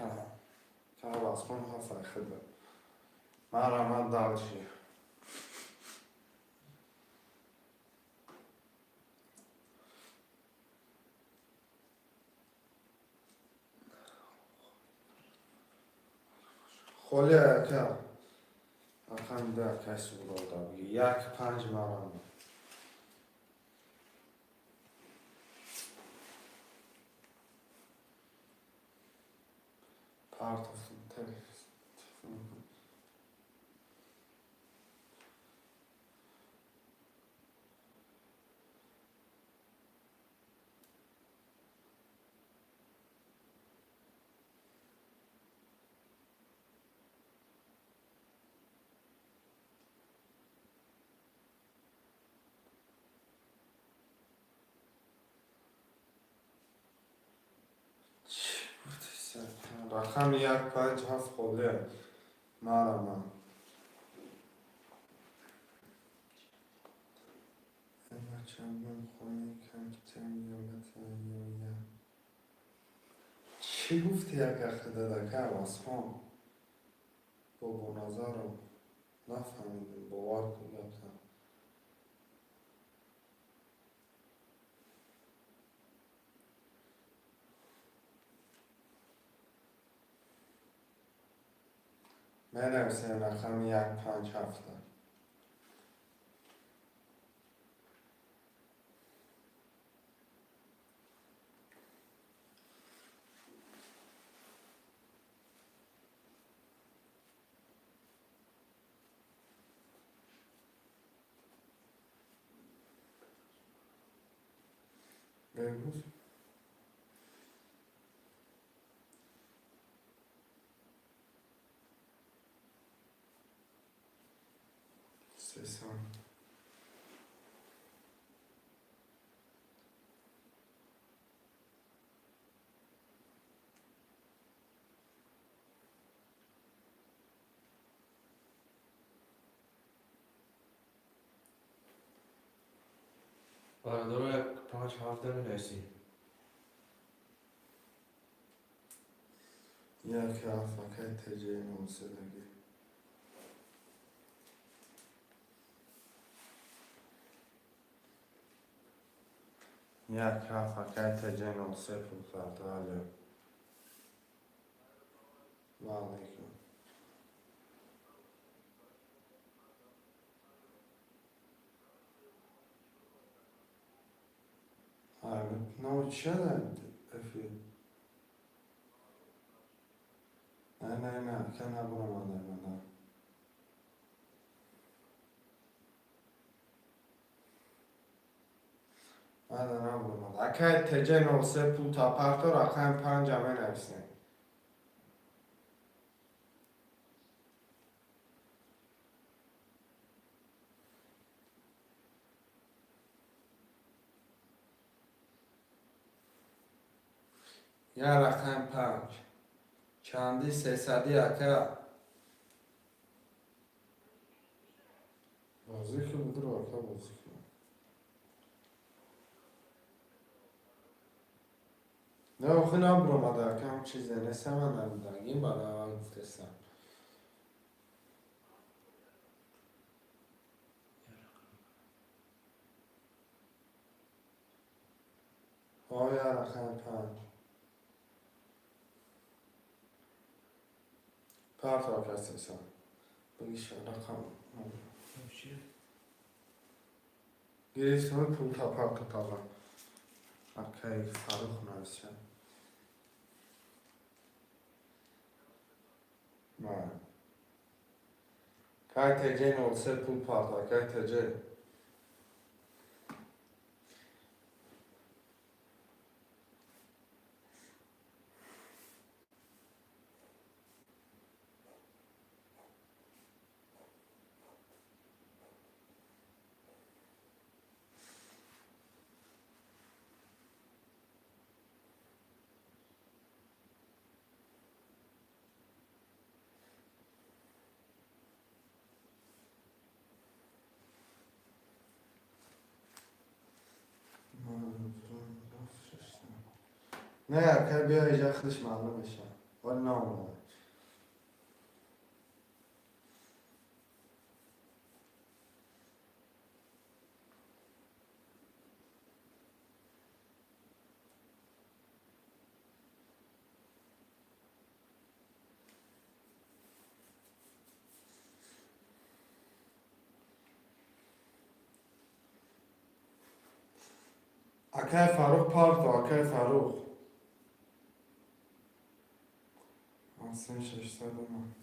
که واس خورم هسته خدا مرحمت دالشی خولی اکا اکم ده کسی برادا بگی 1-5 مرحمت پارتفون تلفون رقم 1-5 خولی مرحمت اما چندم خواهی کمتن یا بتن یا چی گفتی یک اخده دکه واسخان بابا نظر رو نفهمیدم باور کن گفتم بنویسیم رقم 1-5-7 بگو 300 برادر 5-7 می‌نویسی. یک افکه تجه موسیقی یک افکه تجه موسیقی فرده و علیکم نو چه افید نه که نبونه مادر نبونه مادر اکه تجه نوسه پول تا پرتو رقم 5 همه نویسیم یا رقم 5 چندی 300 اکه بازی که بود رو اکه بازی که نه آخه نبرو مادر کم چیزی نیست من نبودنگیم بالا اول گفتستم یا رقم 5 پرت را کسی سن بگیش رقم گریستم پول تا پرت تا با اکه فروخ نویسیم نه که تجه نوسه پول پرت که تجه نه که بیا ایجا خودش معلوم بشه ولی نامونه Akay Faruk parto, Akay Faruk. Arsen 600 man.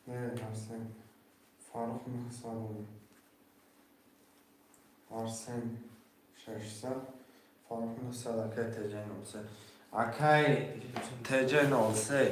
Ne Arsen? Faruk 900 man. Arsen 600. Faruk 900 Akay TC olsa. Akay TC olsa.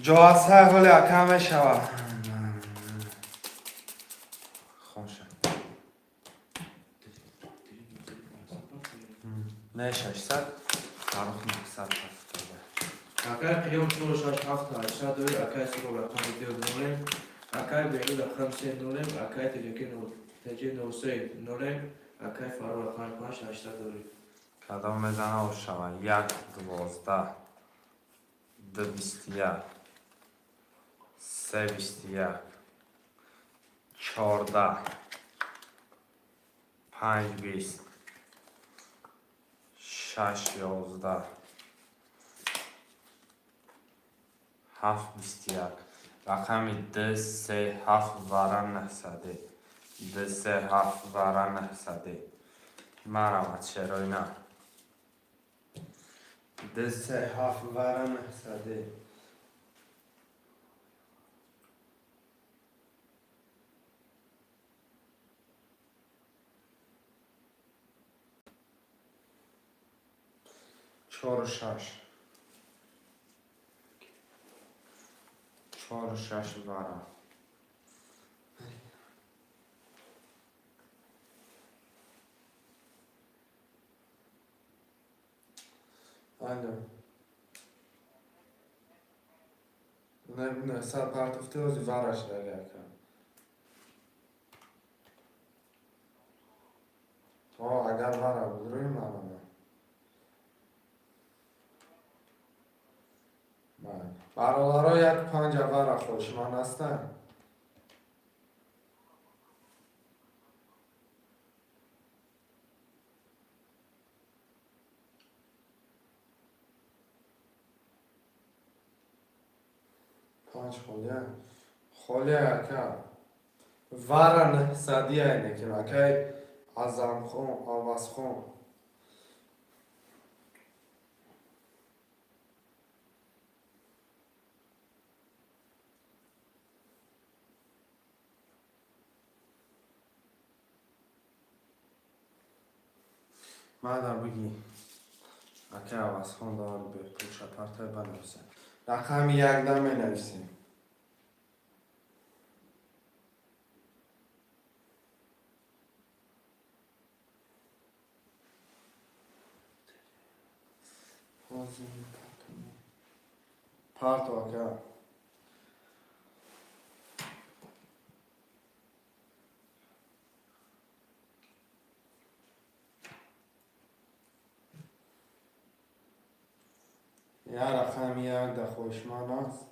جواسه گلی اکامه شوا خوشه نه 600 فرق 900 Akay qiyam 467 8 دوری Akay سرور رقم 2 نولیم Akay بیرون رقم 3 نولیم Akay تجی 93 نولیم Akay فرور رقم 5 8 دوری کدام میزنه و شوا 1 12 221 321 14 5 20 6 11 7 21 رقمی 2 3 7 وارن 900 2 3 7 وارن 900 مرمت شروینا 2 3 7 ورن 900 4 6 4 6 ورن Alo. Ne sad partofte ozi varaš reljaka. O, agar vara budruyum arama. Barolaro yak panja vara خوشمان هستن. پنج خاله اکا ورن صدیه اینه که اکای ازم خون آواز خون مادر بگی اکای آواز خون دار به پوش پرتای بنویسه رقم 1 دم نویسیم پارتو اکا یا رقم 1 ده خوشمان است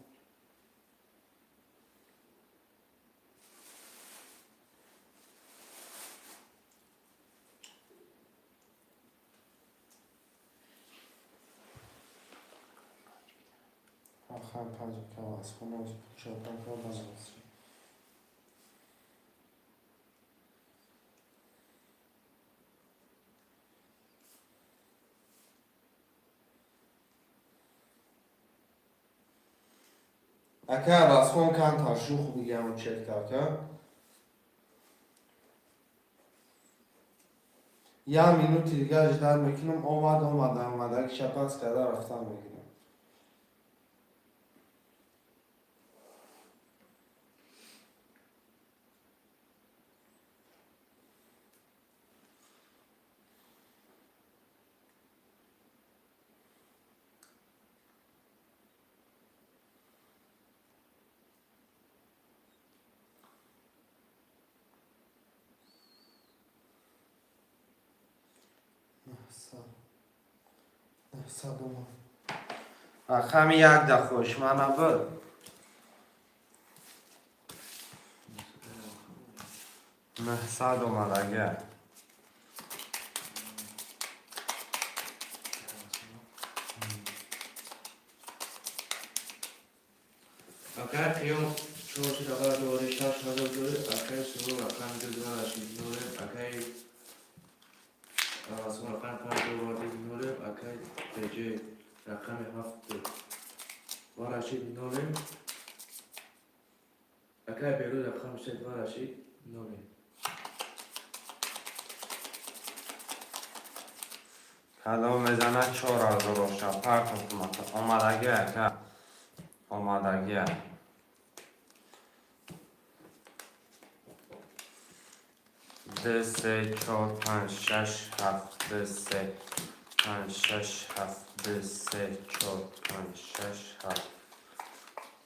رقم 5 که از خونه از چوبان که بنویسیم اکا از خون کن تا شوخ بگم و چک که یه مینوتی دیگه اجدر میکنم اومده که شپنس کده رفتم میگیرم نه صد اومد Akam yak da hoşmana bır. Mehsad omadaga. Akar piyom çoğusu da doğru şaş hazırdır. Akar soru rakam düzgün aşınır. Akar sonra rakam doğru dinler. Akar gece rakam hafta var aşınır. Akar beru rakam set var aşınır. Kado mezana çora zorosha park okumata. Omadaga ka. Omadaga. ده سه چهار پنج شش هفت ده سه پنج شش هفت ده سه چهار پنج شش هفت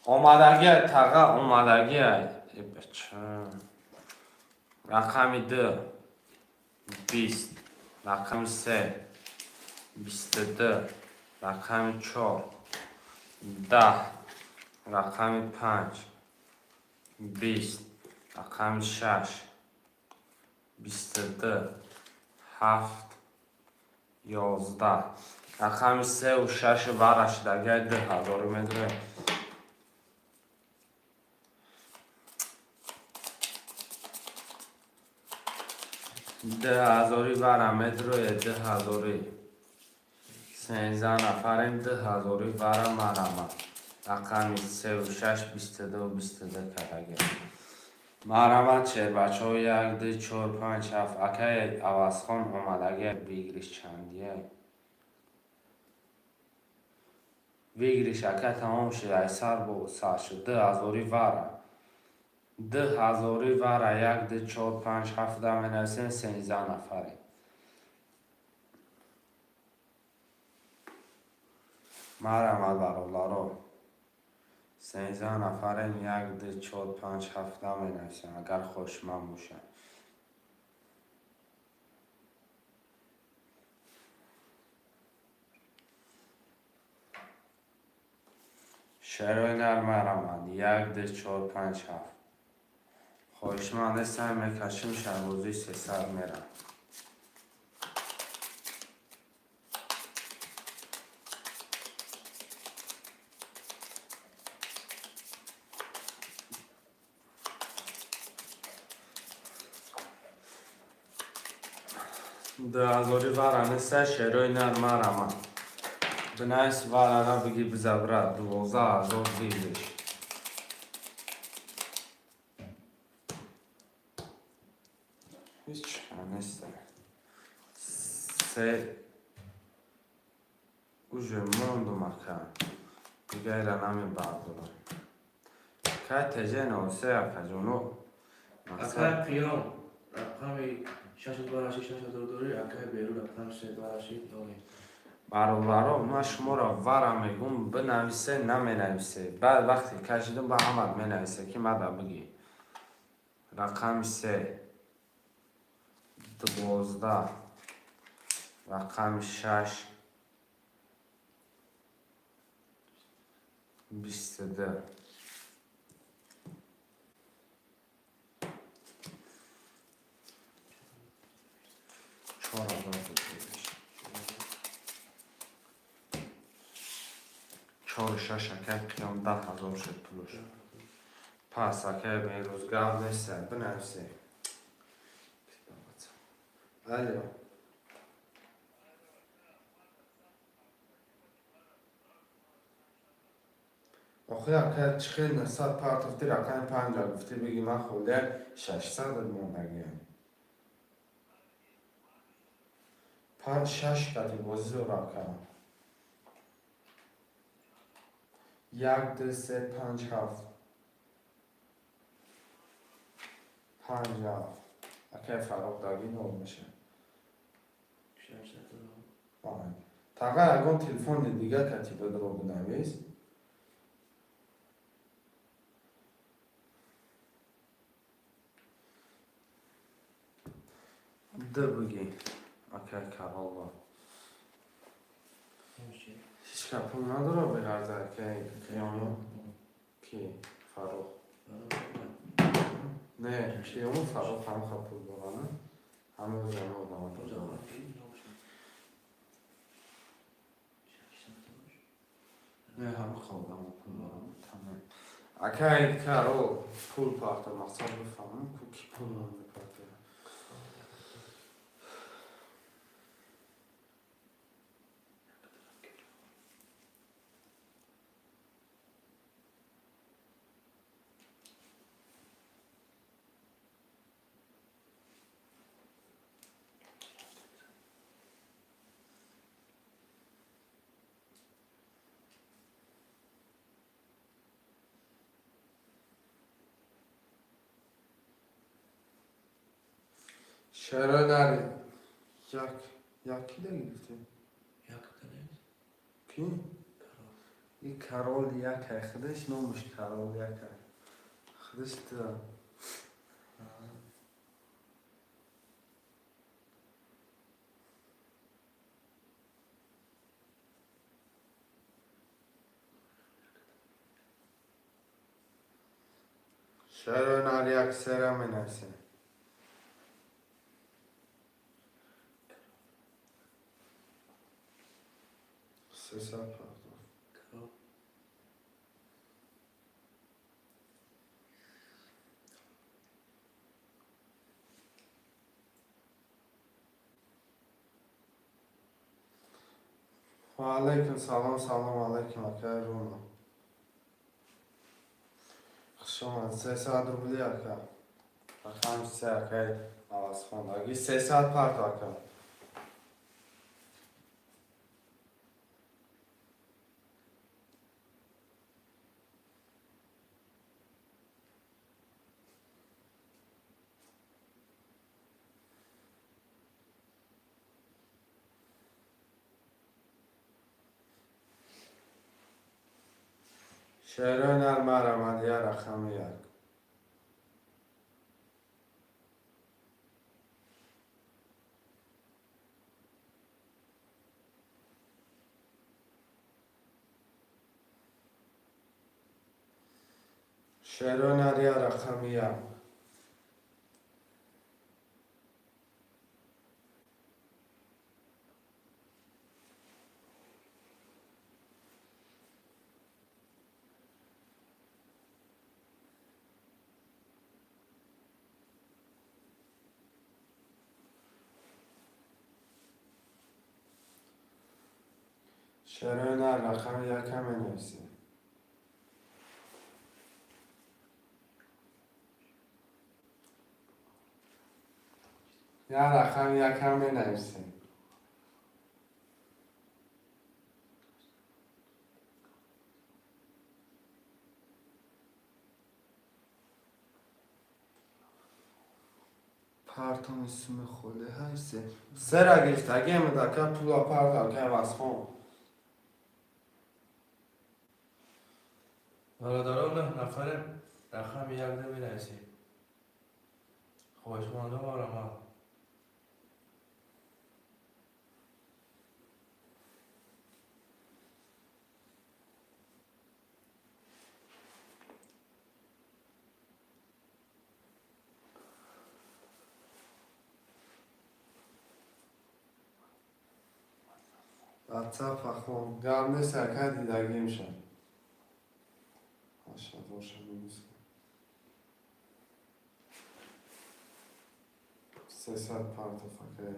اومدگی تقا اومدگی ای بچه رقمی ده 20 رقم 3 22 رقم 4 10 رقم 5 20 رقم 6 22 7 11 رقم 3 و 6 ورش دیگه 10,000 متر ده هزاری ورم متر 10,000 13 نفریم 10,000 ورم مرم رقم 3 و 6 22 و 22 کرده مرحمت چه بچه ها 1 2 4 5 7 اکه عوض خان اومدگه بگیرش چندیه بگیرش اکه تمام شده ای سر با سر شد 10,000 وره 10,000 وره 1 2 4 5 7 ده منوسین 13 نفره مرحمت برالارو 13 نفریم 1 2 4 5 7 ده منوسین اگر خوشمن باشن شروع مرحمت 1 2 4 5 7 خوشمند سعی میکشیم شنوزی 300 میرم ده هزاری ورانه سه شروع مرحمت بنایس ورانه بگی بزبره 12,000 بگیرش هیچ نیست سه اوجه موندو مکان دیگه ایران همین بردارم که تجه نوسه اکا جونو Akar piyom rakam şaş var داره. Akar beru rakam set var aşınır. برو من شما را ورم میگم بنویسه نمینویسه بعد وقتی کشیدم به احمد مینویسه که مده بگی رقم 3 12 رقم 6 22 4 6 اکه قیام 10,000 شد پولش پس اکه به روزگار نیسته بنویسه الو آخه اکه چخیل نسات پارتفتی رقم 5 گفتی بگی من خوده 600 موندگی 5 6 کتی بازی رو رقم 1 2 3 5 7 5 7 اکه فرق داگی نور میشه آره تاقا اگه تلفن دیگه کتی بدرو بنویس ده بگی اکه کرالله هیچ پول نداره به هر که کی فاروق نه کی اون فاروق هم خواه پول داره نه همه روز همه آدم داره نه همه خواه دارم پول دارم تمام اگه این کارو پول پارتا مقصد بفهمم که کی پول دارم بپارتا چرا داری؟ یکی دیگه گفته کی؟ این کارول یکه خودش نامش کارول یکه خودش تو چرا ناری اکثر همین هسته سه ساعت پرداخت و علیکم سلام علیکم اکه رونا شما 300 روبلی اکه رقم 3 اکه عوض خوند اگه 300 پرت اکه شعر نرمه رمدیه رقم یک شعر نریه رقم یک شعر نر رقم یک همه نیستی یا رقم یک همه نیستی پارتون اسم خوده هسته سه را گرفت اگه مدکه پولا پارت اگه وز خون برادران نفر رقم یک نمی‌نویسید خوشمانده آرام واتساپ خون گرم سرکه دیدگی میشه اشتاد باشه بمیز 300 پارت فکر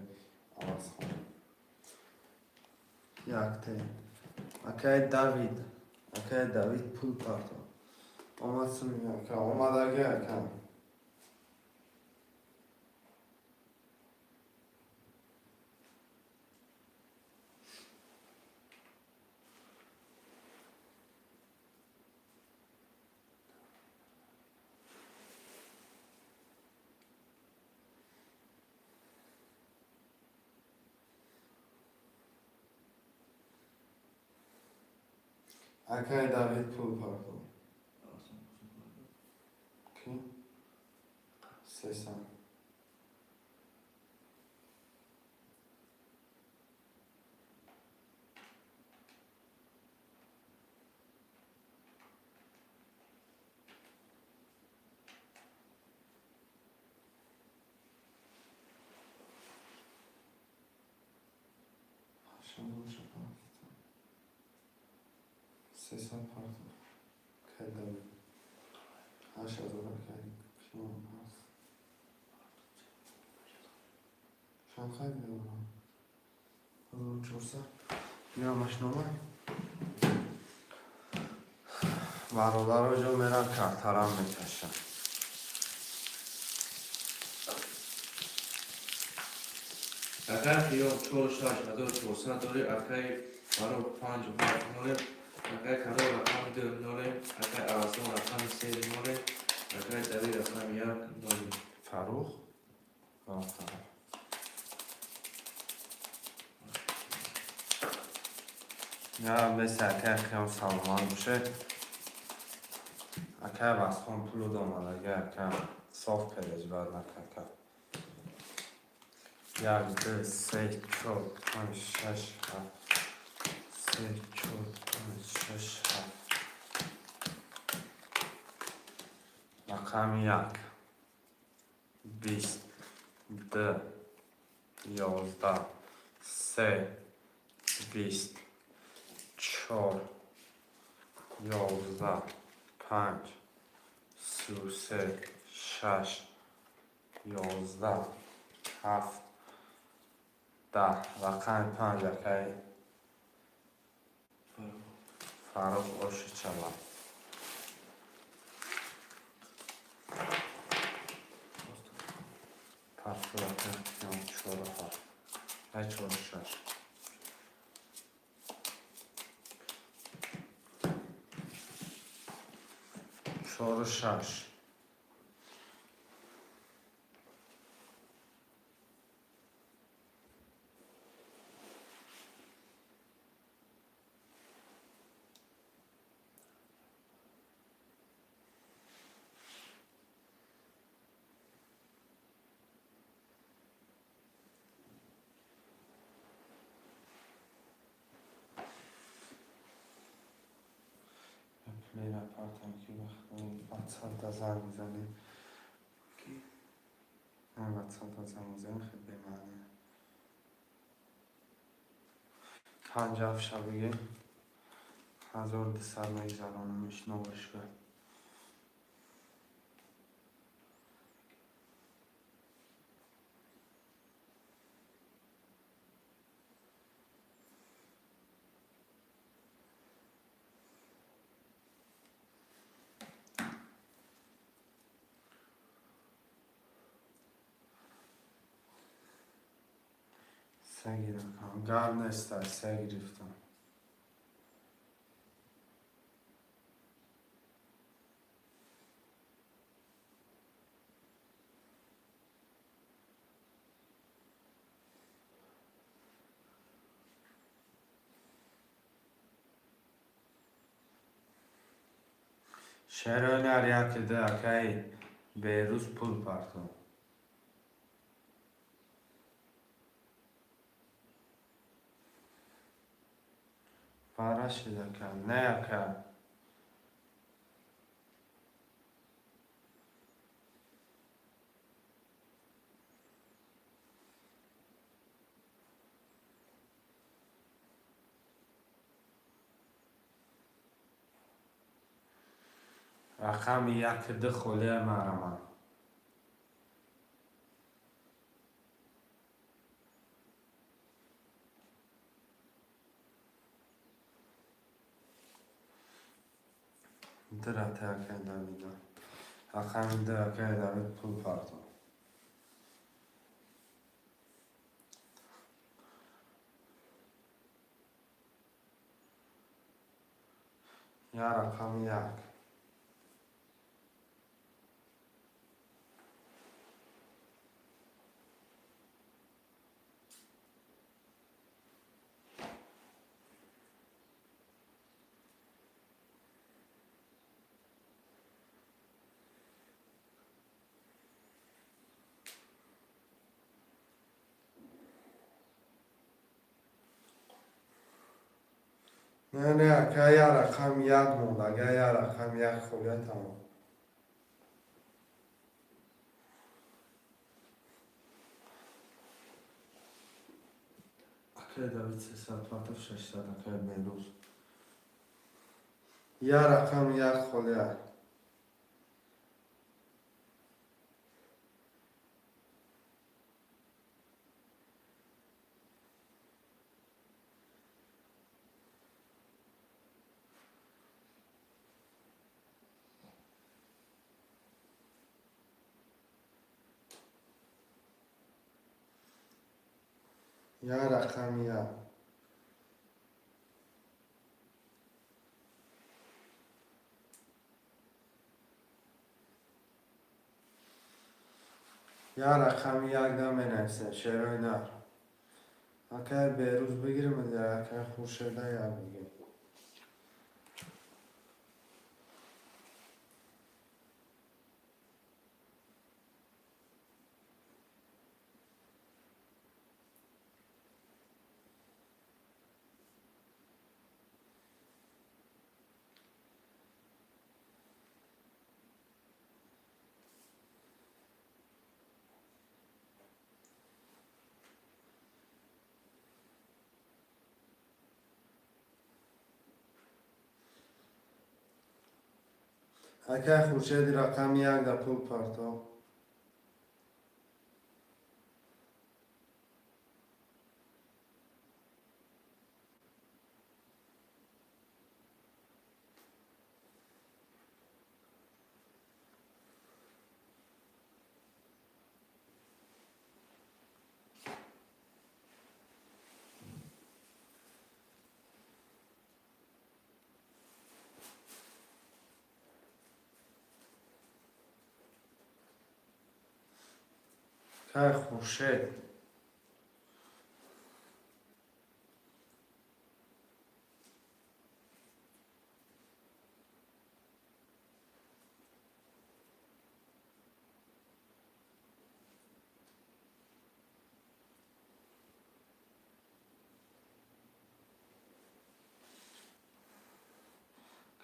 عوض خون یک تین اکه داوید پول پارت آمد سوی اکه آمد اگه اکه اکه داوید پول پارت کی؟ 300 300 پارت کردم 8000 کردیم کیلوم هست چند خیلی بیارم 1400 میامش نومه برادر جا میرن کارترم میکشن اگر خیام 46400 داری اگر برای 5 و 7 نوله اگر کدو رقم 2 نوله اگر آسان رقم 3 نوله اگر دوی رقم 1 نوله فروخ آفرین یا مثل اکه خیام سالمان بشه اکه بس خون پولو دامن اگه اکه صاف پرج باید نکه یک دو سه چهار پنج شش هفت سه چهار پنج شش هفت رقم 1 20 2 11 3 20 4 11 5 33 6 11 7 10 رقم 5 اکه فروخ آشی چلا پس رقم 4 هفت 4 6 4 6 لیلا پارتم که وقتی واتساپ تا زن میزنی من واتساپ تا زن میزنی خیلی بمعنی پنجاب شبیه 1200 میگذرانمش نوشگاه سه گرفتم گرد نیست سه گرفتم شهرهای نریه که ده که بیروز پول پرتون پارش شده که نه که رقم 1 ده خوله مرمان ده تاکه دمیده رقم ده که دارید پول پرتون یا رقم 1 نه که یا رقم 1 موند اگه یا رقم 1 خوله تمام که داوید 300 پارتا 600 که بهروز یا رقم یک خلیه یا رقم یک یا رقم یک دام بنویسه شعرهای نر اگر بهروز بگیرم اگر خورشیده یا بگیرم اگر خورشید رقم یک در پول پارتا که خورشید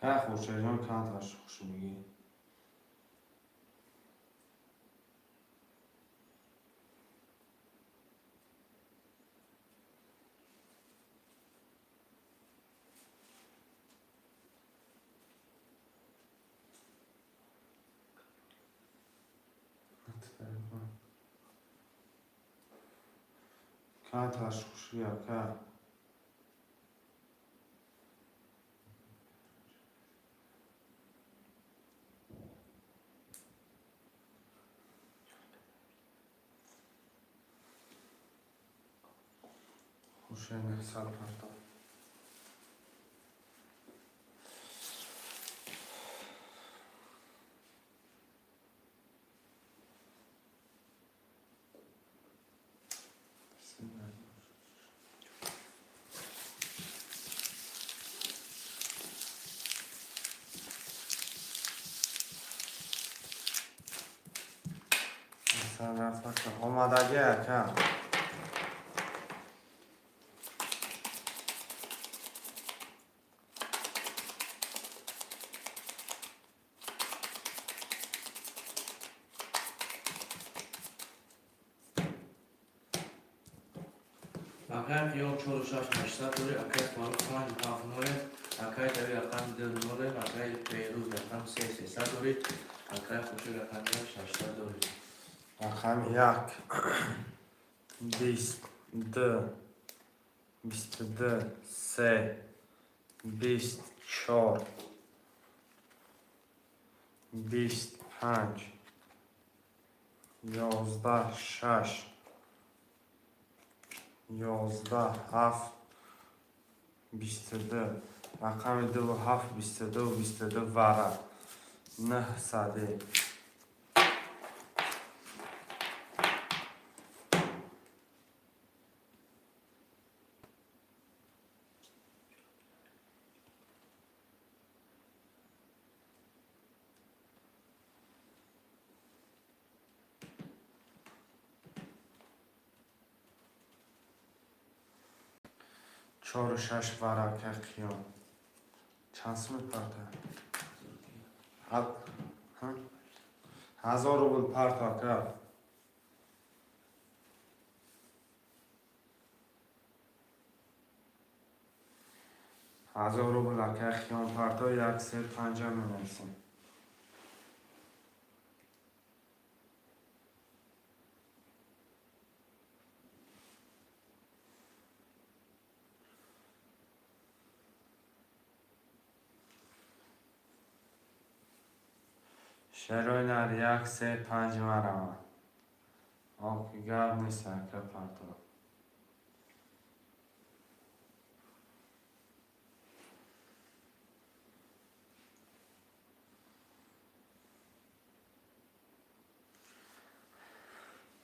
که خورشید جان کانت هاش خوش میگی کانت هاش خوش یا که خورشید سال پارتا آمادگی که اگر خیام 46 800 دوری اگر فارو 5 هفت نوره اگر دوی رقم 2 نوره اگر بهروز رقم 300 دوری اگر خورشید رقم 600 دوری رقم یک 22 22 3 24 25 11 6 11 7 22 رقم 2 7 22 22 ورق 9 ساده چهار و شش ورقه خیام چند سمت پرته؟ 1000 روبل پرته کرد 1000 روبل اکه خیام پرتا 150 می‌نویسیم. شروع نر 135 مرا. آکی گرم نیست اکه پرتا.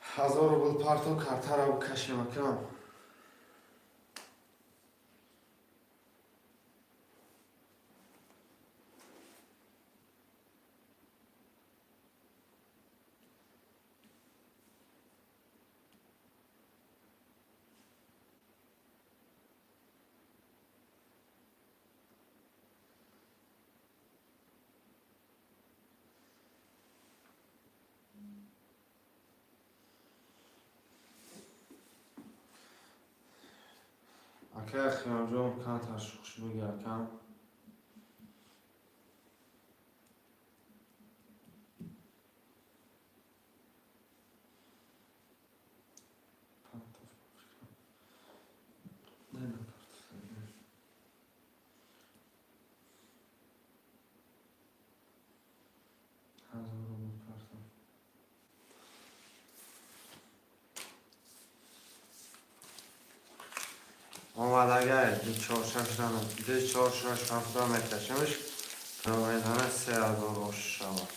هزار روبل پرتا کارتر او کشیم اکم. اکه خیام جون کان تشخص بگی اکم. آمد اگر دی 4-6 هفته میکشمش تا میدانه 3000 روش شود.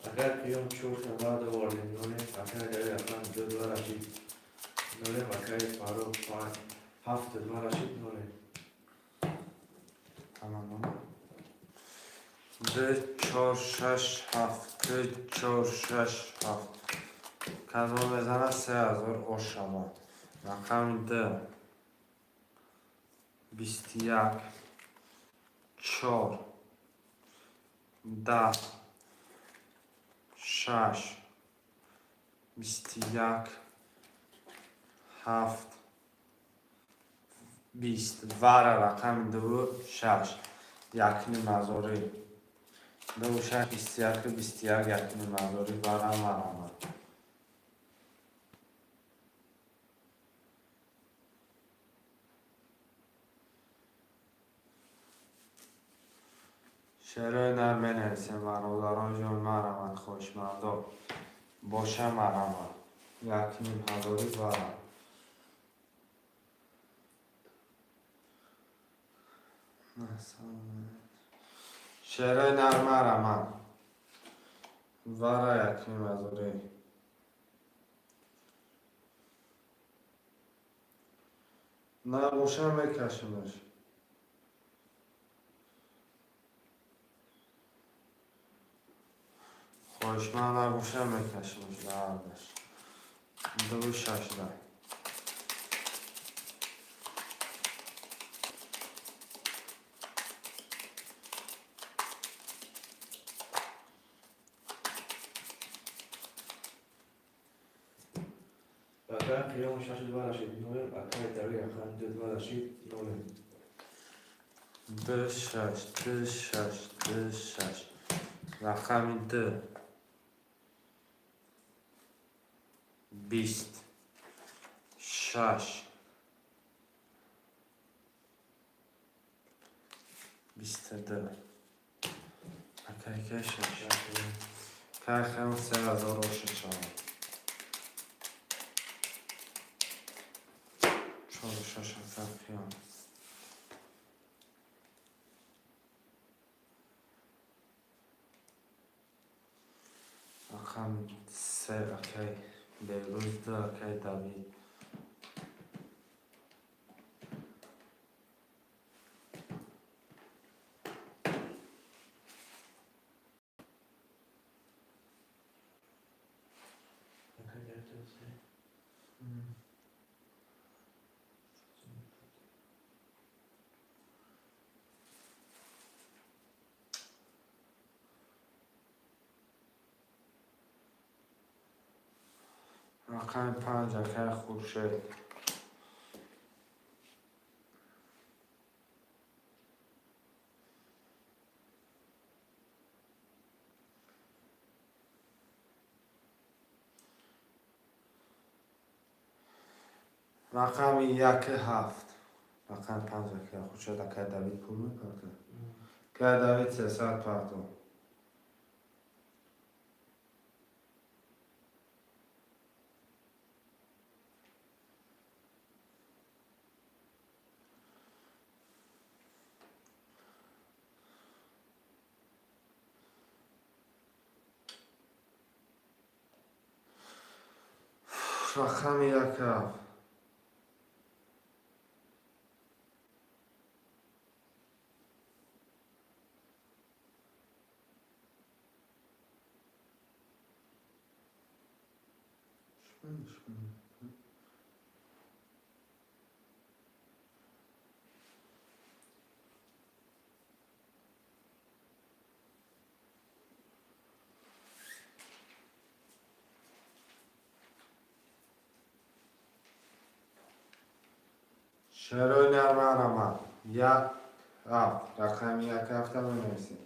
اگر قیام چوش بعد آوردیم نونه اگر جای اقام $2 رسید نونه اگر پارو 7 رسید نونه تمام. 2-4-6-7 کدوم میزنه 3000 روش شود. رقم 21 4 10 6 21 7 20 واره رقم 2-6 یک نیم هزاری 2-6 21 یک نیم هزاری واره مرامد. شعرهای نر بنویسیم برادران جان مرامد خوشمندم باشه مرامد یک نیم هزاری واره. شعرهای نر مرامد واره یک نیم هزاری. نه باشه میکشمش. خوشمند باشه میکشمش دردش. 2-16 اگر قیام 6 $2 رسید نونه اگر جای اقام $2 رسید نونه 2-6 رقم 2 20 6 22 اکی که 6 که خیلی 3000 روش شود. 4-6 خیام رقم 3 اکی بیروز 2 اکی دوید رقم 5 اکه خورشید. رقم 1-7. رقم 5 اکه خورشید اکه دوید پول میپرده. که دوید 300 پرده. رقم 1-7. شروع نرمه 1-7. رقم 1-7 هم بنویسیم.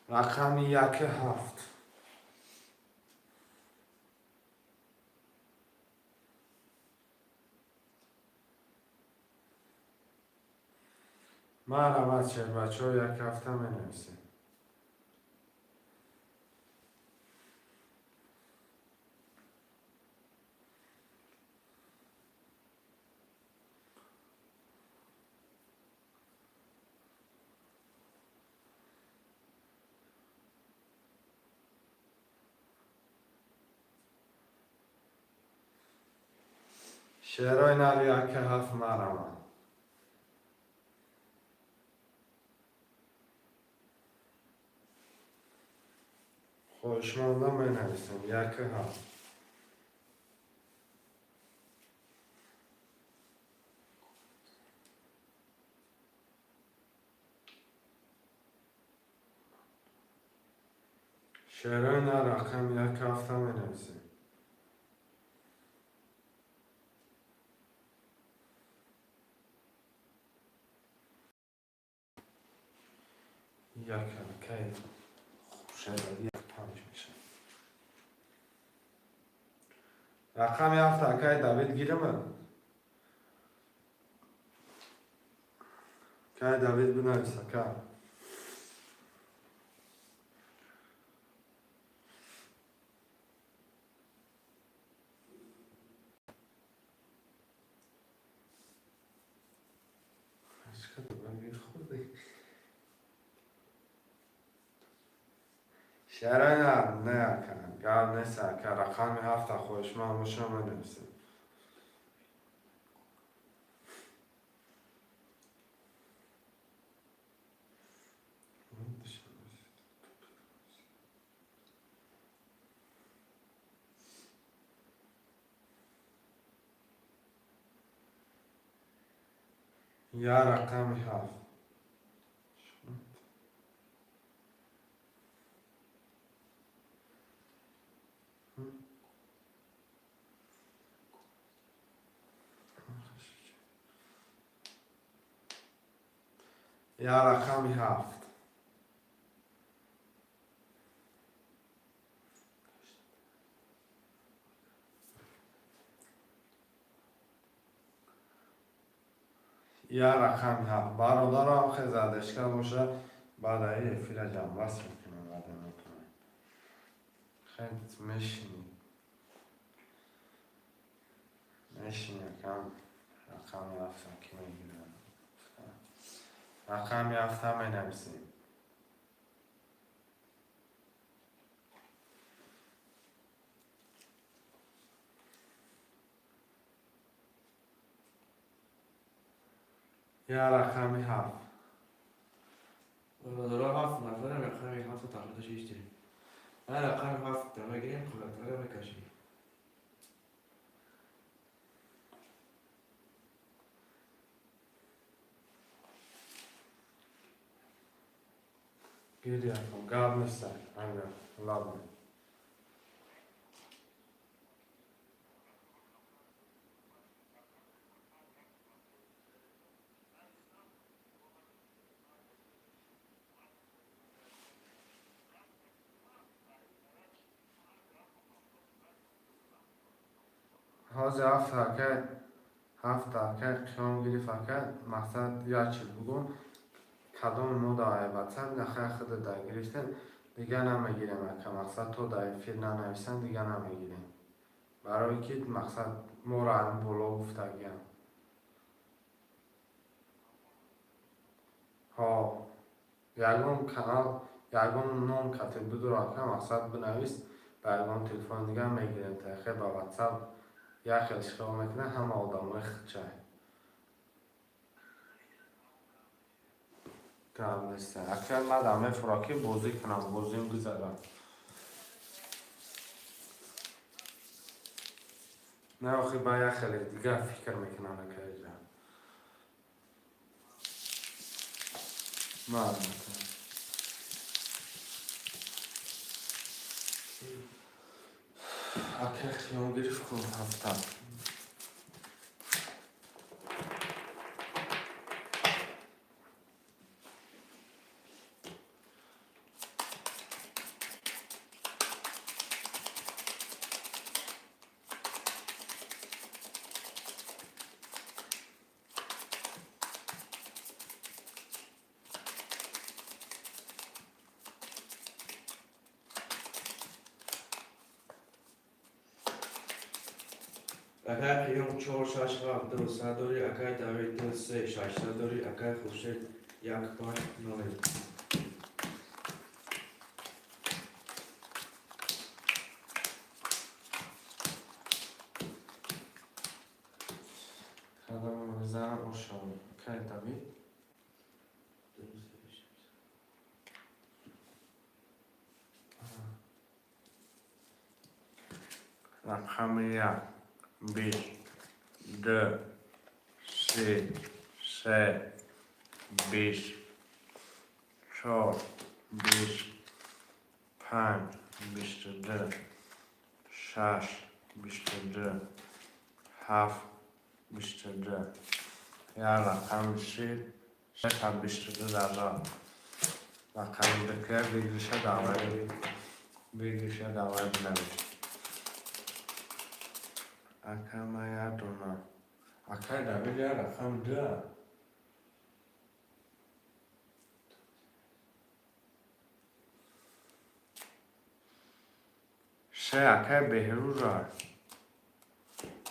رقم 1-7. مرحبا بچه ها 1-7 هم بنویسیم. شعرهای نالی 1-7 مرحبا. خوشماندم بنویسیم 1-7. شعرهای نال رقم 1-7 هم بنویسیم. که شاید 1-5 میشه. رقم 7 اکه دوید گیرمه. که دوید بنویس اکه. شعرهای نه کنم گرد نیست که رقم 7 خوش من باشم بنویسیم. یا رقم 7. یا رقم 7. یا رقم 7. برادرم خیلی زدشکر باشه بعد ای فیل جمع بس میکنم بعد میکنم. خیلی میشینی کم رقم 7 که میگیرم. رقم 7 هم بنویسیم. یا رقم 7. برادرها 7 نفرم رقم 7 تقریبا 6 داریم. هر رقم 7 دمه گیریم خودت میکشیم. Geliyorum. Kalmışsın. Aynen. Lazım. Hozir hafta qiyom giri fakat maqsad yachi bugun kadom moda aybatsam naxa xida da girishdan دیگه نمیگیرم که مقصد تو در فیل ننویسن دیگه نمیگیرم برای که مقصد ما را هم بالا گفتگیم ها یکم کانال یکم نام کتب بدور که مقصد بنویس با یکم تلفن دیگه میگیرم تاخیر با واتساپ یک خیلی شکل میکنه همه آدم های خچه کام نیسته اکثر من دمه فراکی بازی کنم بازیم گذارم نه آخی با یک خیلی دیگه فکر میکنم که ایجا معلومه اکر خیام گریف کن هفته اگر قیام 4 6 7 درست داری اگر دوید 3 6 داری اگر خورشید 1 5 9 خدام میزنم آشان که دوید رقم 1 2 2 3 3 20 4 20 5 22 6 22 7 22 یا رقم 3 رقم 22 در رقم دکه بگیرشه دعوی بنویش اکم یادونه اکای دوید یا رقم 2 سه اکای بهرو را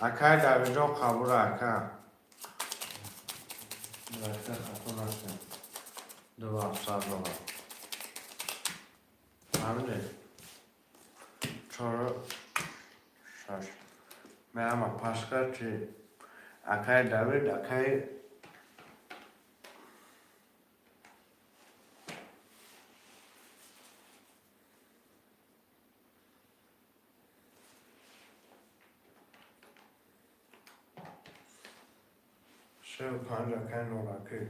اکای دوید را قبول اکای دوید خطا نکنم دو افسر را همینه 4 6 میام پاس کرد اکای دوید اکای سه و 5 اکای نوراکی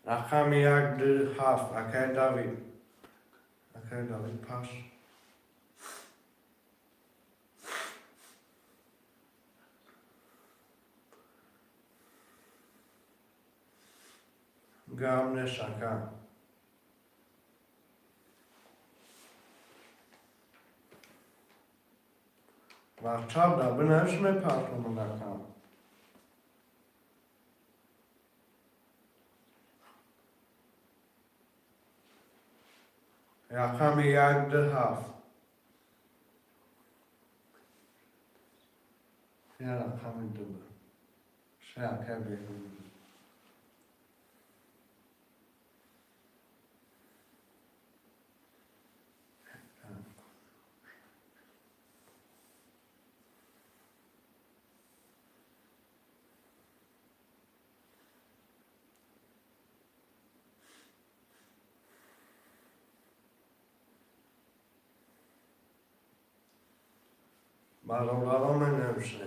رقم 1 2 7 اکای دوید پاس گام نشکن و چاب دا بنوش میپرتون نکن رقم 1 2 7 یا رقم 2 سه اکای بهرون بالولارا من نمیشه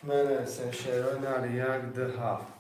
منویسیم شعرهای نر 1 2 7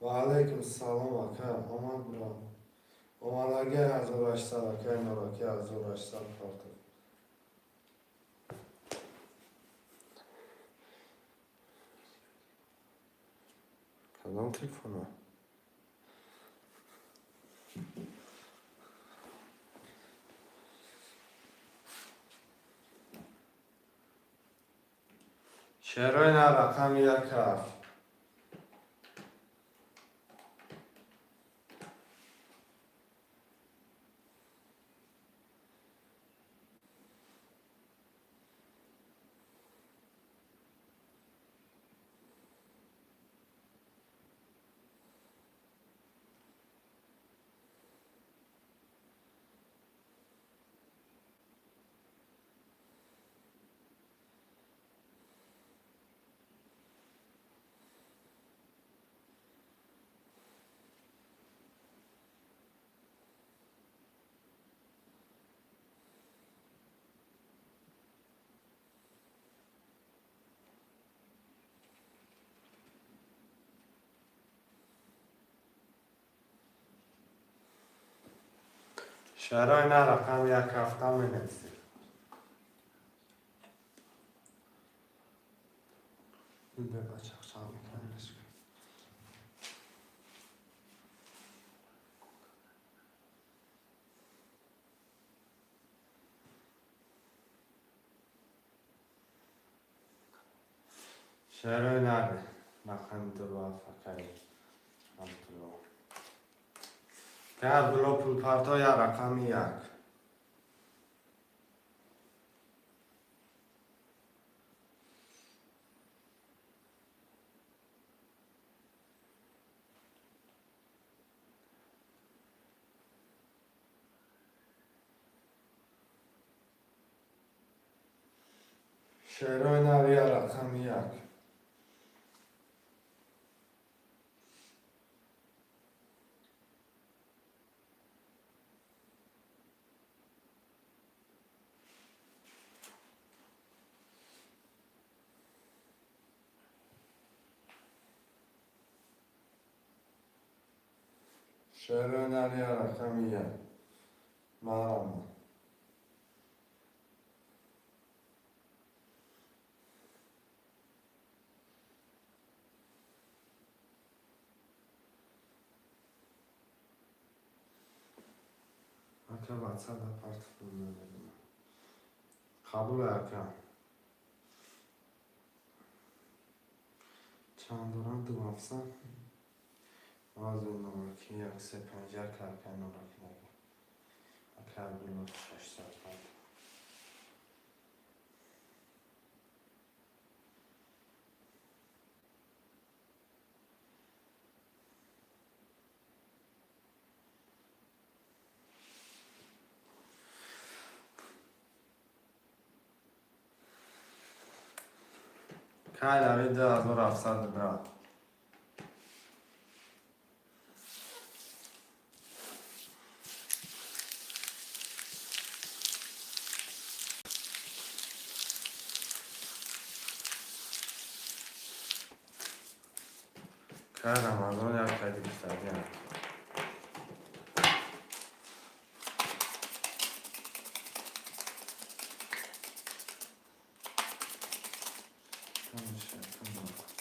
و علیکم السلام اکر آمد برام آمدگی 1800 اکر نوراکی 1800 پارتو کدام تلفنه؟ شعرهای نر رقم 1 7 شعرهای نر رقم 1 7 منویسیم این به بچه خواهم میکنیش شعرهای نر رقم 2 فکری عبدالله که عبدالله پول پرتای رقم 1 شعرهای نر رقم 1 شعرهای نر رقم 1 مرام اکر واتساپ در پارت بودم قبول اکر چند دوران 2700 از اون نوراکی 150 اکر نوراکی نگه اکر بلو 600 پارت که دوید 2700 برا که رمضان یک کدی بستدیم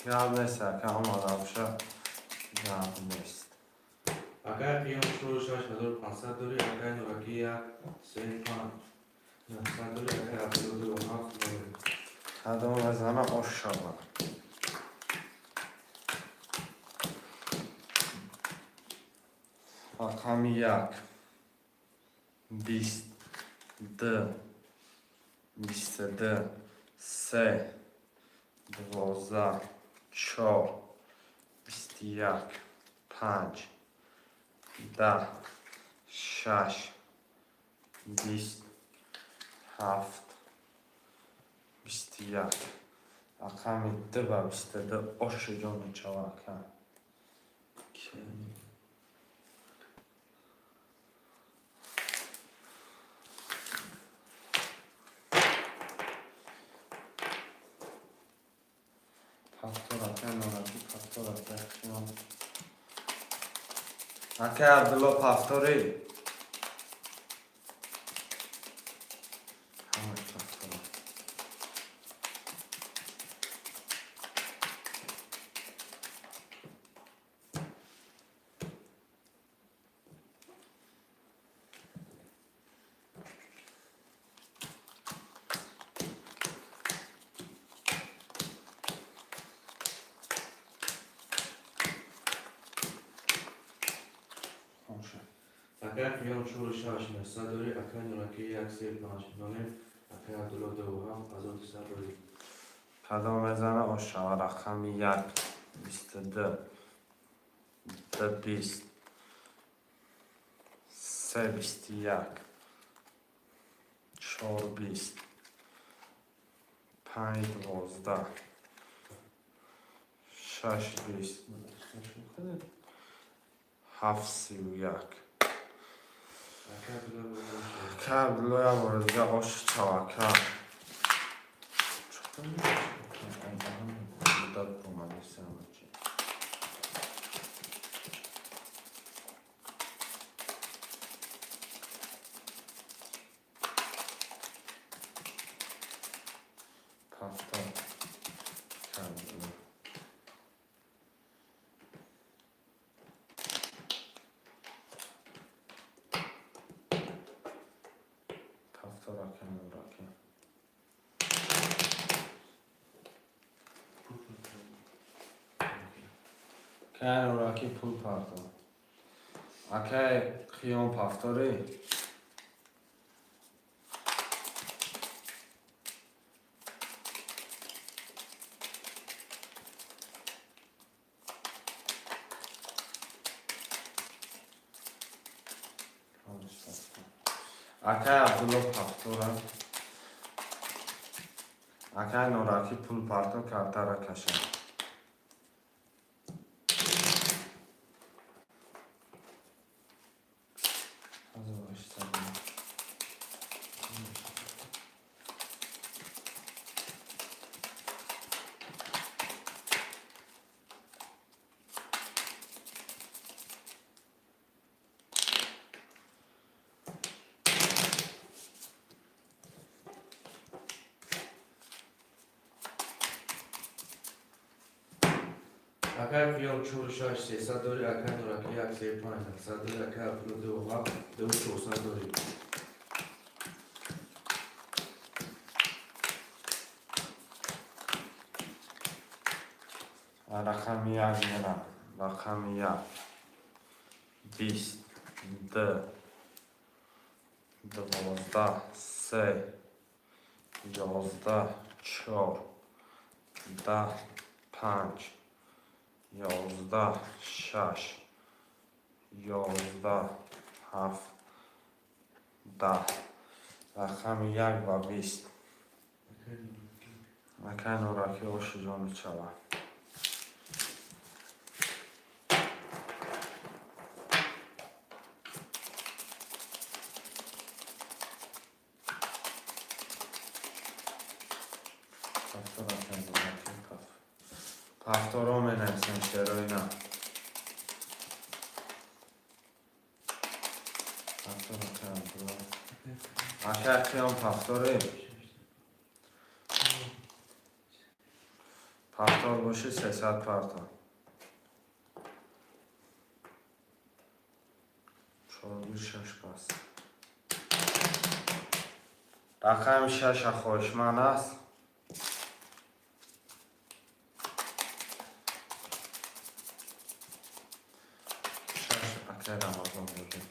جواب نیست که آماده باشه جواب نیست اگر قیام شروع 6500 داری اگر نوراکی 1 3 5 900 داری اگر 72 7 داری کدام بزنه آشالا رقم 1 20 2 22 3 12 4 21 5 10 6 20 7 21 Akami 2 22 oši ģoni čavākā. Pastora kenaraki pastora bekliyorum. Ake Abdullah pastori. Hamur pastora. Akan Fiyon Çuru Şaş Mesadori Akan Nuraki Yaksir Panç Nonem Akan Abdullah Doğan Azot Sadori Kadam bزنه oşağı rakam 1 22 20 3 21 4 20 5 12 6 20 7 31 Akan Abdullah Doğan Kabloya vurdu oş çavaka. Çok da bulmalısın. Pasta. Kablo. Pasta rakan rakan. Kan raki pul pardon. Akay xiyon paftori. Akay Abdullah paftora. Akay noraki pul pardon kartara kashan. Hazır başlayalım. Akan Fiyon Çuru Şaş Sadori Akan Nuraki Yaksir Panç Sadori Akan Abdullah Doğan Doğu Sadori Rakamiya gena. Rakamiya. 20 12 3 11 4 10 5 11 6 11 7 10 Rakamiya va 20 Akan oraki oši ģoni čavā. Paftorom enemsen şeroyna. Paftorom kanadula. Aşağı kıyon paftori. Paftor boşu sesat parta. Çoğu bir şaşkaz. Rakam şaşa hoşman az. Ramazan bugün.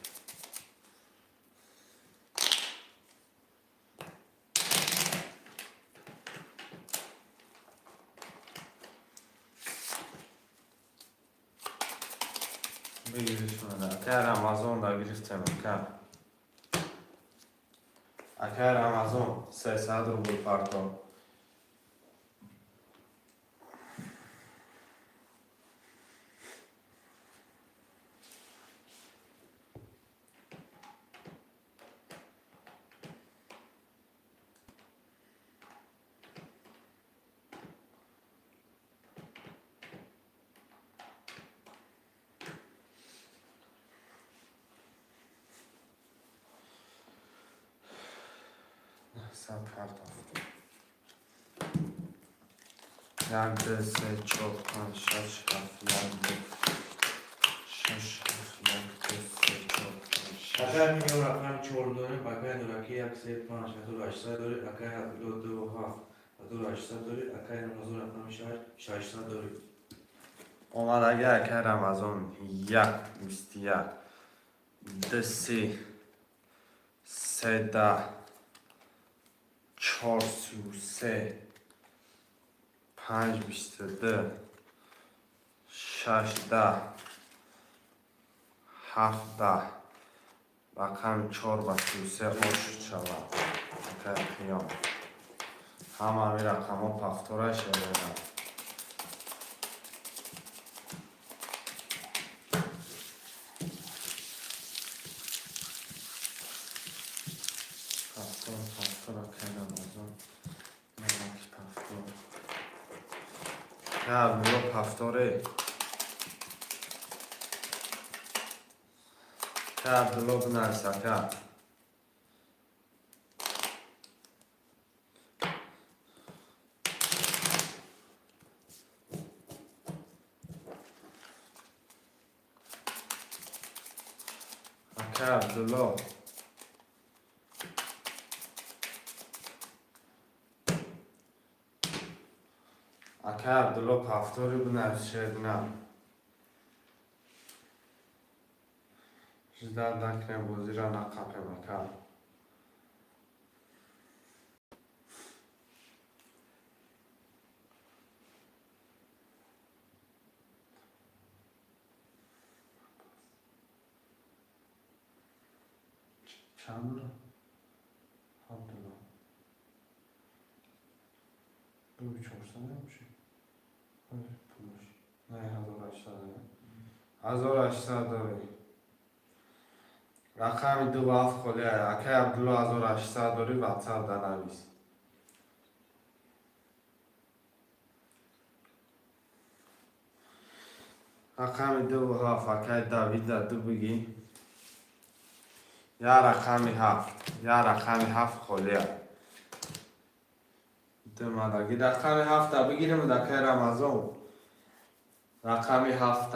بگیرش من اکه رمضان دا گرفتم اکه رمضان 300 روبل پارتا صد پارتا یک ده سه چهار پنج شش هفت یک ده شش هفت یک ده سه چهار پنج شش اگر میگم رقم 4 داره اگر دورکی 1 3 5 1800 داره اگر 2 7 1800 داره اگر نمازون رقم 600 داره اومد اگه اکه رمضان یک بیست یک ده سه ده چهار سی و سه پنج بیست ده شش ده هفت ده رقم 4 و 33 آشت شود اکه قیام همه همی رقم ها پفتوره شده پفتور اکه رمضان نمک پفتور که عبدالله پفتوره که عبدالله بنرسه که اکه عبدالله اکه عبدالله پفتوری بنرسه نه جدا نکنه بازی را نقفه مکن چند بوده؟ عبدالله 2400 نمیشه پولش نه 1800 داره رقم 2 و 7 خالی های اکه عبدالله 1800 داری واتساپ در نویس رقم 2 و 7 اکه داوید در دو بگی یا رقم 7 خالی های دمدگی رقم 7 بگیریم دکه رمضان رقم 7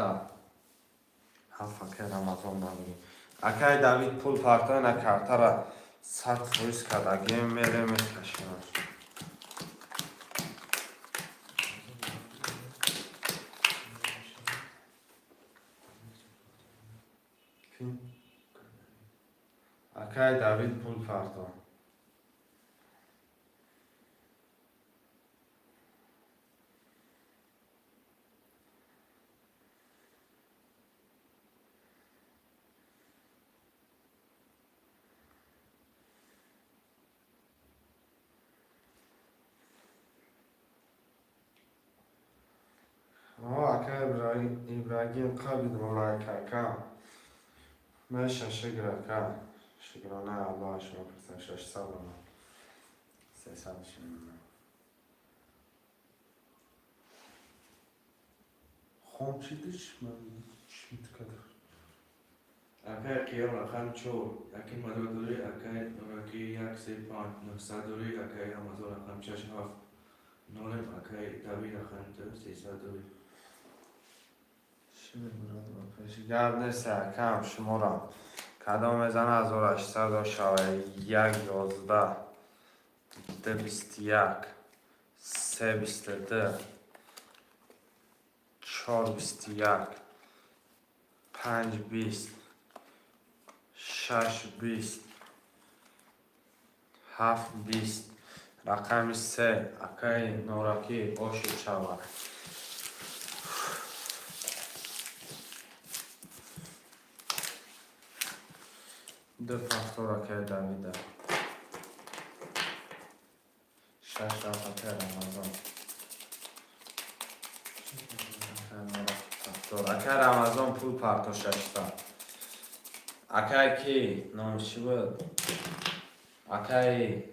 اکه رمضان بگیریم اکه داوید پول پارتا نکرده را 100% کرد اگه میره میکشیم اکه داوید پول پارتا اکه ابراهیم قبید مولای کم میشه شگرکه شگرانه الله شما پرسن 600 دارم 300 شنیم خون چی دیش من چی میتکده اگر قیام رقم 4 اگر مدار داره اگر دورکی 1 3 5 900 داره اگر نمازون رقم 6 7 نولم اگر داوی رقم 300 داره چی میبورد و پیشی گرد نیست کم شما را کدام میزن 1800 شوه 1 11 2 21 3 22 4 21 5 20 6 20 7 20 رقم 3 اکای نورکی باشد شود دو پفتور که دویده 6 رفت که رمضان اکه رمضان پول پرتو 600 اکه کی نامشی بود اکه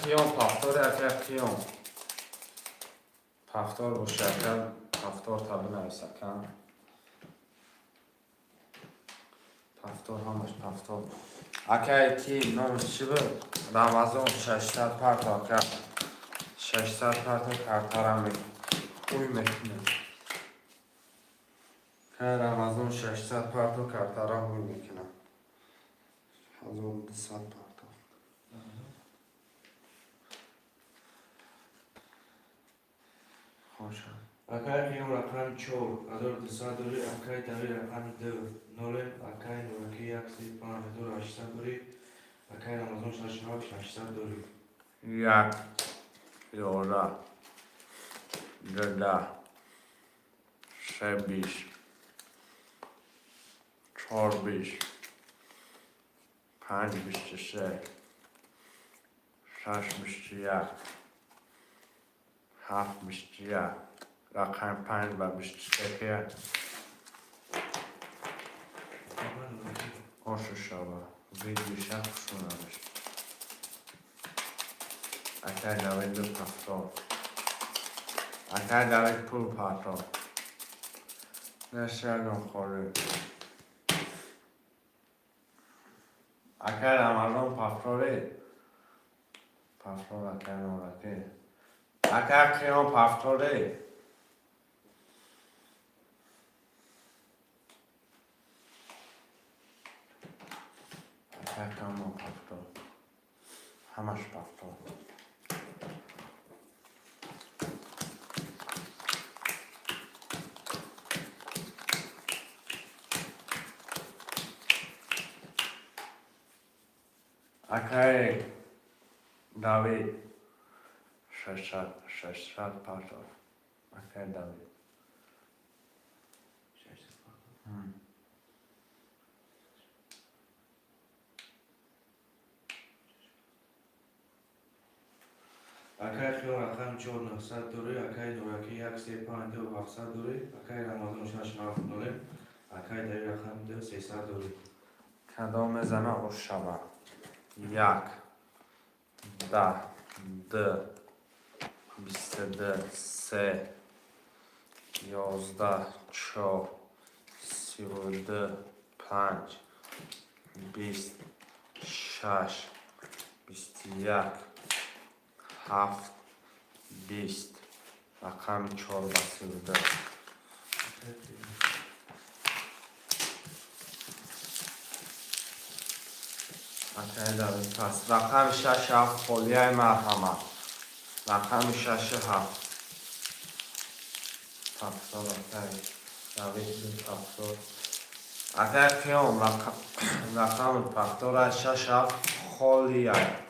قیام پفتور اکه قیام پفتور باشه اکه پفتور تبه نویسه کن پفتور همش پفتور اکه کی نامشی بود رمضان 600 پرتو اکه 600 پرتو کرتارم اوی میکنه که رمضان 600 پرتو کرتارم اوی میکنه 1200 پرتو خوشه اکای قیام رقم 4 1200 دوری اکای دوی رقم 2 0 اکای نورکی 13800 دوری اکای رمضان 600 دوری یک یوره گده سه بیش چهار بیش پنج بیشت سه شش بیشت یک هفت بیشت یک رقم 5 و بیشت سه که خوش شبه ویدیو شب خوشونمش اکه دوید دو پفتار اکه دوید پول پرتار نشیدم خوری اکه رمضان پفتاره پفتار اکه نورکی اکه قیام پفتاره اکه قیام پفتار همش پفتار اکه دوید 600 پرتار اکه دوید 600 اکای قیام رقم 4 900 دوری اکای نورکی 132 700 دوری اکای رمضان 690 اکای دوی رقم 2 300 دوری کدام زنه خوش شبه 1 10 2 22 3 11 4 32 5 20 6 21 7 20 رقم 4 و 32 اکه دوید پس رقم 6 7 فولیه مرحمه رقم 6 7 پفتار اکه دوید دو پفتار اکه قیام رقم پفتار 6 7 خالیه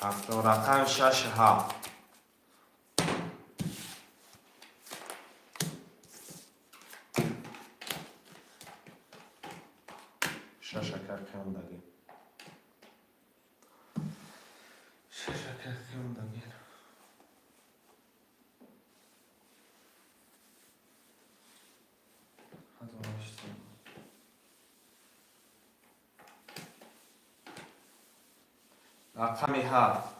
پفتار رقم 6 7 6 اکه قیام دگیر 6 اکه قیام دگیر رقمی 7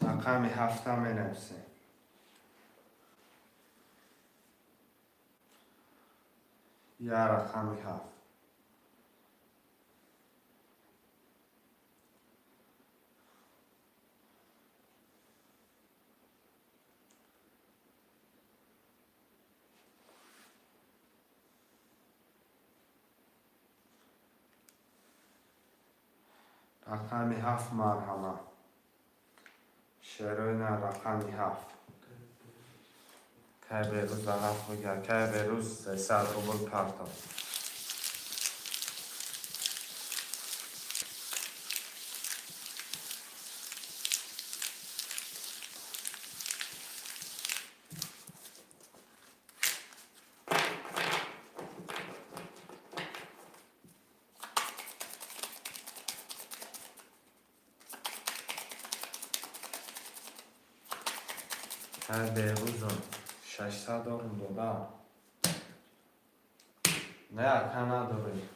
رقمی 7 هم نفسه یا رقمی 7 رقمی 7 مرحمه شروین رقمی 7 که بیروز هفت بگر که بیروز 300 روبل پرتاب اکای بیروزون 600 دارم دادم نه اکا نداری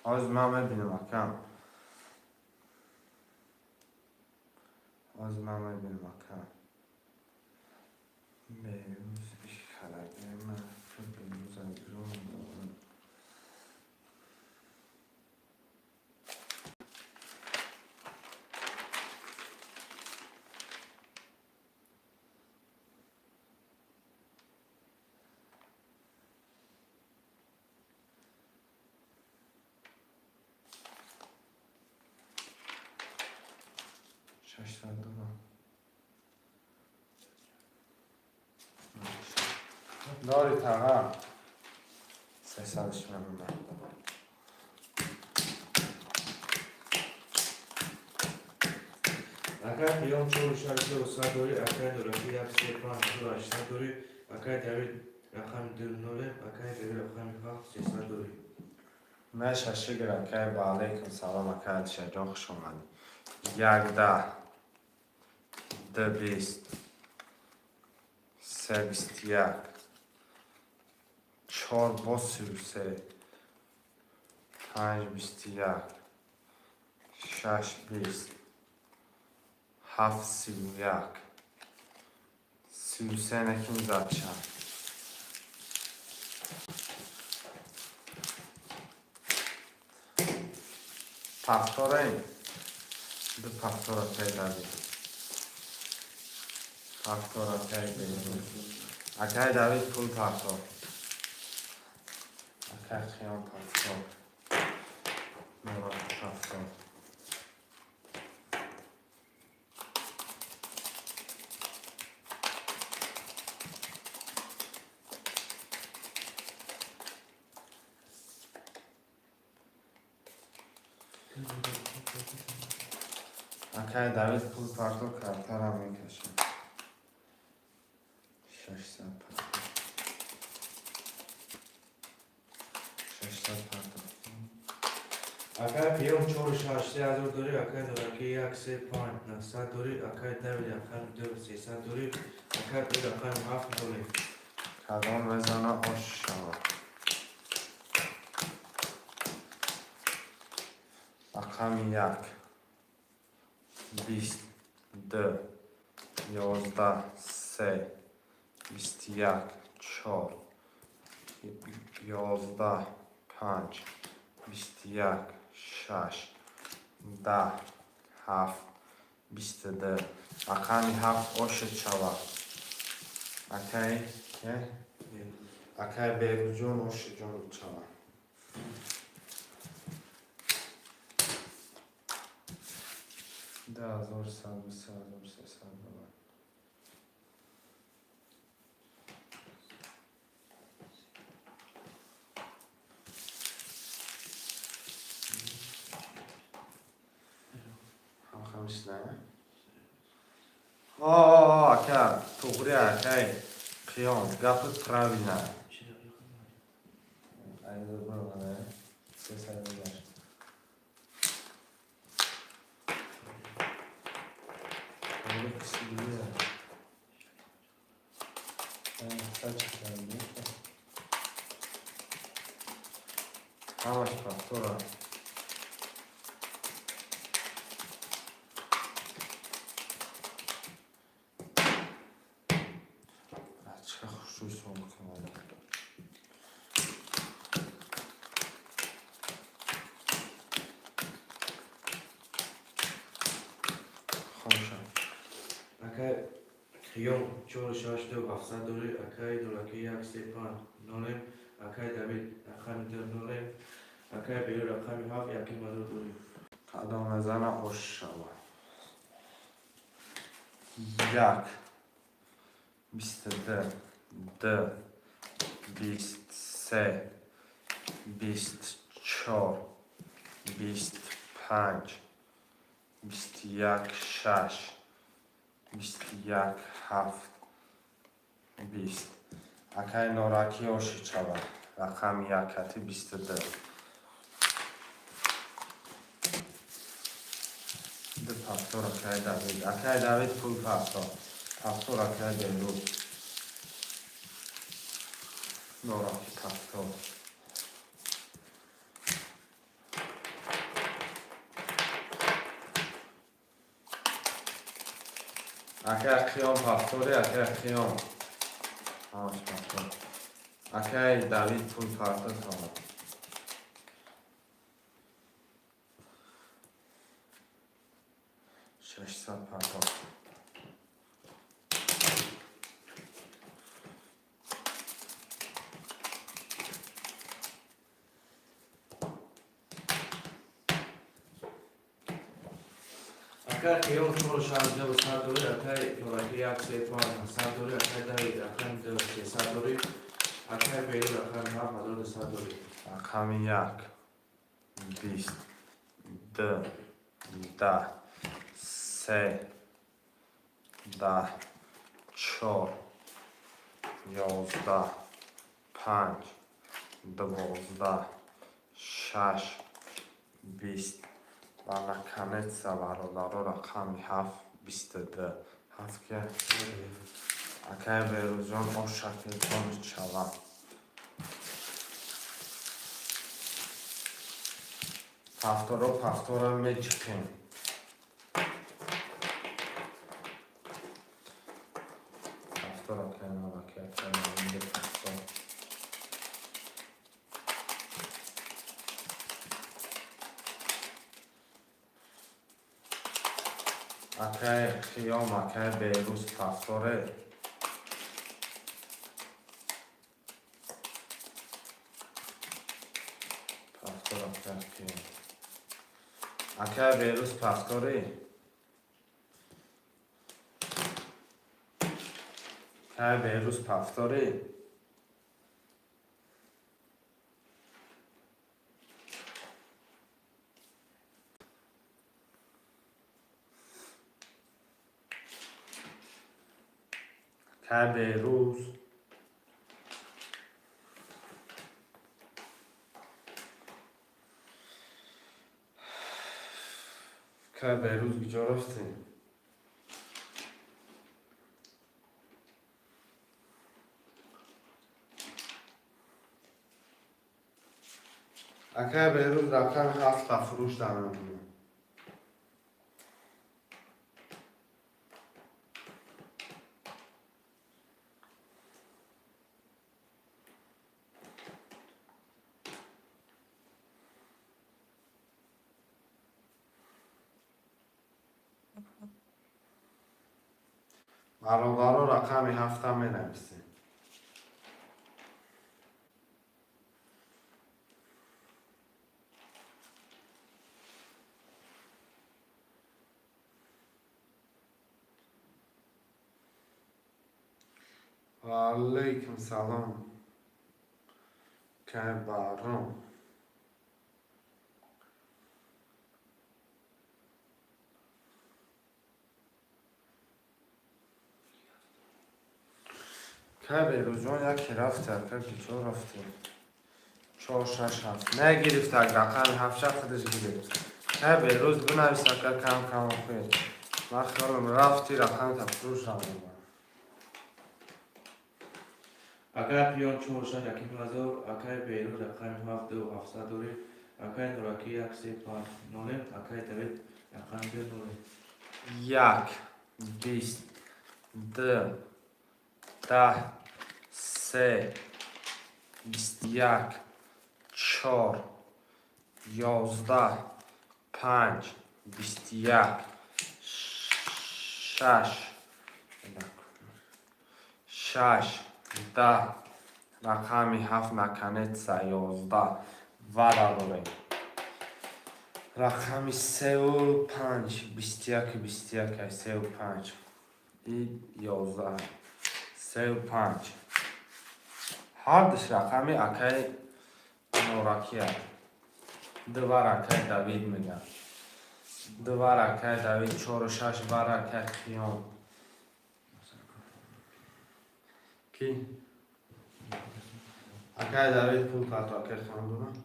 از من ببینم اکم از من ببینم اکم بیروز ایش خلقه من بیروز انجام دارم داری تقام 300 من اکر قیام 4-6 داری اکر دولتی 1-3-5-8 داری اکر دوید رقم 2-0 اکر دوید رقم 7-300 داری من ششه گرم که با علیکم سلام اکاد شجاع خوش آمدی 11 220 321 4 با 33 5 21 6 20 7 31 33 نکیم زد چند پفتاره این دو پفتاره پیدا بید پفتاره پیدا بید اکای دوید پول پفتار اکای خیام پفتار مراد پفتار اکای دوید پول پفتار کرتر هم میکشه 600 پفتار 600 پفتار اکر قیام 4-6 داری اکر دولتی 1-3-5-900 داری اکر دوید رقم 2-300 داری اکر دوید رقم 7 داری کدام بزنه آش شود رقم 1 20 2 11 3 21 4 11 5 21 6 10 7 22 رقم 7 آش شود اکای بیروزون آش جان شود 10,120,300 دلار خمس نه اکا توغری اکای قیام گفت پراوی نه ایده برو نه 300 دلار همش پفتوره چه خوشوی سوال کنم خوشم اکر قیام 4-6 700 داری اکر دولتی 1-3-5-0 اکر دوید رقم 2-0 اکر بیرو رقم 7 1 مدار داری کدام زن آش شود 1 22 2 23 24 25 21 6 21 7 20 اکای نوراکی آشی شود رقم 1 22 دو پفتور اکای دوید پول پفتور پفتور اکه بیروز نوراکی پفتور اکه خیام پفتوری اکه خیام آش پفتور اکه دوید پول فرده تاما 600 پفتور اگر خیام چور شانزده و صد دوری اگر نوراکی یک سه پانچ صد دوری اگر دوید اگر دو سه صد دوری اگر بیرون اگر هفت هزار صد دوری رقم 1 20 2 10 3 10 4 11 5 12 6 20 و نکنیت برادر رقم 7 22 هفت که اکه بیروز جان او شکل جان چوام پفتورا میچکیم پفتورا کنم اکه کنم پفتور اکه خیام اکه بیروز پفتوره پفتورا کنم اکه بیروز پفتوره اکه بیروز پفتوره اکه بیروز اکه بیروز کجا رفتیم اکه بیروز رقم 7 فروش دارم برادر رقم 7 می نویسیم و علیکم سلام که بارم که بیروز جان یکی رفته که کجا رفته 4 6 7 نگرفت رقم 7 شد خودش گرفت که بیروز بنویس که کم کم خود من خیالم رفتی رقم تفروش هم اگر پیان چور شد یکی هزار اگر بیرون رقم هفت و 700 دوری اگر نوراکی یک سه پانچ نولیم اگر دوید رقم دو نولیم 1 20 2 10 3 21 4 11 5 21 6 10 رقمی 7 نکنید 11 و داریم رقمی 3 و 5 21 21 3 و 5 11 3 و 5 هر دش رقمی اکی نوراکی هست دو اکی دوید میگم دو اکی دوید 4 و 6 اکی خیام کی؟ اکی دوید پول کات اکی خیام دونم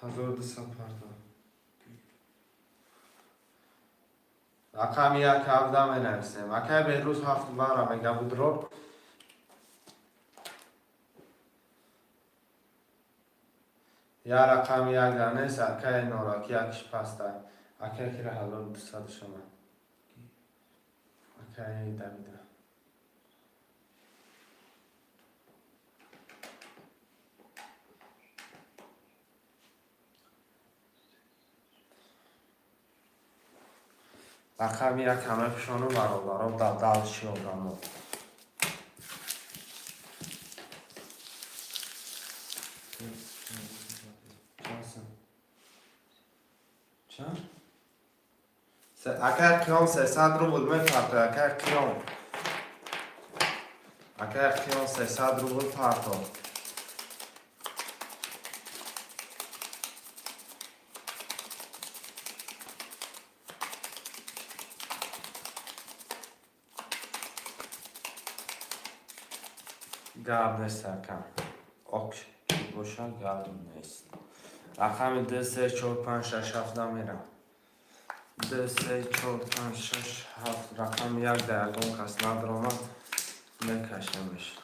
1200 پارتا. رقم 1 17 می نویسیم. اگر بهروز 7 بار میگه بود رو یا رقم 1 دانست اگر نوراکی یکش پسته اگر که 1200 شما اگر این دویده رقم 1 همه پشانو برابر در دلشی آدمو چند؟ اگر کیام 300 روبل میپرده اگر کیام 300 روبل پرده گرد نیست کم اوکی باشن گردم نیست رقم 2 3 4 5 6 7 میرم 2 3 4 5 6 7 رقم 1 درگم کس ندارم میکشمش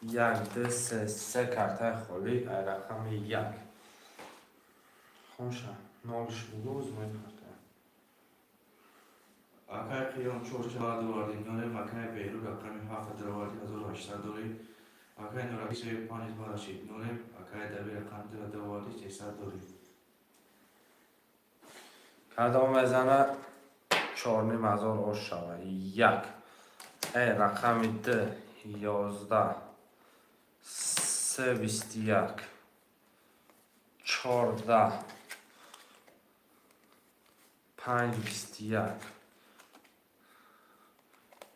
1 2 3 کارت خالی ای رقم 1 خوشه نالش بگوز میپرده اگر خیام 4 دوار دیگانه اگر بهرو رقم 7 دوار 1800 دوری اگر نوراکی 5 بار شید نونه اگر دوی رقم 2 دوار 600 دوری کدام میزنه 4 نیم هزار آش شوه 1 ای رقم 2 11 3 21 14 5 21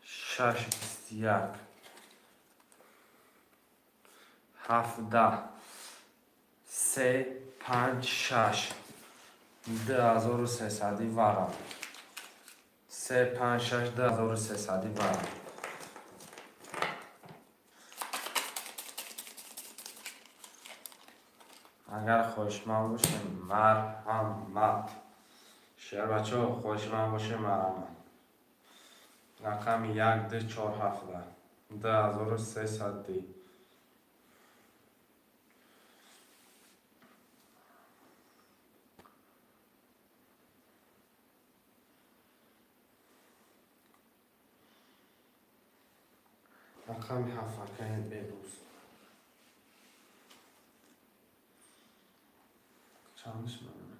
6 21 17 3 5 6 2300 وارم 3 5 6 2300 وارم اگر خوشمند باشه مرحمت شهر بچه ها خوشمند باشه مرحمت رقم 1 2 4 7 2300 رقم 7 که بروز چندش منه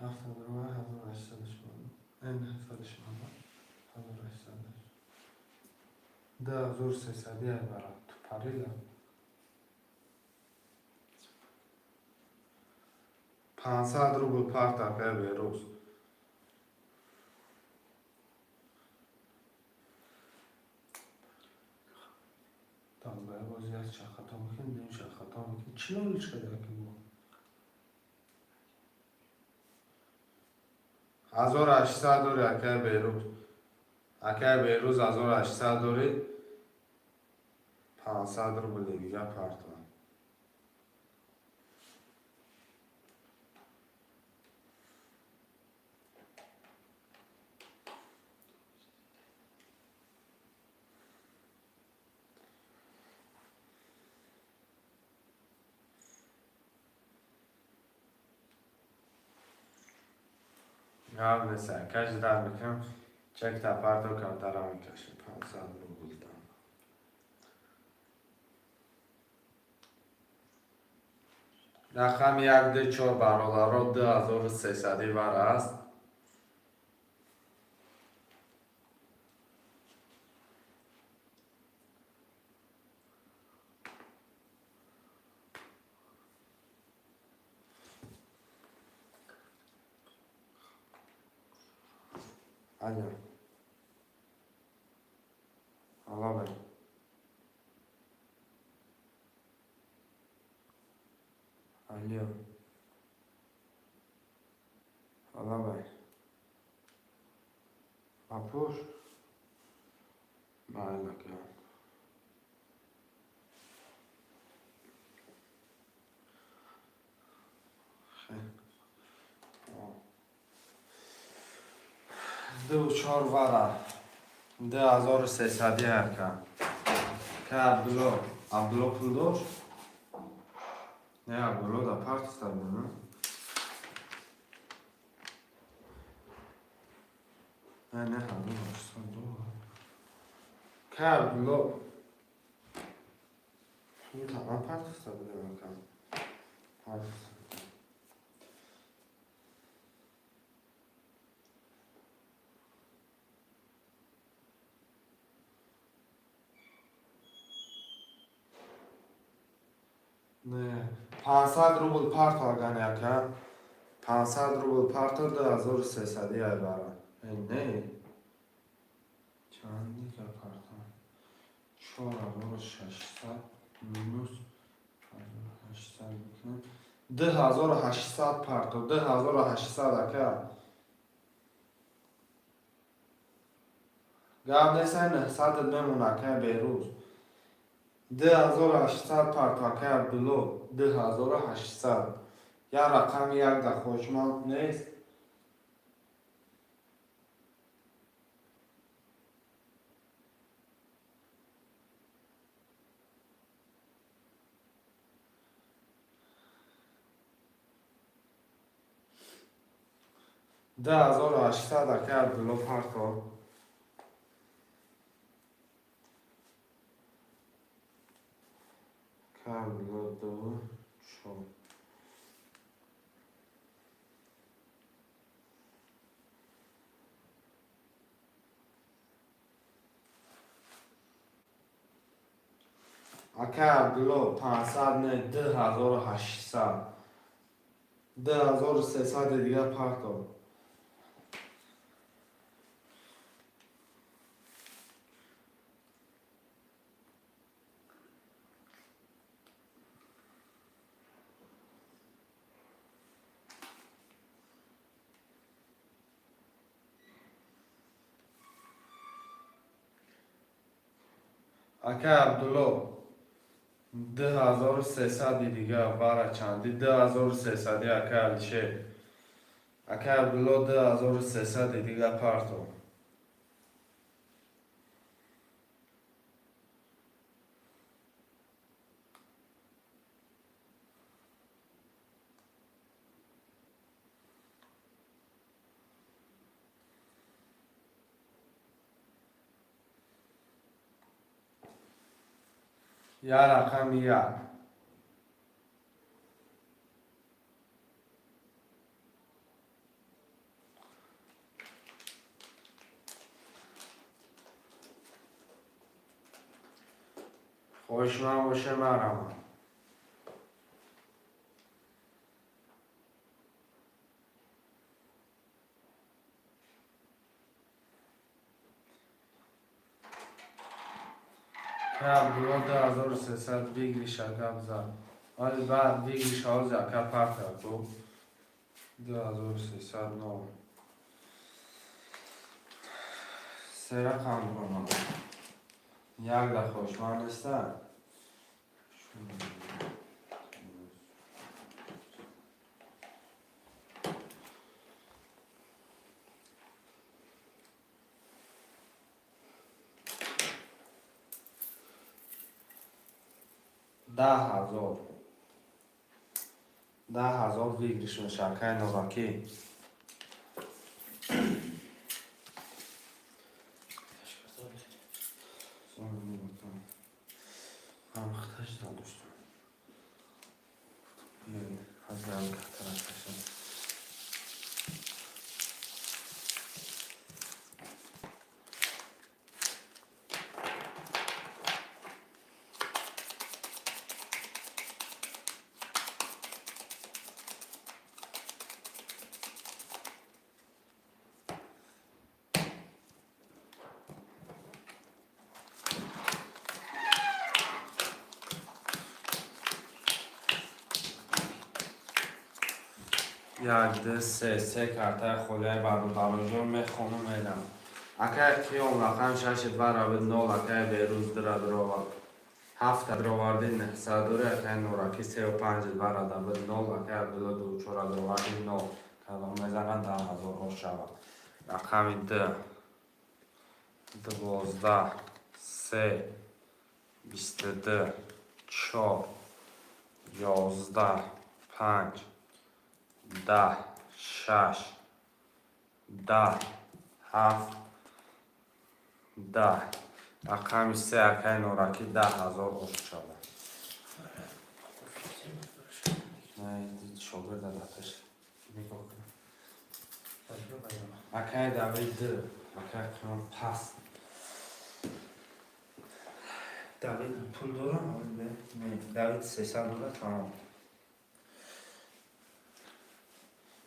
7 درمه 1800 منه این 700 منه 1800 2300 برات تو پریده 500 روبل پارتا که بروز tam böyle vaziyet şakatamıken ne şakatamıken çin olmuş kadar ki bu 1800 دوری اکر بیروز 1800 دوری 500 رو بودی یا پارتا ya mesela kaç dar bakım çek ta parto kantara miktaşı 500 رو بودم رقم 1 2 4 برادر 2300 بر است Alo. Allah bey. Alo. Allah bey. Papuş. بله که دو چهار وره 2301 که عبدالله پول داشت نه عبدالله در پارت استاد نه نه عبدالله استاد دو که عبدالله این تمام پارت استاد بوده مکان پارت استاد نه 500 روبل پارت آگان یکم 500 روبل پارت 2300 برای نه چندی که پارت 4600 مینوس 800 بکنم 2800 پارت 2800 که گاب نیستن 900 بمونه که بیروز 2800 پارت که بلو 2800 یا رقم یک در خوشمند نیست ده 2800 که بلو پارت که بلو دو چون اکه عبدالله 500 نه 2800 2300 دیگه پارت کن اکه عبدالله 2300 دیگه باره چندی 2300 اکه الشه اکه عبدالله 2300 دیگه پارتو یا رقم یک خوشمند باشه مرم که عبدالله 2300 بگیری شکم زد ولی بعد بگیری شاول زکر پرت کرد تو 2300 نو سه رقم برو یک در خوشمند استن ده هزار بگیریشون شکر نوکی هم اختش دادشتم هزار کتر اختشم یک ده سه کارتای خدای برادران میخونم میدم Акай қиём рақам 6 барабр 0 акай берӯз дира дровард 7 дроварди 900 дори акай нораки 35 барабр 0 акай Абдулло 24 дроварди 0 калом мезанад 10000 ҳо шавад. Рақами 2 12 3 22 4 11 5 10 6 10 7 10 рақами 3 акай нораки 10000 ҳо шавад. Шогирд адаташ нигоҳ кун. Акай Давид акай қиём паст. Давид пул дорам? Давид 300 дора тамом.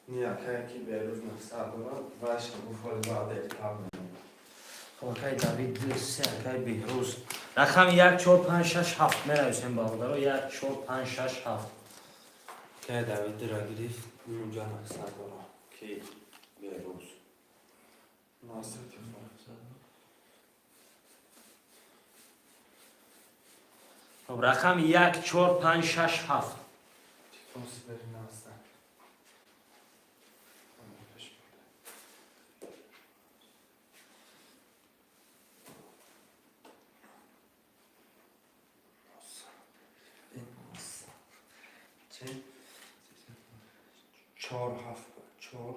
Ни акай ки берӯз 900 дорад ваш гуфоли баъд эҳтиёт мекунад. خب اکای دوید 3 اکای بهروز رقم 1 4 5 6 7 می‌نویسیم برادرها 1 4 5 6 7 акай Давидро гирифт инҷа 900 дорад ки берӯз خب رقم 1 4 5 6 7 4 7 4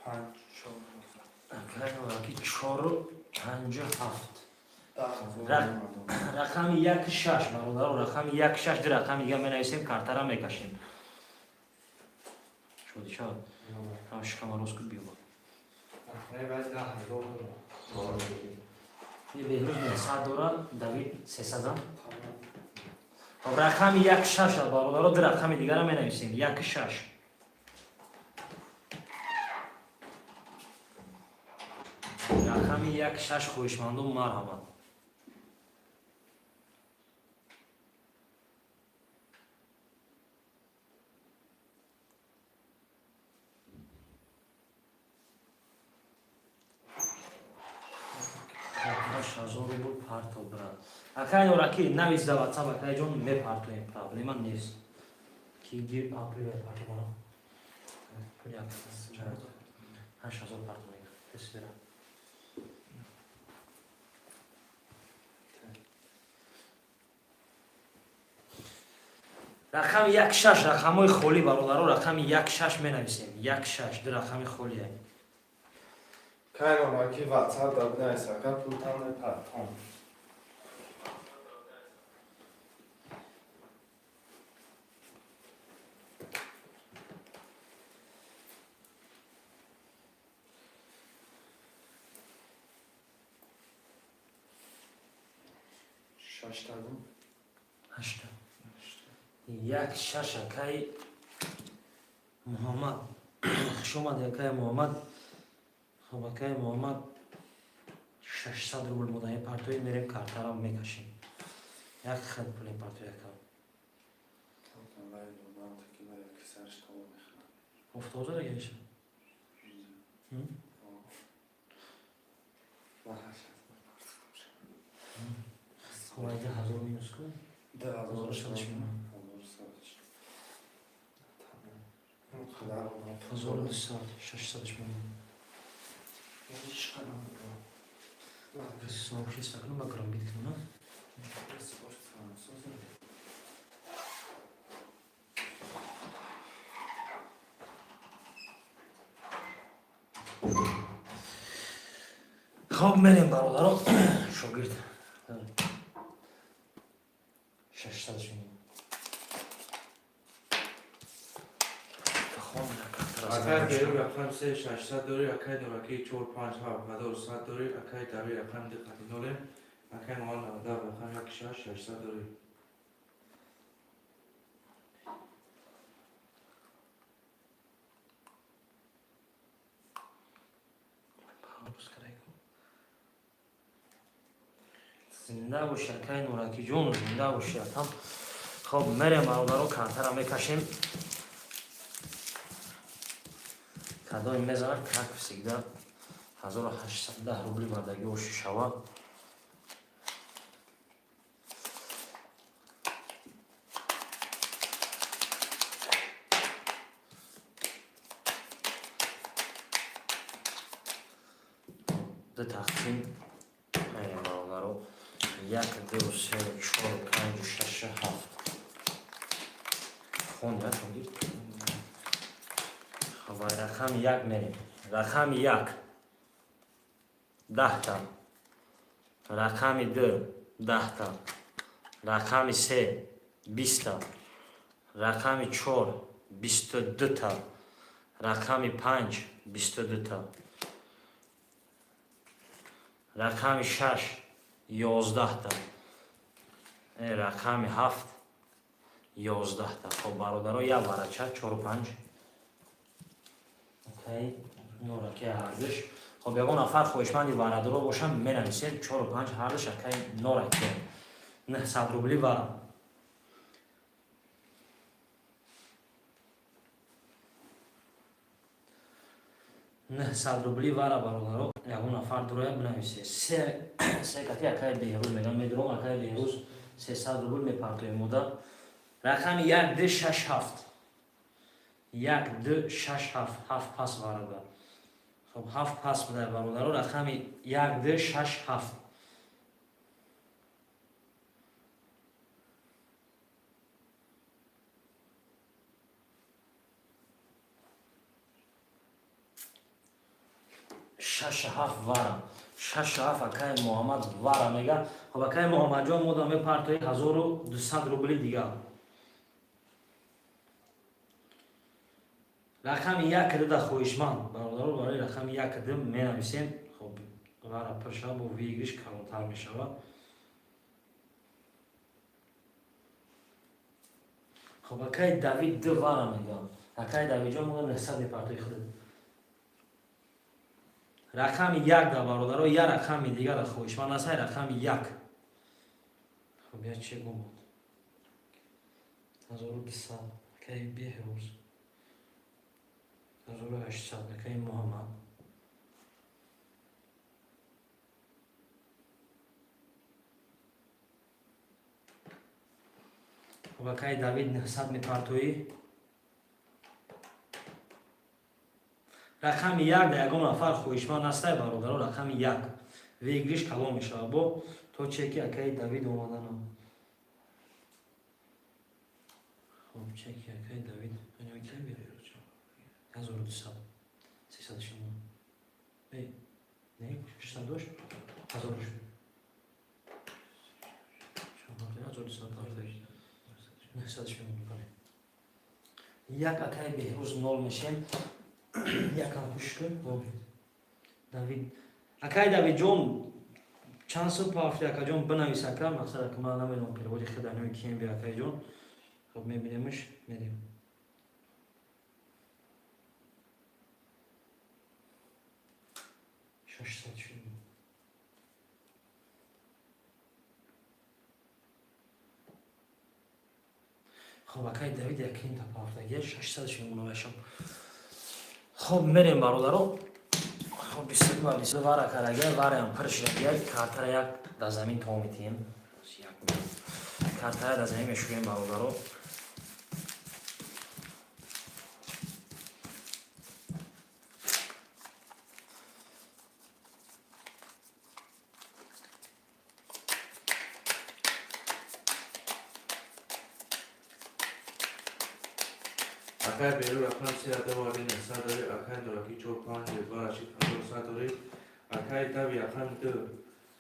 5 4 اکای نوراکی 4 5 7 7 رقم 1 6 برادرها رقم 1 6 دی رقم دیگه می‌نویسیم کارت را می‌کشیم شد هم شکم روز کن بیو نه باید 10000 دora. یه بهروز 900 داره دوید 300 خب رقم 1 6 برادرها دی رقم دیگه را می‌نویسیم 1 6 رقم 1 6 خوشمندم مرحبا هزار رو پرتو برد اکای نوراکی نویز دا واتساپ اکای جون میپرتویم پرابلما نیست کی گیر آپری پرتو کنم پولی اکای 8000 پرتو میگم تست برم رقم 1 6 رقمای خالی برادرها رقم 1 6 می‌نویسیم 1 6 در رقم خالیه акай нораки ватсап дабнайс акай пултан мепартон шаштадум 8 1 6 اکای محمد خوش اومدی اکای محمد خب اکای محمد 600 روبل مدایم پرتوی میریم کارت را میکشیم یک خط پولیم پرتوی اکای افتازه را گریشم خب اینجا 1000 مینوس کن 1000 1200 600 Сам сейчас так, ну, макром битки, ну? خب میریم برادرها شاگرد 600 شدیم اکای بیرون رقم 3 600 داری اکای نوراکی 4 5 7 1100 داری اکای دوید رقم دقتی نوله اکای نوال 90 رقم 1 6 600 داری زنده باش اکای نوراکی جون زنده باش هم خب میریم برادرها کارت را میکشیم کدای میزنم کک всегда 1810 рубли бардаги оши шавад. ду тақсим айя бародаро 1 2 3 4 5 6 7 хонда тоги хавай рақами 1 мерем рақами 1 10 та рақами 2 10 та рақами 3 20 та рақами 4 22 та рақами 5 22 та рақами 6 11 та рақами 7 11 та хоб бародаро я варача 4 5 окей нораки ҳардиш хоб ягон нафар хоҳишманди варадоро бошам менависем 4 5 ҳардиш окей нораки 900 рубли вара $900 рубли вара бародаро ягон нафар дуроя бинависе се кати акай беҳрӯз мегам медуром акай беҳрӯз 300 рубл мепартоем мода рақами 1 2 6 7 1 2 6 7 7 пас варада хоб 7 пас буда бародаро рақами 1 2 6 7 6 7 вара 6 7 акай муҳаммад вара мега хоб акай муҳаммадҷон мода мепартои 1200 рубли дига рақами 1 дида хоҳишманд бародаро барои рақами 1 ди менависем хоб вара пиршава бо вигриш калонтар мешавад хоб акай давид ди вара мега акай давидҷон мода 900 мепартои худ рақами 1 да бародаро я рақами дигар хоҳишманд аст ҳай рақами 1 хоб я чӣ гумод 1200 акай беҳрӯз 1800 акай муҳаммад хоб акай давид 900 мепартоӣ рақами 1 да ягон нафар хоҳишманд астай бародаро рақами 1 вегриш калон мешавад бо то че ки акай давид омаданам хоб че ки акай давид 1200 300 шумо не 600 дош 1000 шумо 900 шумо як акай беҳрӯз 0 мешем якам пушкун давид акай давидҷон чанд сӯ пафти акаҷон бинавис ака мақсад ака ман намедонам переводи хиданои кием бе акайҷон хоб мебинемш медем хоб акай давид якинта пафтаги 600 шумонавашам хоб мерем бародаро хоб биср вара карага вараям пиршагай картара як да замин тометием картара да замин мешӯем бародаро акай беру рақам 3 давали 900 дори акай дураки 4 5 бараши 500 дори акай дави рақам 2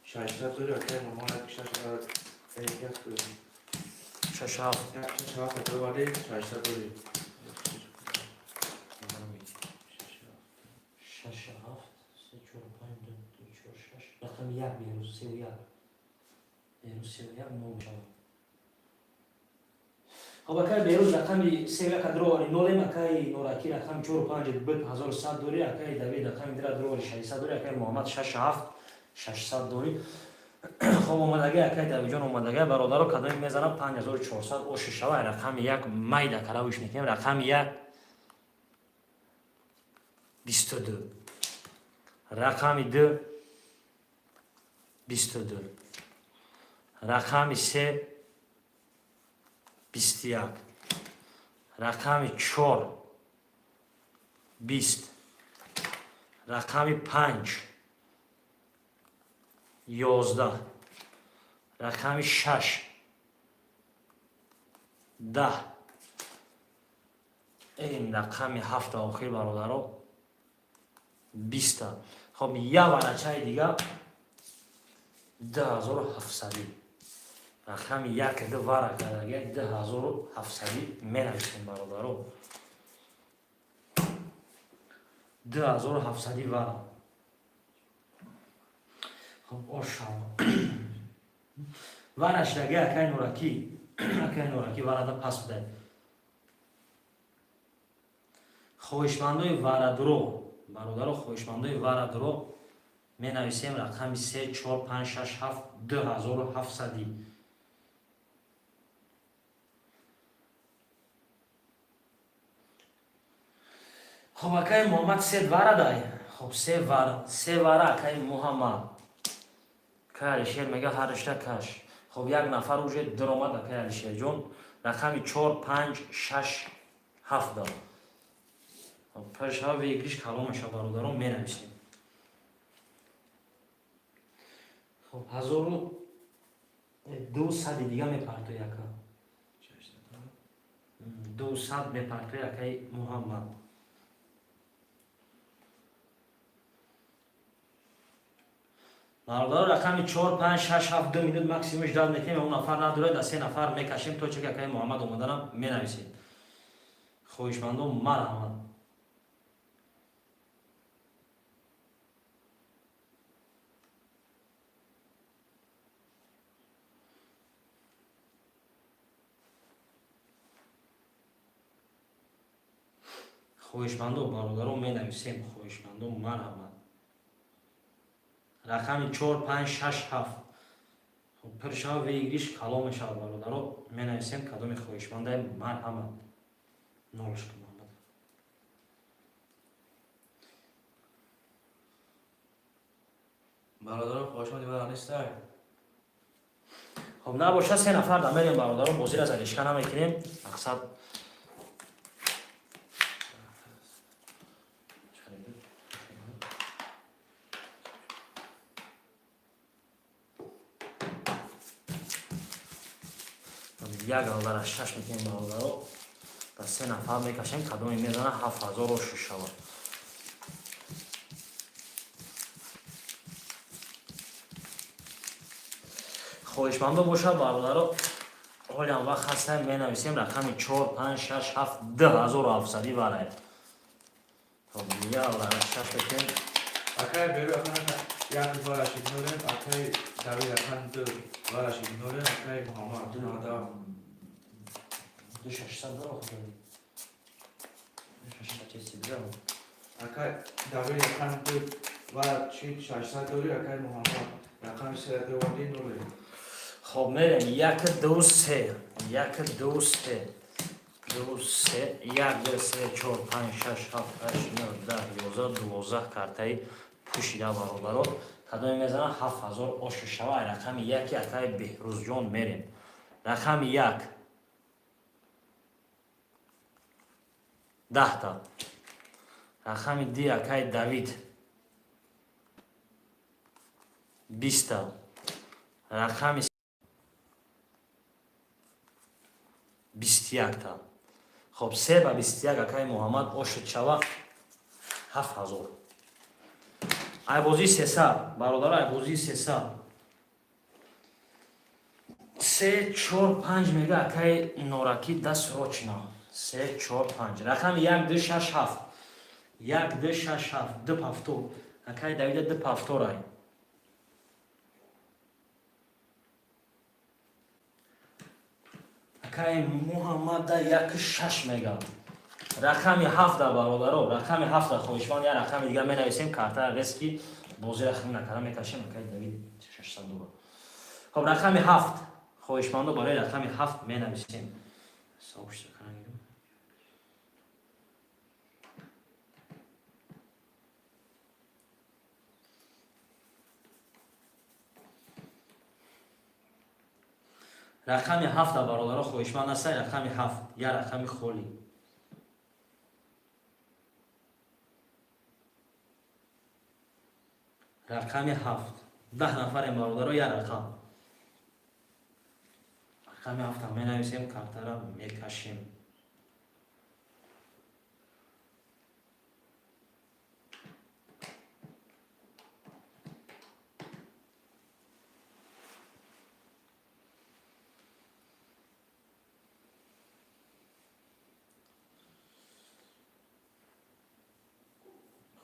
600 дори акай мамонак 600 экяс дори 6 давали 600 дори 6 рақам 1 берӯз 31 берӯз 31 ном шавад хоб акай берӯз рақами 31 дровари нолем акай нораки рақами 4 5 бит 1100 дори акай давид рақами дира дровари 600 дори акай муҳаммад 6 дори хоб омадаги акай давиҷон омадаги бародаро кадоми мезанам 5400 оши шава рақами 1 майда каравиш мекунем рақами 1 22 рақами 2 22, рақами 3 21, рақами 4 20, рақами 5 11, рақами 6 10. این رقم 7 آخر برادرها 20. خب یه ورچه دیگه 10700. رقم یک دو ورقه دیگه 10700 می نویسیم برادرها. 10700 ورق. خب آشان ورش دیگه اکای نورکی ورده پس بده. خویشمندوی ورادرو برادرها خویشمندوی ورادرو می نویسیم رقم 3 4 5 6 7 2700. خب اکای محمد 3 ورده. خب 3 ور اکای محمد که علیشیر میگه هر رشته کش. خب یک نفر اوجه درآمد اکای علیشیر جون رقم 4 5 6 7 داد. پرشها و یکیش کلامش برادران می نویسیم. خب 1200 دیگه می پرتو یکا 200 می پرتو یکای محمد. برادر رقم 4 5 6 7 2 میلیون مکسیمش داد میکنیم. اون نفر نداره دسته نفر میکشیم تو چه که یکای محمد اومدنم می نویسیم. خویشمندو مرحمت. خویشمندو برادران می نویسیم. خویشمندو مرحمت. رقم 4 5 6 7. پرشا و انگلیش کلامش برادران می نویسیم. کدام خویشمنده مرحمت. نولش که محمد. برادران خوشمندی برای نیسته. خب نباشه 3 نفر دمیریم برادران بازی را زدیشکن هم میکنیم. مقصد یک آلدر 6 میکنیم برادران و 3 نفر میکشیم. کدومی میزنه 7006 شود. خویشمنده باشه برادران حالی هم وقت هستیم می نویسیم رقم 4 5 6 7 10700 برای یک آلدر 6 میکنیم. اکای بیرو اکای یک ورش ایگنوریم. اکای دوید اکای 2 ورش ایگنوریم. اکای محمد نادا 2600 داره خود داریم 2600 چیزی بزنم. اکای دوید اکای 2 ورش 600 داری. اکای محمد رقم 3 دوادی نوریم. خب میریم 1 2 3 1 2 3 2 3 1 2 3 4 5 6 7 8 9 10 11 12 کارتای پوشیده برابر کدام میزنه 7000 شوا. رقم 1 اکای بهروز جان میریم. رقم 1 10 تا. رقم 2 اکای دوید 20 تا. رقم 21 تا. خب 3 با 21 اکای محمد آشد شوا 7000. ای بازی 300 برادر ای بازی 300 3 4 5 میگه اکای نورکی دست روچنا 3 4 5 رقم 1 2 6 7 1 2 6 7 2 پفتو اکای دوید 2 پفتو رای اکای محمد یک 6 میگه. رقم 7 برادرها رقم 7 خویشمند یا رقم دیگه می نویسیم کارتا ریسکی بازی رقم نکرده میکشیم اکای دوید 600 دو. خب رقم 7 خویشمندو برای رقم 7 می نویسیم. ساوش کنیم. рақами 7 бародаро хоҳишманд ҳастанд. рақами 7 як рақами холӣ. рақами 7 10 нафаре бародаро як рақам. рақами 7 менависем, картара мекашем.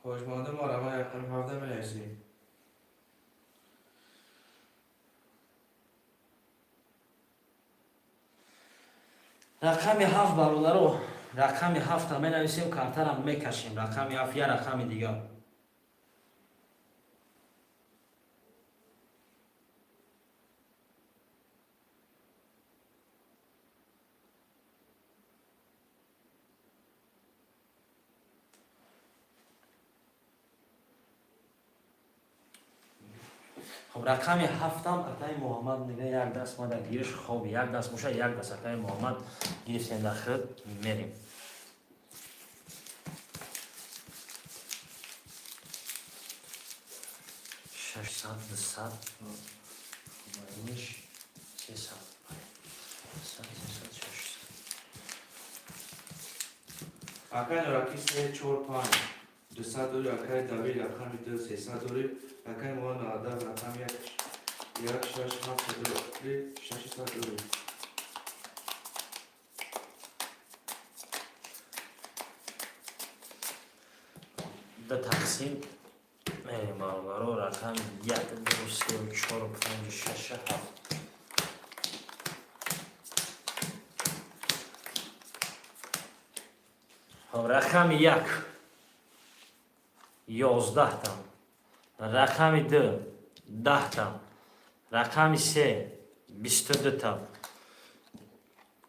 خوشمانده ما رقم رقم 17 می‌نویسیم. рақами 7 бародаро рақами 7 менависем, картара мекашем. рақами 7 як рақами дигар. خب رقم 7 اتای محمد نگه یک دست ما در گیرش. خب یک دست موشه، یک دست اتای محمد گیریم داخل میریم. ششصد صد اینش 300 اکای نوراکی 3 4 5 200 دوری اکای داوی رقم 2 300 دوری اکای ما نادا رقم 1 6 7 دوری 600 دوری. ده تقسیم میریم برابر رقم 1 2 3 4 5 6 7. خب رقم 1 11 تا، رقم 2 10 تا، رقم 3 22 تا،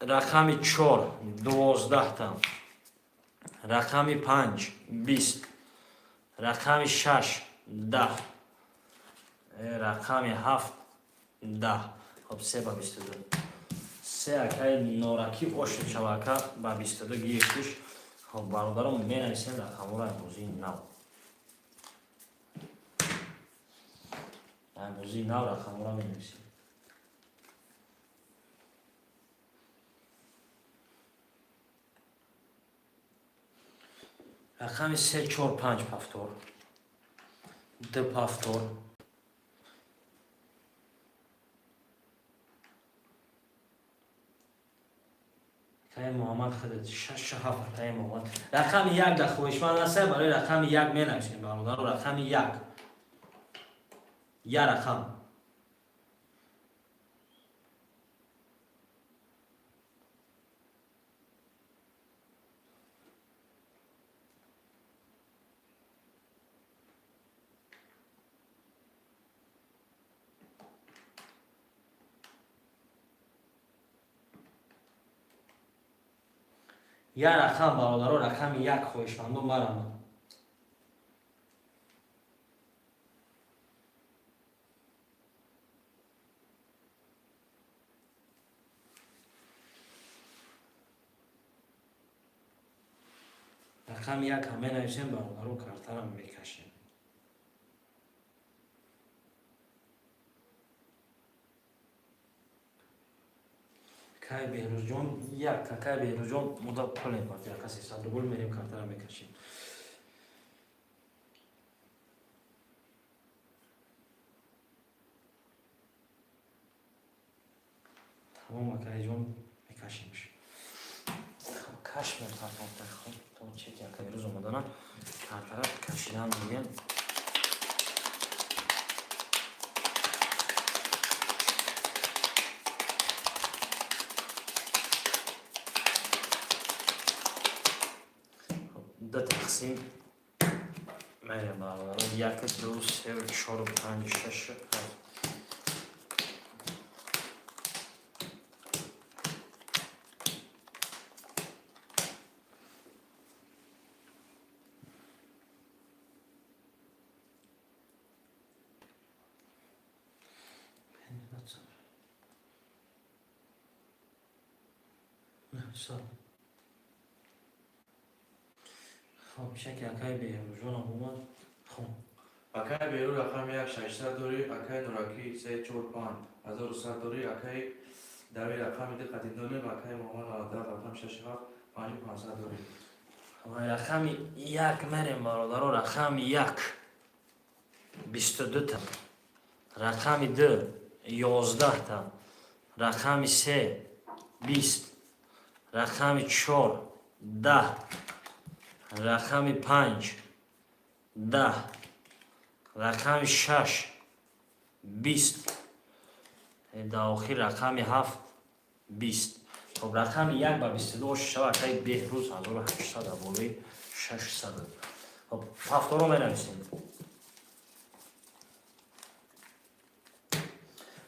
رقم 4 12 تا، رقم 5 20، رقم 6 10، رقم 7 10. خب 3 با 22 3 اکای نوراکی اشت شبکه با 22 گیرشش. خب برادرم می نویسیم رقم را امروزی نو. امروزی نو رقم را می نویسیم. رقم 3 4 5 پفتور 2 پفتور تای محمد خودت 6 7 تای محمد. رقم 1 در خویشمند است. برای رقم 1 می نویسیم برادر. رقم 1 یا رقم یا رقم برادر. رقم 1 خویشمندم برام. رقم 1 همه نوشتیم برادر. کارترم میکشیم. کای بهروز جون یک کای بهروز جون مدام پول می‌پرسه. کسی 300 روبل میریم کارترم میکشیم. تمام کای جون میکشیمش. خب کش می‌کنم. خب تو چه کای بهروز اومدن کارترم کشیدن میگن. ده تقسیم میریم برادر. 1 2 3 4 5 6 7. 600. خب شکل اکای بهروز جانم اومد. خب اکای بیرو رقم 1 600 داری، اکای نوراکی 345 1100 داری، اکای داوی رقم دقت داریم، اکای محمد آدم رقم 67 5500 داری. رقم 1 میریم برادران. رقم 1 22 تا، رقم 2 11 تا، رقم 3 20، رقم 4 10، رقم 5 10، رقم 6 20، داخل رقم 7 20. خب رقم 1 با 22 شود اکای بهروز 1800 بالای 600. خب هفته رو می‌نویسیم.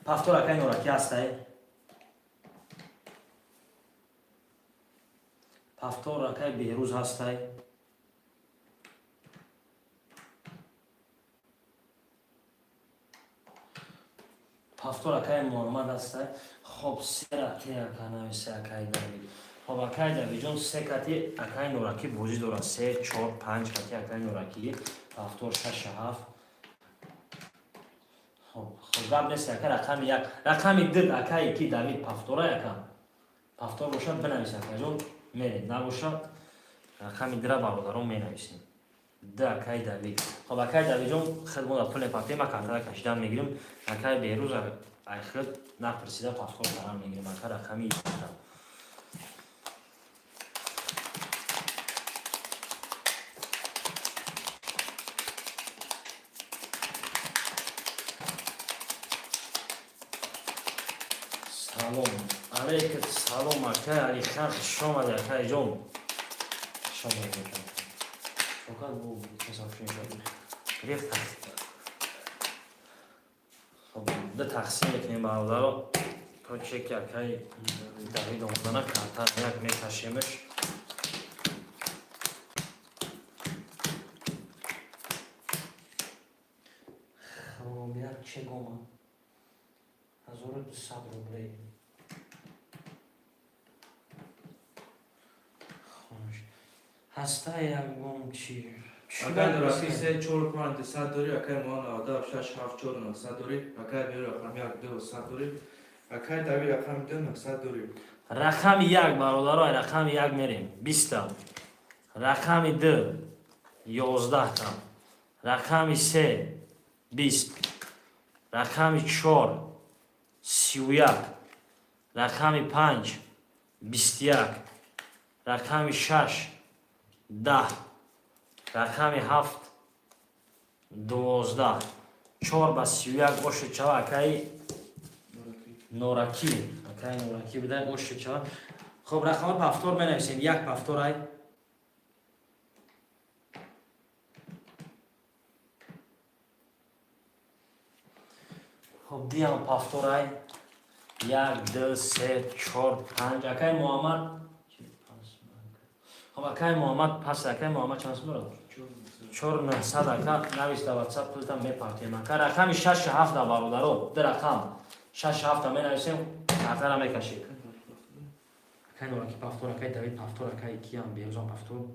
هفته اکای نوراکی هسته. هفته اکای بهروز هسته. هفته اکای محمد هسته. خب سه رقی اکای نویسه اکای داوید. خب اکای داوید جان سه کتی اکای نوراکی بوجی داره. 3 4 5 کتی اکای نوراکی. هفته 6 7. خب گپ نیست اکای رقم 1 رقم 2 اکای کی داوید هفته را اکای هفته باشه بنویسه اکای جان میره نباشه رقم 2 را برادران مینویسیم. 2 اکای داوید. خب اکای داوید جان خدمت پول پاتی ما کارت را کشیدن میگیریم. اکای بهروز اخر نپرسیده پاسپورت قرار میگیریم. اکای رقمی سلام علیکم. سلام اکای علی خان شما اکای جان شما میگم شکر بو مسافرین شدیم ریخت. خب ده تقسیم کنیم برادر تا چک اکای داوید آمدنه کارتر یک میکشیمش. خب یک چه گومه 1200 روبلی. هسته یک گم چی؟ اکای نوراکی 345 200 داری، اکای محمد آدم 674 900 داری، اکای بیرو رقم 1 200 داری، اکای داوی رقم 2 900 داری. رقم 1 برادرای رقم 1 میریم 20 تا، رقم 2 11 تا، رقم 3 20، رقم 4 31، رقم 5 21، رقم 6 10، رقم 7 12. 4 با 31 باشه چه اکای نوراکی. اکای نوراکی بده باشه چه. خب رقم پفتور بنویسیم. 1 پفتورای خب دیگه پفتورای 1 2 3 4 5. اکای محمد خب اکای محمد پس اکای محمد چند سال 4900 اکا نویسته واتساپ پولتم میپرتیم. اکا رقم 6 7 برادرو در رقم 6 7 مینویسیم اکا را میکشید. اکای نوراکی پفتور اکای داوید پفتور اکای کیام بیروزان پفتور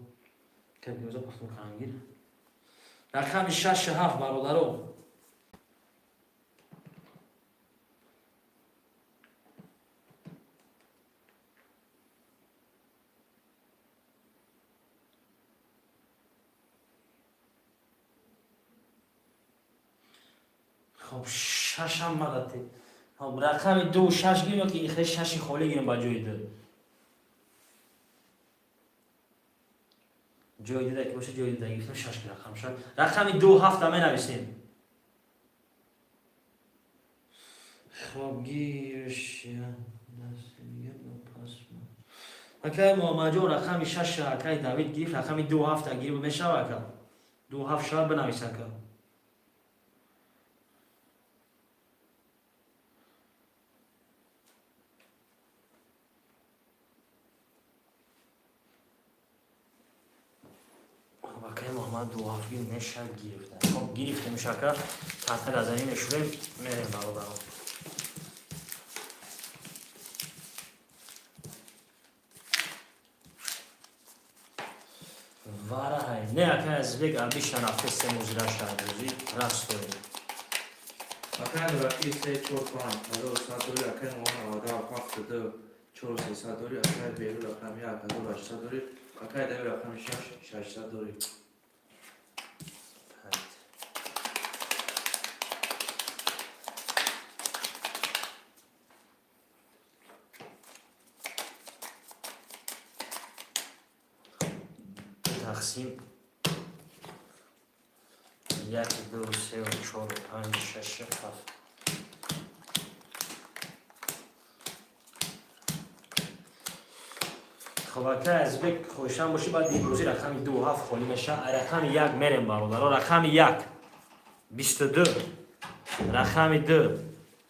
اکای بیروزان پفتور کنگیر رقم 6 7 برادرو. خب 6 هم مدتی. خب رقم 2 6 گیریم که این 6 خالی گیریم با جای 2 جای 2 که باشه جای 2 گیریم 6 رقم شد. رقم 2 7 می نویسیم. خب گیرش اکای محمد جو رقم 6 اکای داوید گیریم. رقم 2 7 گیریم میشه اکا 2 7 شد بنویس اکا. اکای محمد 2 7 گیریم میشه گرفته. خب گرفته میشه اکا تحت از این نشوریم میریم برادران. واره های نه اکه از بیگ آبیشان افسته مزرعه شادوزی راست داری. اکن راکی 3 4 5 هزار سات دوری اکن وان آدا 7 2 4 300 دوری اکن بیرو رقم 1 هزار 800 دوری اکن دیو رقم 6 600 دوری. تقسیم 1 2 3 4 5 6 7 خب اکه از بیگ خوشم باشی باید دیروزی رقم 2 7 خالی میشه رقم 1 میریم برادر رقم 1 22 رقم 2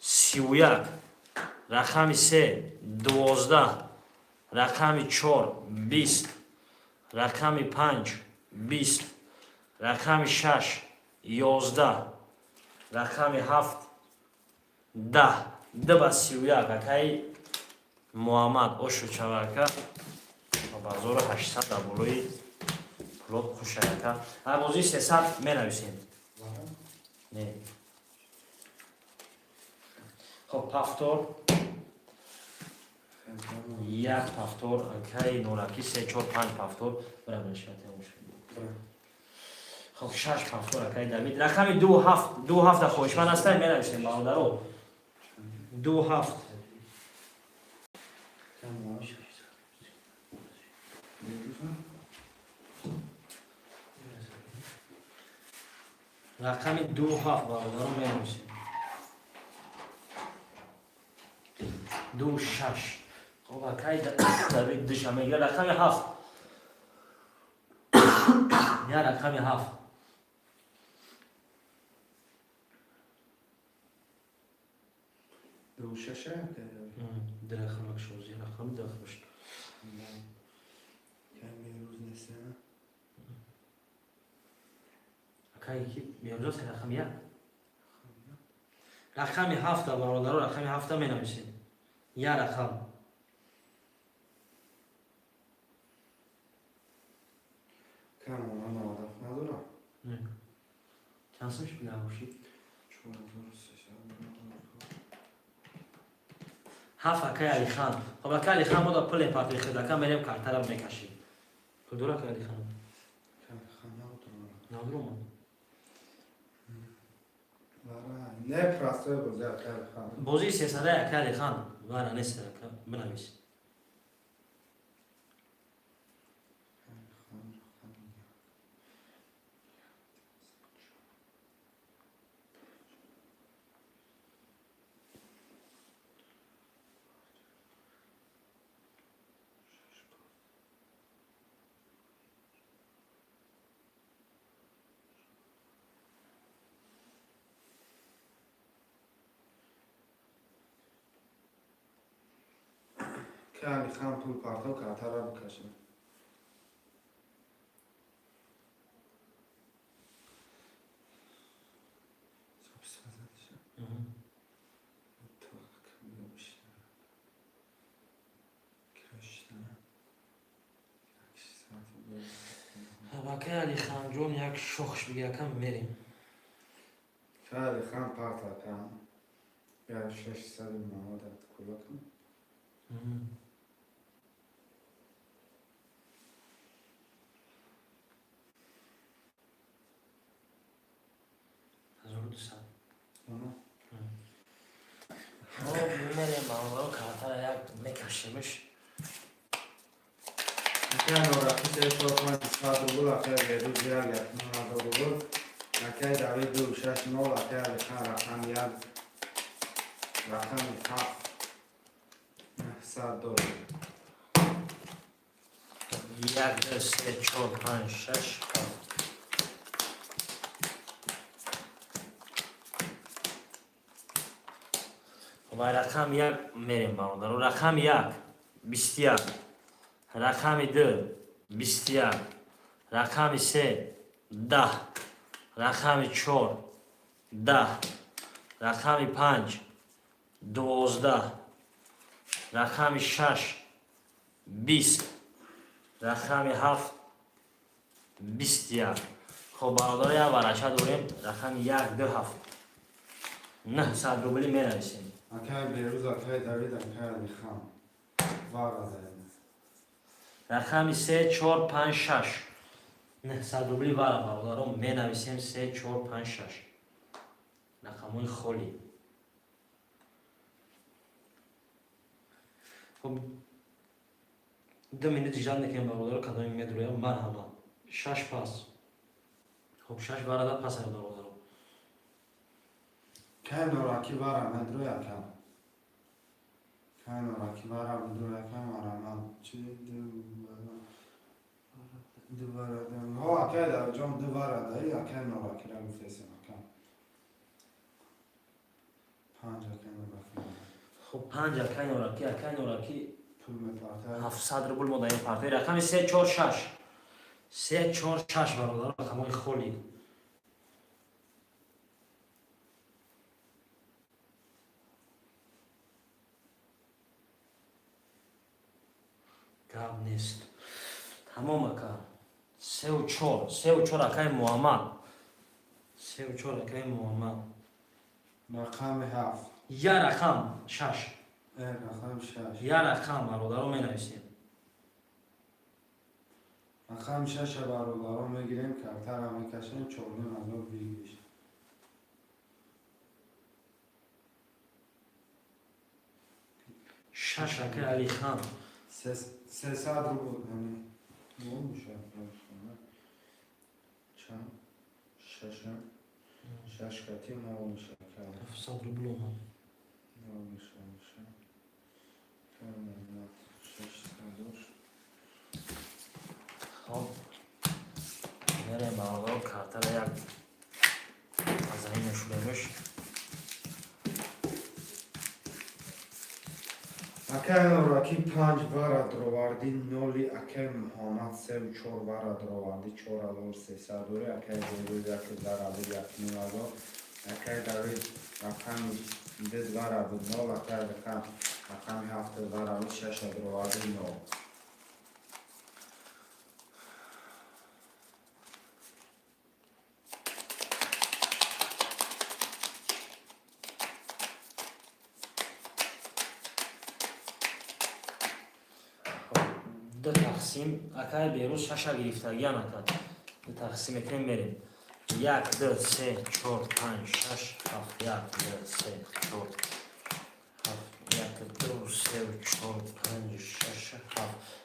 31 رقم 3 12 رقم 4 20 رقم 5 20 رقم 6 11 رقم 7 10 با 31 اکای محمد اوشو چواکا بازار 800 در بالای پلوت خوشایکا بازی 300 می نویسیم نه خب پفتور یک پفتور اکای نوراکی 3 4 5 پفتور برای بنشته خب 6 پفتور اکای دمید رقم 2 7 2 7 خوشمن هستن می نویسیم برادرو 2 7 رقم 2 7 برادرو می نویسیم 2 6 خب اکای دمید دشم میگه رقم 7 یا رقم 7 دو ششه درخم اکشوزی رقم دخمش یعنی روز نیست نه اکای کی میامجاز رقم 1 رقم 7 برادرو رقم 7 می نویسیم یا رقم کم اون آدم ندارم چندسمش بیار باشید 7 اکای علی خان خب اکای علی خان بودا پل پارتی خیلی اکا میریم کارتر رو میکشیم کدور اکای علی خان ندارم من نه پراسته بوده اکل خان بازی 300 اکای علی خان وارا نیست اکا بنویس که علی خان پول پارتا کارتر رو بکشیم اکای علی خان جون یک شخش بگی اکا میریم که علی خان پارتا کن یا 600 محمد کلا کن میریم برادرو کارتر یک میکشیمش اکه نورکی 3 4 5 6 بود اکه بیرو زیاد یک نورا بود اکه داوی 2 6 9 اکه علی خان رقم 1 رقم 7 $100 1 2 3 4 5 6 و رقم 1 میریم برادرو رقم 1 21 رقم 2 21 رقم 3 10 رقم 4 10 رقم 5 12 رقم 6 20 رقم 7 21. خب برادر یا ورقه داریم رقم 127 900 روبلی می نویسیم. اکای بیروز اکای داوید اکای علی خان وارا زدیم رقم 3456 900 روبلی ورق برادرم می نویسیم 3456 رقمای خالی. خب 2 minut ایجاد نکنیم برادر کدام میدرویم مرحبا 6 پاس. خب 6 برادر پس برادرم کای نوراکی وارا مدرو یکم کای نوراکی وارا مدرو یکم وارا من چی دوباره ها اکای داوید جام دوباره داری اکای نوراکی را گفتیم اکام 5 اکای نوراکی خب 5 اکای نوراکی پول مپارتر 700 روبل ما در این پارتی رقم 346 346 برادر رقمای خالی. گاب نیست تمام کار 3 و 4 اکای محمد 3 و 4 اکای محمد رقم 7 یا رقم 6 رقم 6 یا رقم برادر رو می نویسیم. رقم 6 برادران میگیریم کارتر هم میکشیم چونیم از اون بیش 6 اکای علی خان 300 رو بود یعنی مون میشه چند شش کتی مون میشه 700 روبل اومد. مون میشه خب میریم برادر کارتر یک از این نشونمش اکای نوراکی 5 بار دروواردی نولی اکای محمد 3 و 4 بار دروواردی 4300 دوری اکای بیروز یک درابی یک نیازو اکای داوید رقم 10 بار بود نو اکای رقم 7 بار بود 6 دروواردی نو دو تقسیم اکای بیروز 6 گرفتگی هم اکاد دو تقسیم کنیم میریم 1 2 3 4 5 6 7 1 2 3 4 7 1 2 3 4 5 6 7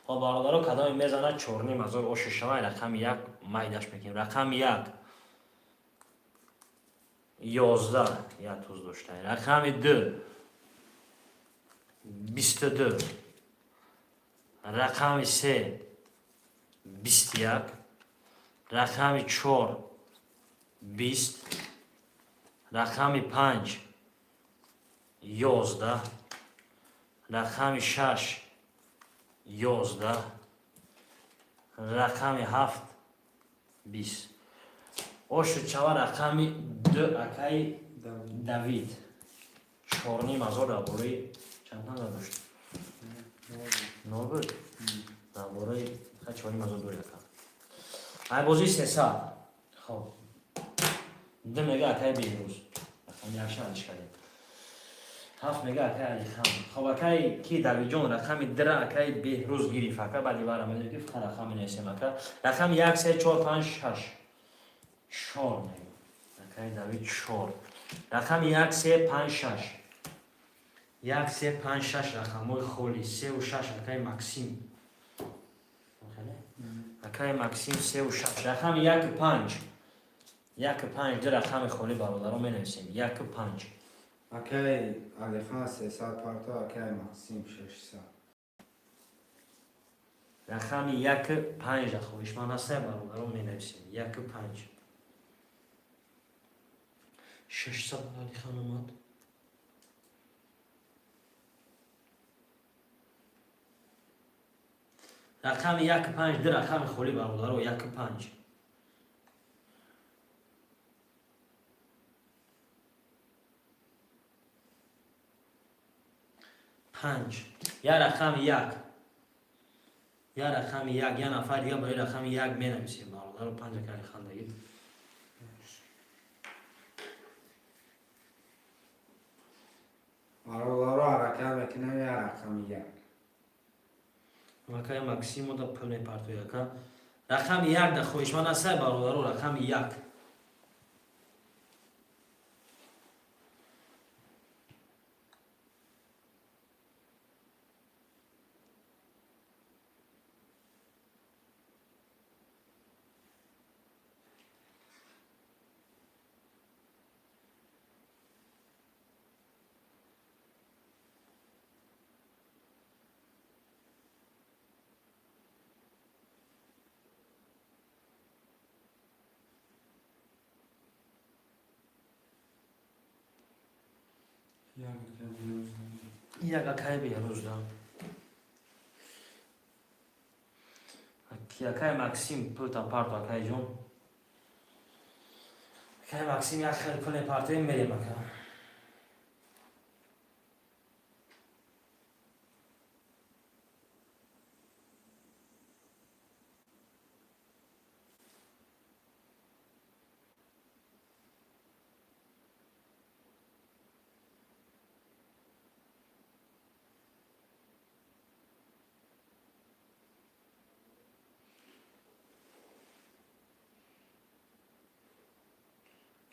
خب برادر کدام میزنه چورنیم از اون اوش شما رقم 1 مایدش میکنیم رقم 1 11 یا توز داشته رقم 2 22 رقم 3 21 رقم 4 20 رقم 5 11 رقم 6 11 رقم 7 20 اوش چوا رقم 2 اکای دوید چورنیم از او درباره چند تا داشت نوبل درباره چورنیم از او دو رقم های بازی 300 خب ده میگه اکای بیروز رقم یک شانش کردیم 7 میگه اکای علی خان خب اکای کی دوید جون رقم در اکای بیروز گیری فکر بعدی بارم میگه که فقط رقم نیستیم اکا رقم 1 3 4 5 6 4 میگه اکای دوید 4 رقم 1 3 5 6 1 3 5 6 رقمای خالی 3 و 6 اکای مکسیم اکای مکسیم 3 و 6 رقم 1 5 1 5 دو رقم خالی برادران می نویسیم 1 5 اکای علی خان 300 پارتا اکای مقسیم 600 رقم 1 5 خویش من هسته برادران می نویسیم 1 5 600 علی خان اومد رقم 1 5 دو رقم خالی برادران 1 5 5 یا رقم 1 یا رقم 1 یا نفر دیگه برای رقم 1 می نویسیم برادران برادر 5 علی خاندگی Araları hareket bekine ve rakam yak. Макай Максиму да пълне партояка. Рақам як да хоишман асай бародару рақам як. Як акай беруз да. Акай Максим пълта парто акай жон. Акай Максим як хел пълне парто им мерим ака.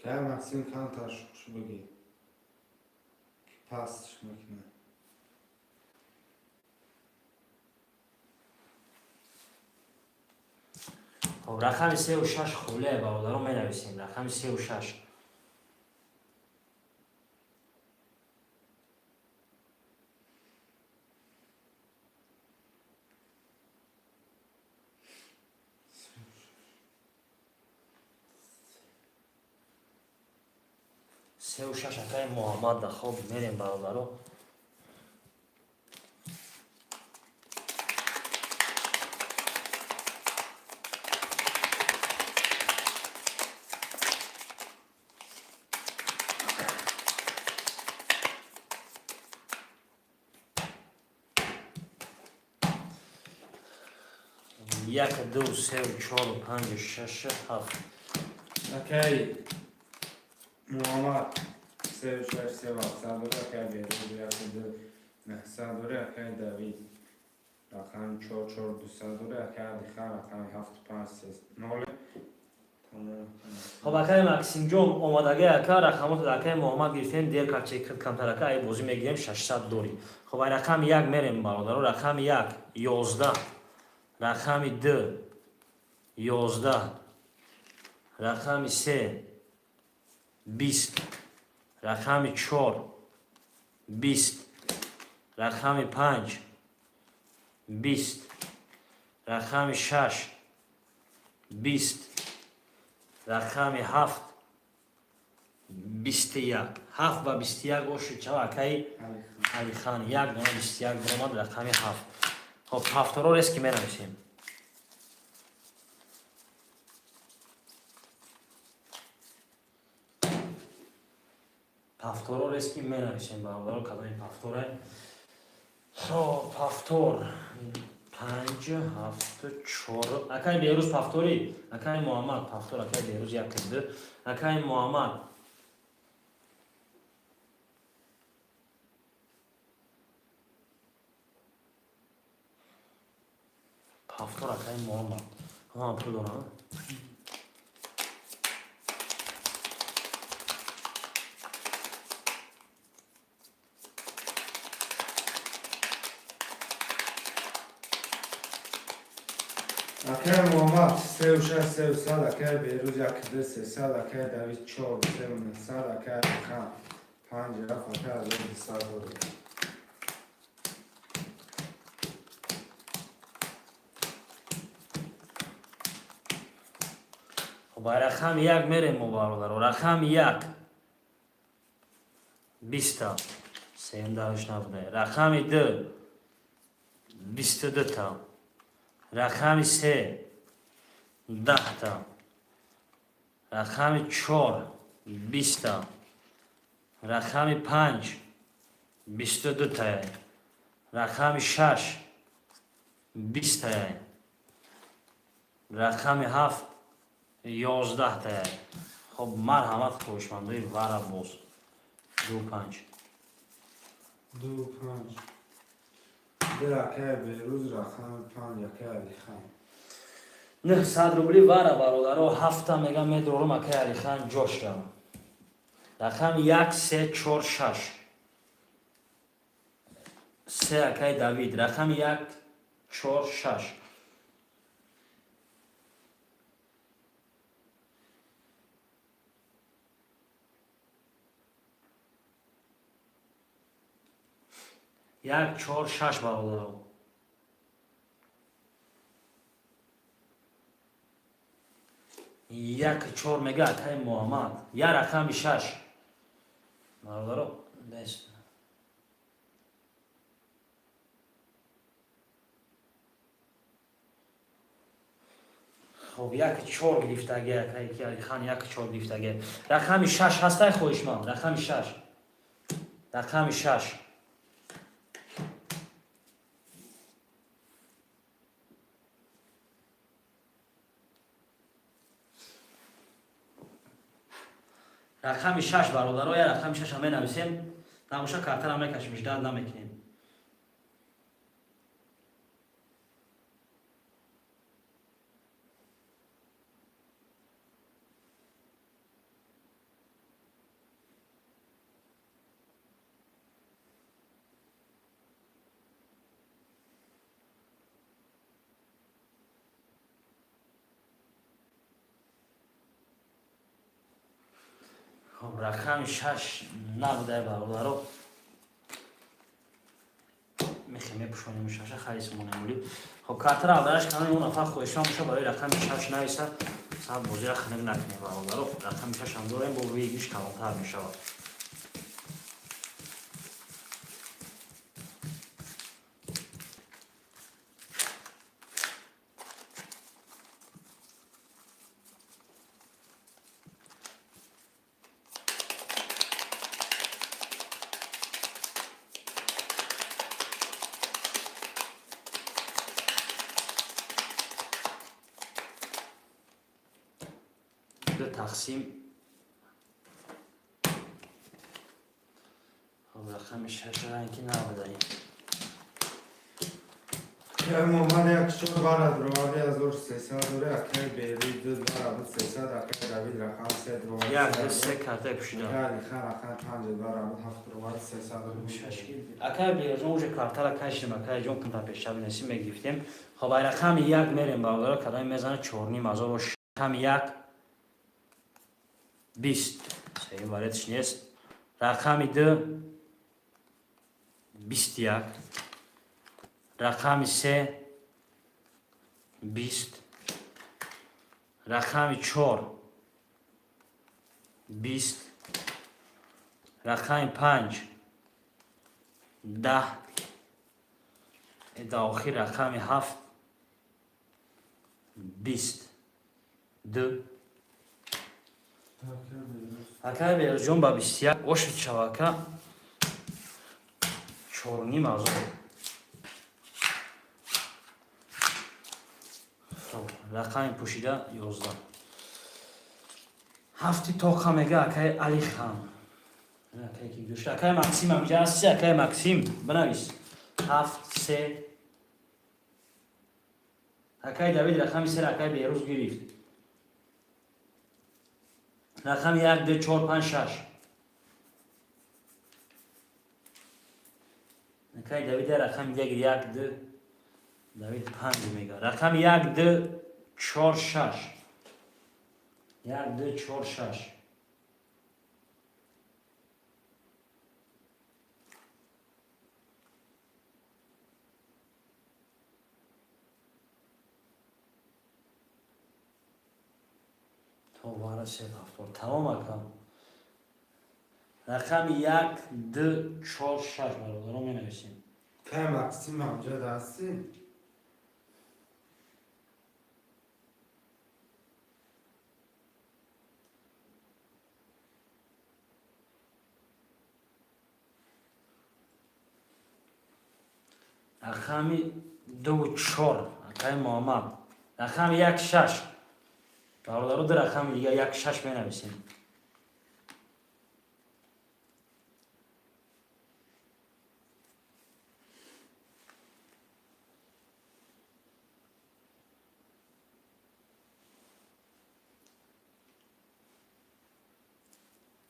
که مکسیم کن تاشخش بگی که پاسش مکنه خب رقم 3 و 6 خوله برادرو می نویسیم. رقم 3 و 6. سه و شش اکای محمد دا خوب میریم برادرو. یک دو سه و چهار و پنج و شش هفت. اوکی محمد سه و شش سه و صدوره اوکی بیرون یک دو نه صدوره اوکی دوید رقم چهار چهار دو صدوره اوکی دیخه رقم هفت پنج سه نوله خب اکای مکسیم جون اومدگی اکا رقمات اکای محمد گرفتیم دیر کارچه کمتر اکا ای بازی میگیریم 600 دوری. خب این رقم یک میریم برادرو. رقم یک 11 رقم 2 11 رقم 3 20 رقم 4 20 رقم 5 20 رقم 6 20 رقم 7 21 7 و 21 گوشت چه اکای علی خان یک دونه 21 برآمد رقم 7. خب هفت‌ها رو ریسکی می‌نویسیم. هفت‌ها رو ریسکی می‌نویسیم برادر کدوم هفت‌ها؟ خب هفت‌ها 5 7 4 اکای بیروز هفت‌هایی اکای محمد هفت‌ها اکای بیروز یک دو اکای محمد هفت‌ها اکای محمد ها پول دارم. اوکی محمد سه و شش سه و صد اوکی بیروز یک دو سه صد اوکی دوید چهار سه و نه صد اوکی رقم پنج رفت اوکی دوید صدوره با رقم یک میریم برادر. رقم یک 20 تا 3 نبوده. رقم 2 22 تا. رقم 3 10 تا. رقم 4 20 تا. رقم 5 22 تا. رقم 6 20 تا. رقم 7 11 تا. خب مرحمت خوشمندوی وارا باز 2-5 2 5 درکه بیروز رقم 5 یکی علی خان 900 روبلی وارا برادرها 7 میگم میدارم اکای علی خان جوش رم رقم 1 3 4 6 3 اکای داوید رقم 1 4 6 1 4 6 برادرها 1 4 میگه اکای محمد یا رقم 6 برادرها نیست خب 1 4 گرفتگی اکای کی علی خان 1 4 گرفتگی رقم 6 هسته خوشمند رقم 6 رقم 6 رقم 6 برادرها یا رقم 6 همه نویسیم تماشا کارتر هم نکشیم اجداد نمیکنیم خب رقم 6 نبوده برادرها میخویم میپوشونیم 6 خیلی مونمولی خب کارتر اولش کنیم اون نفر خودشان میشه برای رقم 6 نویسه صاحب بازی را خنگ نکنیم برادرها رقم 6 هم داریم با ویگیش کمتر میشه تقسیم خب رقم 6 رنگی نبوده محمد یک چور بارد روانی از اور 300 دوره اکی بیروز دو بارد 300 اکی دوید رقم 3 روانی یک دو سه کارته پوشیده علی خان رقم 5 بارد 7 روانی 300 اکای بیرون اونجا کارتر کشیم اکای جون کنم پیش شب نسیم میگفتیم خب رقم 1 میریم برادر کدام میزنه 4 نیم از اور رقم 1 20 صحیح واردش نیست رقم 2 21 رقم 3 20 رقم 4 20 رقم 5 10 داخل رقم 7 20 2 اکای بیرون جون با 21 وشت شواکه 4 نیم از رقم پوشیده 11 هفتی توقع میگه اکای علی خان اکای که دوشت اکای مکسیم هم جا هستی اکای مکسیم بنویس 7 3 اکای دوید رقم 3 اکای بیروز گرفت رقم 1 2 4 5 6 اکای دوید رقم 1 2 دوید 5 میگه رقم 1 2 4 6 1 2 4 6 تو وارا سه هفتاد تمام اکم رقم 1 2 4 6 برادرها می نویسیم که مکسیم همجا دستی رقم 2 4 اکای محمد رقم 1 6 برادرو در رقم دیگه یک شش بنویسیم.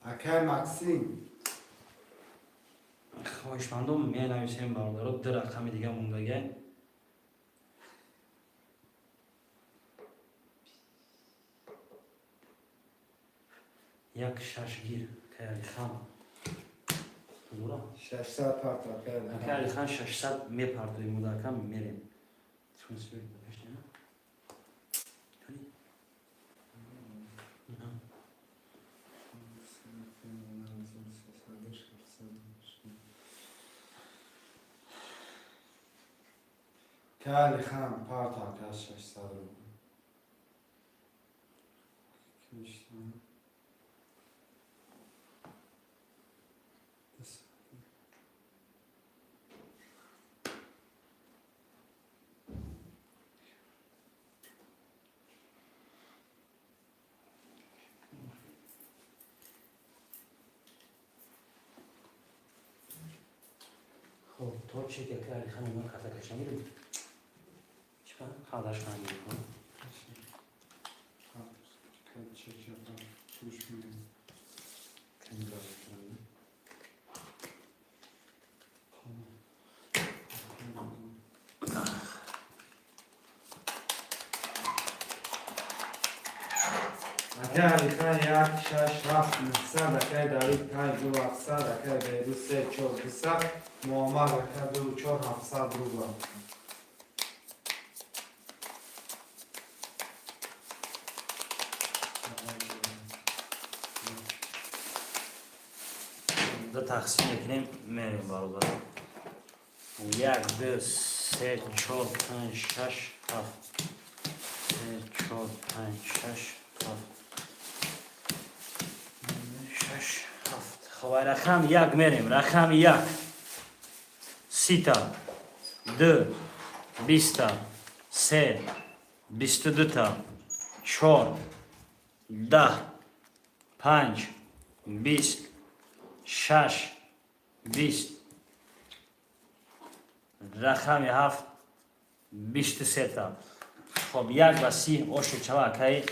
اکای مکسیم خواهشمندم می نویسیم برادرو در رقم دیگه موندگه. یک شش گیر که علی خان دورا 600 پارت اکای که علی خان 600 میپردویم مدرکم میریم. ترانسفر بشه نه؟ کالی خام پارت اکای 600 رو کشتم خب تو چی که علی خان اون خطا کشم میریم چیکار خواهدش کنم میکنم اکای علی خان یک شش هفت 900 اکای داوید 5 دو 700 اکای بیروز 3 4 200 محمد اکای 2 4 700 رو با دو تقسیم میکنیم میریم برادر. یک دو سه چهار پنج شش هفت سه چهار پنج شش هفت شش هفت. خب رقم یک میریم. رقم یک 30 تا 2 20 تا 3 22 تا 4 10 5 20 6 20 رقم 7 23 تا. خب یک و 30 اوشو چوا که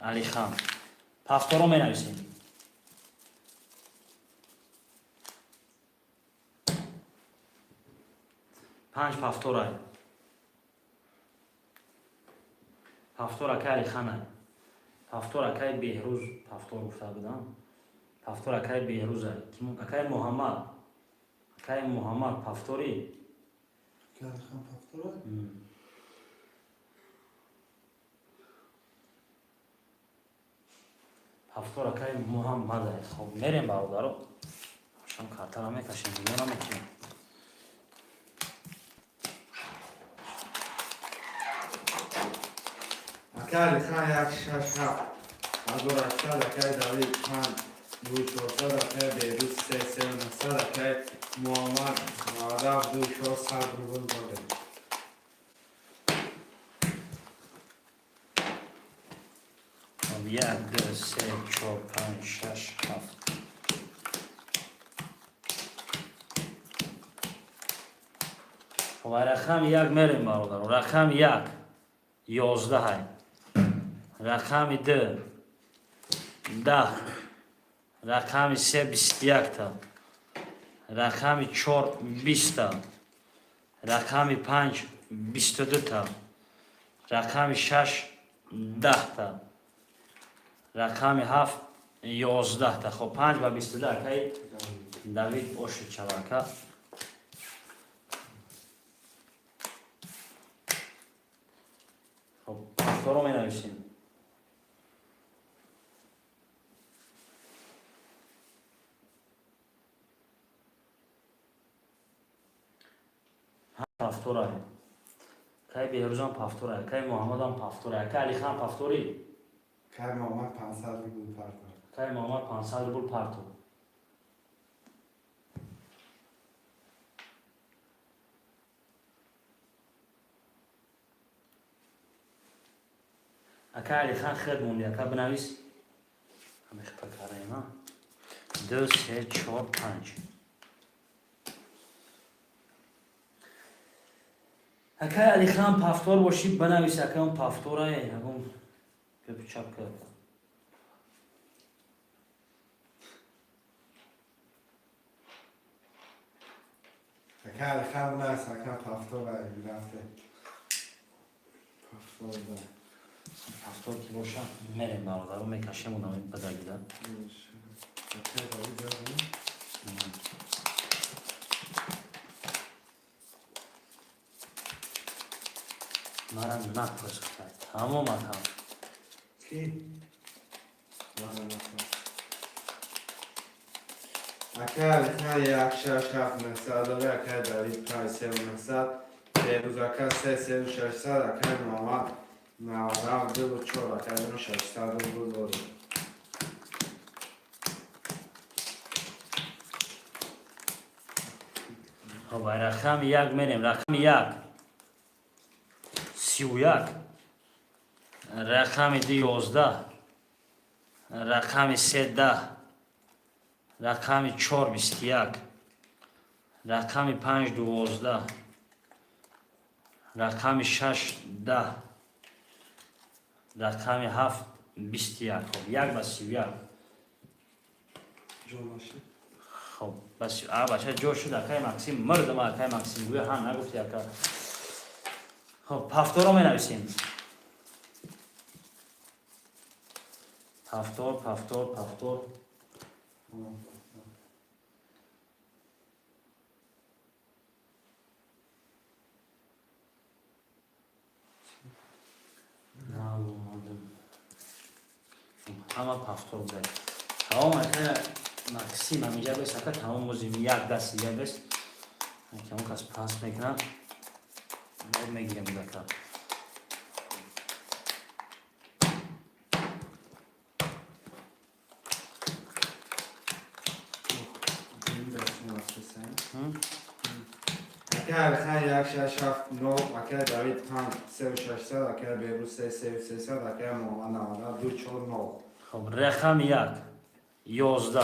علی خان پفتورو می نویسیم. پنج پفتور های پفتور که علی خان های پفتور که بهروز پفتور گفته بودم. پفتور که بهروز های که محمد پفتوری کالی خان پافتورا پفتور که محمد های. خب میریم برادرو شما کارتر هم میکشیم دیگه نمیتونیم. اکای خان یک شش هفت ازور 800 اکای داوید 5 دو 400 اکای بیروز 3 3 900 اکای محمد معدب 2 400 رو بوده خب یک دو سه چهار پنج شش هفت خب رقم یک میریم برادر. رقم یک 11 های رقم 2 10 رقم 3 21 تا رقم 4 20 تا رقم 5 22 تا رقم 6 10 تا رقم 7 11 تا. خب 5 و 22 که داوید اوشو چواکا. خب پفتورو می نویسیم. پفتور های که بهروزان پفتور های که محمد هم پفتور های که علی خان پفتوری کای محمد 500 رو بود پارت که محمد 500 بول پارتو. اکا علی خان خیلی موندی اکا بنویس همه خیلی کاره ما 2 3 4 5 اکا علی خان پافتور باشی بنویس اکا اون پافتوره اون که چاپ کرد اکر خم نست اکر پافتور رفته پافتور ده پافتور که باشه میریم برادر رو میکشیم اونم بدگیدن اکر داری داریم مرا نپرس کرد تمام هم کی؟ اکر خم یک شش هفت نصد داره اکر داری 5 3 نصد بهروز اکر 3 3 600 اکر محمد 92 و 4 اکر 600 داره خب رقم یک میریم رقم یک 31 رقم 11 رقم 13 رقم 4 21 رقم 5 12 رقم 6 10 رقم 7 21 خب یک با 31 جون باشه خب بس بچه جور شد اکای مکسیم مردم اکای مکسیم گویا هم نگفتی اکا خب پافتور رو می نویسیم پافتور همه پافتور بده تمام اکای مکسیم همیجا بس اکا تمام موزیم یک دست دیگه بس که اون کس پاس میکنم باید میگیریم بده اکا اکر خان یک شش هفت نو اکر دارید 5 3 و 600 اکر بهروز 3 3 و 300 اکر محمد 92 4 9 خب رقم 1 11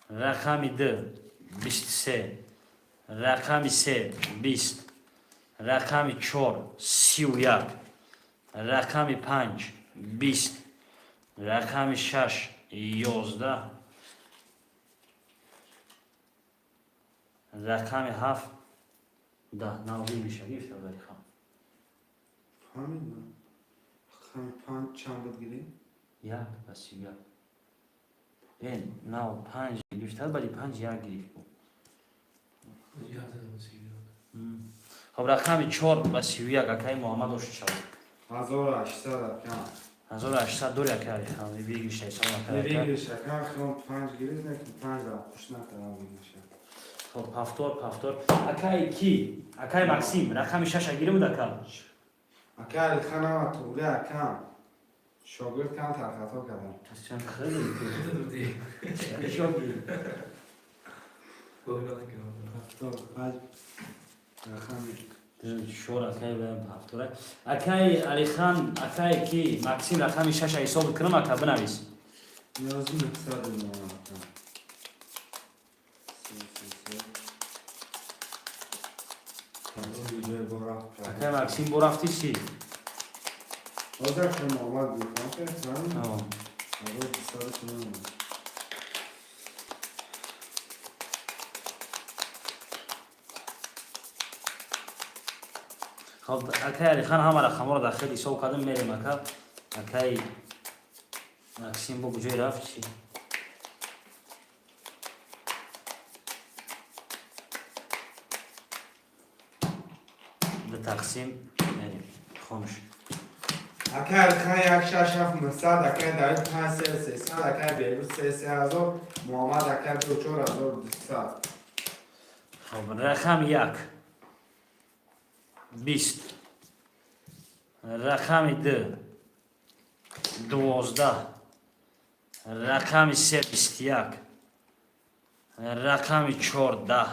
رقم 2 23 رقم 3 20 رقم 4 31 رقم 5 20 رقم 6 11 رقم 7 10 ناوی میشه گیفت داری خواهم همین خان 5 چند بود گیری؟ یک بس یک این ناو 5 گیفت ولی 5 یک گیفت بود خب رقم 4 و 31 اکای محمد روش شد 1800 اکر 1800 دوری اکای خواهم بیگی شد بگیری شکر خان 5 گیری نکن 5 را خوش نکرم میشه خب پافتور اکای کی اکای مکسیم رقم 6 گیری بود اکای اکر خان هم توله اکر شاگرد کم ترخطا کردم چند خیلی خیلی شاگی تو 5 رقم شور اکای بهم پافتوره اکای علی خان اکای کی مکسیم رقم 6 حساب کنم اکا بنویس نیازی مقصد محمد اکای مکسیم بو رفتی چی؟ آزر که محمد بیخوام که زن آه. آزر بسار کنم خب اکای علی خان همه رقم رو داخل حساب کردم میریم اکا اکای مکسیم بو کجای رفت چی؟ به تقسیم میریم خاموش اکر خان یک شش هفت نصد اکر دارید 5 3 300 اکر بهروز 3 3000 محمد اکر 2 4200 خب رقم 1 20 رقم 2 12 رقم 3 21 رقم 4 10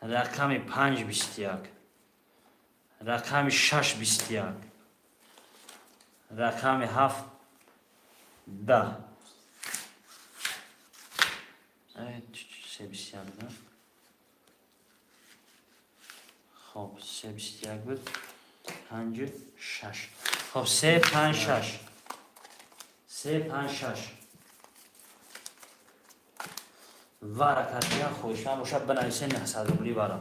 رقم 5 21 رقم 6 21 رقم 7 10 3 21 نه خب 3 21 بود 5 6 خب 3 5 6 3 5 6 وارا کاتیا خوشم باشه بنویسه 900 روبلی وارا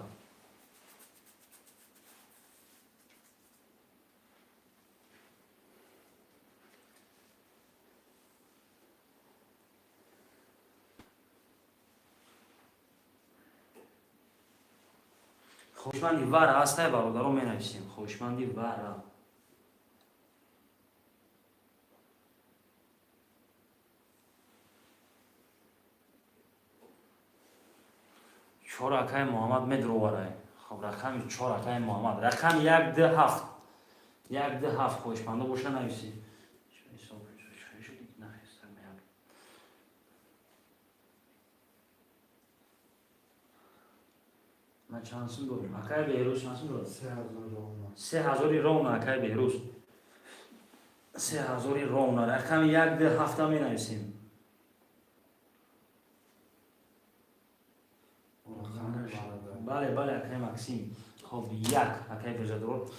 خوشمندی وارا هسته برادرم می نویسیم خوشمندی وارا چهار اکای محمد مدرو وارای خب رقم 4 اکای محمد رقم 1 ده 7 1 ده 7 خوشمنده باشه نویسیم من چانسون دارم اکای بیروز چانسون دارم 3000 رون اکای بیروز 3000 رون رقم 1 ده 7 می نویسیم بله بله اکای مکسیم خب 1 اکای بجدور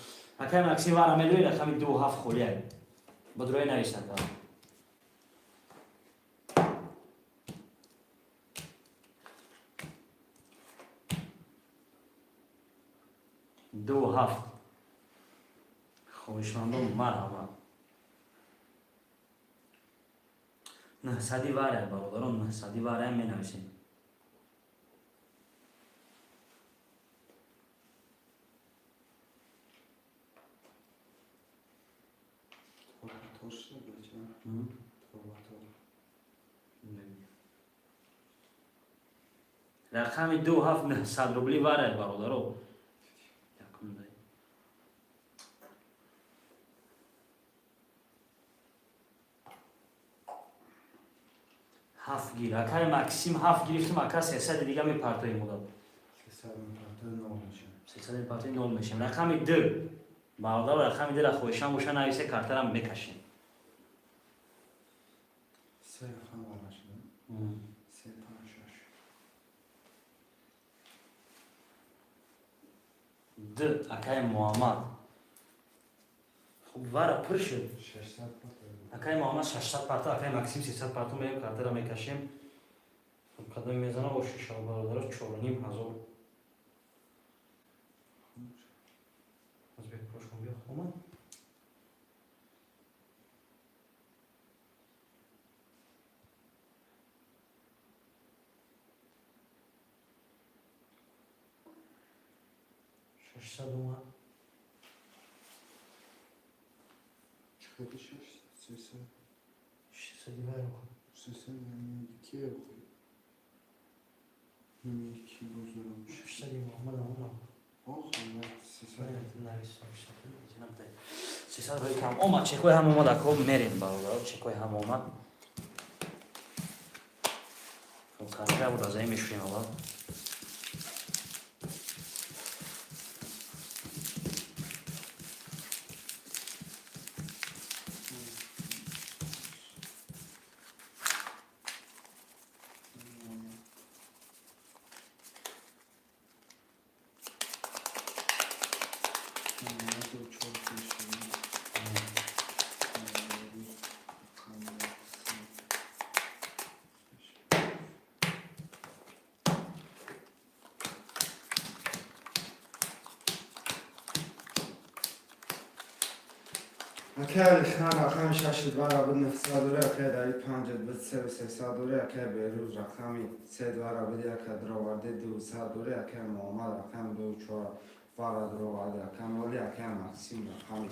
اکای مکسیم وارا ملوی رقم 2 7 خولیه بدروی نویسته دارم 2 7 خوشمندم مرحبا 900 واره برادران 900 واره می نویسیم رقم 2 7 900 روبلی واره برادران هفت گیر اکای مکسیم 7 گرفتیم اکا 300 دیگه می پرتوی مداد 300 می پرتوی 0 میشیم رقم 2 برادر رقم 2 را خوشم باشه نویسه کارترم میکشیم 3 رقم وارا شده 3 5 6 2 اکای محمد خوب وارا پر شد 600 اکای محمد 600 پرتو اکای مکسیم 300 پرتو میگیم کارترم میکشیم قدم میزنه با 6 برادر 4500 از بیت پروش کن بیا خومن ششصد اومد چقدر 6 300 600 دیوار کن 300 یعنی کی خوی کی بزرگ 600 محمد اون آخه 300 روی کم اومد چکوی هم اومد اکو میریم برادر چکوی هم اومد کارتر بود از این میشویم اول اکل خان رقم 6 دوارا بود 900 دوره اکل داری 5 بود 300 دوره اکل بیروز رقمی 3 دوارا بود اکل دراورده 200 دوره اکل محمد رقم 2 4 وارا دراورده اکل مولی اکل مکسیم رقمی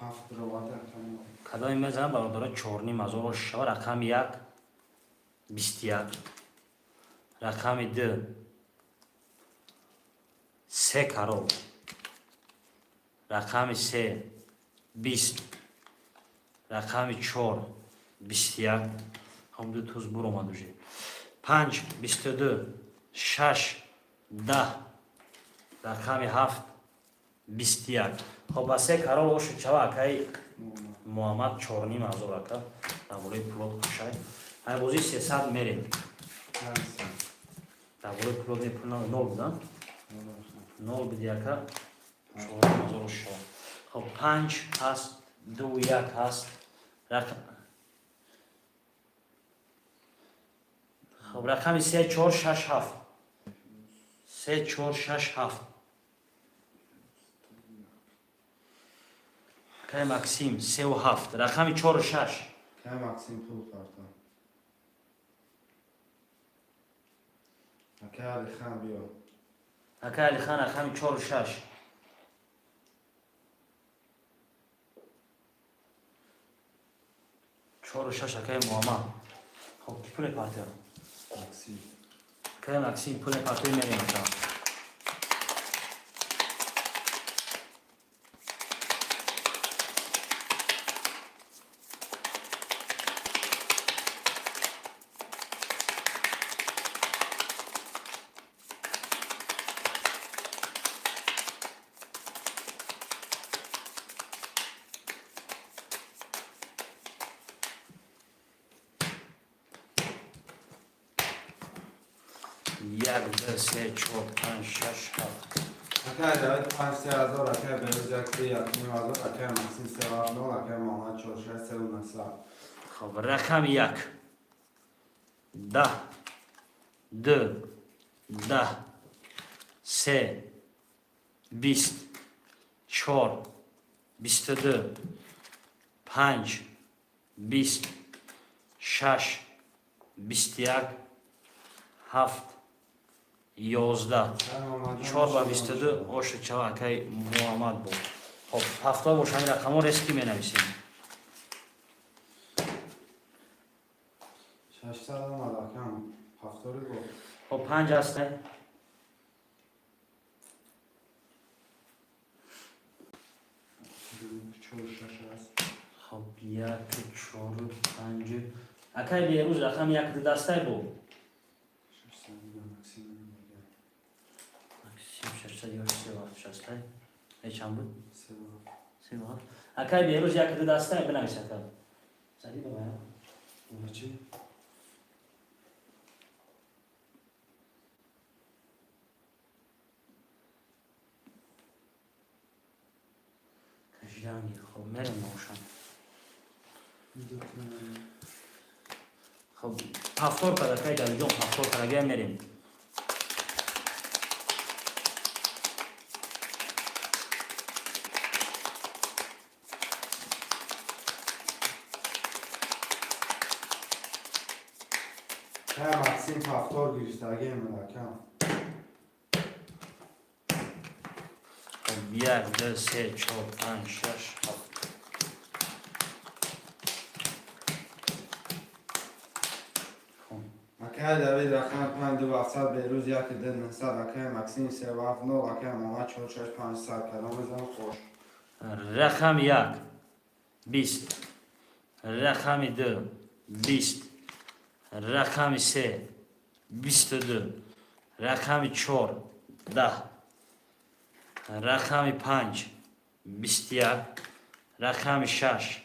7 دراورده اکل مولی کدای میزنم برادر 4500 شو رقم 1 21 رقم 2 3 کرول رقم 3 20 رقم 4 21 هم دو توز برو اومد اوجه 5 22 6 10 رقم 7 21. خب با سه کارا اوش چوا اکای محمد چورنی مازور اکا دابوری پلوت خوشای های بازی 300 میریم دابوری پلوت میپرنا 0 بودن 0 بدی اکا چورنی مازور شو خب 5 هست 2 1 هست رقم خب رقمی 3 4 6 7 3 4 6 7 که مکسیم 3 و 7 رقمی 4 و 6 که مکسیم پول کارتا اکه علی خان بیا اکا علی خان رقمی 4 و 6 4 و 6 اکای محمد خب کی پول پارتی مکسیم که مکسیم پول پارتی میریم اکا یک دو سه چهار پنج شش هفت اکه جاید 5,000 اکه بروز یکی یکمی هزار اکه مکسیم 3 و 9 اکه محمد 4 6 3 و 9 خب رقم 1 10 2 10 3 20 4 22 5 20 6 21 7 11 4 و 22 اوش چوا اکای محمد بود خب 70 باشه این رقم ها رسکی می نویسیم 600 آمد اکم 70 گفت خب 5 هسته 4 6 هست خب 1 4 5 اکای بیروز رقم 1 دو دسته بود 600 مکسیم میگه مکسیم 600 یا 3 و 60 ای چند بود 3 و 3 و 7 اکای بیروز 1 دو دسته بنویس اکا زدی بابا چی؟ کشیدنگی خب میرم موشن خب هفتور کده که داری جون هفتور کده گه میریم که مکسیم 70 گیرست اگه ملکم خب 1 2 3 4 5 6 7 اکه دوید رقم 5 2 700 بیروز یکی دل 900 اکه مکسیم 3 و 7 9 اکه محمد 4 6 500 کلام بزن خوش رقم 1 20 رقم 2 20 رقم 3 22 رقم 4 10 رقم 5 21 رقم 6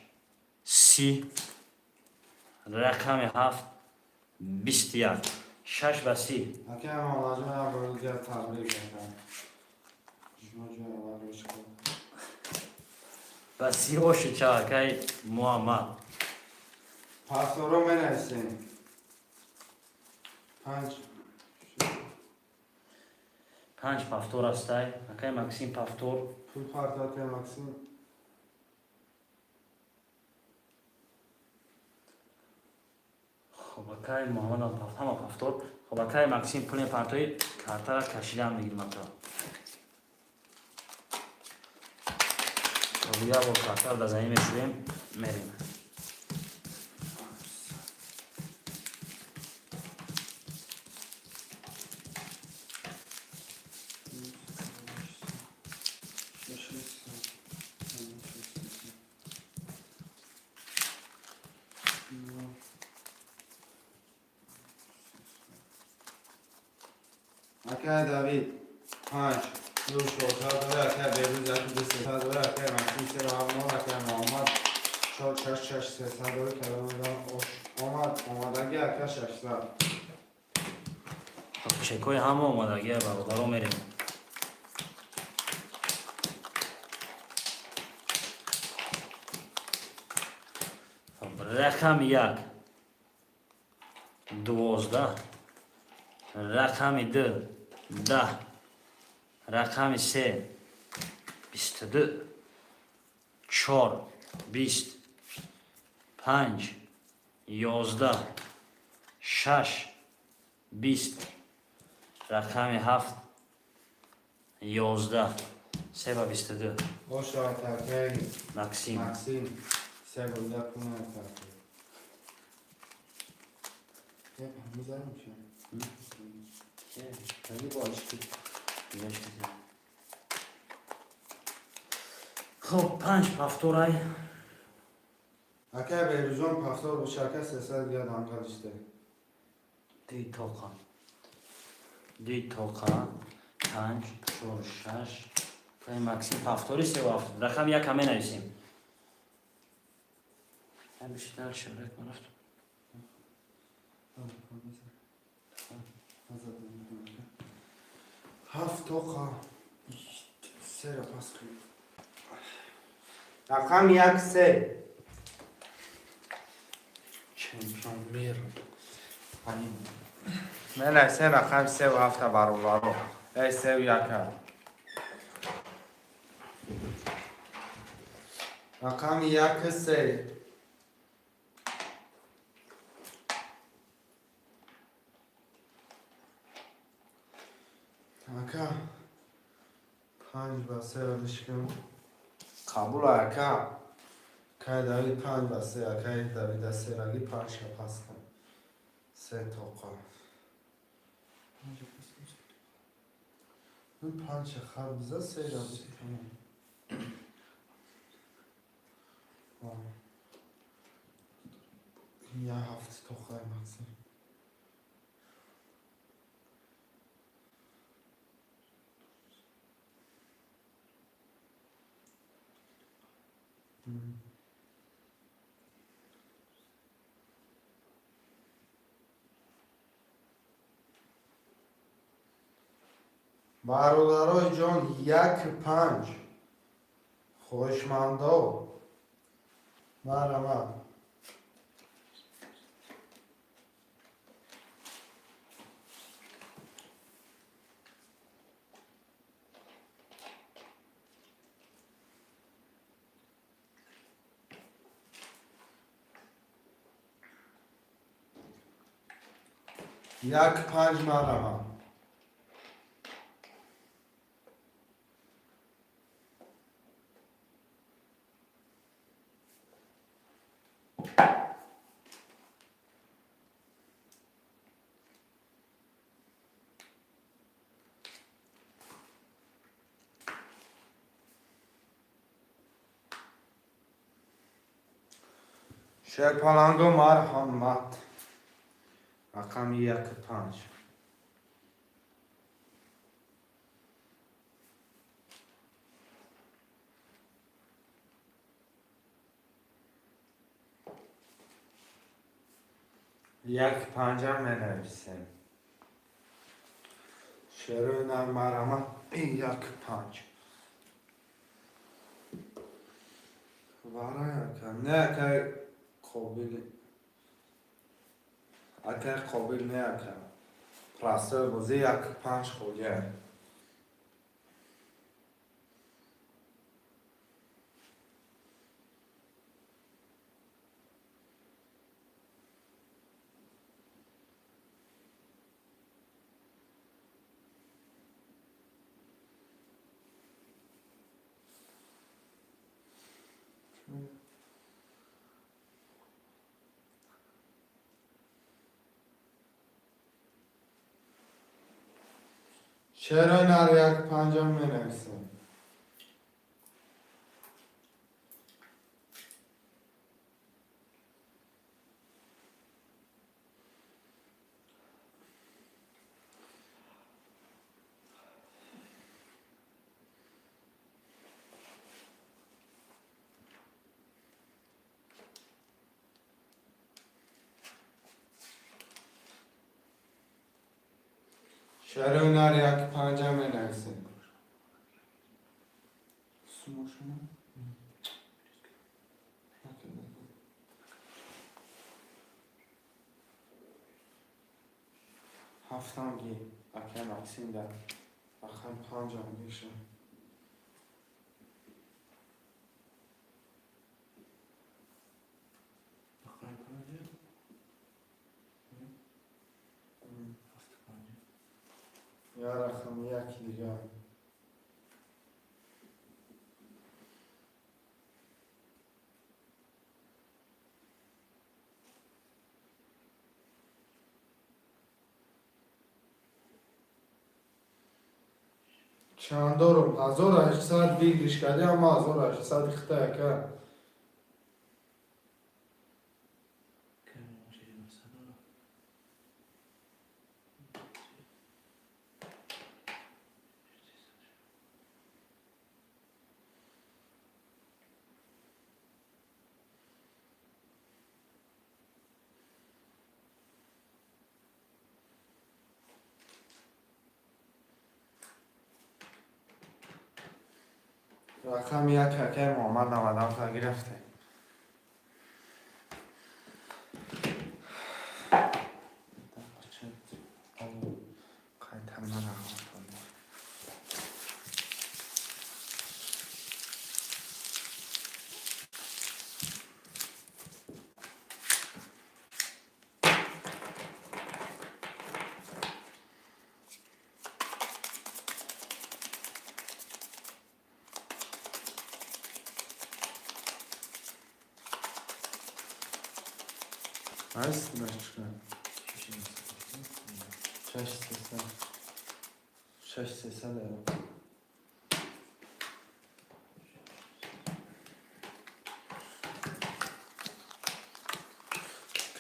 30 رقم 7 21 6 و 30 اکه محمد جان هم برو زیاد تبریک کردم شما جان اول روش کن و 30 اوش چاکای محمد پس رو منویسیم 5 پفتور هستای اکای مکسیم پفتور پول کارتا که مکسیم خب اکای محمد هم پفت همه پفتور خب اکای مکسیم پول پرتوی کارتا را کشیدن میگیرم اکا خب یا با کارتا را دزایی میشویم میریم اکه دوید 5 دو شوتا داره اکر بیروز اکر دو ستا داره اکر مکسی سه و هم نو اکر محمد چار شش شش ستا داره کلام دارم آمدگی اکر شش ستا چکای همه اومدگی برادرها میریم. رقم یک 12 رقم 2 10 رقم 3 22 4 20 5 11 6 20 رقم 7 11 3 و 22 باشه اکر مکسیم مکسیم سه بوده کنه اکر یه میزنم چه؟ خیلی باشی خب 5 پفتورای اکر بیروزون پفتار باشه اکر سه ستا دیگه دانکا داشته دی توقع 5 4 6 که مکسیم پفتوری 3 و 7 رقم یک همه نویسیم. همیشه در شرک منفت هفت توقع سه را پس کنیم رقم یک سه چمپیون میر من سه رقم سه و هفت برابر ای سه و یک رقم یک سه اکا 5 و 3 ردش کن قبول اکا که داری 5 و 3 اکا داری 3 رگی 5 پس کن 3 توقع این 5 خربزه 3 رگی یه هفت توقع مکسیم برادرای جان 1-5 خوشمندا مرحبا 1-5 مرحبا شرپالانگو مرحمت رقم 1-5 1-5 هم منویسیم شروع نر مرحمت 1-5 وارای اکر نه اکر قابل اکر قابل نه اکر پلاستر بازی 1-5 خوگه چرا نر 1-5 هم منویسیم شرونار یک پنجم بنویسیم. سمو شما؟ هفتم گی اکه مکسیم در اخم پنجم بیشم. آخرین پنجه؟ هفت پنجه. یا رقم یکی دیگه. چند دارم 1800 بگیرش کرده اما 1800 اخته که که ماشین مثلا رقم یک که محمد 97 گرفته. هست نشکن 600 euro.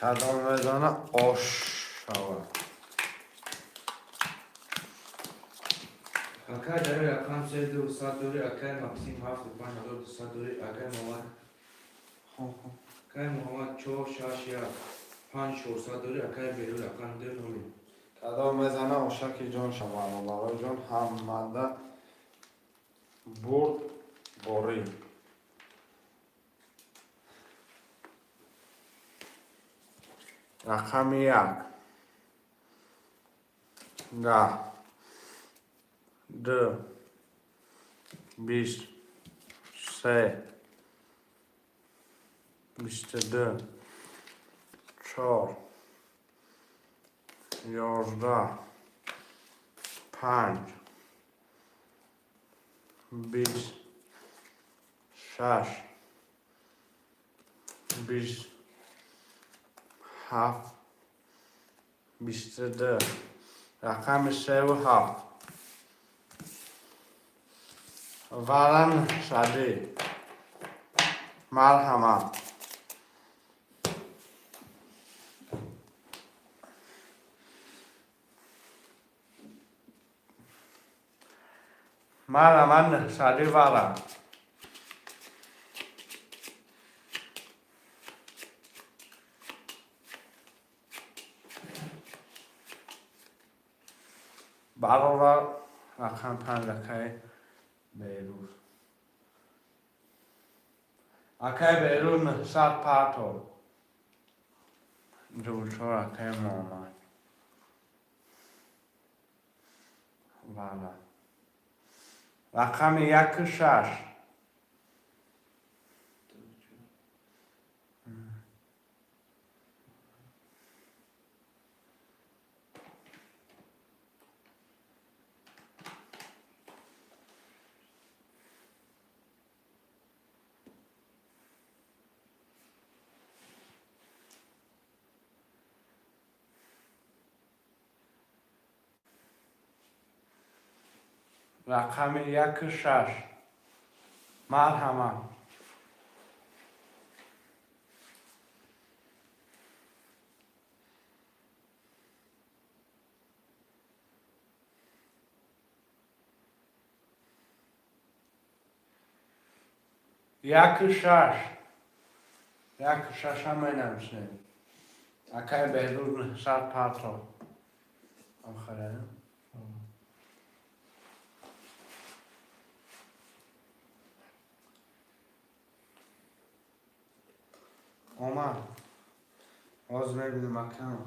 کدام میدانه آش شود. اکه داره رقم 3200 داره اکه مکسیم 75200 داره اکه محمد اکه محمد 461 5400 داره اکه بیرو رقم 2 نومی. کدام میزنه آشک جان شود. برای جان حمده برد باری. رقم یک 10 2 20 3 22 4 11 5 20 6 20 7 22 رقم 3 و 7 ورن شده مرحمت مرحمت شده ورن برابر رقم 5 اکه بیرون اکه بیرون 100 پاتو دوچار اکه محمد بله رقم 1 6 رقم 1 6 مرحمت یک شش هم نمیشه اکه بیرون 100 پاتو آخره کمر باز میبینیم اکم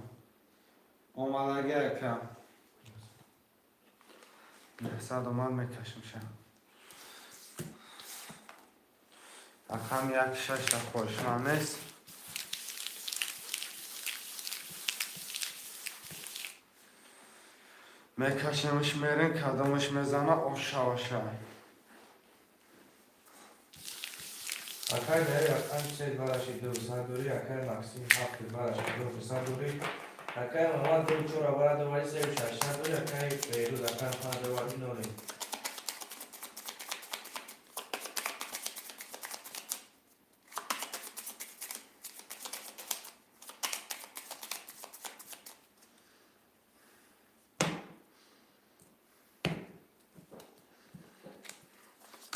اومدگی اکم نهصد اومد میکشم شم اکم یک شش خوشمن نیست میکشمش میرین کدامش میزنه آشا آشا اکر میری اکر سه برش دو سر دوری اکر مکسیم هفت برش دو سر دوری اکر مامان دو چورا برا دو ولی سه شش سر دوری اکر پیروز اکر پنج دو ولی نوری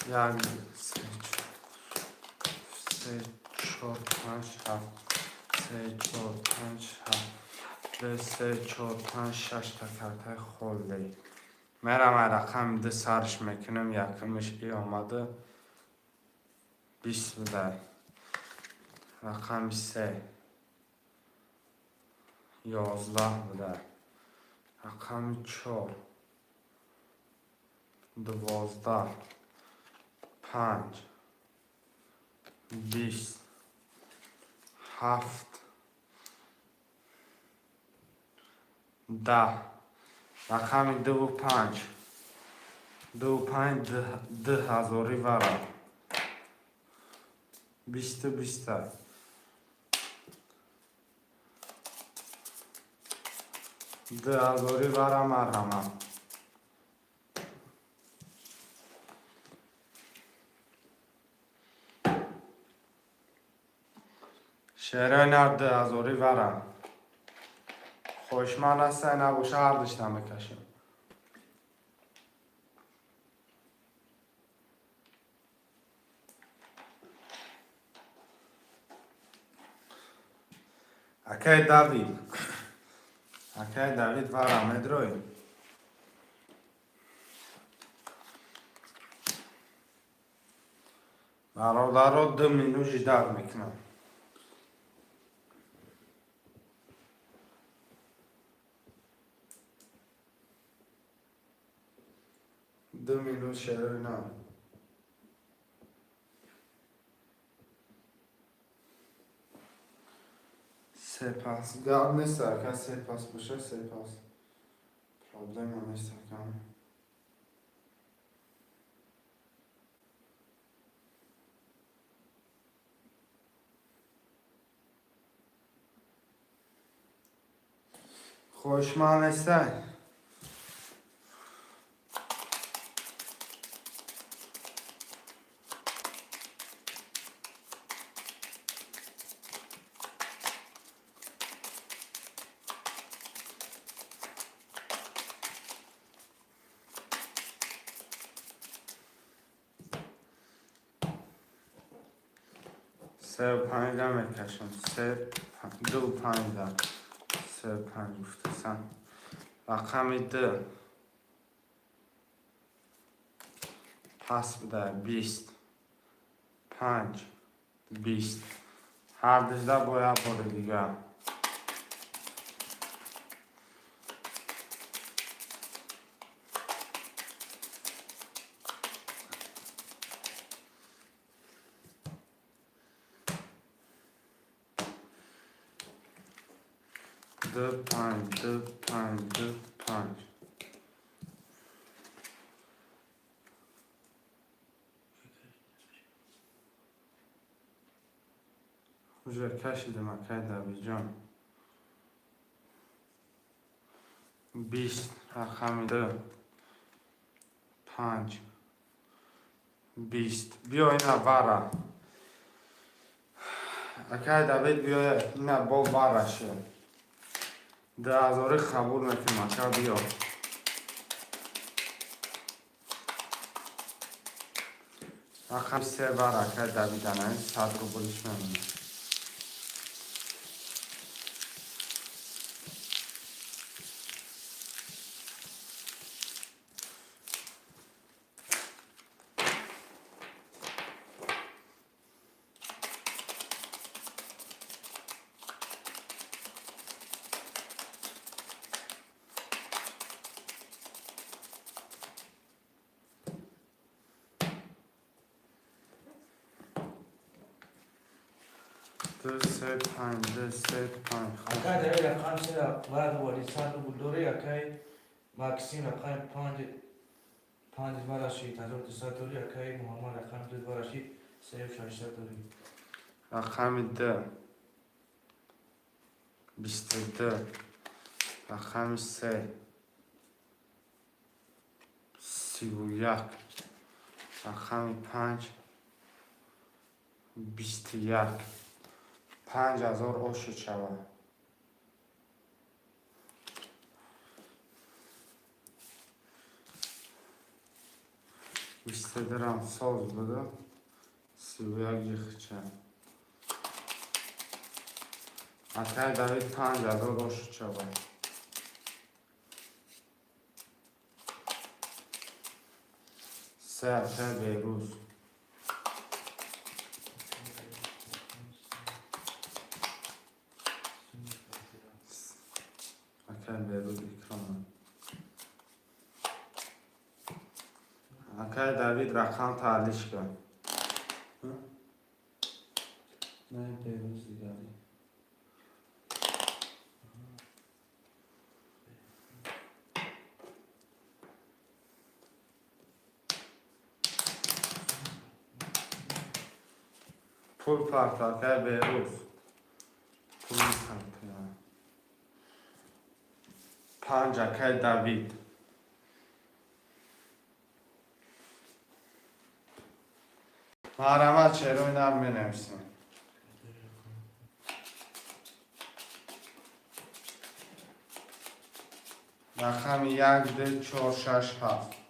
یک سه چهار پنج هفت سه چهار پنج هفت سه چهار پنج شش تا کرده خورده میرم رقم ده سرش میکنم یکمش ای آمده 20 بوده رقم 3 11 بوده رقم 4 12 5 20 7 10 رقم 2 و 5 2 و 5 ده هزاری ورا 20 20 ده هزاری ورا مرمم شعرهای ده هزاری ورا خوشمن است نباشه هر داشتم بکشیم اکی داوید ورا مدروی برادر 2 مینو جدار میکنم 2 مینو شعر نه سپاس گرد نیست که سپاس باشه سپاس پرابلم هم نیست کم خوشمن نیسته سه و 5 میکشم 2 و 5 3 و 5 گفتم رقم 2 پس بده 20 5 20 هر دجده باید باره دیگه دو 5 2 5 2 5 Уже کشیدم اکای داوید جان 20 رقم 2 5 20 بیا اینا ورا اکای داوید بیا اینا با ورا شد 10,000 قبول میکنم اکای بیا رقم 3 ورا اکای داوید نه 100 رو بولش میمونه دو سه پنج دو سه پنج اکای داری رقم سه بعد ولی سر بودوری اکای ماکسیم رقم پنج براشی تازه دو سه دوری اکای محمد رقم دو براشی سه و شش دوری رقم ده 22 رقم 3 31 رقم 5 21 5000 اوشو چوا 22 درم ساز بده 31 یخچه اکای دوید 5000 اوشو چوا سه اکای بیروز اکای بیروز اکرام اکای دوید رقم تعلیش کن نه بیروز دیگری پول پارت اکای بیروز پول پارت 5 اکای دوید محرمت چه روی نم بنویسیم رقم 1 2 4 6 7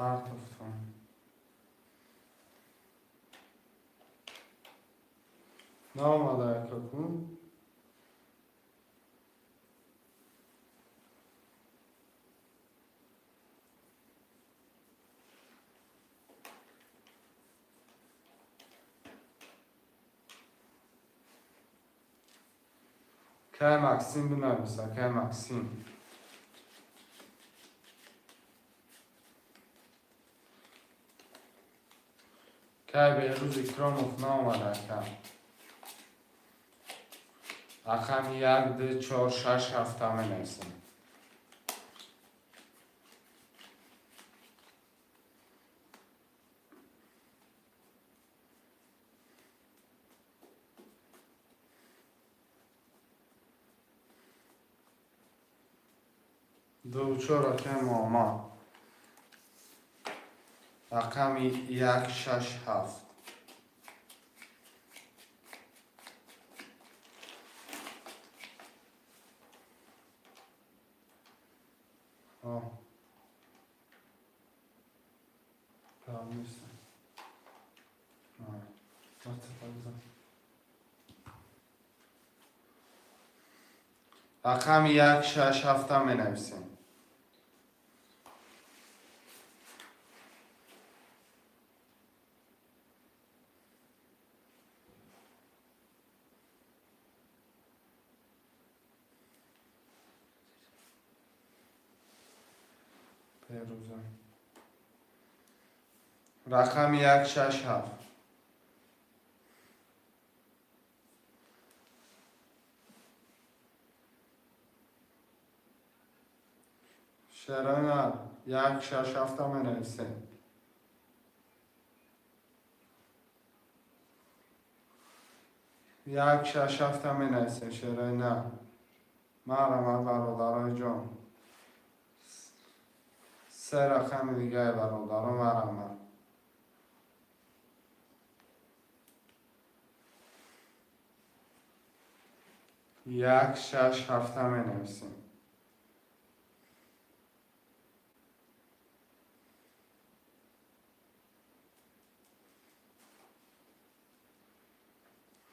پارت افتان نامده کن که مکسیم بنویسه که مکسیم که به روز اکراموف نامده که رقم 1 2 4 6 7 بنویسیم دو چهار که ماما رقم 1 6 7 رقم 1 6 7 بنویسیم رقم 1 6 7 شرایط 1 6 7 بنویسیم 1 6 7 بنویسیم شرایط نه مرحمت برادرای جان سه رقم دیگه برادران مرحمت 1 6 7 بنویسیم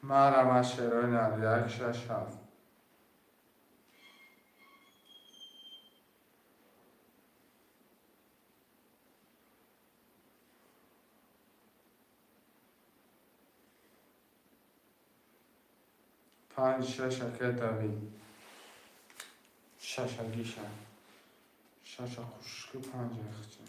مرحمت شرایط نه 1 6 7 5 6 که دوید شش گیشن شش خوشکی پنج اخچه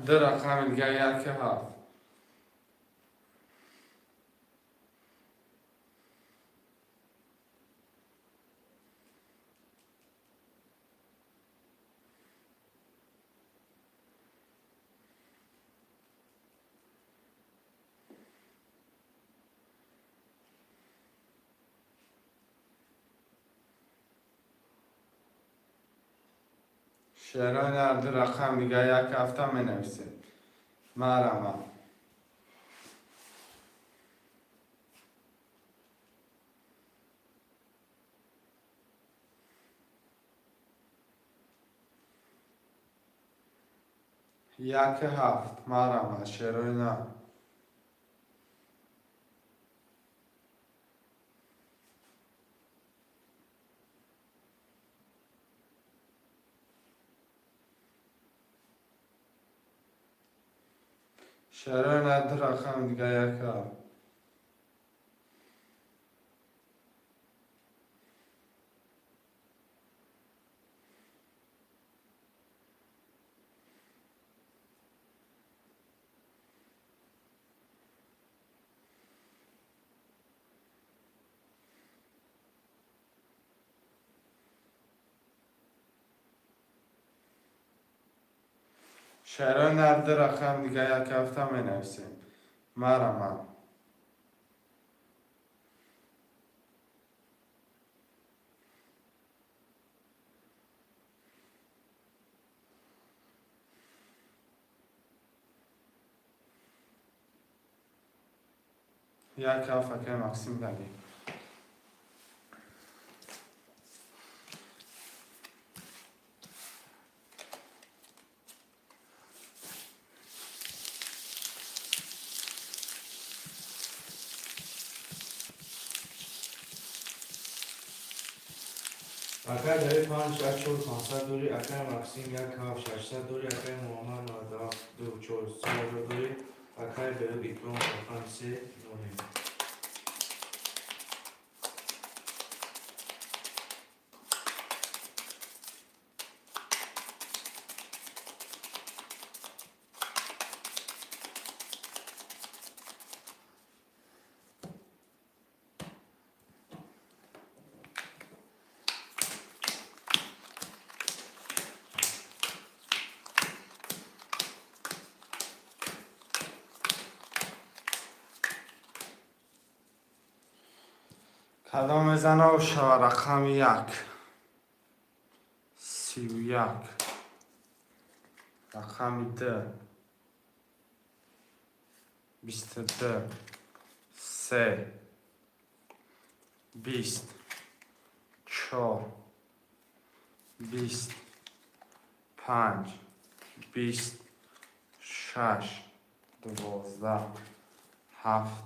ده رقم دیگه یک هفت شعرهای در ده رقم دیگه یک هفته می نویسیم مرمم یک هفت مرمم شعرهای نه شعرهای نه ده رقم دیگه یک هفت شعرهای نه ده رقم دیگه یک هفته می نویسیم مرمم یک هفته که مکسیم بگیم اگر داری 5 6 4 500 دوری اگر مکسیم یک هفت 600 دوری اگر محمد 9 2 4 3 دوری اگر به اکرام رقم 3 9 کدام زن و شو رقم یک 31 رقم ده 22 3 20 4 20 5 20 6 12 7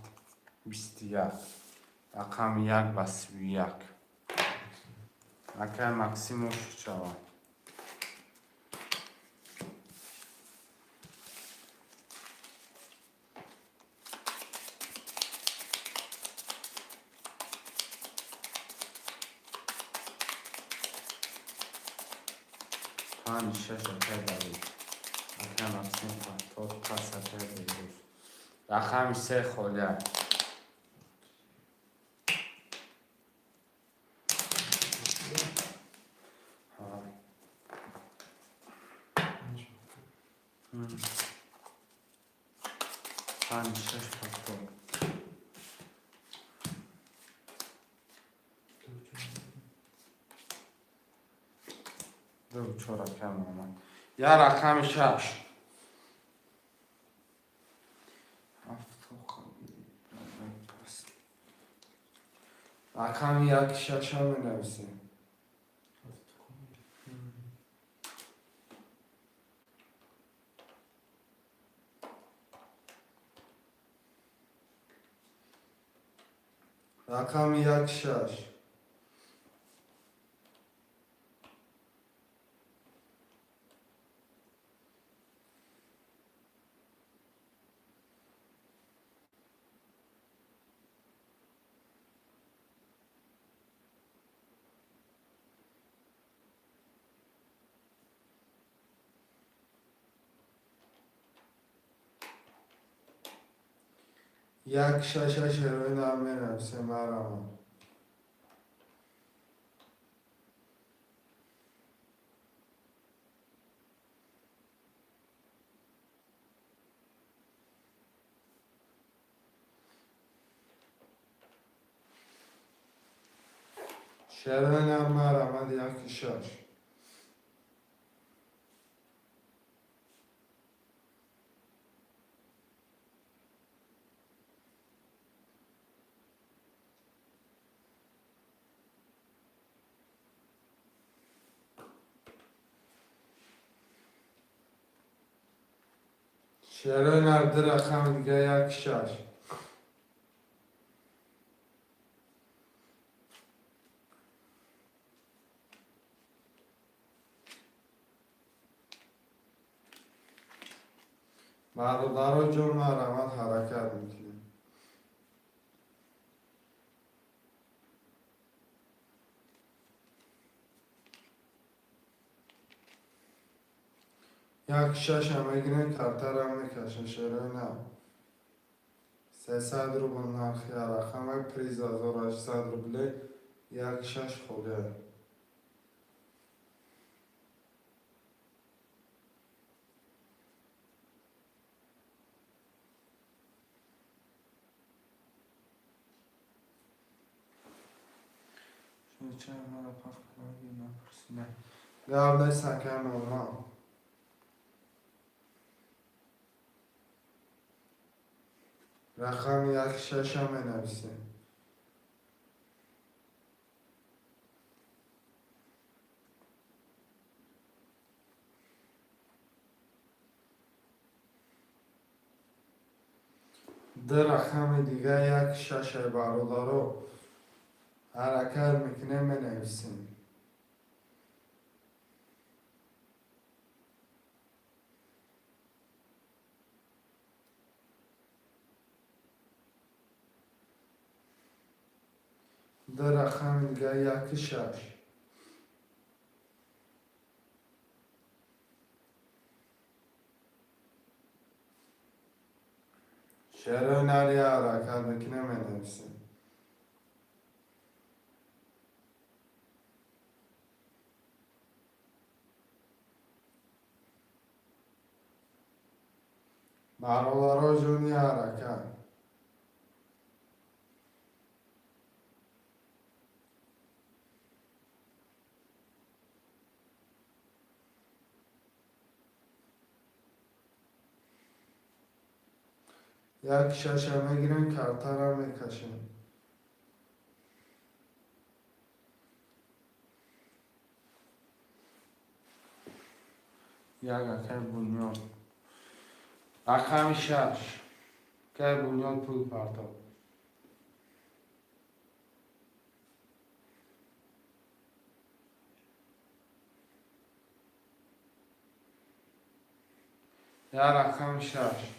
21 رقم یک و 31 اگر مکسیموش شود پنج شش اکر دارید اگر مکسیم تو پس اکر دارید رقم سه خوله پنج شش هفتاد دو چهار کم آمد یا رقم شش رقم یک شش هم می نویسیم رقم یک شش یک شش روی نام می نویسیم مرحبا. شروع نام مرحبا یک شش. شروع نام در رقم دیگه یک شش. برادر جون مرحبا حرکت میکنیم. یک شش هم میگیریم کارتر هم میکشن. شروع نام 300 روبل نرخی رقم پریز 1800 روبله یک شش خوبه. چه مرا پاک کنم نپرسیدم. گاو سکن اونا. رقم یک شش هم بنویسیم. در رقم دیگه یک شش برادرو حرکت میکنه بنویسیم. در رقم دیگه یک شش. شروع ناری حرکت میکنه بنویسیم. برادرها جونی حرکت. یک شش هم میگیریم کارتر هم میکشیم. یک اکر بنیان رقم شش که بنیان پول پرتاب. یک رقم شش.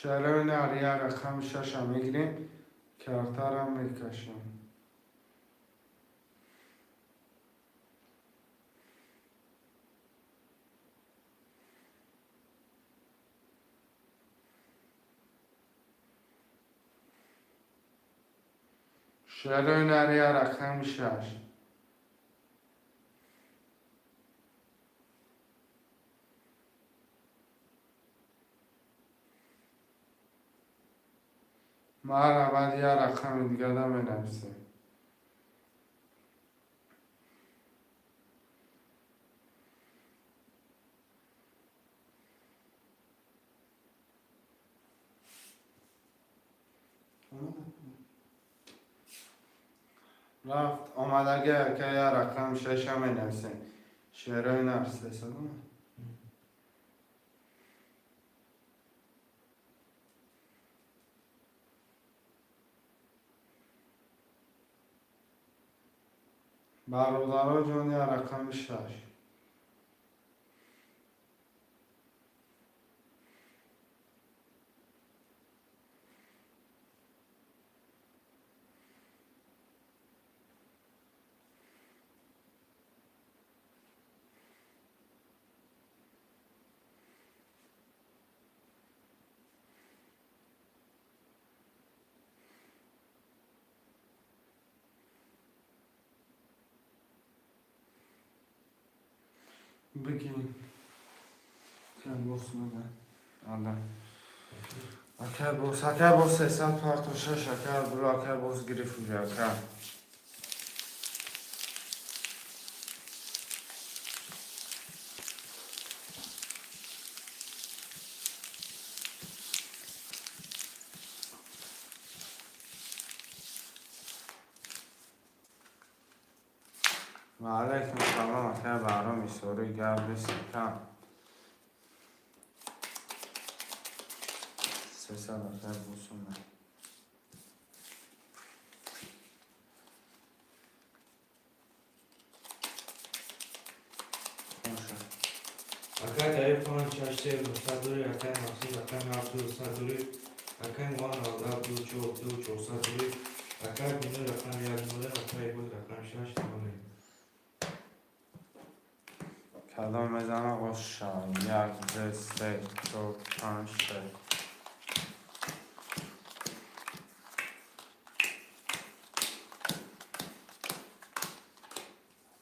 شروع ناری یک رقم شش هم میگیریم کارتر هم میکشیم. شروع ناری یک رقم شش. مرحبا یک رقم دیگه دا بنویسیم. رفت آمدگه که یک رقم شش هم بنویسیم. شروع نفس 300. برادرها جان یا رقم 6. بگیم که بورسونه ده اکر بورس 300 پارت و 6 اکر بلو اکر بورس گریف و اکر و علیکم سلام اکر برامی سوری گرد سکم 300 اکر بورسونه Akan dayı falan çarşı musaduri akan maksim akan abdu saduri akan wan abdu çoğu saduri akan bunu akan yardımları akan bu akan şaş tamamı. کدام بزنم روشن 1 2 3 4 5 6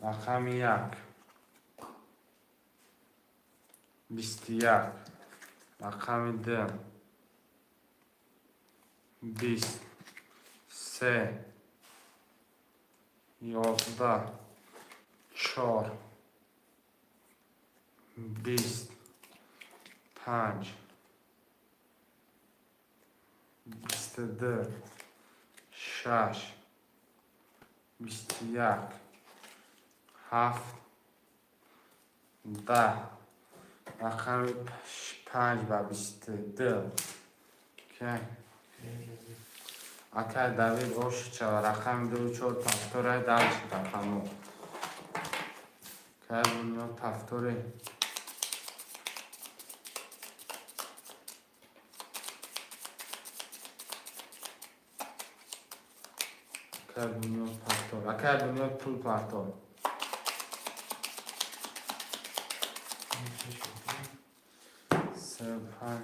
رقم 1 21 رقم 2 20 3 11 4 20 5 22 6 21 7 10 رقم 5 و 22 که اکر دوید روش چه رقم 2 4 پفتوره درش رقمو که بنیاد پفتوره اکر بنیاد پفتور اکر بنیاد پول پفتور سه پنج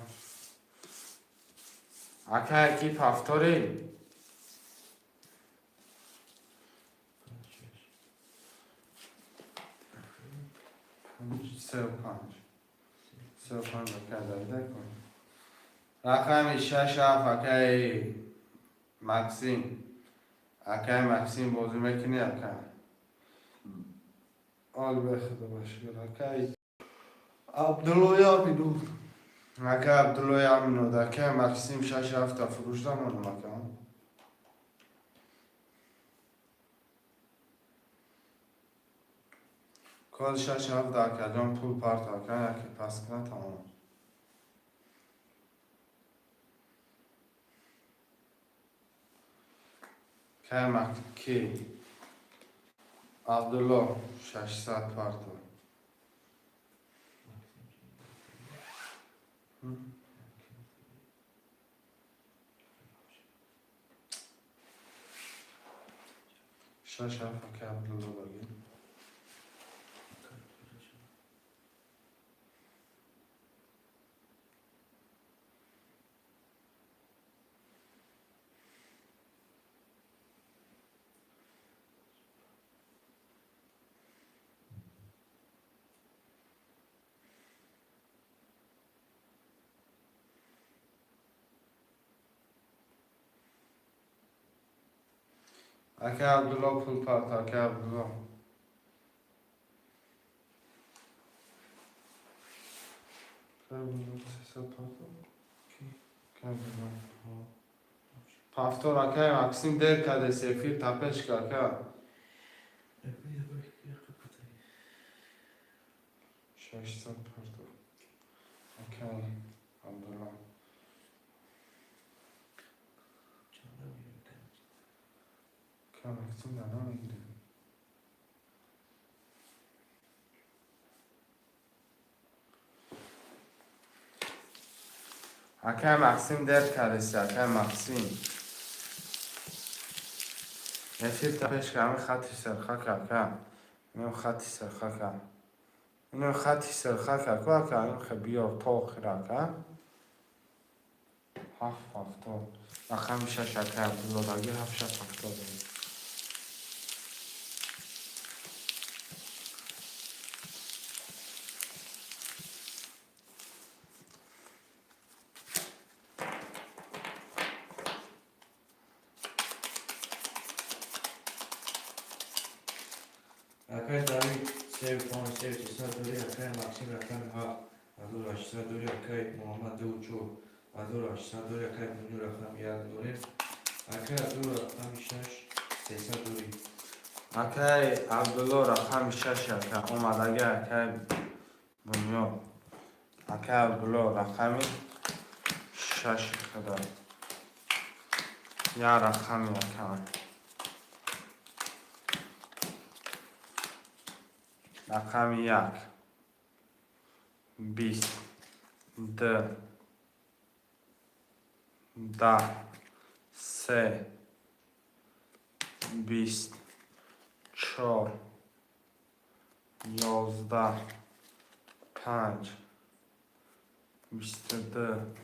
اکر کی پفتوری سه و پنج اکر دایده کن رقم 6 اکر مکسیم اکر مکسیم بازی میکنی اکر آل بخدا باشگر اکر عبدالله بیدو اکر عبدالله امینو اکر مکسیم 6 هفته فروش دامانم اکر کل 6 هفته اکر جان پول پارت اکر یکی پس کنه تمام که مکی عبدالله 600 پارتو شش هفته که عبدالله بگیم اکر عبدالله پول پارت اکر عبدالله که عبدالله 300 پارتو که عبدالله پافتور اکر مکسیم دیر کده سفیر تپش که اکر 600 پارتو اکر عبدالله که مکسیم دانا میگیره اکای مقسیم در کلیسی اکای مقسیم نفیر تپش که همین خطی سرخک اکا اینم خطی سرخک اینم خطی سرخک اکا اکا این خبیار توقی را اکا هفتاد اکا میشه شکر بلاداگی هفتاد اکای داوید سه پان سه 600 دوری اکای مکسیم رقم ها ادور 800 دوری اکای محمد دو چو ادور 800 دوری اکای بنیو رقم یک دوری اکای ادور رقم 6 300 دوری اکای عبدالله رقم شش اکا اومدگه اکای بنیو اکای عبدالله رقم شش خدا یا رقم اکا رقم یک 20 ده 3 20 4 11 5 22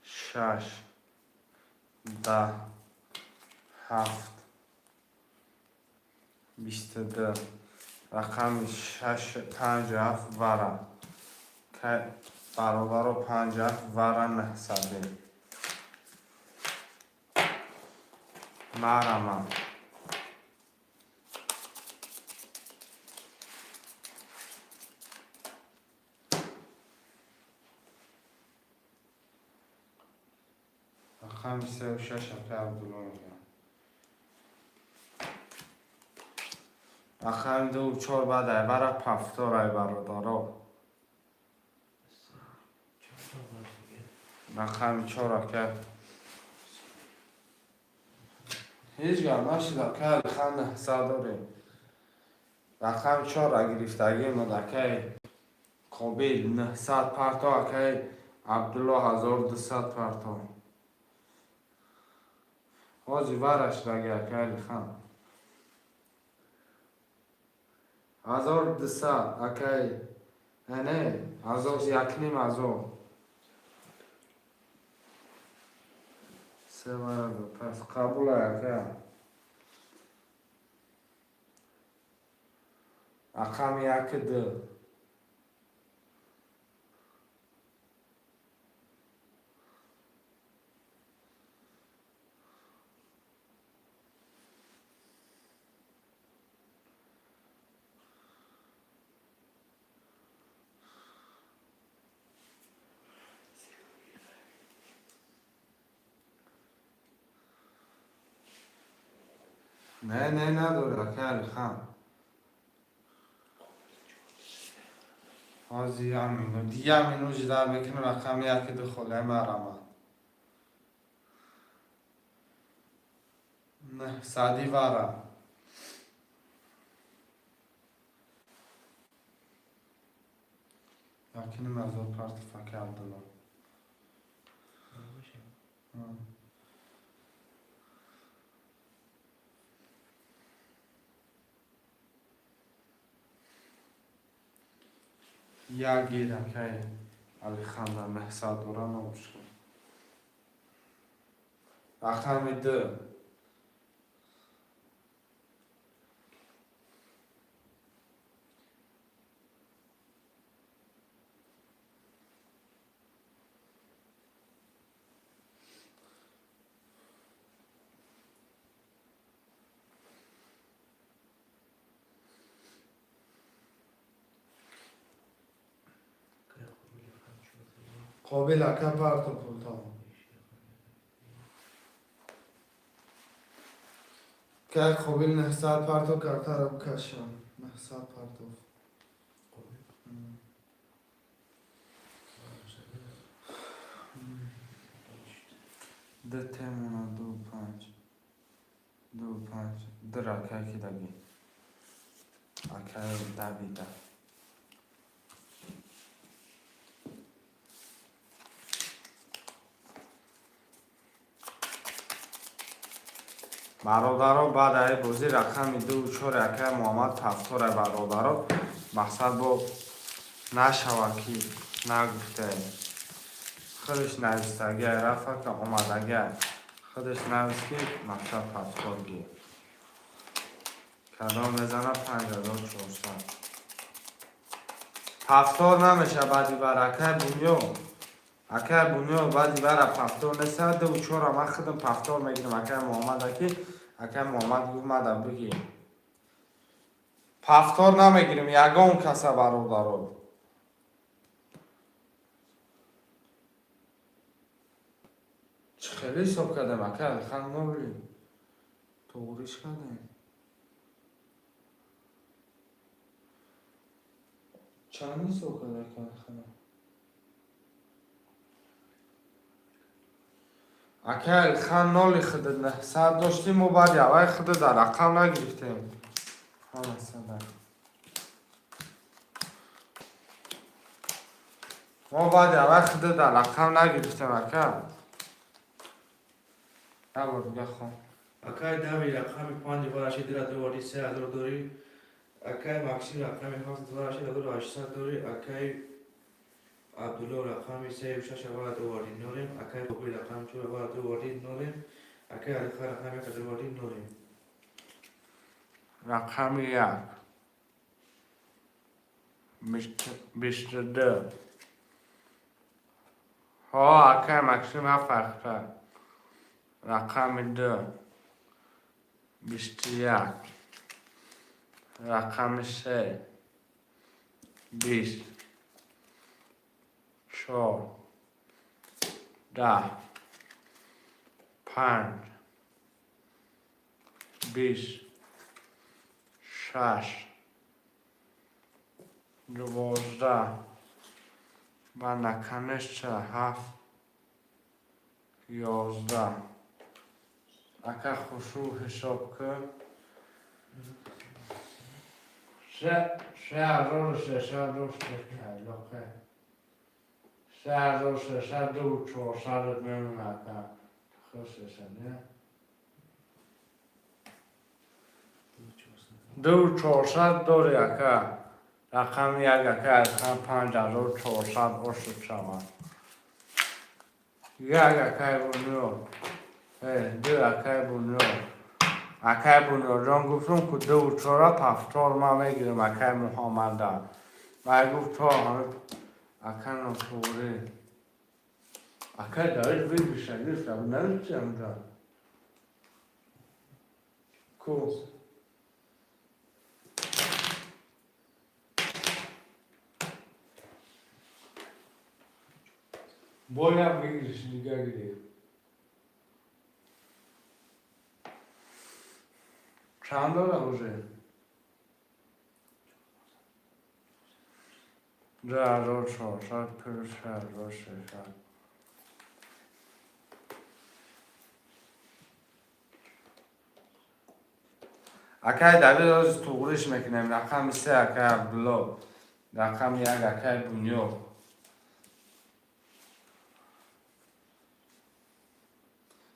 6 10 7 22 رقم 6 5 7 وره که برابر و 5 7 وره 900 مرمم رقم 36 اکا عبدالله میگم رقم 2 و 4 بعد ایبر پفتار ایبرادارا رقم 4 اکا هیچ گرم نشد اکا لخن 900 داریم رقم 4 اگریفتگی مدکه قابل 900 پرتا اکا عبدالله 1200 پرتا حاجی ورش دگه اکا لخن 1200 اکا نه ازاز یکنیم ازو سه ورده پس قبول اکا رقم 1 2 نه نداره اکا لخن حاضی همینو دیگه همینو جدر بکنه رقم 1 2 خله مرمه نه صدی وره یکنیم از او پرت فکر عبدالله یا گیرم که علی خندر محصد دورا نموشکن رقم 2 قابل اکا پرتو پولتا که قابل 900 پرتو کرتا رو بکشم 900 پرتو ده تیمونا 2 5 2 5 در اکا کی دگی اکا دویده бародаро баъдаи бозӣ рақами 2-4 якай Муҳаммад Тафтора бародаро мақсад бо нашавад ки нагуфтаем. Худаш навистагия рафака омадагия худаш навист ки мақсад Тафтор ги. Кадом мезана 5400. Тафтор намеша баъди бар акай бунё. Акай бунё баъди бара пафтор неса 2-4 ама худам пафтор мегирам акай Муҳаммада ки акай Муҳаммад гуфт мада биги. Пафтор намегирем ягон каса бародаро. Чӣ хеле ҳисоб кардем акай ханноли то'g'rish кардем. Чанд ҳисоб кардем хана? Акай ханноли худ 900 доштим мо баъд явай худ дар рақам нагирифтем. Мо баъд явай худ дар рақам нагирифтем акай. Абор бихом. Акай Дави рақами 5200 доварди 3000 дори. Акай Максим рақами 7200 дори. Акай Абдулло рақами 3600 доварди норем. Акай Боби рақами 4000 доварди норем. Акай Алиха рақами 1 доварди норем. Рақами 22. ها акай Максим ҳафта. Рақами 2 21. Рақами 3 20. 4 10 5 20 6 12 و نکنش 7 11 اکا خوشو حساب کرد 3600 روشت علاقه 3600 و 400 میمون اکا خوششه نه 2400 داری اکا رقم یک اکا رقم 5400 اشت شود یک اکای بونیو دو اکای بونیو اکای بونیو جان گفتم که 2400 پفتار ما میگیرم اکای محمد و گفت تو همه اکای نطوری اکای دارید بگی شدید شب نمیتیم جان کو باید بگیرش نگه گیری چند داره روزه؟ 2400 پلس 1600 اکای دوید از توغرش میکنیم رقم 3 اکای عبدالله رقم 1 اکای بونیو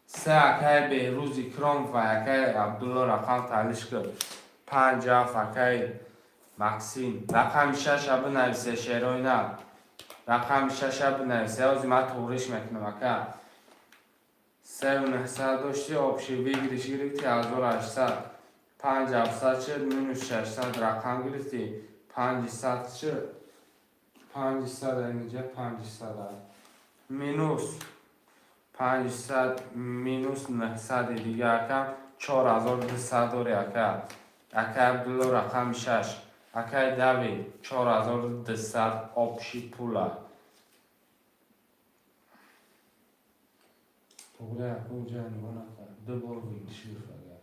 3 اکای بهروز اکرام و اکای عبدالله رقم تعلیش کرد 5 اکای مکسیم رقم 6 بنویسه شیرای نه رقم 6 بنویسه از ما توغرش میکنم اکای 3900 داشتی آبشی بگیرش گرفتی 1800 5700 چه مینوس 600 رقم گرفتی 500 چه 500 اینجا 500 مینوس 500 مینوس 900 دیگه اکم 4200 داری اکا اکا عبدالله رقم 6 اکا دوی 4200 آبشی پولا توگره اکو جا نگونه کرد دو بار بگیشی بفرده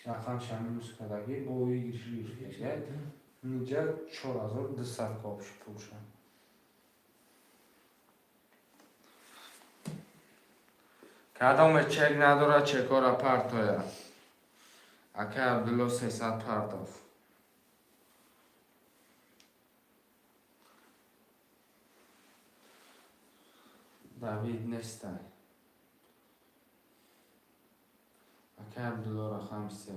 رقم شمینوس کدگی بایی گیشی بفرده اینجا 4200 آبشی پول شد کدام چک نداره چکا را پرتاید اکا عبدالله 300 پرتاف دوید نیستن اکه عبدالله رقم 3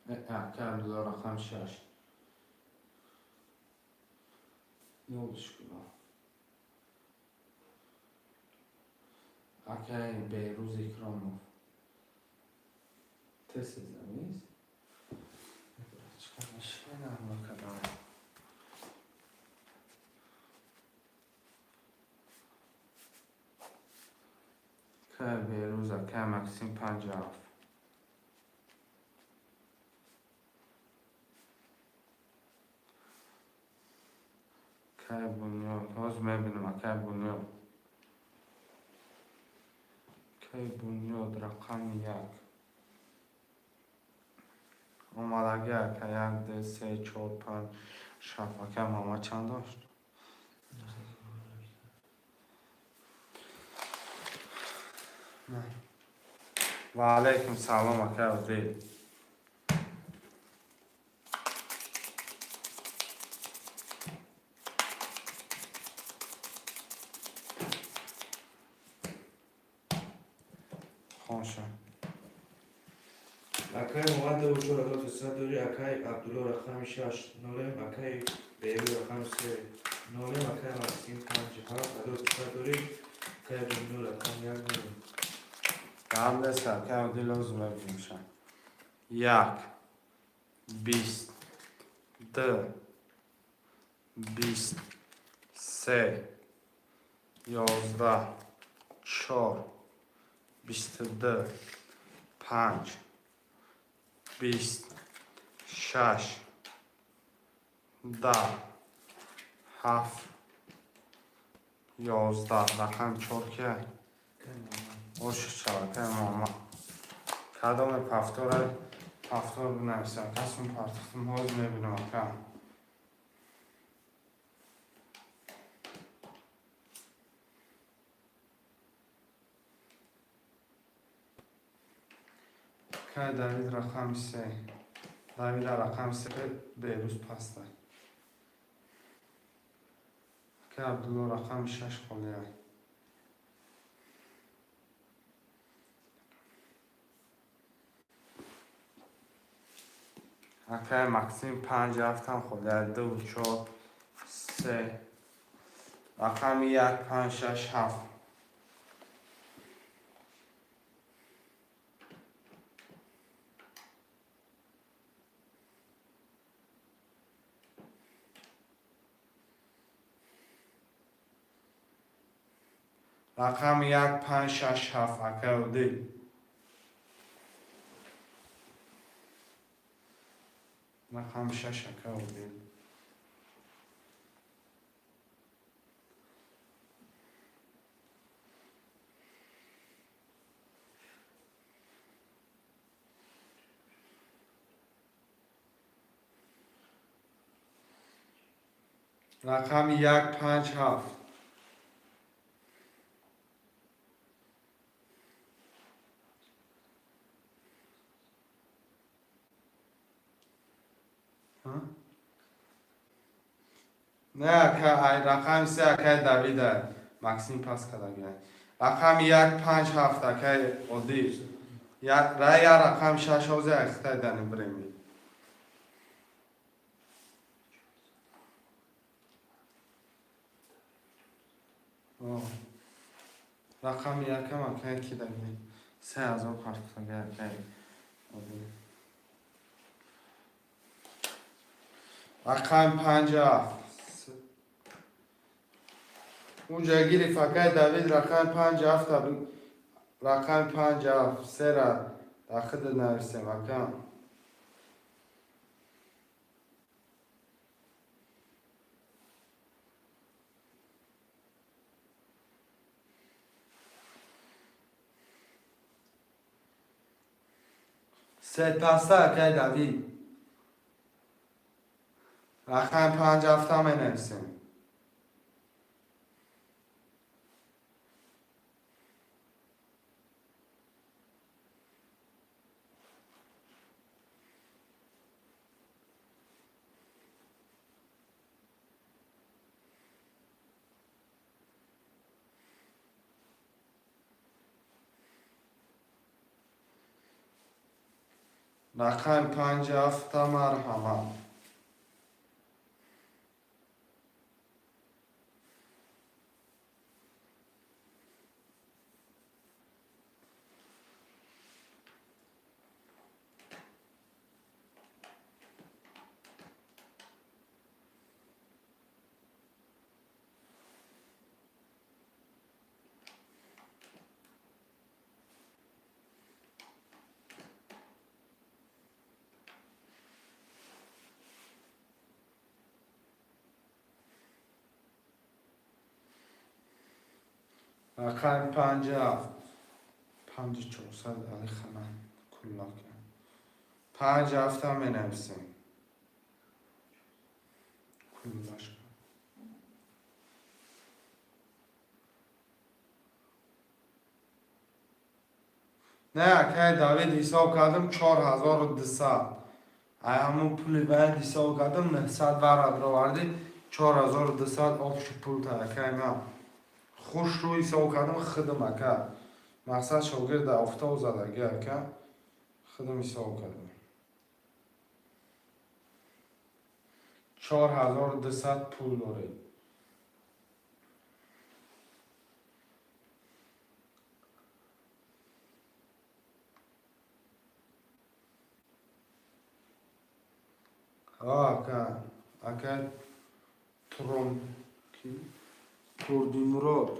اکه عبدالله رقم 6 یولش کلا اکه بیروز اکراموف تست زمیز چکرش کنم بکنم که بیروز اکه مکسیم 50 که بنیاد باز میبینم اکه بنیاد که بنیاد رقم 1 اومدگی اکه 1 2 3 4 5 6 اکه ماما چند داشت و علیکم سلام اکه عزیز خوشه اکای مواد و 4300 داری اکای عبدالله رقم 6 نولم اکای بیرو رقم 3 نولم اکای مکسیم 57 2300 داری اکای بنیو رقم 1 نولم قبل سرکه عدی لازم ببینیمشن 1 20 2 20 3 11 4 22 5 20 6 10 7 11 رقم 4 که خوش شود ماما کدام پفتور بنویسم کسون پفتور باز میبینم کم که دوید رقم 3 دوید رقم 3 بیروز پسته که عبدالله رقم 6 خلیه اکه مکسیم 5 هفتم خلیه 2 4 3 رقم 1 5 6 7 رقم 1 5 6 7 اکه دی رقم 6 اکه دی رقم 1 5 7 نه که رقم 3 اکه دویده مکسیم پس کده رقم 1 5 7 اکه عدی رای رقم 6 حوزه اخته دنی بریمی رقم 1 هم اکه کی دنی 3000 پرتگه اکه عدی رقم 50 اونجا گیری فکر دوید رقم 57 رقم 57 3 را داخل نویسیم رقم سه پسته که دوید رقم 57 هم نویسیم رقم 57 مرحمت. رقم 57 5400 علی خانم کلاک 57 هم بنویسیم کلاش. نه که داوید حساب کردم 4200 همون پولی باید حساب کردم 900 برات رو وردی 4200 آبش پول تا که من خوش رو حساب کردم خدمه که مقصد شاگرد افتاد زدگه که خدم حساب کردم 4200 پول داره. اکه ترون کی کردی مراد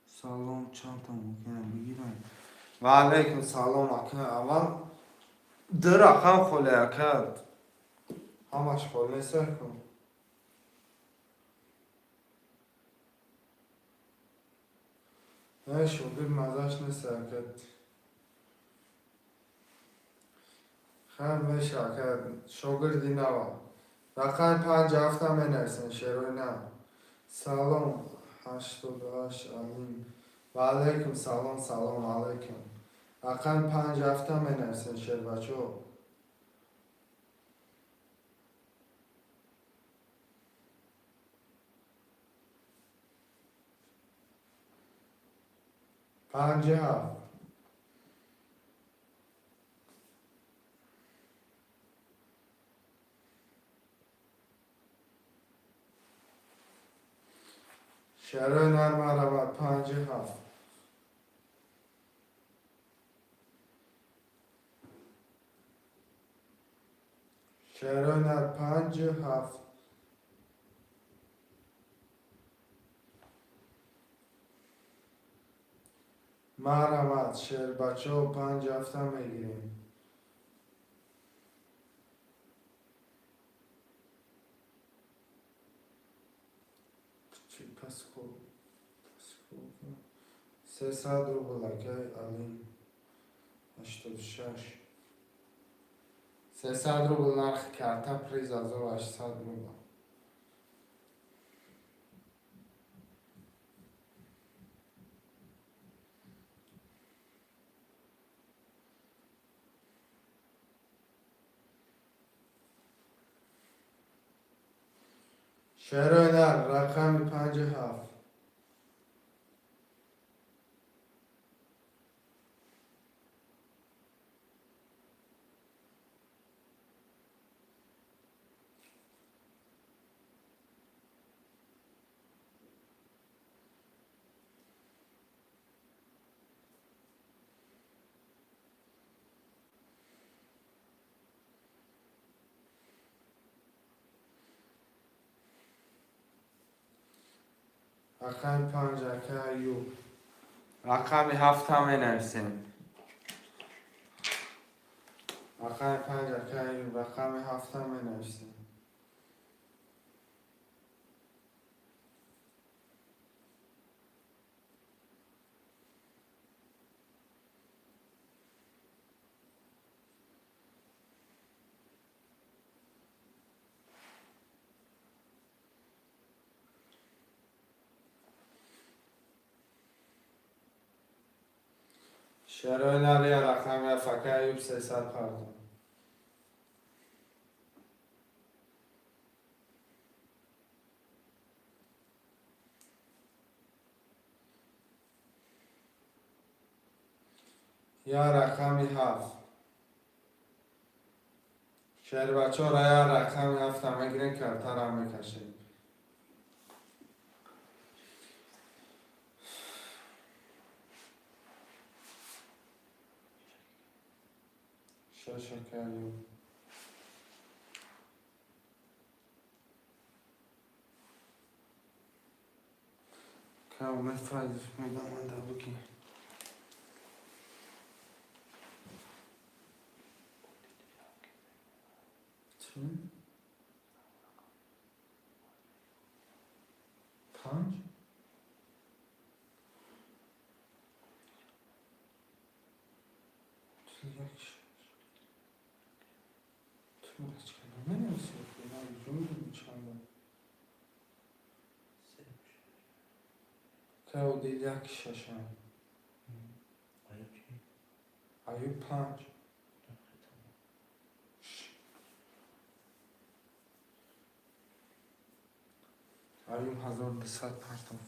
سلام چند تا ممکنه بگیرم و علیکم سلام اکه اول در رقم خوله اکه همش خوله سر کن نه شوگر مزاش نیست اکه خیلی بشه اکه شوگر دی نوا رقم 57 هم بنرسن شروع نه سلام 88 علیم و علیکم سلام سلام علیکم رقم 57 هم بنرسن شروع بچه ها 57 شروع نرم عربت 57 شروع نرم 57 مرحمت شعر بچه ها 57 هم میگیریم چی پس خوب 300 رو بلکه علیم 86 300 رو بلنخ کرده پریز 1800 رو بلنخ شعر در رقم 57 رقم 50 که ایوب رقم 7 هم بنویسیم رقم 50 که ایوب رقم 7 هم بنویسیم شعر نری رقم فکر ایوب 300 پردون یا رقم 7 شهر بچه ها رای رقم هفتم اگرین کلتر هم میکشیم. شکریم. که اومد فایدش میدم من در بکی. چون؟ پنج؟ تو یک تو بچه کنم نمیسی که من جون چند که او دید یک ششم ایوب پنج ایوب 1200 پرتم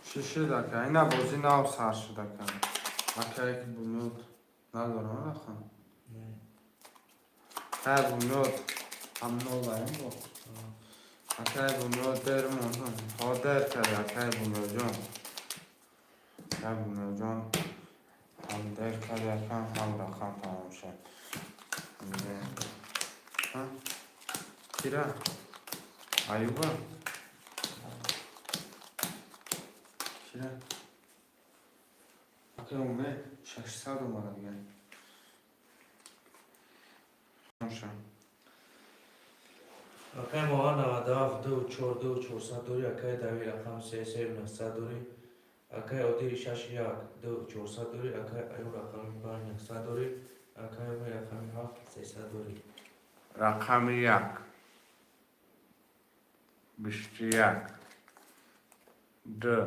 شیشه دکه اینا بازی ناو سر شده کنه اکه که بنیاد ندارم رخم که بنیاد هم نولایم با اکه بنیاد در مونم ها در کرده اکه بنیاد جان اکه بنیاد جان هم در کرده هم رخم تمام شد ها کیره ایوبه کیره اکه اومه 600 اومده دیگه اکای ماها 97 دو 42 400 دوری اکای داوی رقم 33 900 دوری اکای اودی 61 2 400 دوری اکای ایو رقم 5 100 دوری اکای می رقم 7 300 دوری رقم یک 21 2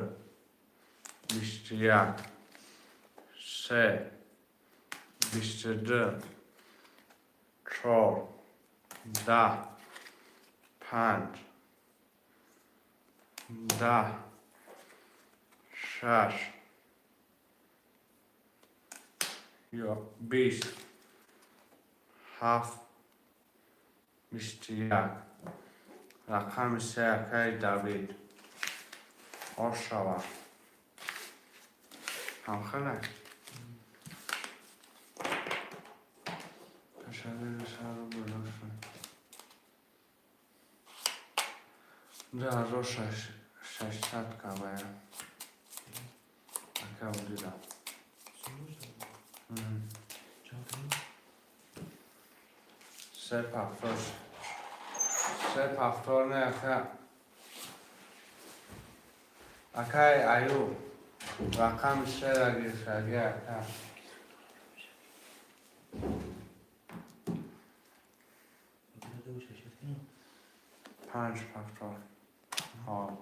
21 3 22 4 10 5 10 6 یا 20 7 21 رقم سه اکای داوید آش شود هم خلق تشکر سر رو بلند شد در رو 600 که باید اکا بودیدم سه پفتار نه اکا اکای ایو رقم سه رگی شدی اکا 5 پفتار ها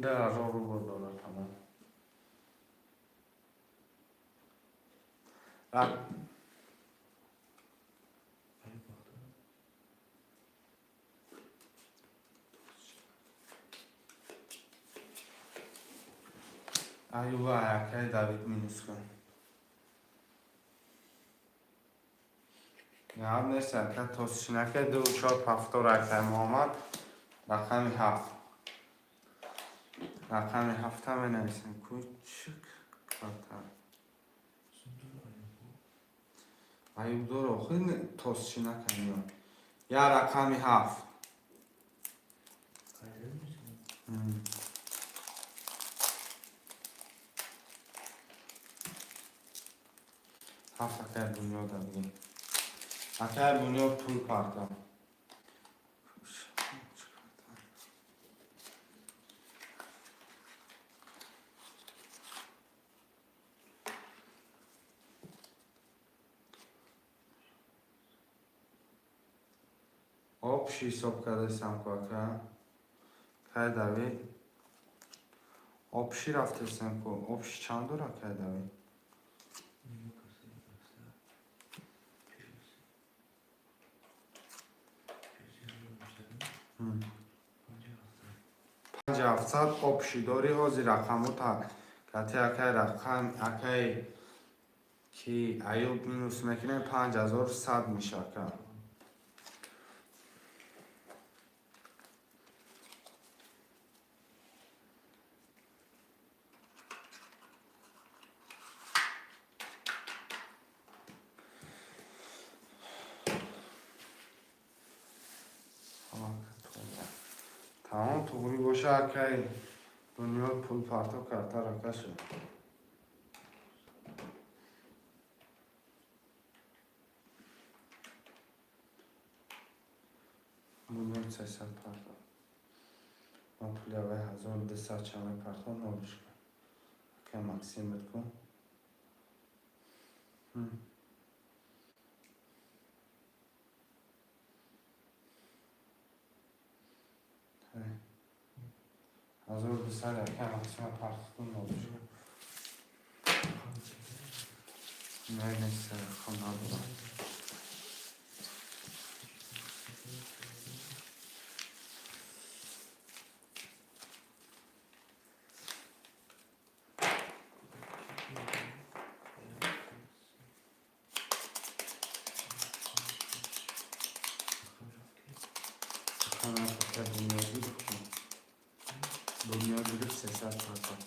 در رو برداره تمام ایوه اکای داوید مینوس کن هم نیست اکا توسش نکه 2 4 پفتار اکای محمد رقم 7 رقم 7 همه نویسیم کوچک کارتر ایوب دارو خیلی توسش نکنیم یا رقم 7 هفت اکای دنیا داریم اکای دنیا پول پردم آبشی حساب کرده سمکو اکا که داوی آبشی رفته سمکو آبشی چند داره که داوی 5700 общий ҳозир рақамота кати акай рақам акай ки аюб минус мекунем 5100 мешака. тамом туғри боша акай дунё пул парто карта ракашу дунё 300 парто ман пулявай 1200 чаме парто нолишка акай максим бикун Hazır bir saniye maksimum partikülün olacak. Neyse, kanalda. Dünya gülüp sesler parlar.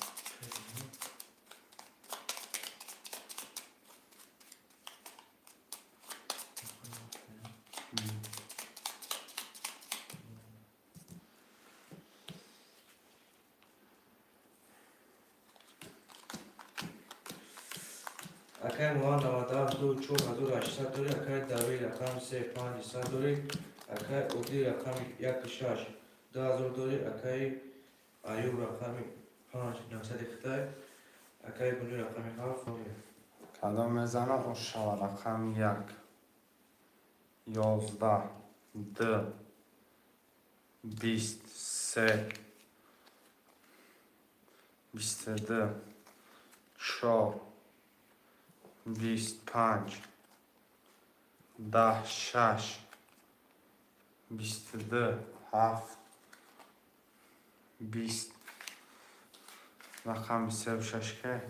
Акай муан 92 4800 дори, акай дави рақам 3500 дори, акай уди рақам 16 2000 дори, акай аюб рақами 5900 хитай, акай буни рақами 7 Кадом мезана ошава рақам 1 11 2 23 22 4 25 10 6 22 7 20 рақам 26 ке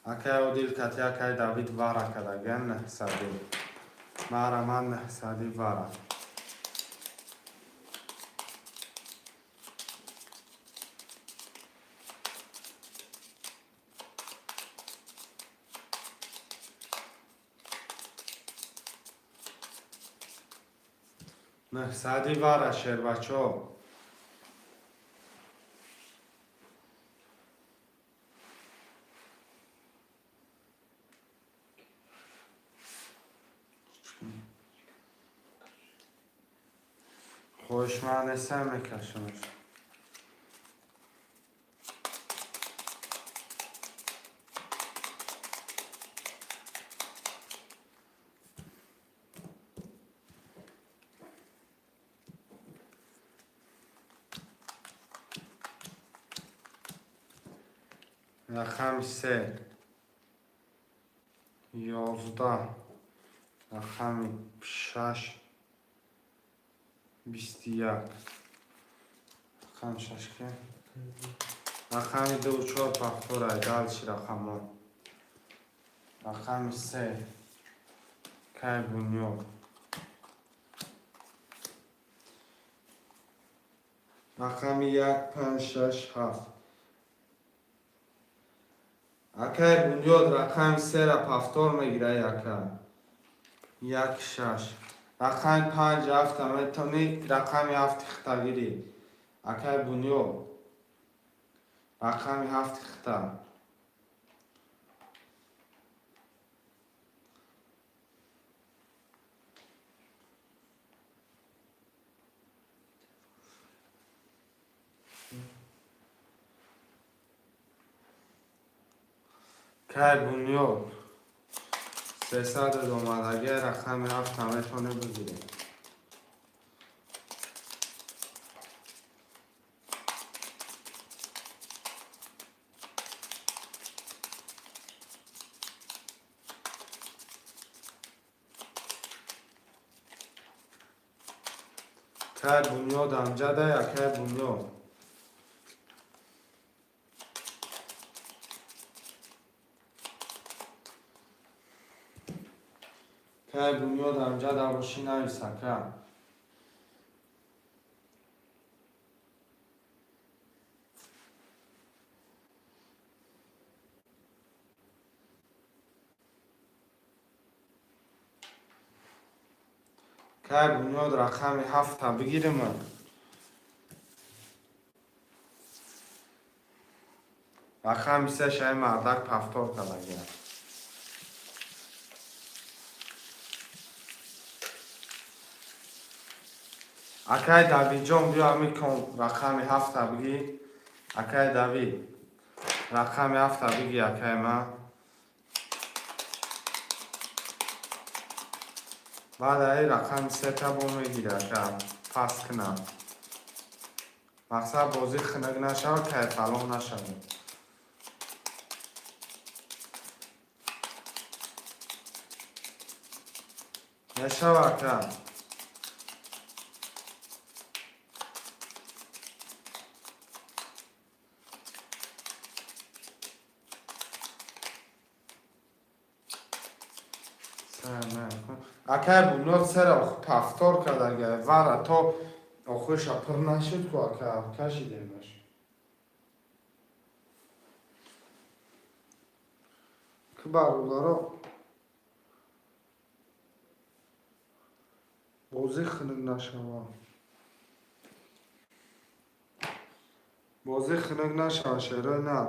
акай одил кати акай давид вара кадаген неҳсади мара ман неҳсади вара неҳсади вара шербачо خوشمعنسه میکشمش رقم 3 11 رقم 6 21 رقم 6 که رقم 2 4 پختور دالچی رقم رقم 3 که بونیو رقم 1 5 6 7 اکای بونیود رقم 3 را پفتور میگیره اکای 1 6 رقم 5 7 میتونی رقم 7 خطا گیری اکای بونیود رقم 7 خطا که بونیود 300 دومدگی رقم 7 میتونه بگیری Akay Bunyod amcaday Akay Bunyod. Akay Bunyod amcada boşi navis Akay. Akay Bunyod rakami 7 ta bigirem. Rakami 3 shay mardak paftor kalaga. Akay Davidjon bia mikon rakami 7 ta bigi. Akay David rakami 7 ta bigi akay ma. بعد ای رقم 3 تا بوم میگیره که پاس کنم مقصد بازی خنک نشود که طلاق نشود نشود که اکه بونیاد سر پفتار کرده وره تا آخوش پر نشد که اکه کشیده باشه که برادرها بازی خنک نشود بازی خنک نشود شعره نه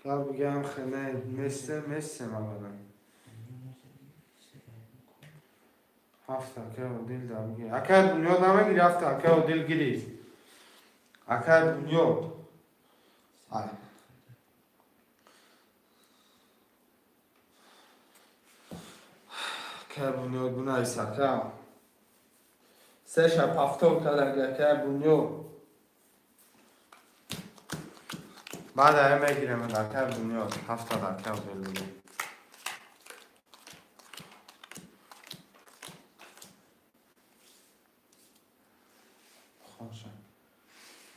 که بگم خنه مثل مگرم 7 اکه و دل دار گیری اکه بونیاد نمیگیری 7 اکه و دل گیری اکه بونیاد اکه بونیاد بونه ایس اکه 3 شب هفتار کده اکه بونیاد بعد همه میگیرم اکه بونیاد 7 اکه و دل گیری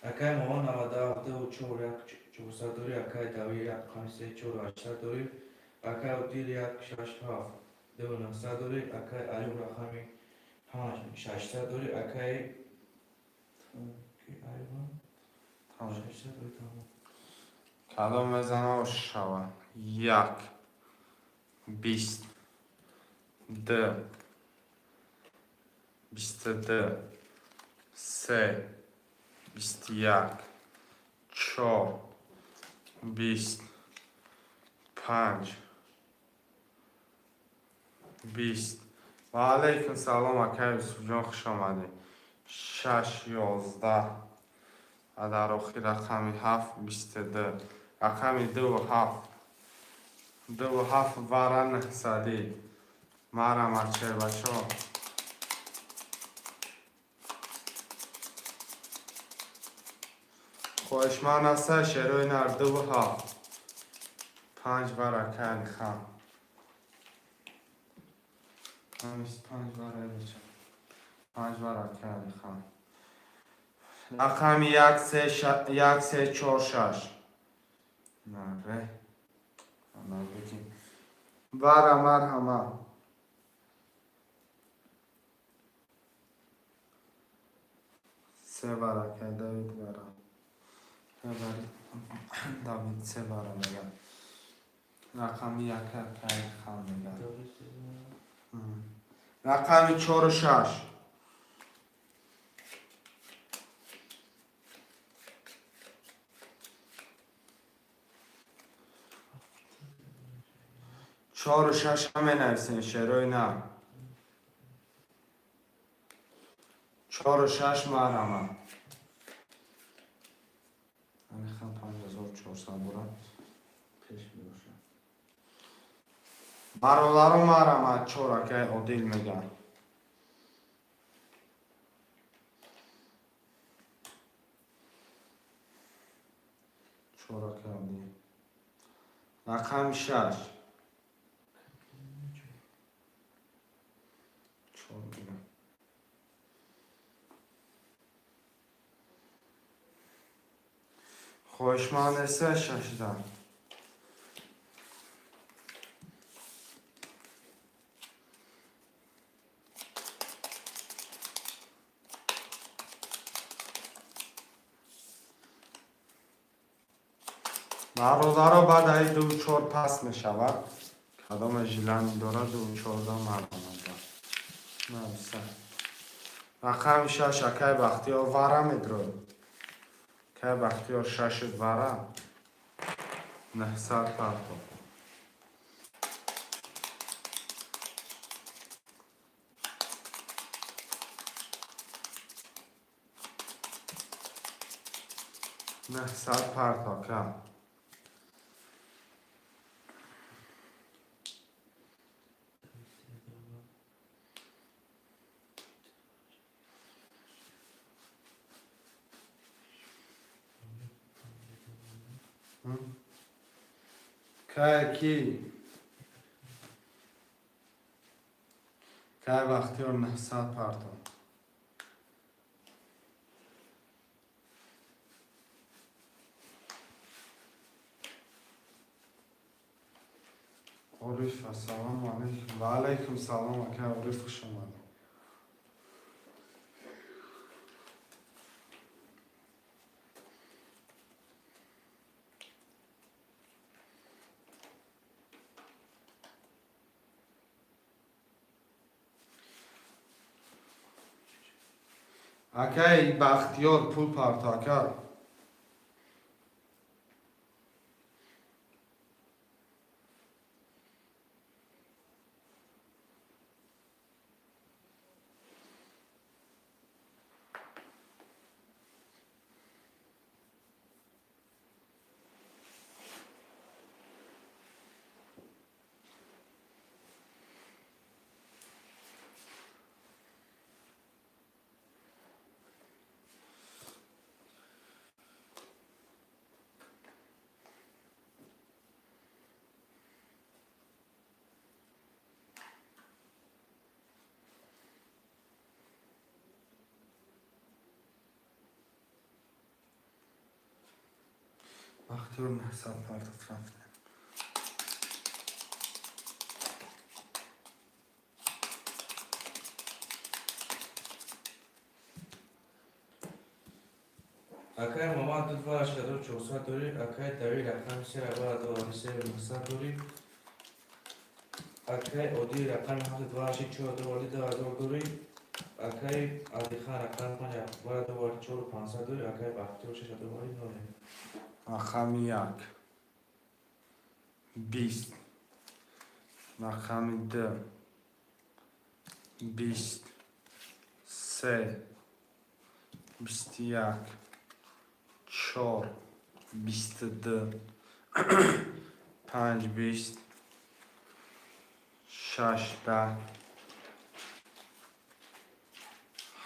Akay Mohan Amada 7 و 4 داری Akay Davi 5 4 8 داری Akay Udil 6 7 2 9 داری Akay Ayub Rakhami 5 6 داری Akay Ayub 6 داری tamam. کلام بزنم و شوه 1 20 2 22 3 21 4 20 5 20 و علیکم سلام اکای یوسف جان خوش آمده 6 11 و در آخر رقمی 7 22 رقمی 2 و 7 2 و 7 وارن نحسادی مارم اچه بچه ها خواهشمان است شروع نر 2 و 7 5 برکن خم همیست 5 برای بچه 5 برکن خم رقم 1 3 4 6 نره همه بگیم بر مرحمه سه برکن داوید برم داوید سه برم میگم رقم 1 خم میگم رقم 4 و 6 4 و 6 همه نویسین شروع نه 4 و 6 مرمه میخوام 5400 برم پیش میروشم برادرم مرمه 4 که عدیل میگن چورا که عدیل رقم 6 4 میگیرم. خوشمانه 16. برادر بعد ای 2 4 پس می شود. کدام ژیلانی داره 2 14 مردم داره. نه رقم 6 که بختیار وره میدره. که بختیار 6 وره 900 پرتو. نه 100 پرتو که کی که بختیار 900 پرتو. عریف السلام علیکم و علیکم سلام اکه عریف شما. اکه بختیار پول پرتا کرد. بختیار 900 پرتو رفته. اکای مامان دو دوار 8400 داری. اکای دوی رقم 3 ربا دو 900 داری. اکای اودی رقم 7 دوار 4 دوار 2000 داری. اکای عادی خان رقم 5 دوار دوار 4500 داری. اکای بختیار 6 دوار 9. رقم 1 20. رقم 2 20 3 21 4 22 5 20 6 10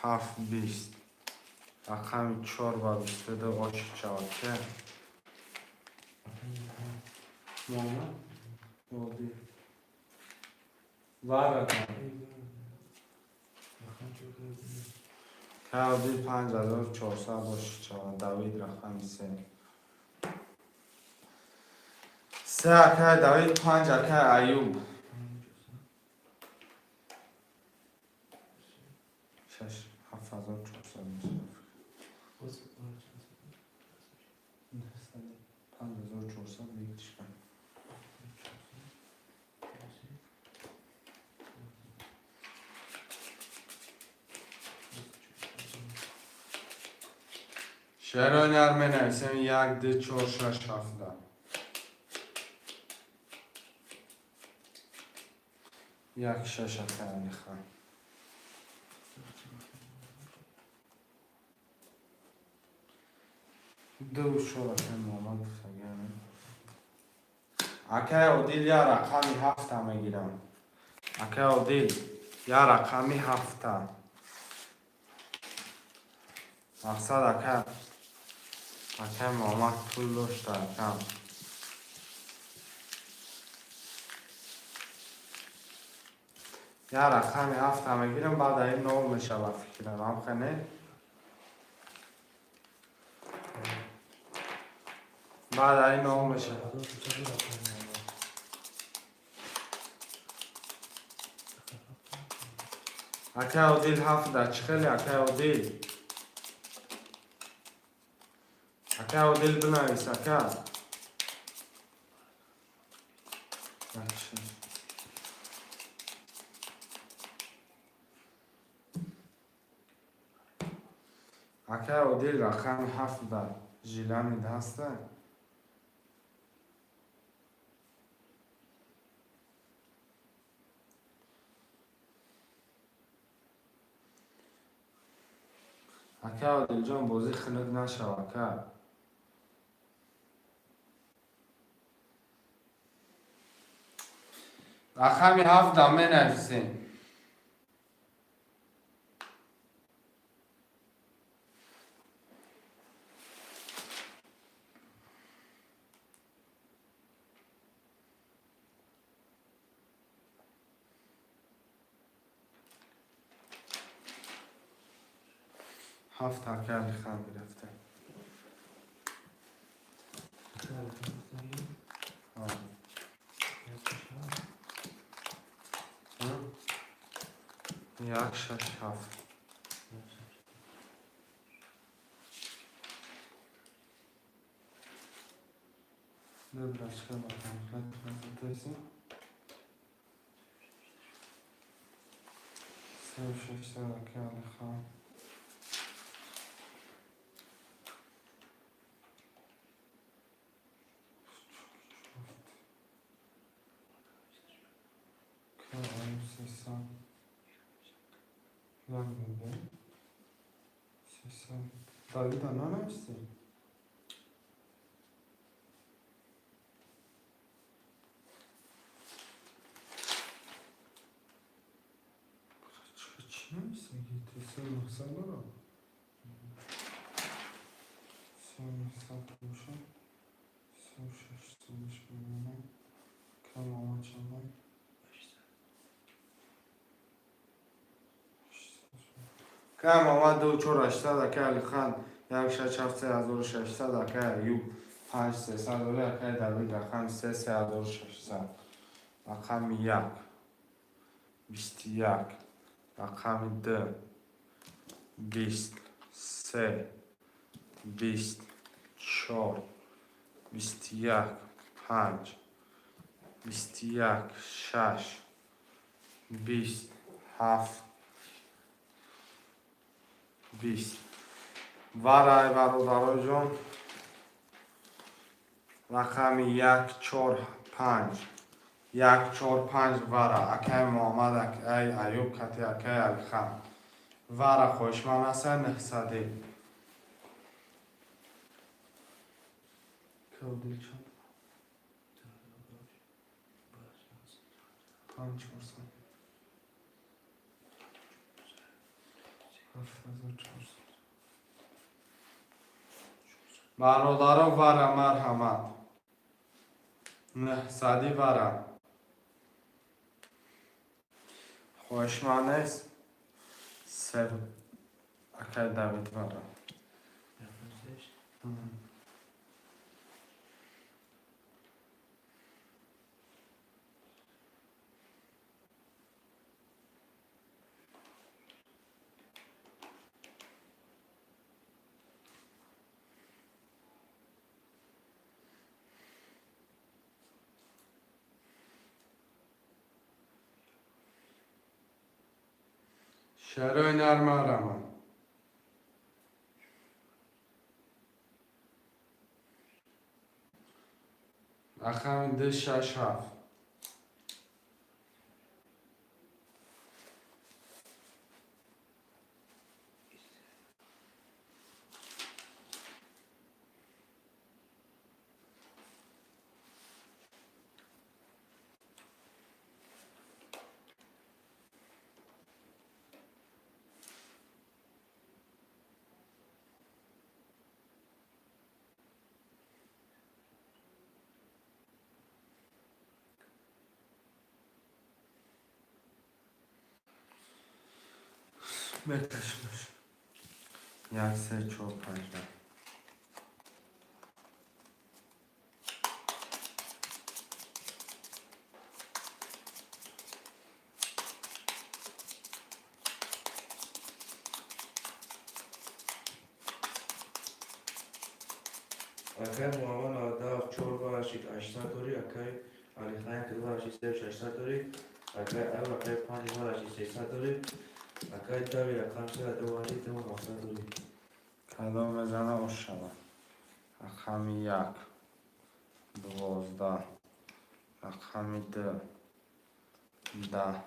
7 20. رقم 4 و 22 آشک شود که محمد بودی رقم که 5400 آشک شود. دوید رقم 3 اکه دوید 5 اکه ایوب 6 7400 5400 میگیش کن. شعرهای نرمه نویسیم 1 2 4 6 7 1 6 اکه میخوام. دو شورا که محمد بسگرم اکه عدیل یا رقمی 7 میگیرم. اکه عدیل یا رقمی 7 مقصد اکه محمد پول داشته اکم یا رقم 7 میگیرم بعد این 9 میشه با فکرم هم خنه بعد این 9 میشه اکه عادل 7 در چی خیلی اکه عادل اکه عادل بنویس اکه اکه عادل رقم 7 در جیلانی دسته اکه عادل جان بازی خنک نشو اکه رقم 7 در می نویسیم هفت اکه خم گرفته یک شش هفت Nebraska ma tam tezy. Są 6 ale c'est ça. Là, c'est ça. T'as vu dans la c'est Sen bana. Sen satmışım. Sen şaşırtmış beni. Kamama çalan. کم آمد 2800 که علی خان 167 که یو 5300 که دوید رقم 3600 رقم 1 21 رقم 2 20 3 24 21 5 21 6 27 20 وارای برادرای جان رقم 145 145 وارا اکای محمد اکای ایوب کتی اکای الخم وارا خوشمن هستن نحسدی کودی چند 5% 7400 برادران وارا مرحمت نحسدی وارا خوشمن است سر اکای دوید وارا شروع نرم آرام رقم 267 1 بکشمش 1 3 4 5 Akay Muhammad Ada 4 varashik 80 dori. Akay Ali Khan 2 varashik 80 dori. Akay Al Akay 5 varashik 80 dori. Akay Davi Akam 2 varashik 90 dori. کدام بزنه آش شود رقم 1 12 رقم 2 10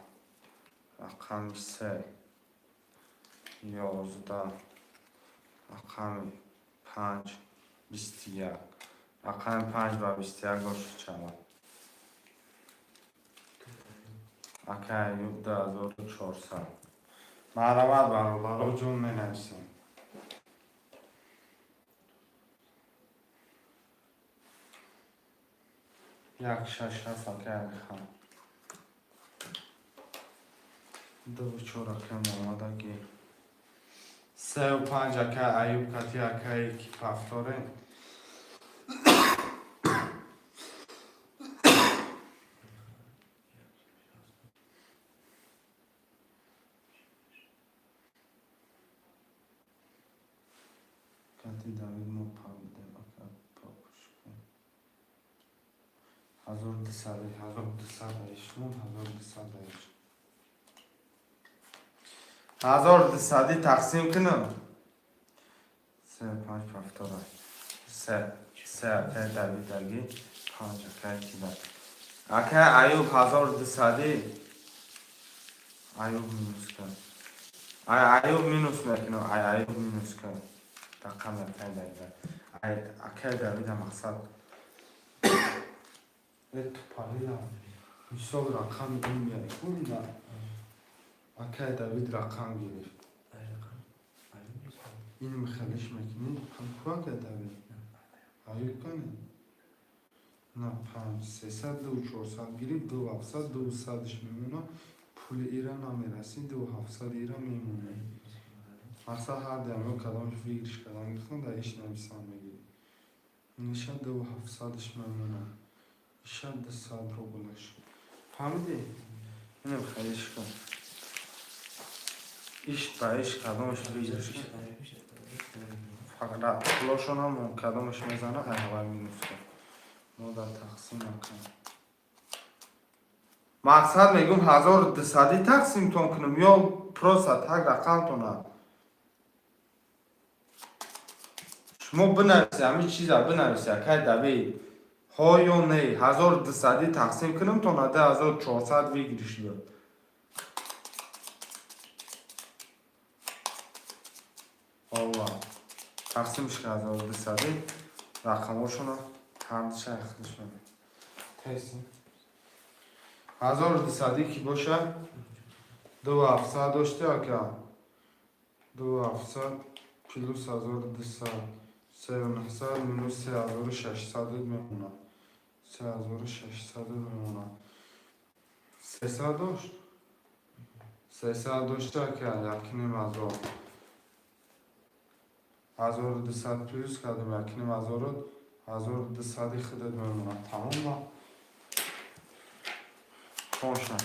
رقم 3 11 رقم 5 21 رقم 5 و 21 آش شود اکه ایوب 2400 مرحمت برادر جون می نویسیم یک شش هفت اکه خواهم 2 4 اکه محمد اگه 3 و 5 اکه ایوب کتی اکه کی پفتاره کتی داوید مو پاویده اکه پاکش کن 1200 1280 1200 تقسیم کنم 3 5 پفتاره 3 اکه داوید اگه 5 اکه کی داوید اکه ایوب 1200 ایوب مینوس کن ایوب مینوس میکنم ایوب مینوس کن رقم اکه داوید اکه داوید مقصد تو پالیلا میشاب رقم این میاد کن نه اکه داوید رقم گیرید این مخلیش میکنی هم خواه که داوید ایوب کنی نه 5 300 2 400 گیرید 2 700 2 100ش میمونه پول ایران نمیرسی 2 700 ایران میمونه مقصد هر دمیو کدامش فکرش کدام گفتن در ایش نمیسان میگیری نیشه 2 700ش میمونه ایشه 200 رو بلش فهمیدی؟ اینم خیلیش کن ایش با ایش کدامش فکرش کن فقط پولاشون هم کدامش میزنه احوال مینوس کن مادر تقسیم نکن مقصد میگم 1200 تقسیم تون کنم یا پروسا تک رقم تونه شما بنویسی همین چیزا بنویسی که دوید ها یا نه 1200 تقسیم کنم تا نده 1400 بگیریش داد والله تقسیمش که 1200 رقماشونو هردش اختش کنم تیسیم 1200 کی باشه 2700 داشته اکه 2700 پلوس 1200 3900 مینوس 3600 میمونه 3600 میمونه 300 داشت 300 داشته که یکنیم 1200 پلوس کردیم یکنیم 1200 خودت میمونه تمام با خوشن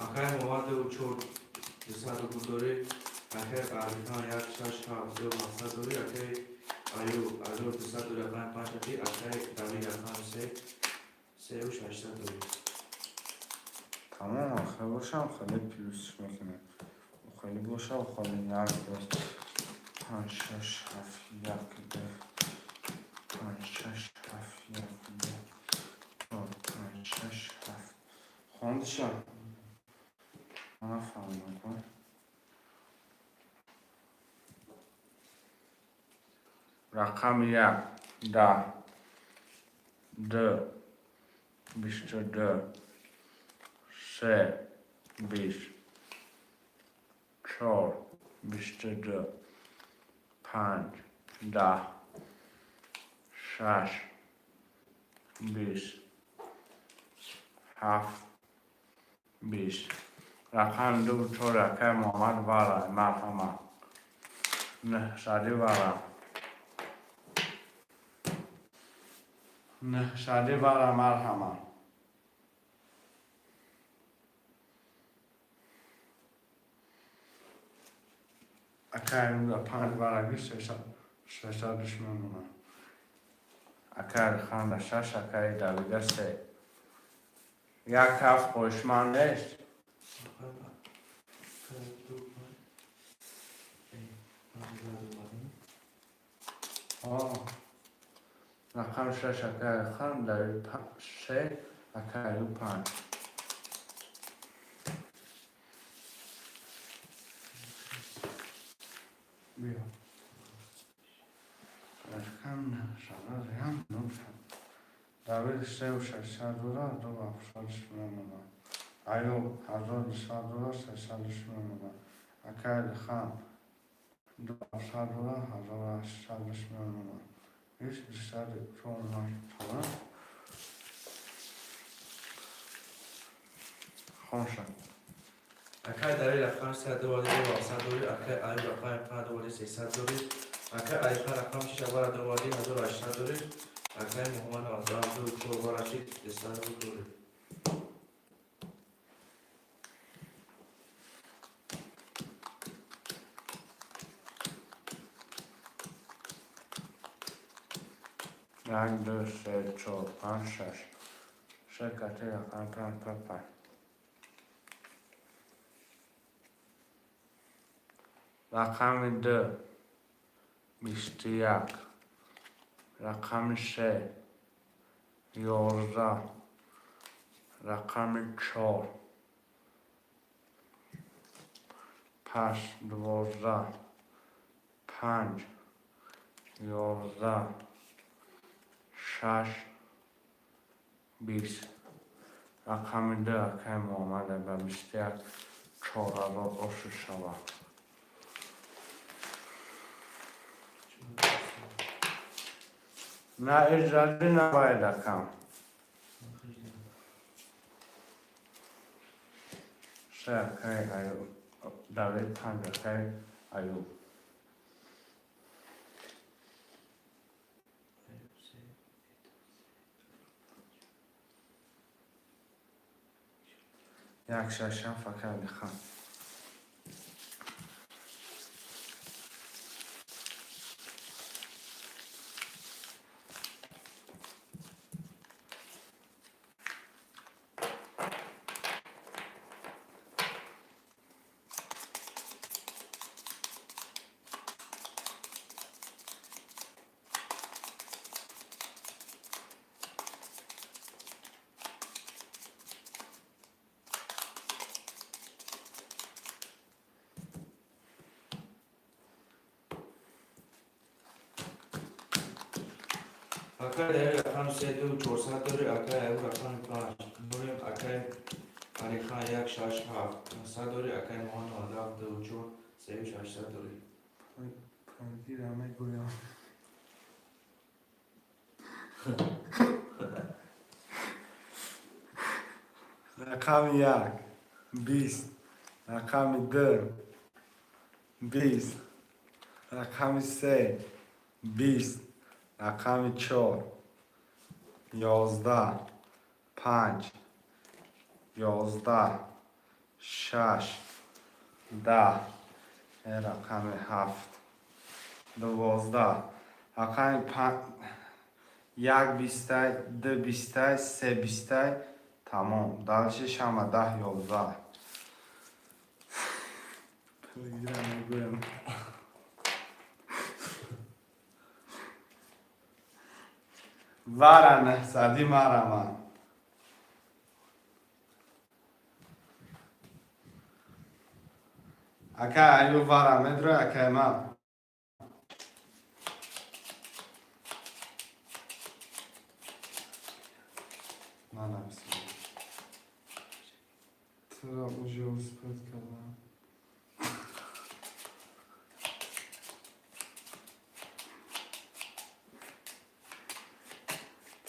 Akay Muhammad 4 200 dori. Akay Ali Khan 1 6 7 dori. Akay Ayub 200 dori. Akay 5 ati. Akay Davi Akam 3 و 80 dori. تمام آخه باشم خیلی پلوسش میکنه خیلی باشه و خیلی یک دست 5 6 7 1 2 5 6 7 1 2 4 5 6 7 خوندشم من فهمم کن رقم 1 10 2 22 3 20 4 22 5 10 6 20 7 20 رقم 2 4 اکای محمد وارا مرحمت نه شادی وارا نه شادی وارا مرحمت اکای 5 وارا گیش ششا دشمنونه اکای خانده 6 اکای داویده 3 یک هفت خوشمند نیست رقم 6 اکای خان داوید 3 اکای 5 بیا رقم نه شما هم نمیشم داوید 3 و 6 دورا دو افشارش میمونه ایوب 1200 دورا 300 میمونه اکای خان دو افشار دورا 1800 میمونه هیچ بیشتر چون نشد خونشم اکای داری رقم 3 دوباره 200 دوری اکای ایوب رقم 5 دوباره 300 دوری اکای ایوب رقم 6 دوباره 1800 دوری اکای محمد آزاد دو چور بار 300 دوری یک دو سه چهار پنج شش شرکتی رقم پنج رقم 2 21 رقم 3 11 رقم 4 پس 12 5 11 6 20 رقم 2 اکای محمد به 21 4 را اصل شود نه اجازه نباید اکم سه اکای ایوب داوید 5 اکای ایوب یک ششم فقط بخوام اکای داری رقم 3 دو 400 دوری اکای ایوب رقم 5 نوریم اکای علی خان 1 6 7 900 دوری اکای محمد آزاد دو چور 3800 دوری پرگیرم گویم رقم 1 20 رقم 2 20 رقم 3 20 رقم 4 11 5 11 6 10 رقم 7 12 رقم 5 1 بیستای 2 بیستای 3 بیستای تمام دلشش هم 10 11 پلگیرم میگویم وارن سادی مارم اکا ایو وارم ادرو اکا ما نه ترا اوجه اسپت کردم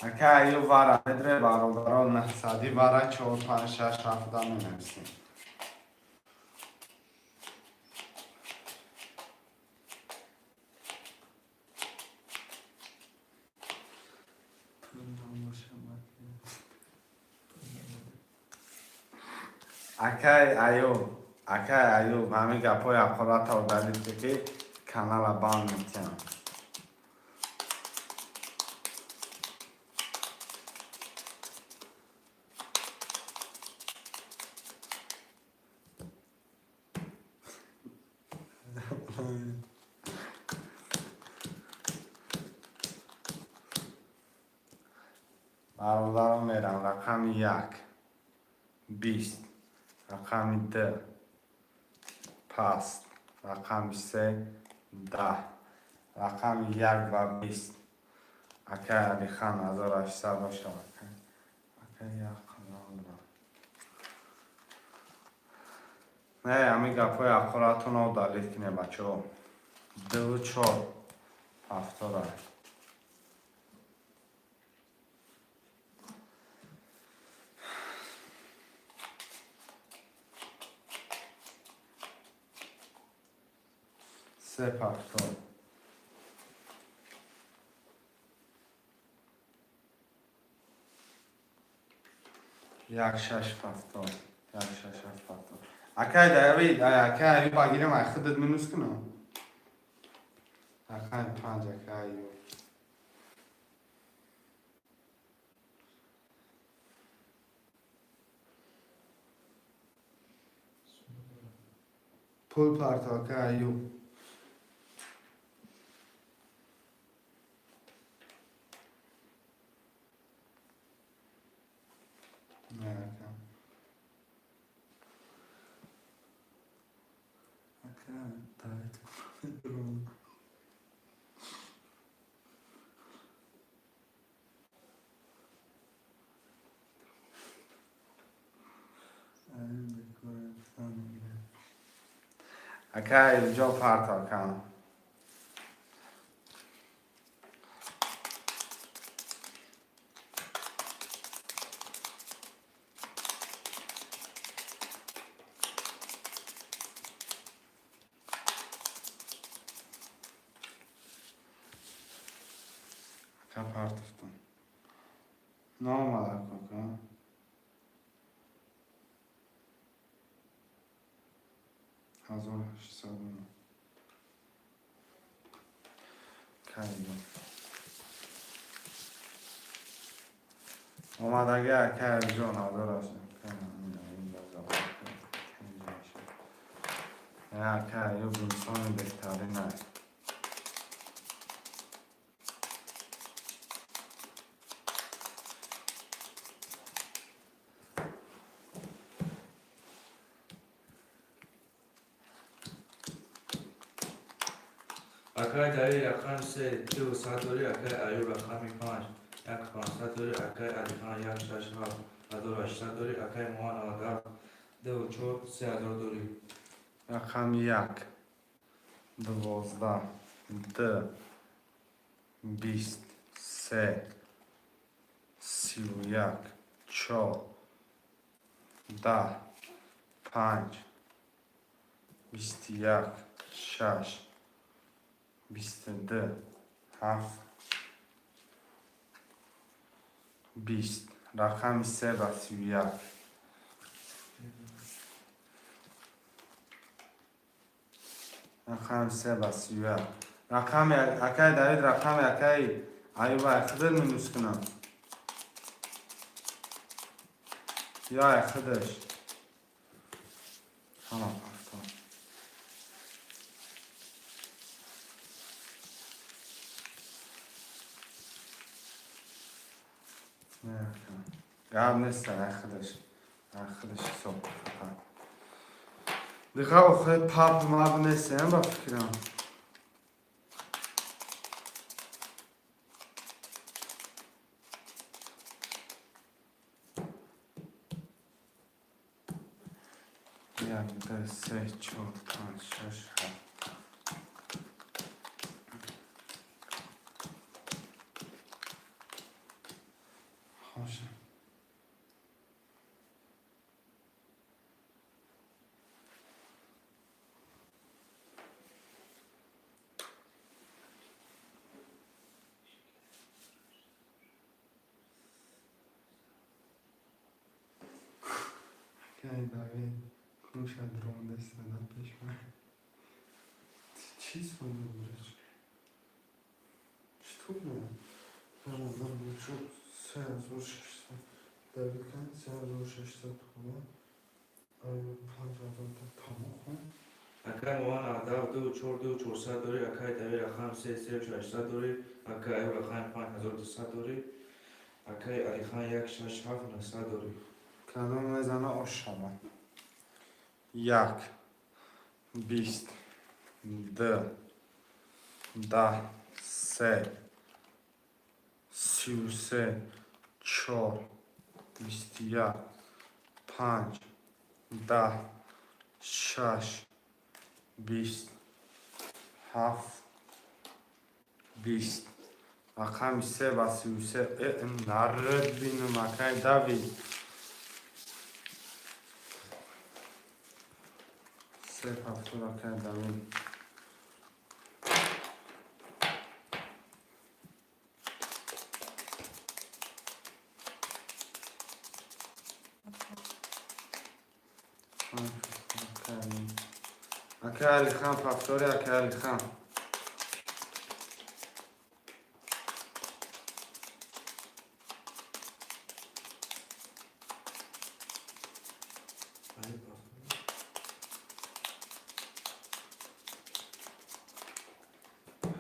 اکا ایو وارم ادرو بارو نه سادی وارا 4 5 6 7 می نویسیم Akay ayub همین گپای اقارت رو دارید که کانال بان میتونم برادرم میرم رقم 20 رقم 2 پاس رقم 3 10 رقم 1 و 20 اکه علی خان 1800 باشه اکه نه همین گپای اخوراتون رو دارید کنه بچه ها 2 4 هفتاد سه هفتاد یک شش هفتاد یک شش هفتاد اکه داوید اکه علی باگیرم اخدت منوس کنم اکه 5 اکه ایو پول پارتا اکه ایو نه اکه اکه داوید کنم اکه اینجا پارتا کنم اکه پارتفتم نه اومده کنم 1800 کایدم اومد اگه اکه جان حاضر هستم اکه یه بینسان بهتری نه اکای دایی رقم 3 2 صدوری اکای ایوب رقم 5 یک 500 دوری اکای علی خان 1 6 7 1800 دوری اکای موان آدم 2 4 3000 دوری رقم 1 12 2 20 3 31 4 10 5 21 6 22 7 20 رقم 3 و 31 رقم 3 و 31 رقم اکای دارید رقم اکای ایوب اخدر منوس کنم یا اخدش همه پفتان نه گرد نیستن اخدش صبح دیگه آخه پاپ ماب نیستن با فکرم یک دو سه چهار پنج شش هفت خوشه Okej, Dawid. Muszę drądę na piśmie. Ci są dobre. Что мне? Надо лучше сразу 600. David kan sразу 600 kronor. Tamam. Akay mohan adav do chor do 400 dori. Akay davi rakham 3800 dori. Akay ayub rakham 5200 dori. Akay Ali Khan yak 6700 dori. Kadın mezana aşağı. Yak. Bist. Da. Se. Siuse. Çor. Bistiya. Panç. Da. Şaş. Bist. Haf. Bist. Akam ise basiuse. Narred binum akay David. Se haftura kerdamim. Akay Khan haftura Akay Khan.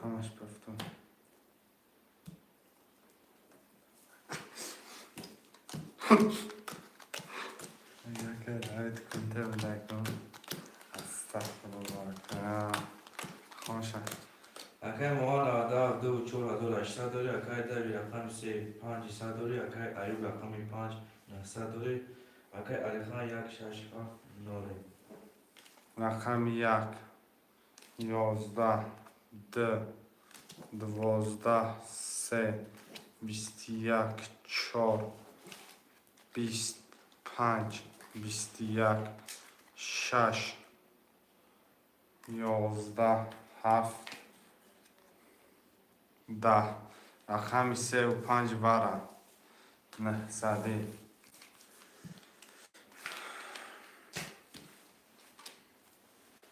Hamash pafton. Akay David kunte velaykon. Astagfirullah. Khosha. Akay mohan adav do chor 800 dori. Akay davi rakham 3500 dori. Akay ayub rakham 5900 dori. Akay Ali Khan yak 69 dori. Rakam yak. 11. D. 12. Se. Bistiyak. Çor. Bist. Panç. Bistiyak. Şaş. 11. Haf. Da. Rakam ise u panç vara. Ne sadi.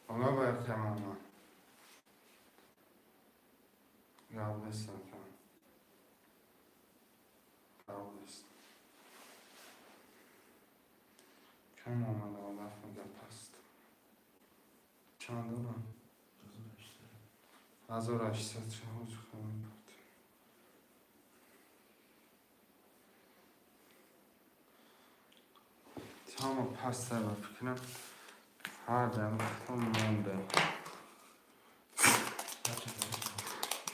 Ona bakayım ama. Yanlış zaten. Yanlış. Come on, Allah lafını past. Çandı mı? Az uğraşsa çabuk çıkalım. Tamam pasta var fikrim. Hadi tamam oldu.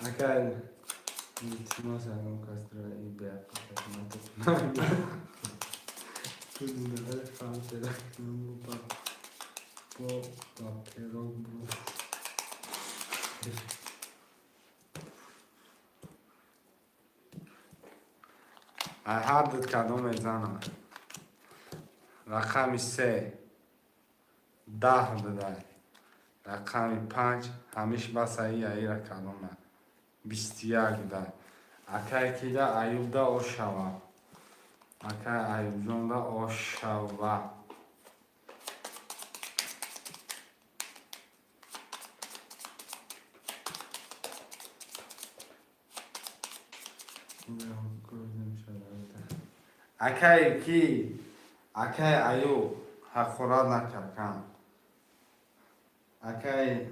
Akal. Ultimo salon Castro y Beato. Kızları fantera kılımı bak. Bu bakero bu. Ahad kadom ezana. Rakam 3 10 بدای رقم 5 همیش بسایی ای رقم 21 دای اکای کی دا ایوب دا اوشاوا اکای ایوب جون دا اوشاوا اکای کی اکای ایوب حق خوراد نکرد کن اکای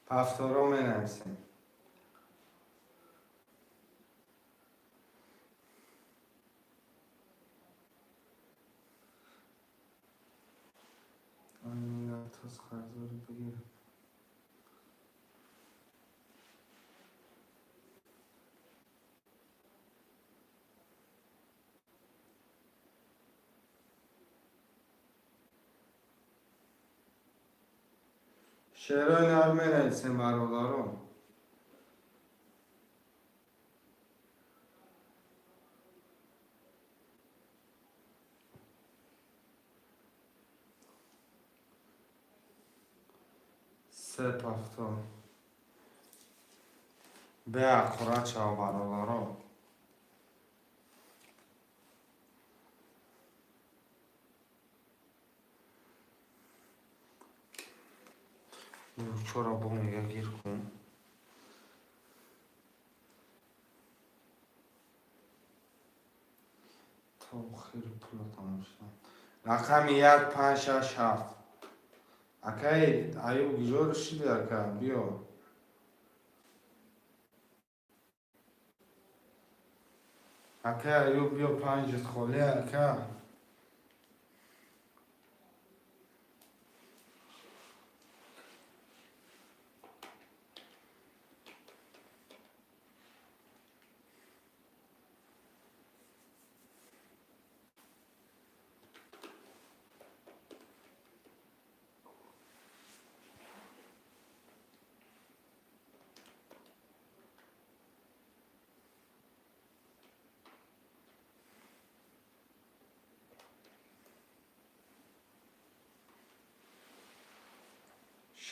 پفتورو می نمسیم آنیا توز خرزاری بگیر شعرهای نرمه نویسیم برادران سه پفتور به اقرا چا برادرها چرا بومیگه گیر کن تا خیلی پول تمام شد رقم 1567 اکای ایو گیجور شدی اکا بیا اکا ایو بیا 5 خوله اکا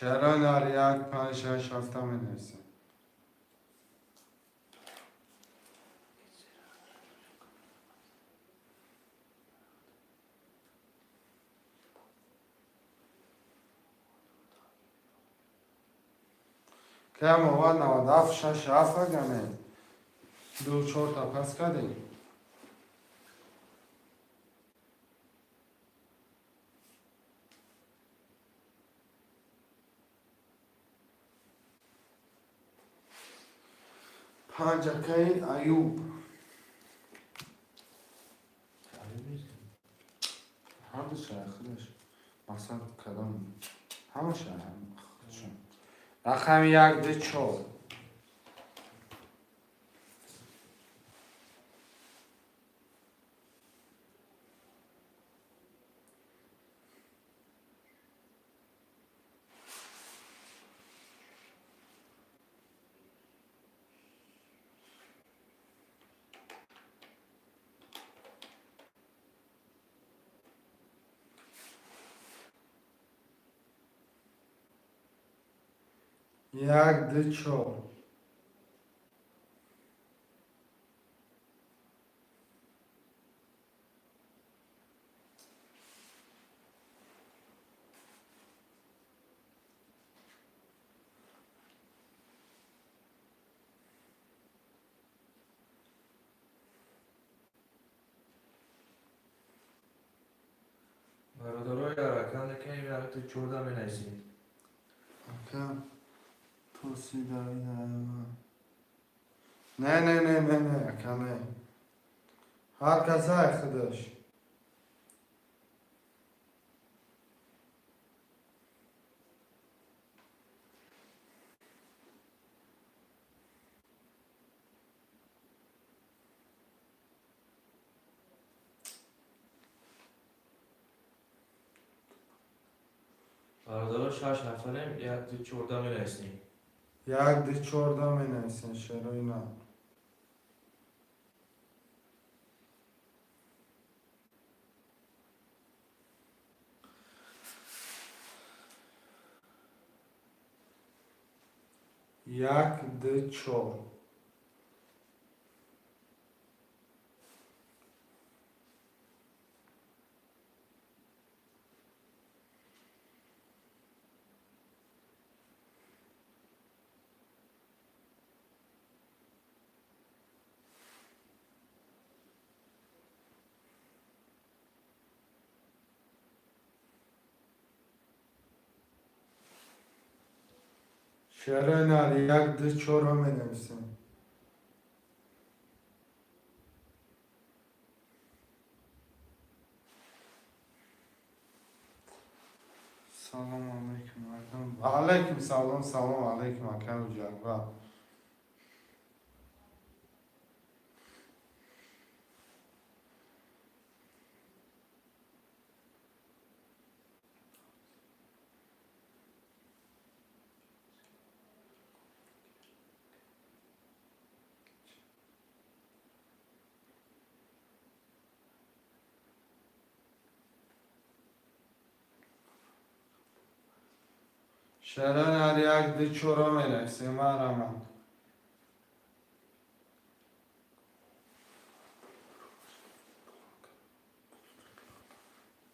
شهران آریاد 567 می نویسه که مواد 97 6 7 گمه 2 4 تا پس کردیم پنج اکای ایوب همه شایخ مثلا کدام همه شایخ رقم 1 2 4 1 2 4 برادرای رقم نکنیم یعنی تو 14 می نویسیم. اکا توصیه داری نه اکا نه هر کسا خودش برادرای 6 نفریم یک تو 14 می نویسیم. 1 2 14 می نویسن چرا اینا یک دو چهار چرا اینا 1 2 4 می نویسن سلام علیکم علیکم سلام علیکم اکرم جنبه چرا اینا 1 2 4 می نویسن من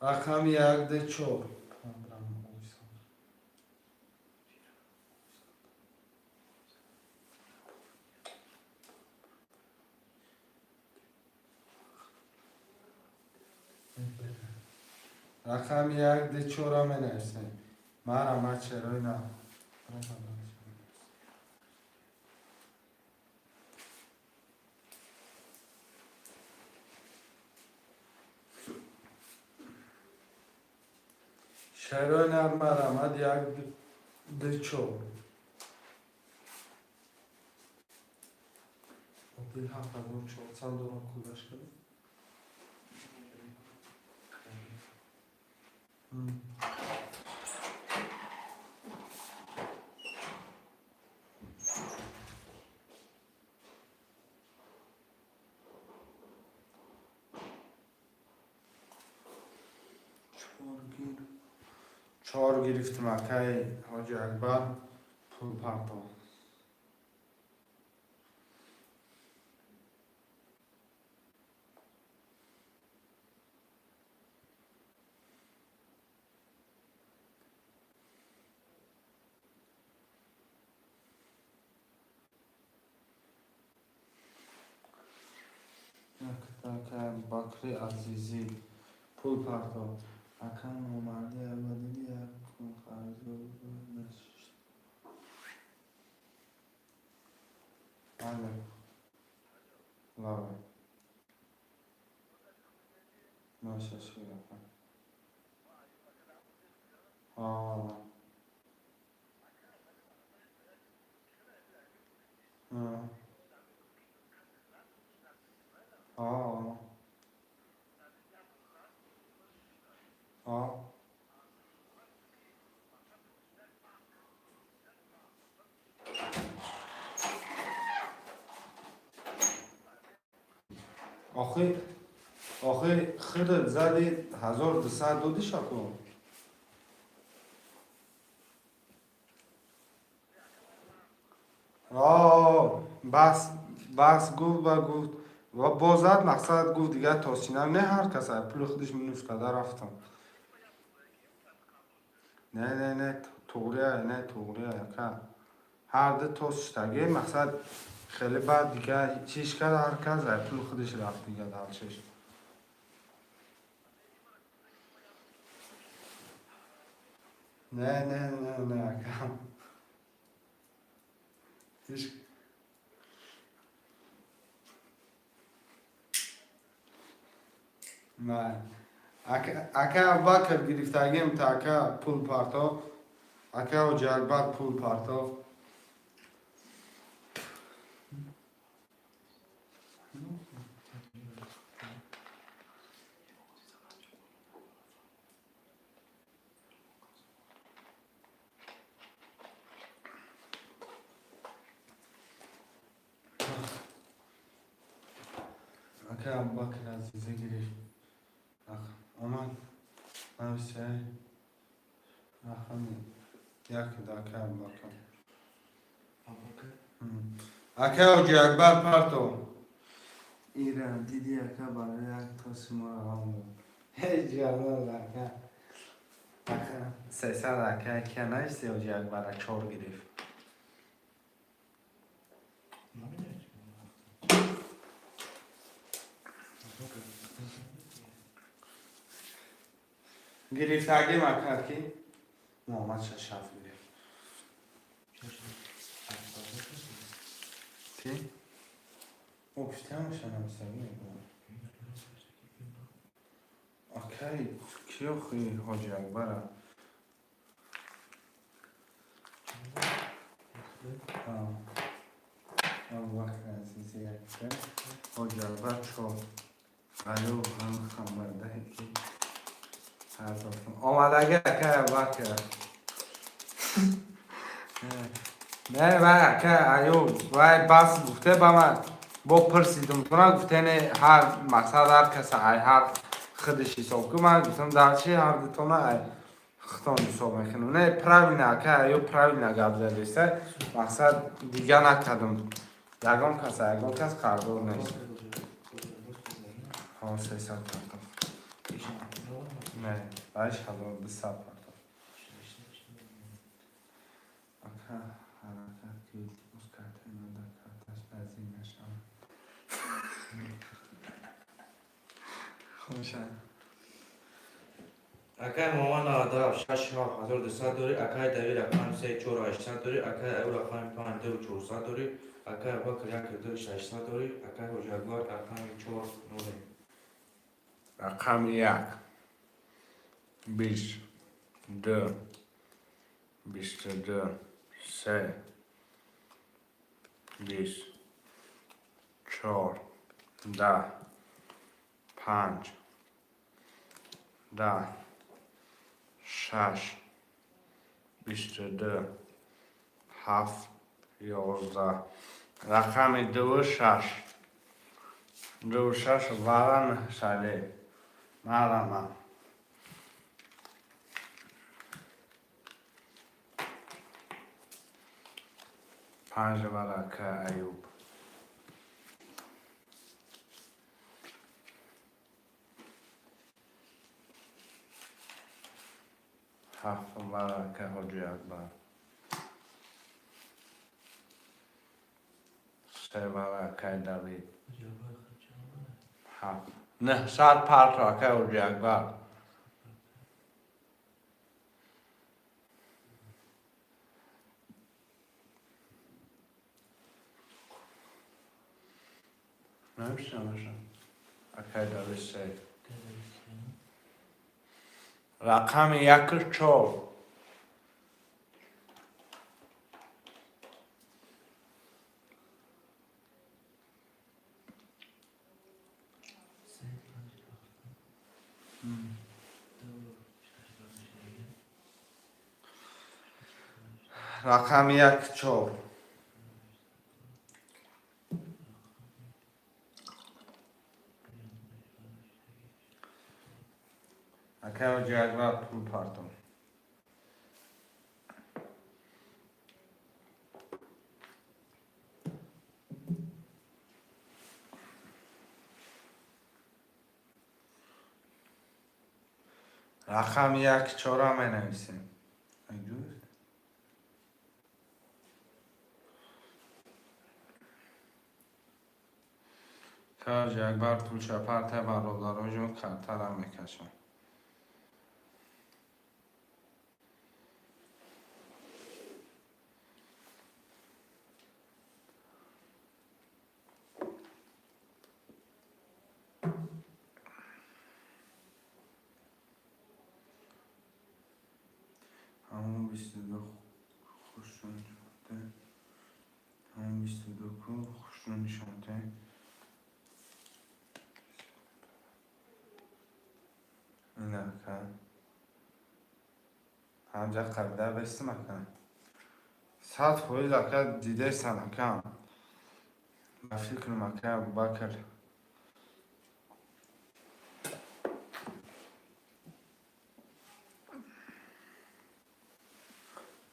رقم 1-4 رقم 1-4 هم نرسیم مرا چرا نه چرا نه مرا 1-4 دل هم فرمون 400 دوران کودش کنیم چهار گرفتم اکای حاجی اکبر پول پرداخت بکری عزیزی پول پرداخت اکم اومده اولی یک خرج نشد بله لابه ناشش گرفتم آه آه آه آخه خیلی زدی 1200 دودی شکو بس گفت و گفت و بازد مقصد گفت دیگه تاسینم نه هر کس پول خودش منوز کده رفتم نه توغلیه که هر ده تاسشتگه مقصد خیلی بعد دیگه چیش کرد هر کس پول خودش رفت دیگه دلچش نه کم نه اکا بکر گرفتگیم تا اکا پول پارتا اکا و جلبت پول پارتا اکا بکر عزیزه گرفت آمان نویسه یک داکر بکر اکا و جلبت پارتا ایران دیدی اکا برای یک تاسی ما را هم بود هی جلال اکا اکا 300 اکا اکا نیستی و جلب برای 4 گرفت گرفتگی مکرد که محمد ششف گرفت چی؟ او کشتی همشن همسانی اوکی کیو خیلی حاجی اکبره وقت عزیزی اکبر حاجی اکبر 4 ایو هم خمرده که آمده اگه اکه وقت نه وای اکه ایو وای بس گفته با من با پرسیدم تو نه گفته نه هر مقصد هر کس هر خودش حساب که من گفتم در چی هر دوتا نه خطان حساب میکنم نه پراوی نه اکه ایو پراوی نه گب زدیسته مقصد دیگه نکردم یگان کس قرارداد نیست 300 تا نه 8200 پرتاب. اکا حرکت که مسکت نده کارتش نزدیک نشم. خوشه. اکای مامان آداب 6,200 داری، اکای دوی رقم 3,800 داری، اکای او رقم 5,400 داری، اکای بکر 1,600 داری، اکای هوشیار رقم 4 نوری. رقم 1 20 2 22 3 20 4 10 5 10 6 22 7 11 رقم 26 26 وارن شده مرمم 5 برکه ایوب 7 برکه حاجی اکبر 3 برکه دوید 7 نه 100 پرتاکه حاجی اکبر نمیشنم اکه دوید 3 رقم 1 4 رقم 1 4 اکه حاجی اکبر پول پرتم رقم 1 4 هم نویسیم که حاجی اکبر پول چپرته برادرانشون کمتر هم میکشن همون 22 خوشون شده همون 22 کو خوشون شده نه کن همجا قبده بست مکن 100 خوی لکه دیده سنکم فکر مکه ابوبکر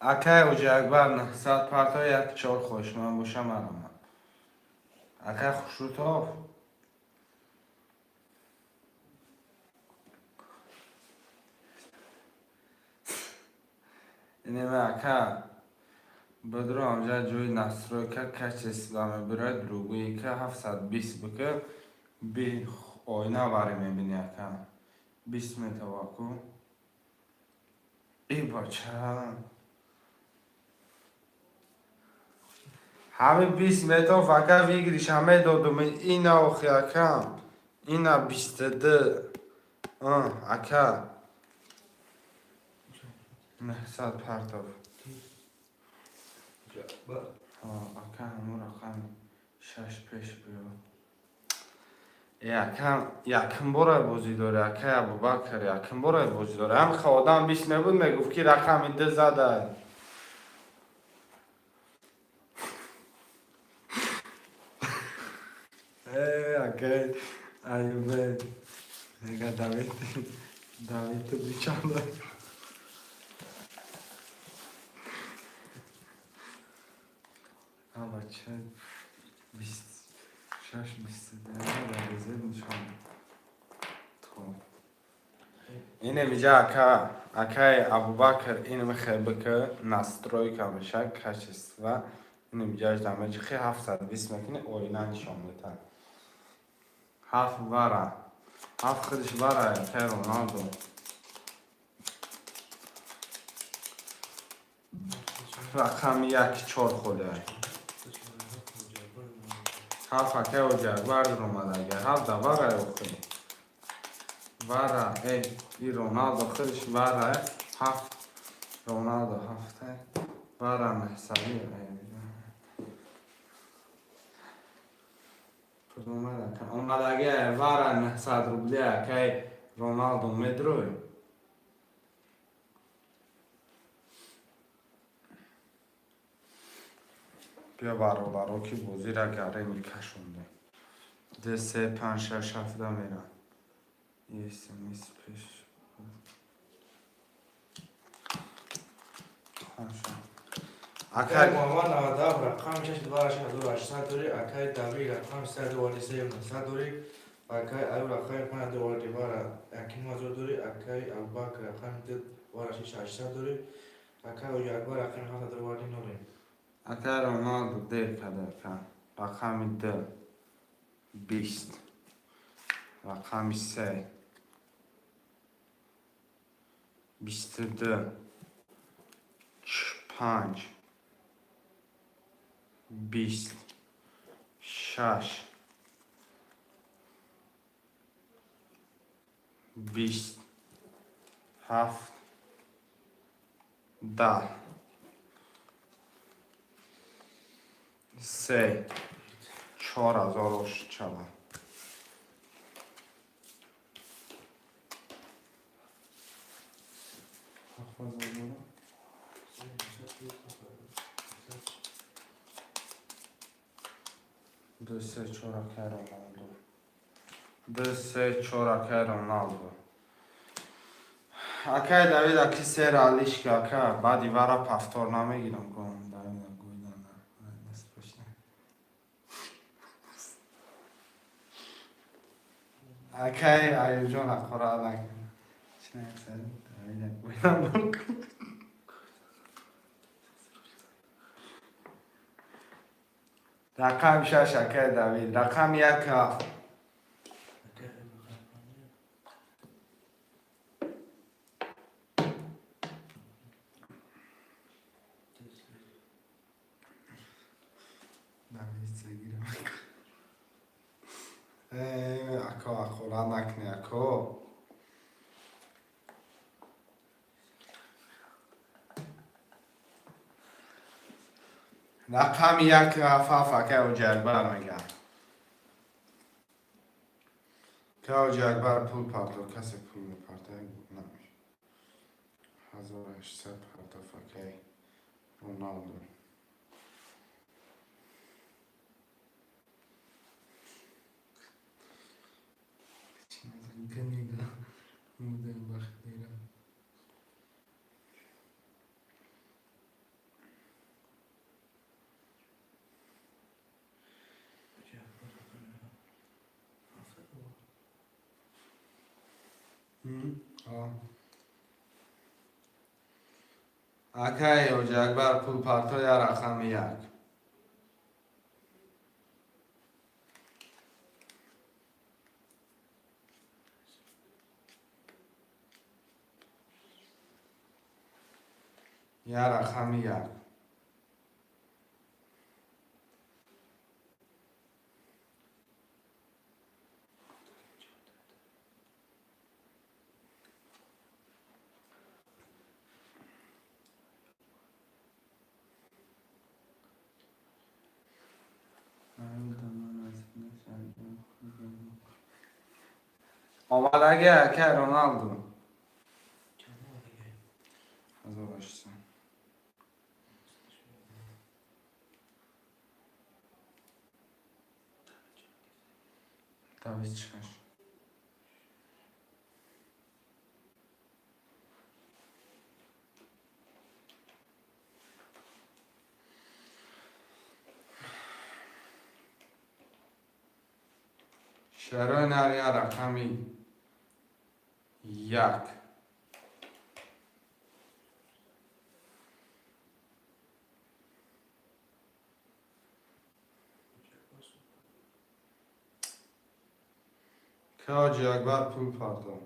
اکه حاجی اکبر 900 پرتا 1 4 خوش من باشم مرم اکه خوش رو تو اینه اکه بدرو همجا جوی نصروی که کچ اسلامی برای دروگویی که 720 بکر بی آینه باری میبینی اکه 20 متواکو ای بچه همه 20 متر فقط ویگریش همه دادم اینا و خیاکم اینا 22 اکه 900 پرتاب اکه همون رقم 6 پیش بیو یکم برای بازی داره اکه ابوبکر یکم برای بازی داره هم خودم بیش نبود میگفت که رقم 2 زده اکه ایوبه نگه دوید تو بیچانده بچه 26 22 در رزه نشان تو اینه میگه اکای ابوبکر اینو میخواه که نسترویکا بشه کشیسته اینه میگه دامجی خیلی 720 میکنه oyuna nişan metal. Haf vara. Haf kırış vara ya Kay Ronaldo. Rakam یک چهار خوده. Haf akay ocak vardır Roma'da gel. Haf da vara yok. Vara ای رونالدو خودش وره هفت رونالدو هفته وره محسابی کدوم ده اومد اگه وره محساد روبلیه که رونالدو مدروی بیا برابر که بازی را گره میکشونده ده سه پنج شش هفته میرن Есть, есть, Хорошо. اکای محمد نواداب رقم 62800 داری اکای داوی رقم 123 داری اکای ایو رقم 52 اکی مازور داری اکای ابوبکر رقم 2800 داری اکای اوجاگوار رقم 7 داری اگر رونالدو دیر کده کن رقمی ده 20 رقمی 3 22 5 20 6 20 7 10 3 4000 چلا دو سه چورکه رونالدو دو سه چورکه رونالدو اکای دوید اکی سه رالیش که اکا بعدی ورا پفتور نمیگیرم کنم دوید گویدن دست پشنه اکای ایو جون اکورا نکن چنه اکسر دوید گویدن رقم شش اکای دوید رقم یک اکو اخورا نکنی اکو رقم یک افاف اکای او جلبر میگم که او جلبر پول پارتو کسی پول میپارته نمیشه 1800 پارتو فکای رونالدو Ganiga, muda barreira. اکای او جگبر پول پارتو یا رقم یک یا رقم یک آمد اگه که رونالدو 1800 دوید شش شروع نریا رقمی یک Hacı Akbar pul pardon.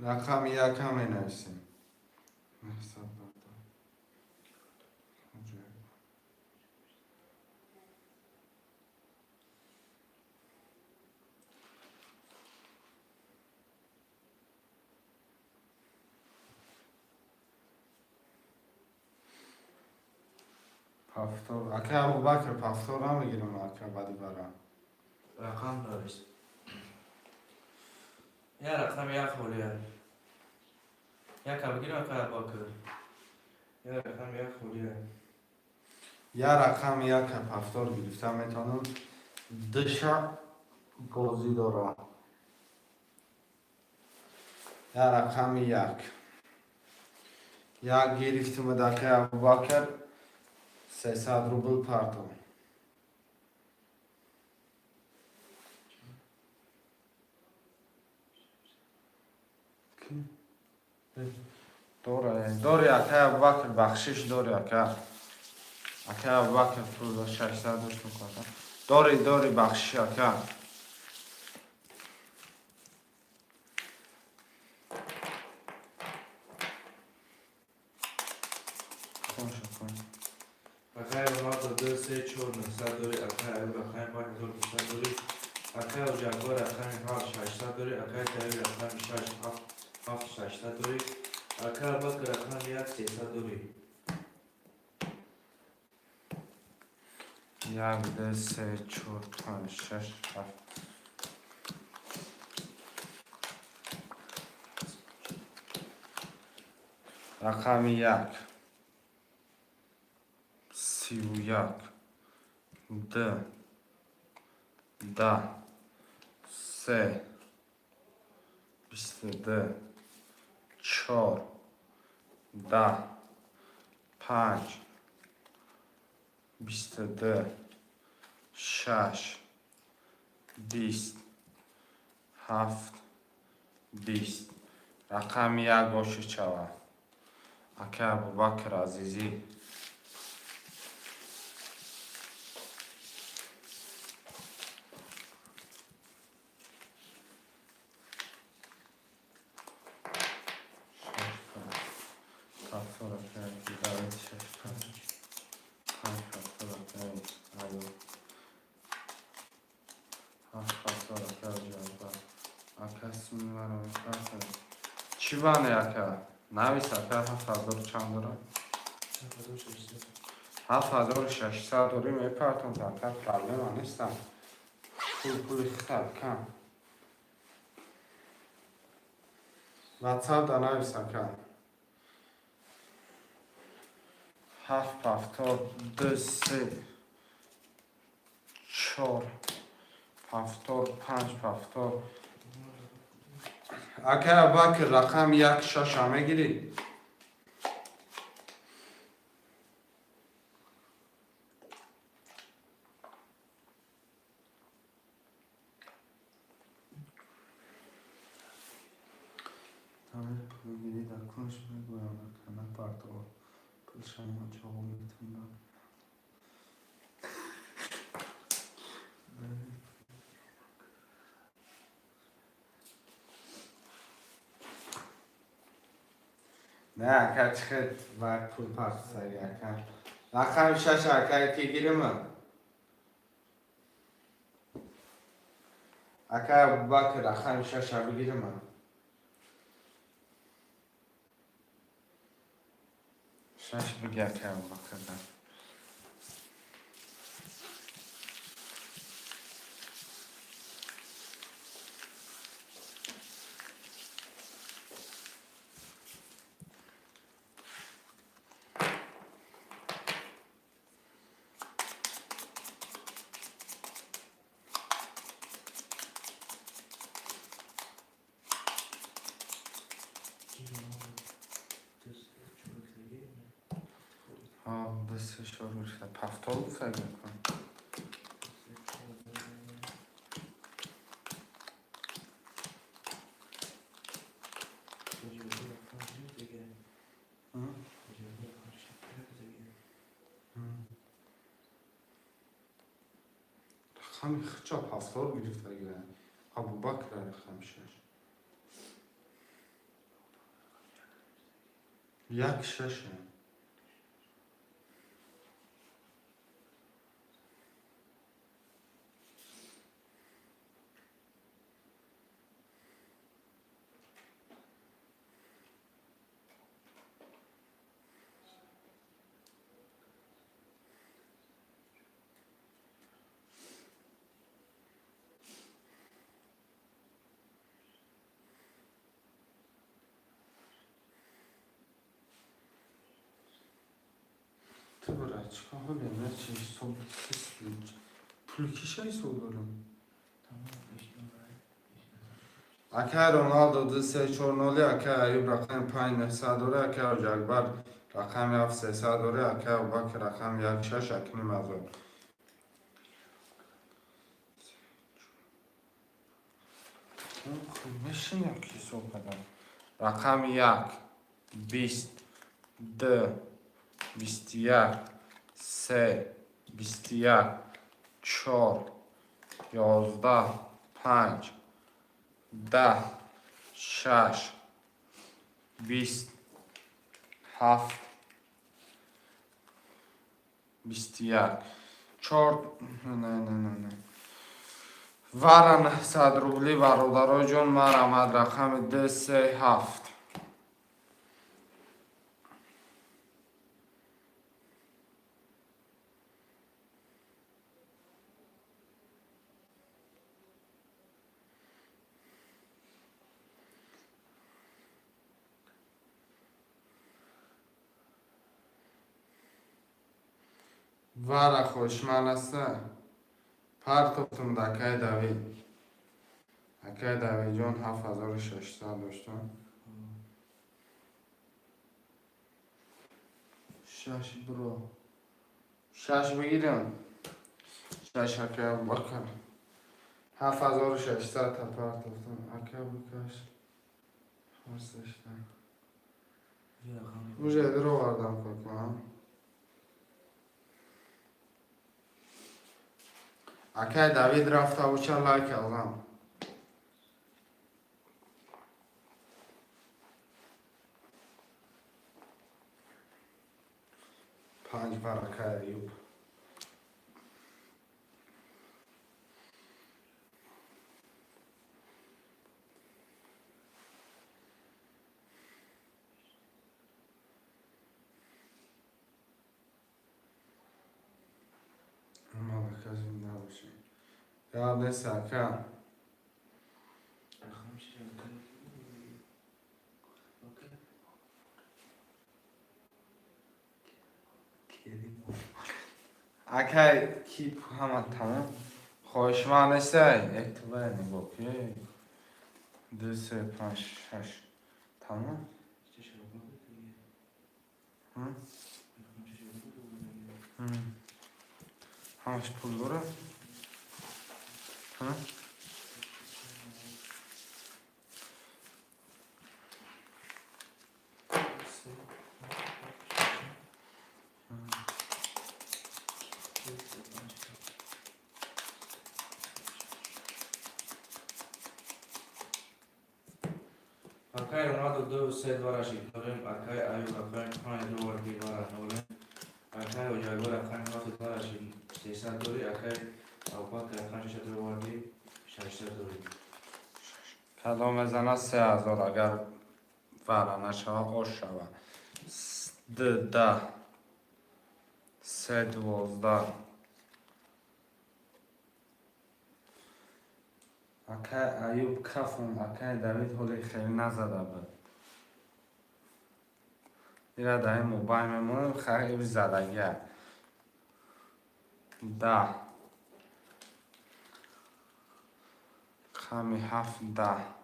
Rakam yakam enersin. Paftor. Aka Abu Bakr paftora mı girin aka badi bara? رقم نویس یا رقم یک خولیه یک بگیر اکر باکر یا رقم یک خولیه Ya rakam yakam paftor گرفتم میتونم dışa بازی دارم. Ya rakam yak. Ya گرفتم دکه ابو بکر 300 روبل پرداخت. دوره اکه ابو بکر بخشش دوره اکه ابو بکر پول 600 روش میکنم. دوره بخشش اکه. اکر ما دو دو سه چهار 900 دوری اکر ایو رقم 5200 دوری اکر و جگوار رقم 7 600 دوری اکر تایید رقم 6 7 600 دوری اکر باکر رقم 1 300 دوری یک ده سه چهار پنج شش هفت. رقم یک 31 ده سه 22 4 ده 5 22 6 20 7 20 رقم یک باشه چوا اکه ابو بکر عزیزی چی بانه اکه؟ نویس اکه 7000 چند داره؟ 7600 دوری میپرتون تا اکه پرابلم ها نیستم پول خیلی کم واتساپ دا نویس اکه 7 هفتاد 2 3 4 75 هفتاد اکه باکر رقم یک شش همه گیری بگیری در کنش بگویم کنه پرتو پلشان چه هم میتونم نه اکر چخد باید پول پرتو سری اکر رقم شش اکر که گیرم اکر باکر رقم شش بگیرم شش بگی اکر باکر ها دست شروع شد هفتاد سعی میکنم خمی خچا پاسپورت گرفته گیرن ابو بکر خمشش یک ششه تو برای چکا هلی نه چی سو پول کشای سو دارم اکه رونالدو 2-3-4-0 اکه ایوب رقم 5-900 داره اکه جگبر رقم 7-300 داره اکه ابوبکر رقم 1-6 اکنی مزار میشین یکی سو بدم رقم 1 20 2 21 3 21 4 11 5 10 6 20 7 21 4 نه وارن 100 روبلی برادرای جان مرامد رقم 237 وارا خوشمن است پرتوتون دکای دوید دکای دوید جان 7600 داشتم شش برو شش بگیرم شش اکه بکر 7600 تا پرتوتون اکه بکش فرسشتن روژه درو واردم کنم اکه دوید رفته و چه لایک الان 5 برکه ایوب مالکه زنده باشه یاد نیست اکه اکه کیپ همه تمام خوشمن است اکتبر نگاه که 2 3 5 6 تمام همش پول داره Akay Ronaldo 2-3 varashik dörüm, Akay Ayub Akay 5 dolar bir varan olun. Akay Ocagor Akay 7 varashik 300 dori, Akay Abubakr Akay 6 dolar bir 600 dori. کدام زنه 3000 اگر ورانه شوه آش شوه 10 3 12 اکه ایوب کفم اکه دوید حالی خیلی نزده بود ایره در این موبایل میمونم خیلی زدگه 10 خمی 7 10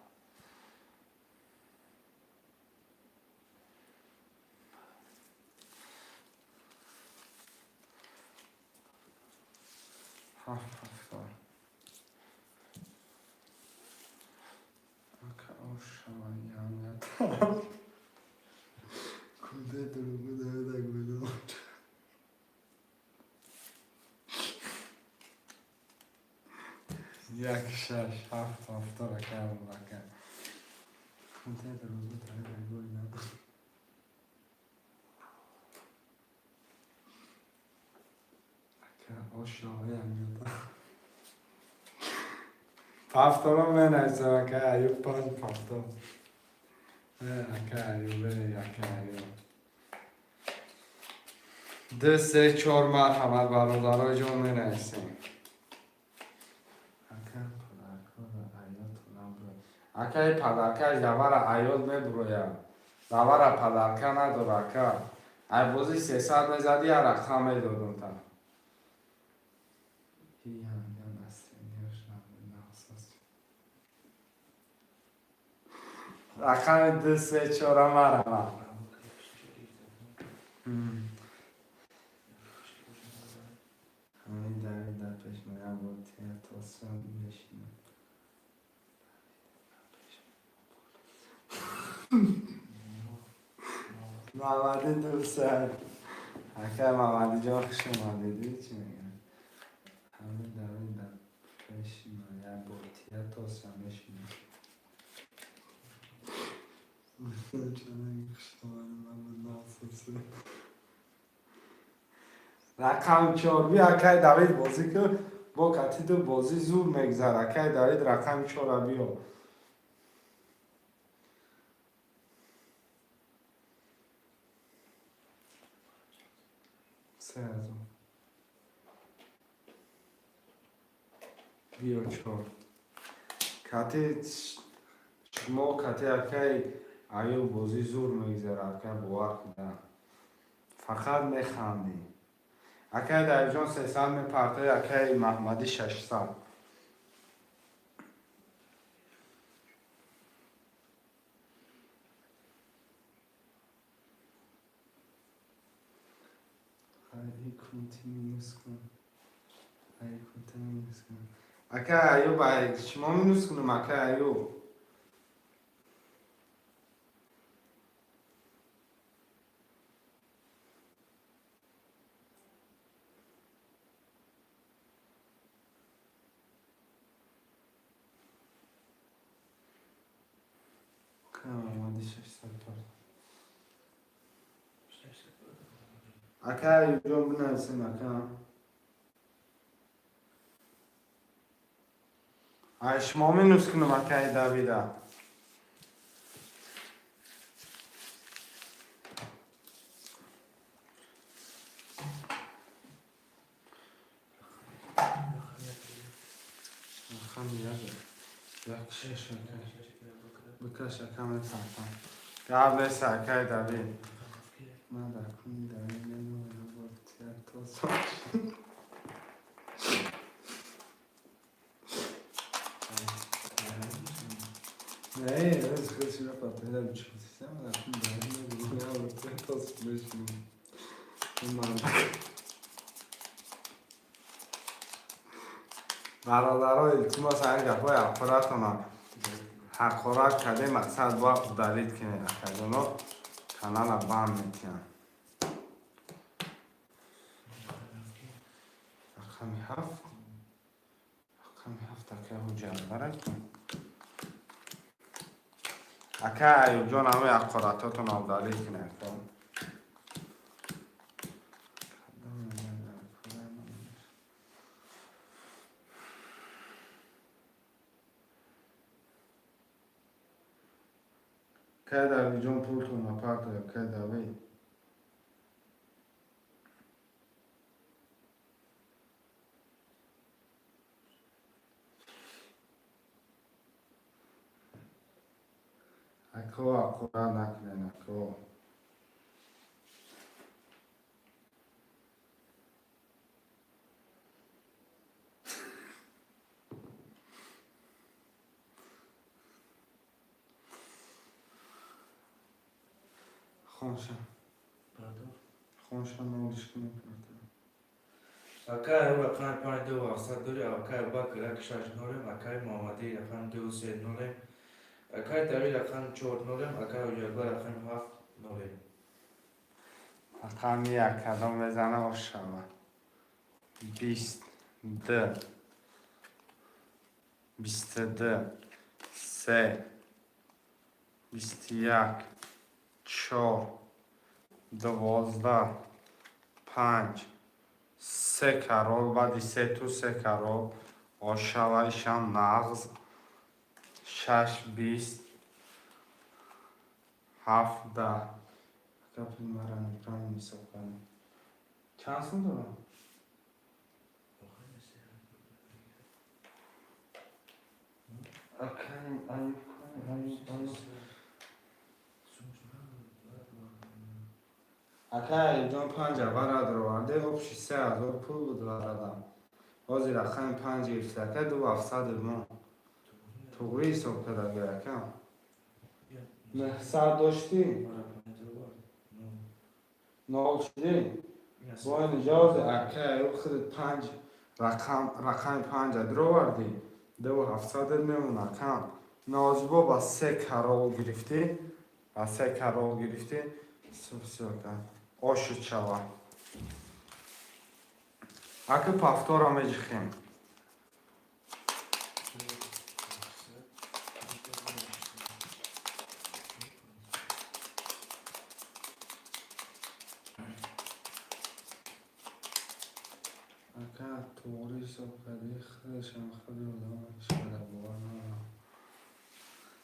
Kude durumu da gülüyor. یک شش هفت هفتاد رکم رکم خونده در روزو تایی بگوی نبود رکم آشناهی هم میده هفتاد من ایسا رکم ایوب پنج هفتاد رکم ایوبه یک ایوب 2 3 4 مرحمت برادرای جان می نویسیم اکای پدرکه جوار ایال می بروید جوار پدرکه نداره که ای بازی 300 می زدی یا رقم می دادون تا رقم 2 3 4 مرحمت همین دوید در پیش میرم با تیاتاسیون نشینم محمدی دوستان اکه محمدی جان خوش اومدید چی میگن همین دوید در پیش میرم با تیاتاسیون نشینم رقم 4 بی اکای دوید بازی که با کتی تو بازی زور میگذر اکای دوید رقم 4 بیا سه از اون بیا 4 کتی شما کتی اکای ایو بازی زور میگذر اکای باور کدن فقط میخندی اکای در جان 300 میپرته اکای محمدی 600 ای کنتی مینوس کن ای کنتی مینوس کن اکای ایو باید شما مینوس کنم اکای ایو محمدی 600 پرته اکای ایو جان بنویسیم اکای شما مینوس کنم اکای دویده یک شش بکش اکم پرتم قبل سکای دوید من در کنی دوید نمیم با تیاتاسیون نه از خودشی را پتر در چیزی من در کنی دوید نمیم با تیاتاسیون بشنیم برادرها التماس این گپای اپراتونا حقارت کده مقصد با دارید که اکادونو کانال بام میتین رقمی 7 رقمی 7 اکه حجر برد کن اکه ایوب جان همه حقارتاتون دارید کنه که در جان پولتون اپارت که دوید اکو اقرار نکنین اکو خونشم خونشم نوریش کنیم اکای او رقم 5 2 800 داری اکای با کرک 6 نورم اکای محمدی رقم 2 3 نورم اکای دوید رقم 4 نورم اکای اوجربا رقم 7 نورم رقم یک کدام بزنه آشما 22 22 3 21 4 12 5 3 карол баъди 3 ту 3 карол ошаваишам нағз 6 20 17 капли маран экран ҳисоб кардем чанд сум дорам акай ҷон 5 барад роварде обши 3000 пул буд варадам ҳозир рақами 5 гирифта акай 2700 мон туғри ҳисоб када гиракам меҳсад доштӣ нол шудӣ боин иҷозе акай охири 5 рақами 5 дровардӣ 2700 мемона кам нозибо ба 3 карол гирифтӣ ба 3 карол гирифтӣ ошуд шава аки пафтора меҷихем ака туғри ҳисоб кардӣ хелешам хеле одамаш када бовар надорам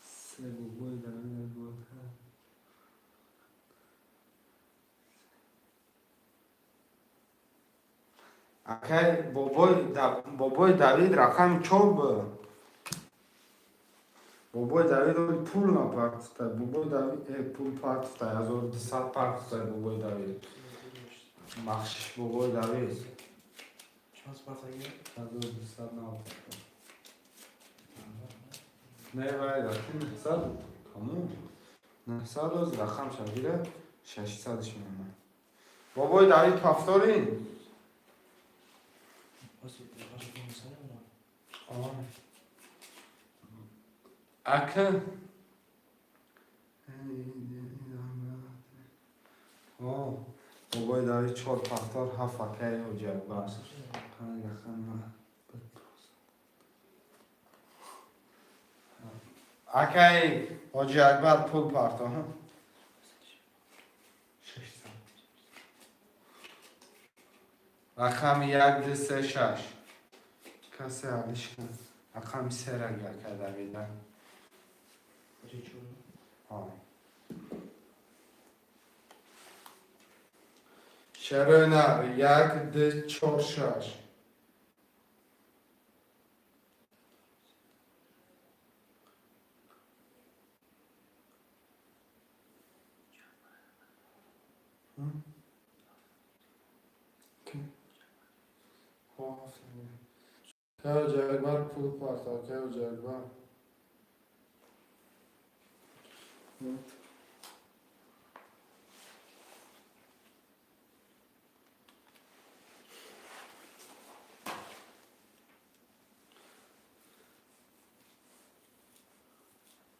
се бубои давид бода акай бобои давид рақами чор буд бобои давид пул напартиста бобои давид пул партиста 1200 партиста бобои давид бахшиш бобои давид 1200 напартиста не вайда ки 900 тамом 900 оз рақам шагира 600 шумана бобои давид пафторин ака бобои давид 4 пафтор 7 акай ҳоҷиакбар акай ҳоҷиакбар пул парто рақами 136 касе алишкан рақами 3 раги акай давида шароинар 146 Kau Jaguar pul parta, kau Jaguar.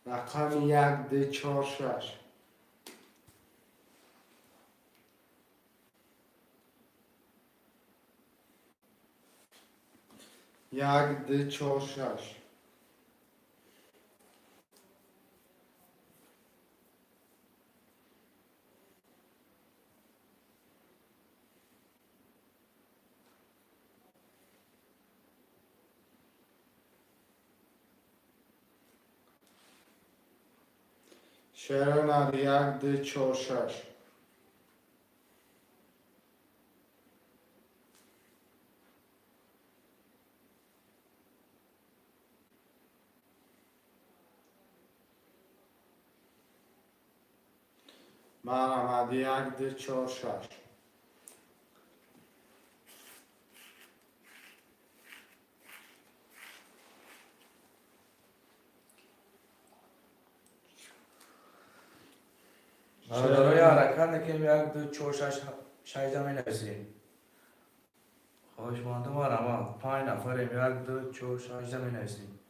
رقم 146 146 Şerenar 146 Manam 146 برای حرکت که 1 2 4 6 مینویسیم خواهش ماندم اما 5 نفریم 1 2 4 6 مینویسیم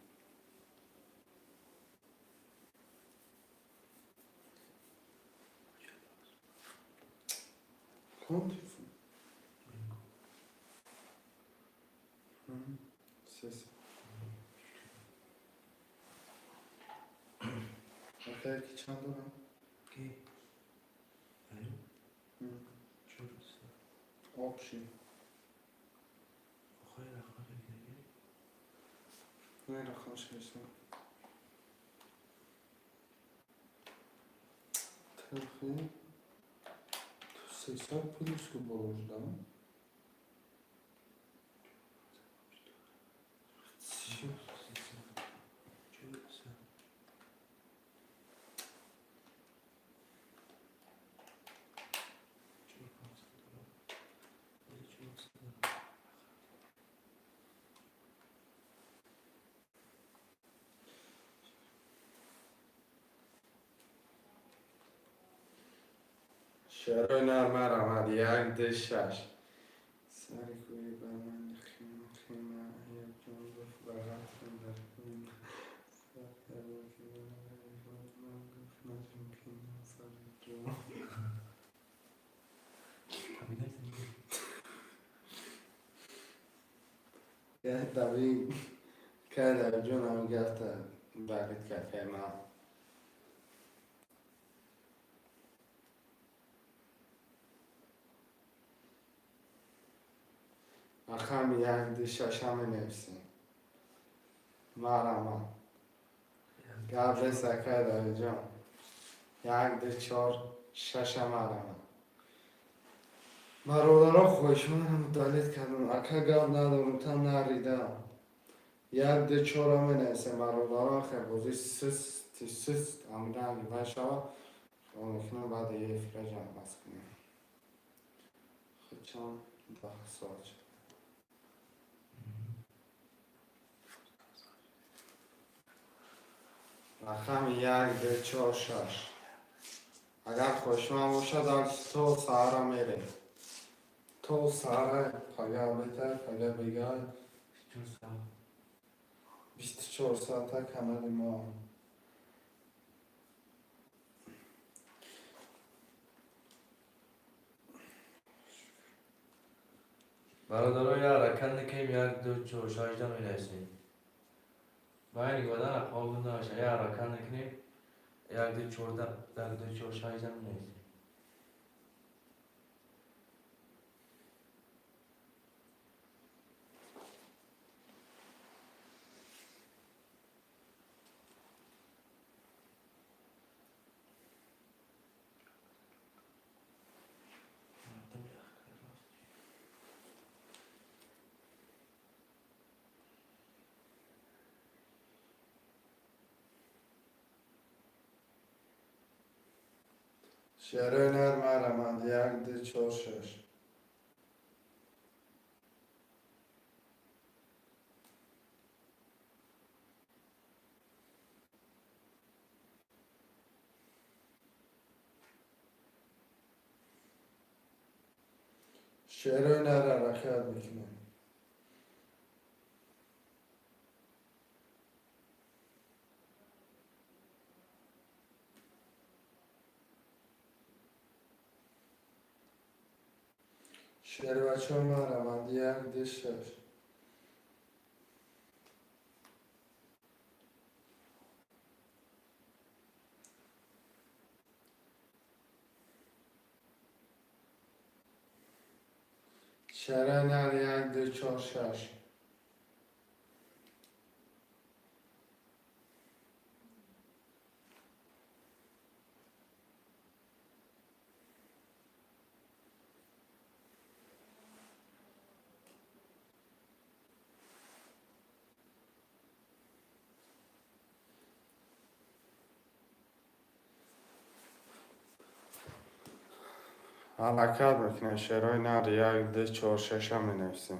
Conte. Akar ki çanda lan. Ki. Aynen. Hı. Çok güzel. Okşi. Hayır, hayır, hayır. Ne rakam şeyse. Tırkı. 80 plus bolurdu ama. Çok güzel. Çok güzel. Çok güzel. Çok güzel. شعر نرمرم یک دشش سری کوی بر من خیمه خیمه یک جان گفت بغت کن در خیمه سر کرده که من گفت نجم کنه سر جان یه دبی که در جان هم گفته بغت که خیمه اخم یک دشش هم نفسی مرمم قبل سکر در جان یک ده چار ششم مرمم برادرها خوشمنم دلیت کردم اکا گاب ندارم تم نریدم یک ده چار هم نیسته برادرها خیلی سست امدن بشه اونکنه بعد یه فرجم بس کنیم خود چند ده سال شد رقم یک ده چار شش اگر خوشمن باشد از تو سهره میره تو سهره پگه بهتر پگه بگه Çok sağ ol. 24 ساعته کمر ما برادرها یا رکند که یک دو چهار شش می نویسیم. باید گفتن اقوال داشته یا رکند کنیم یک دو چهار در دو چهار شش می نویسیم. شعر نرمرم یک ده چهار شش شعر نره رخیت میکنه شعر بچه ها مرم یک ده شش شعر نر یک ده چهار شش حرکت میکنه شعرهای نر یک ده چهار شش هم مینویسیم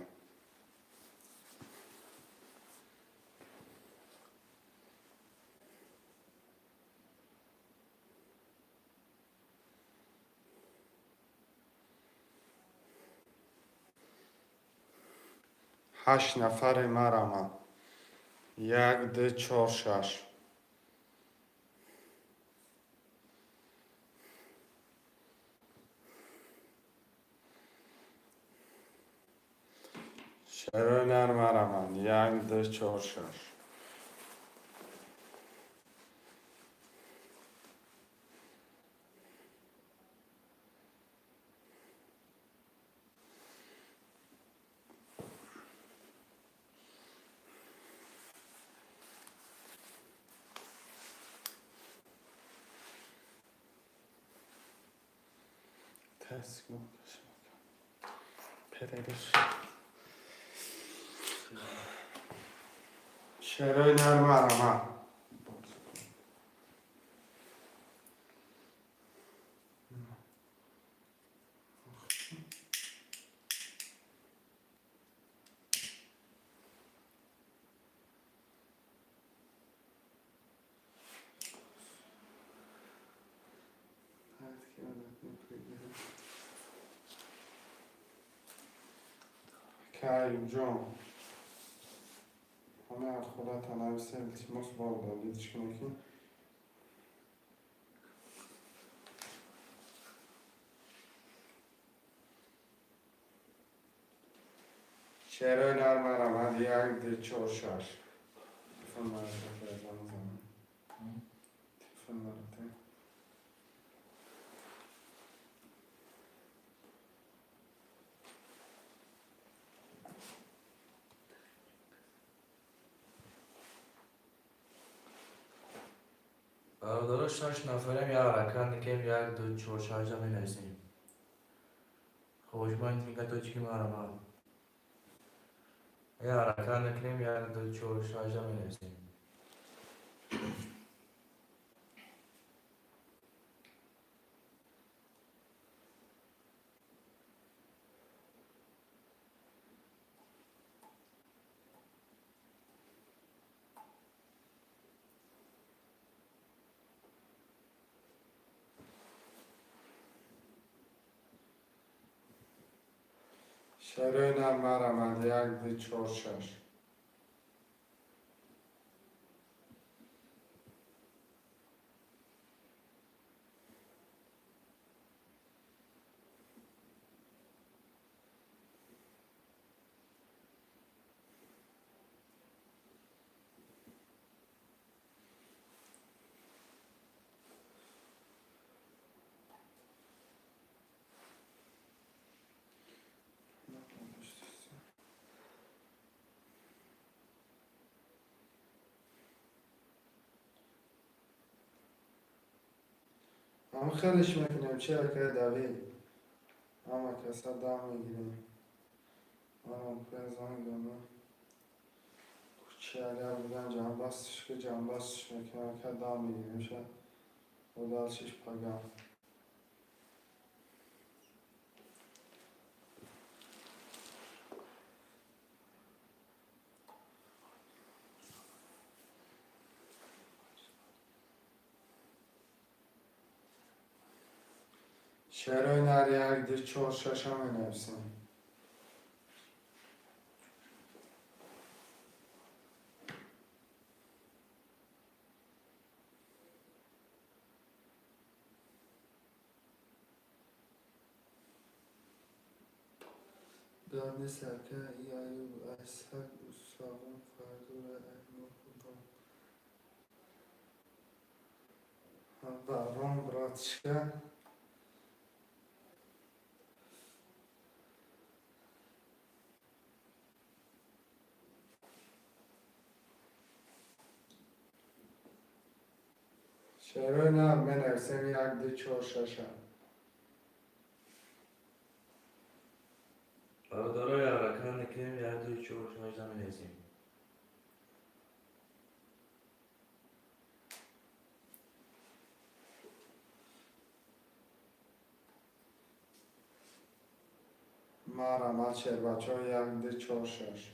هشت نفر مرمم یک ده چهار شش شعر نر مرمم یک ده چهار شش Pes Pereriş. Şeroy nervar ama. Kaim John. همه از خدا تنویس التماس با دالیدش کنه که شعرهای نرم رمد یک ده چور شش تلفن مرده فرزان زمان تلفن مرده برادر 6 نفریم یا رکن نکیم 1 2 4 6 می نویسیم خوشمند میگه تو چی مرا یا رکن نکنیم 1 2 4 6 می نویسیم شعرهای نرم رمد یک ده چور شش اما خیلیش میکنیم چرا که دوی اما کسا دام میگیریم اما پرزان گمه چه اگر بودن جان باستش که جان باستش میکنیم که دام میگیریم شد و دالشش پاگام شعرهای نر یک ده چور شش هم می نویسیم دانه سرکه ای ایوب اسحق اصابون فردور احمو خودم برام براتشکه شعرهای نر می نویسیم یک ده چور شش هم برادر یا رکن نکنیم 1 2 4 6 می نویسیم ما رمد شعر بچه ها یک ده چور شش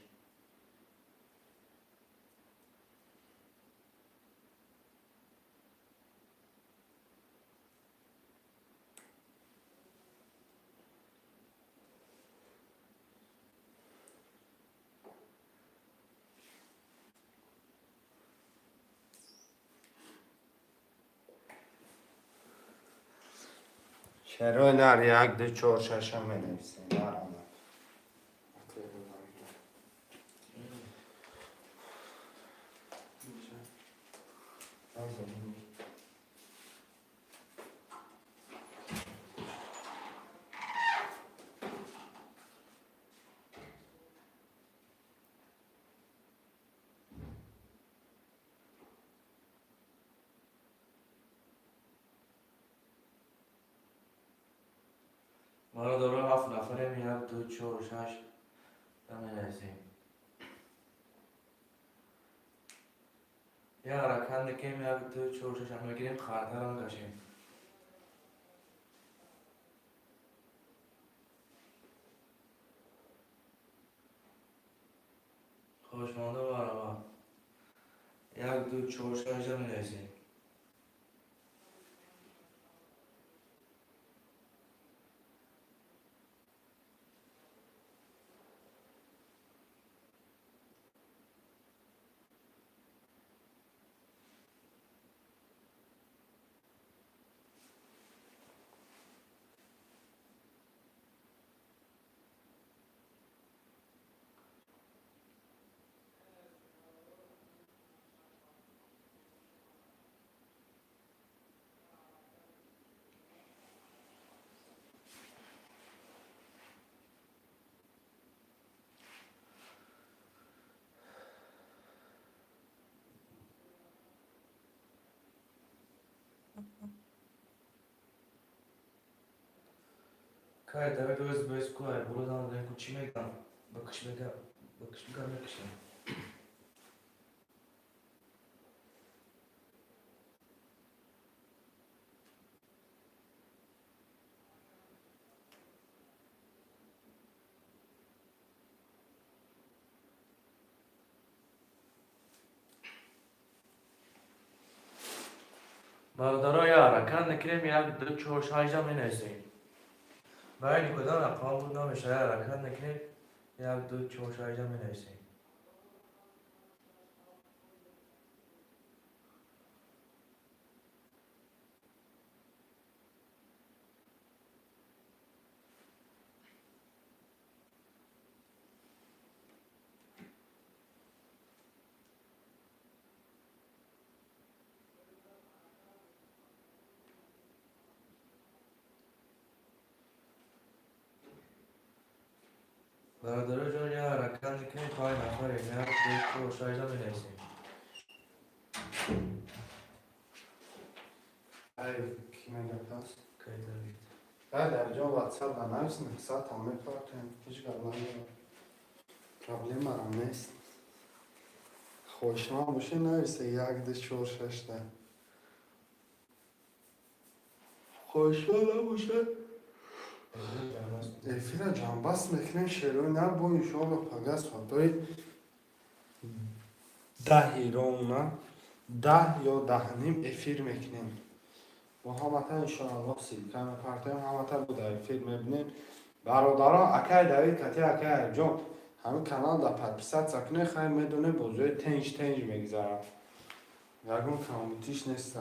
شعرهای نر یک ده چور شش هم می نویسیم ما رمد ما را داره 7 نفریم 1 2 4 6 نمی‌رسیم یا حرکت نکنیم 1 2 4 6 هم بگیریم خاطر هم کشیم خوشمانده و برابر 1 2 4 6 نمی‌رسیم Kaj, tebe to je bez koje, bilo da neko čimega, bakšmega nekšne. برادرای حرکت نکنیم 1 2 4 6 نمی‌رسیم برای کدام رقم بود نمیشه حرکت نکنیم 1 2 4 6 نمی‌رسیم برادرای جان یا حرکت نکنیم 5 نفریم 1 2 4 6 نمی‌رسیم ای کی میگه پس Kaj, David. بعد در جا واتساپ و نویس نفسات همه پارتیم هیچ پرابلم مرا نیست خوشما باشه نویسه 1 2 4 6 خوشما نباشه افیر جانباس میکنیم شروع نه با انشاءالله پگست خطای 10 ایران 10 یا 10 نیم افیر میکنیم و همتا انشاءالله سیلکن پارتیم همتا بود افیر میبینیم برادران اکای دوید کتی اکای جان همین کانال دا پرپسات سکنه خیلی میدونه بزرگ تنج میگذارم یکون کاموتیش نیست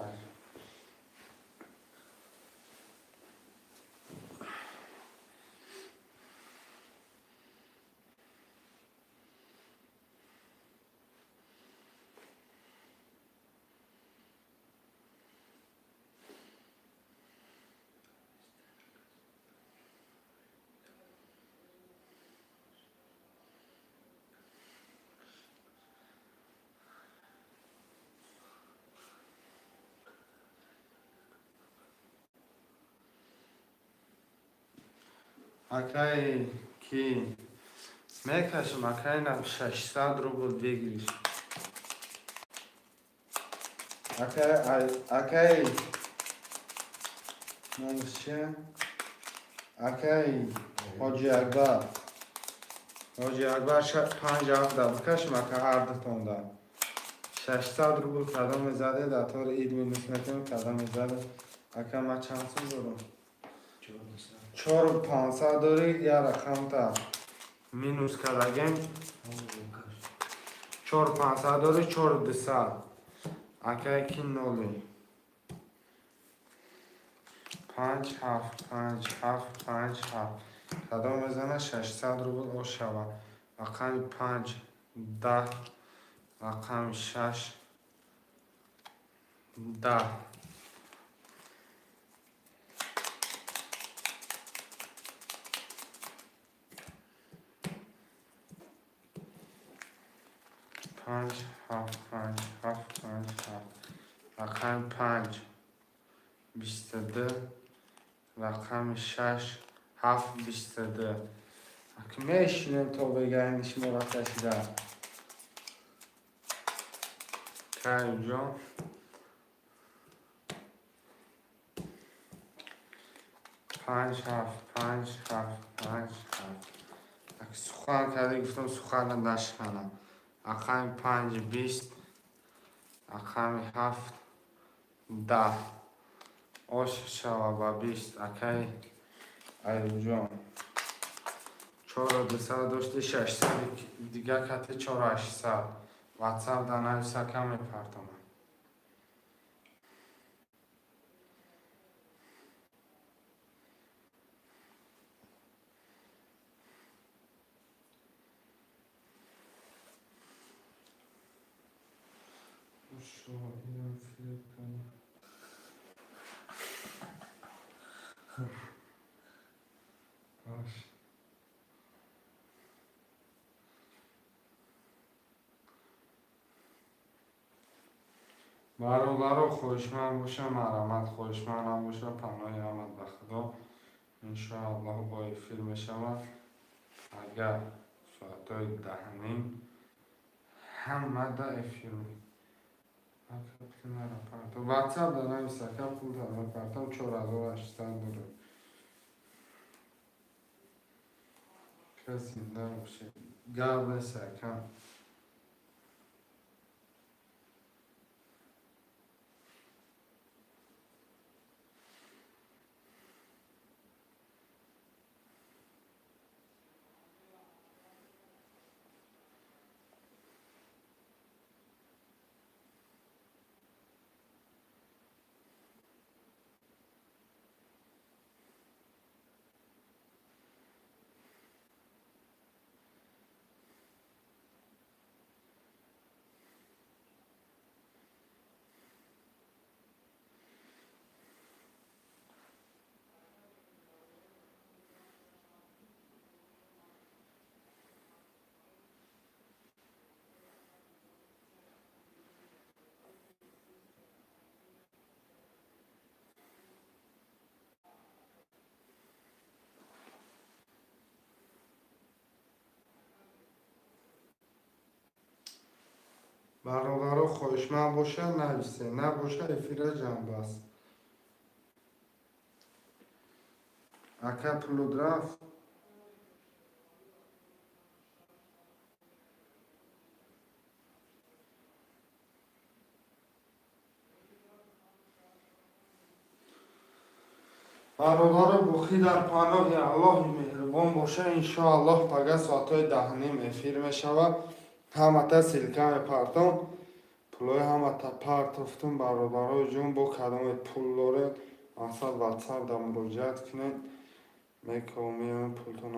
اکای کی میکشم اکای نم 600 روبل بگیریش اکای نمیشه اکای حاجی اکبر 5 هفته بکشم اکای هر دو ده 600 روبل کدام زده در طور اید مینوس میکنم کدام زده اکای ما چند سو دارم 4 و 500 دارید یا رقم تا مینوس کردگیم 4 و 500 دارید 4 و 200 اکای کی نولی 5 7 5 7 5 7 کدام بزنه 600 روبل او شود رقم 5 10 رقم 6 10 5 7 5 7 5 7 رقم 5 22 رقم 6 722. میشینیم تا بگیرنش مرتش در کریم جان. پنج هفت. سخن کرده گفتم سخن نشکنم. اقیم 5 20. اقیم 7 10. آش شوا با 20. اکی ایو جان 4200 داشته 600 دیگه کته 4800. واتساپ دانه سکم میپرتم. شو اینم فیلم کنم. باش. برادر خوشمند باشه، مرحمت خوشمند هم باشه، پناه احمد به خدا. انشاءالله با این فیلم شود. اگر ساعتای 10:30 همه ده فیلم واتساپ دارم سکم پول دارم پرتم 4800 داره. کسی نباشه گرد سکم. برادر خوشمند باشه نویسه نباشه افیره جنب است. اکا پلو رفت. برادر بخی در پناه الله مهربان باشه. انشاءالله پگه ساعتای 10:30 افیر می شود. همه تا سلکه می پرتم. پلوی همه تا پرتفتم برادرای جون با کدام پول داره. اصلا واتساپ در مراجعت کنید. میکنم پولتون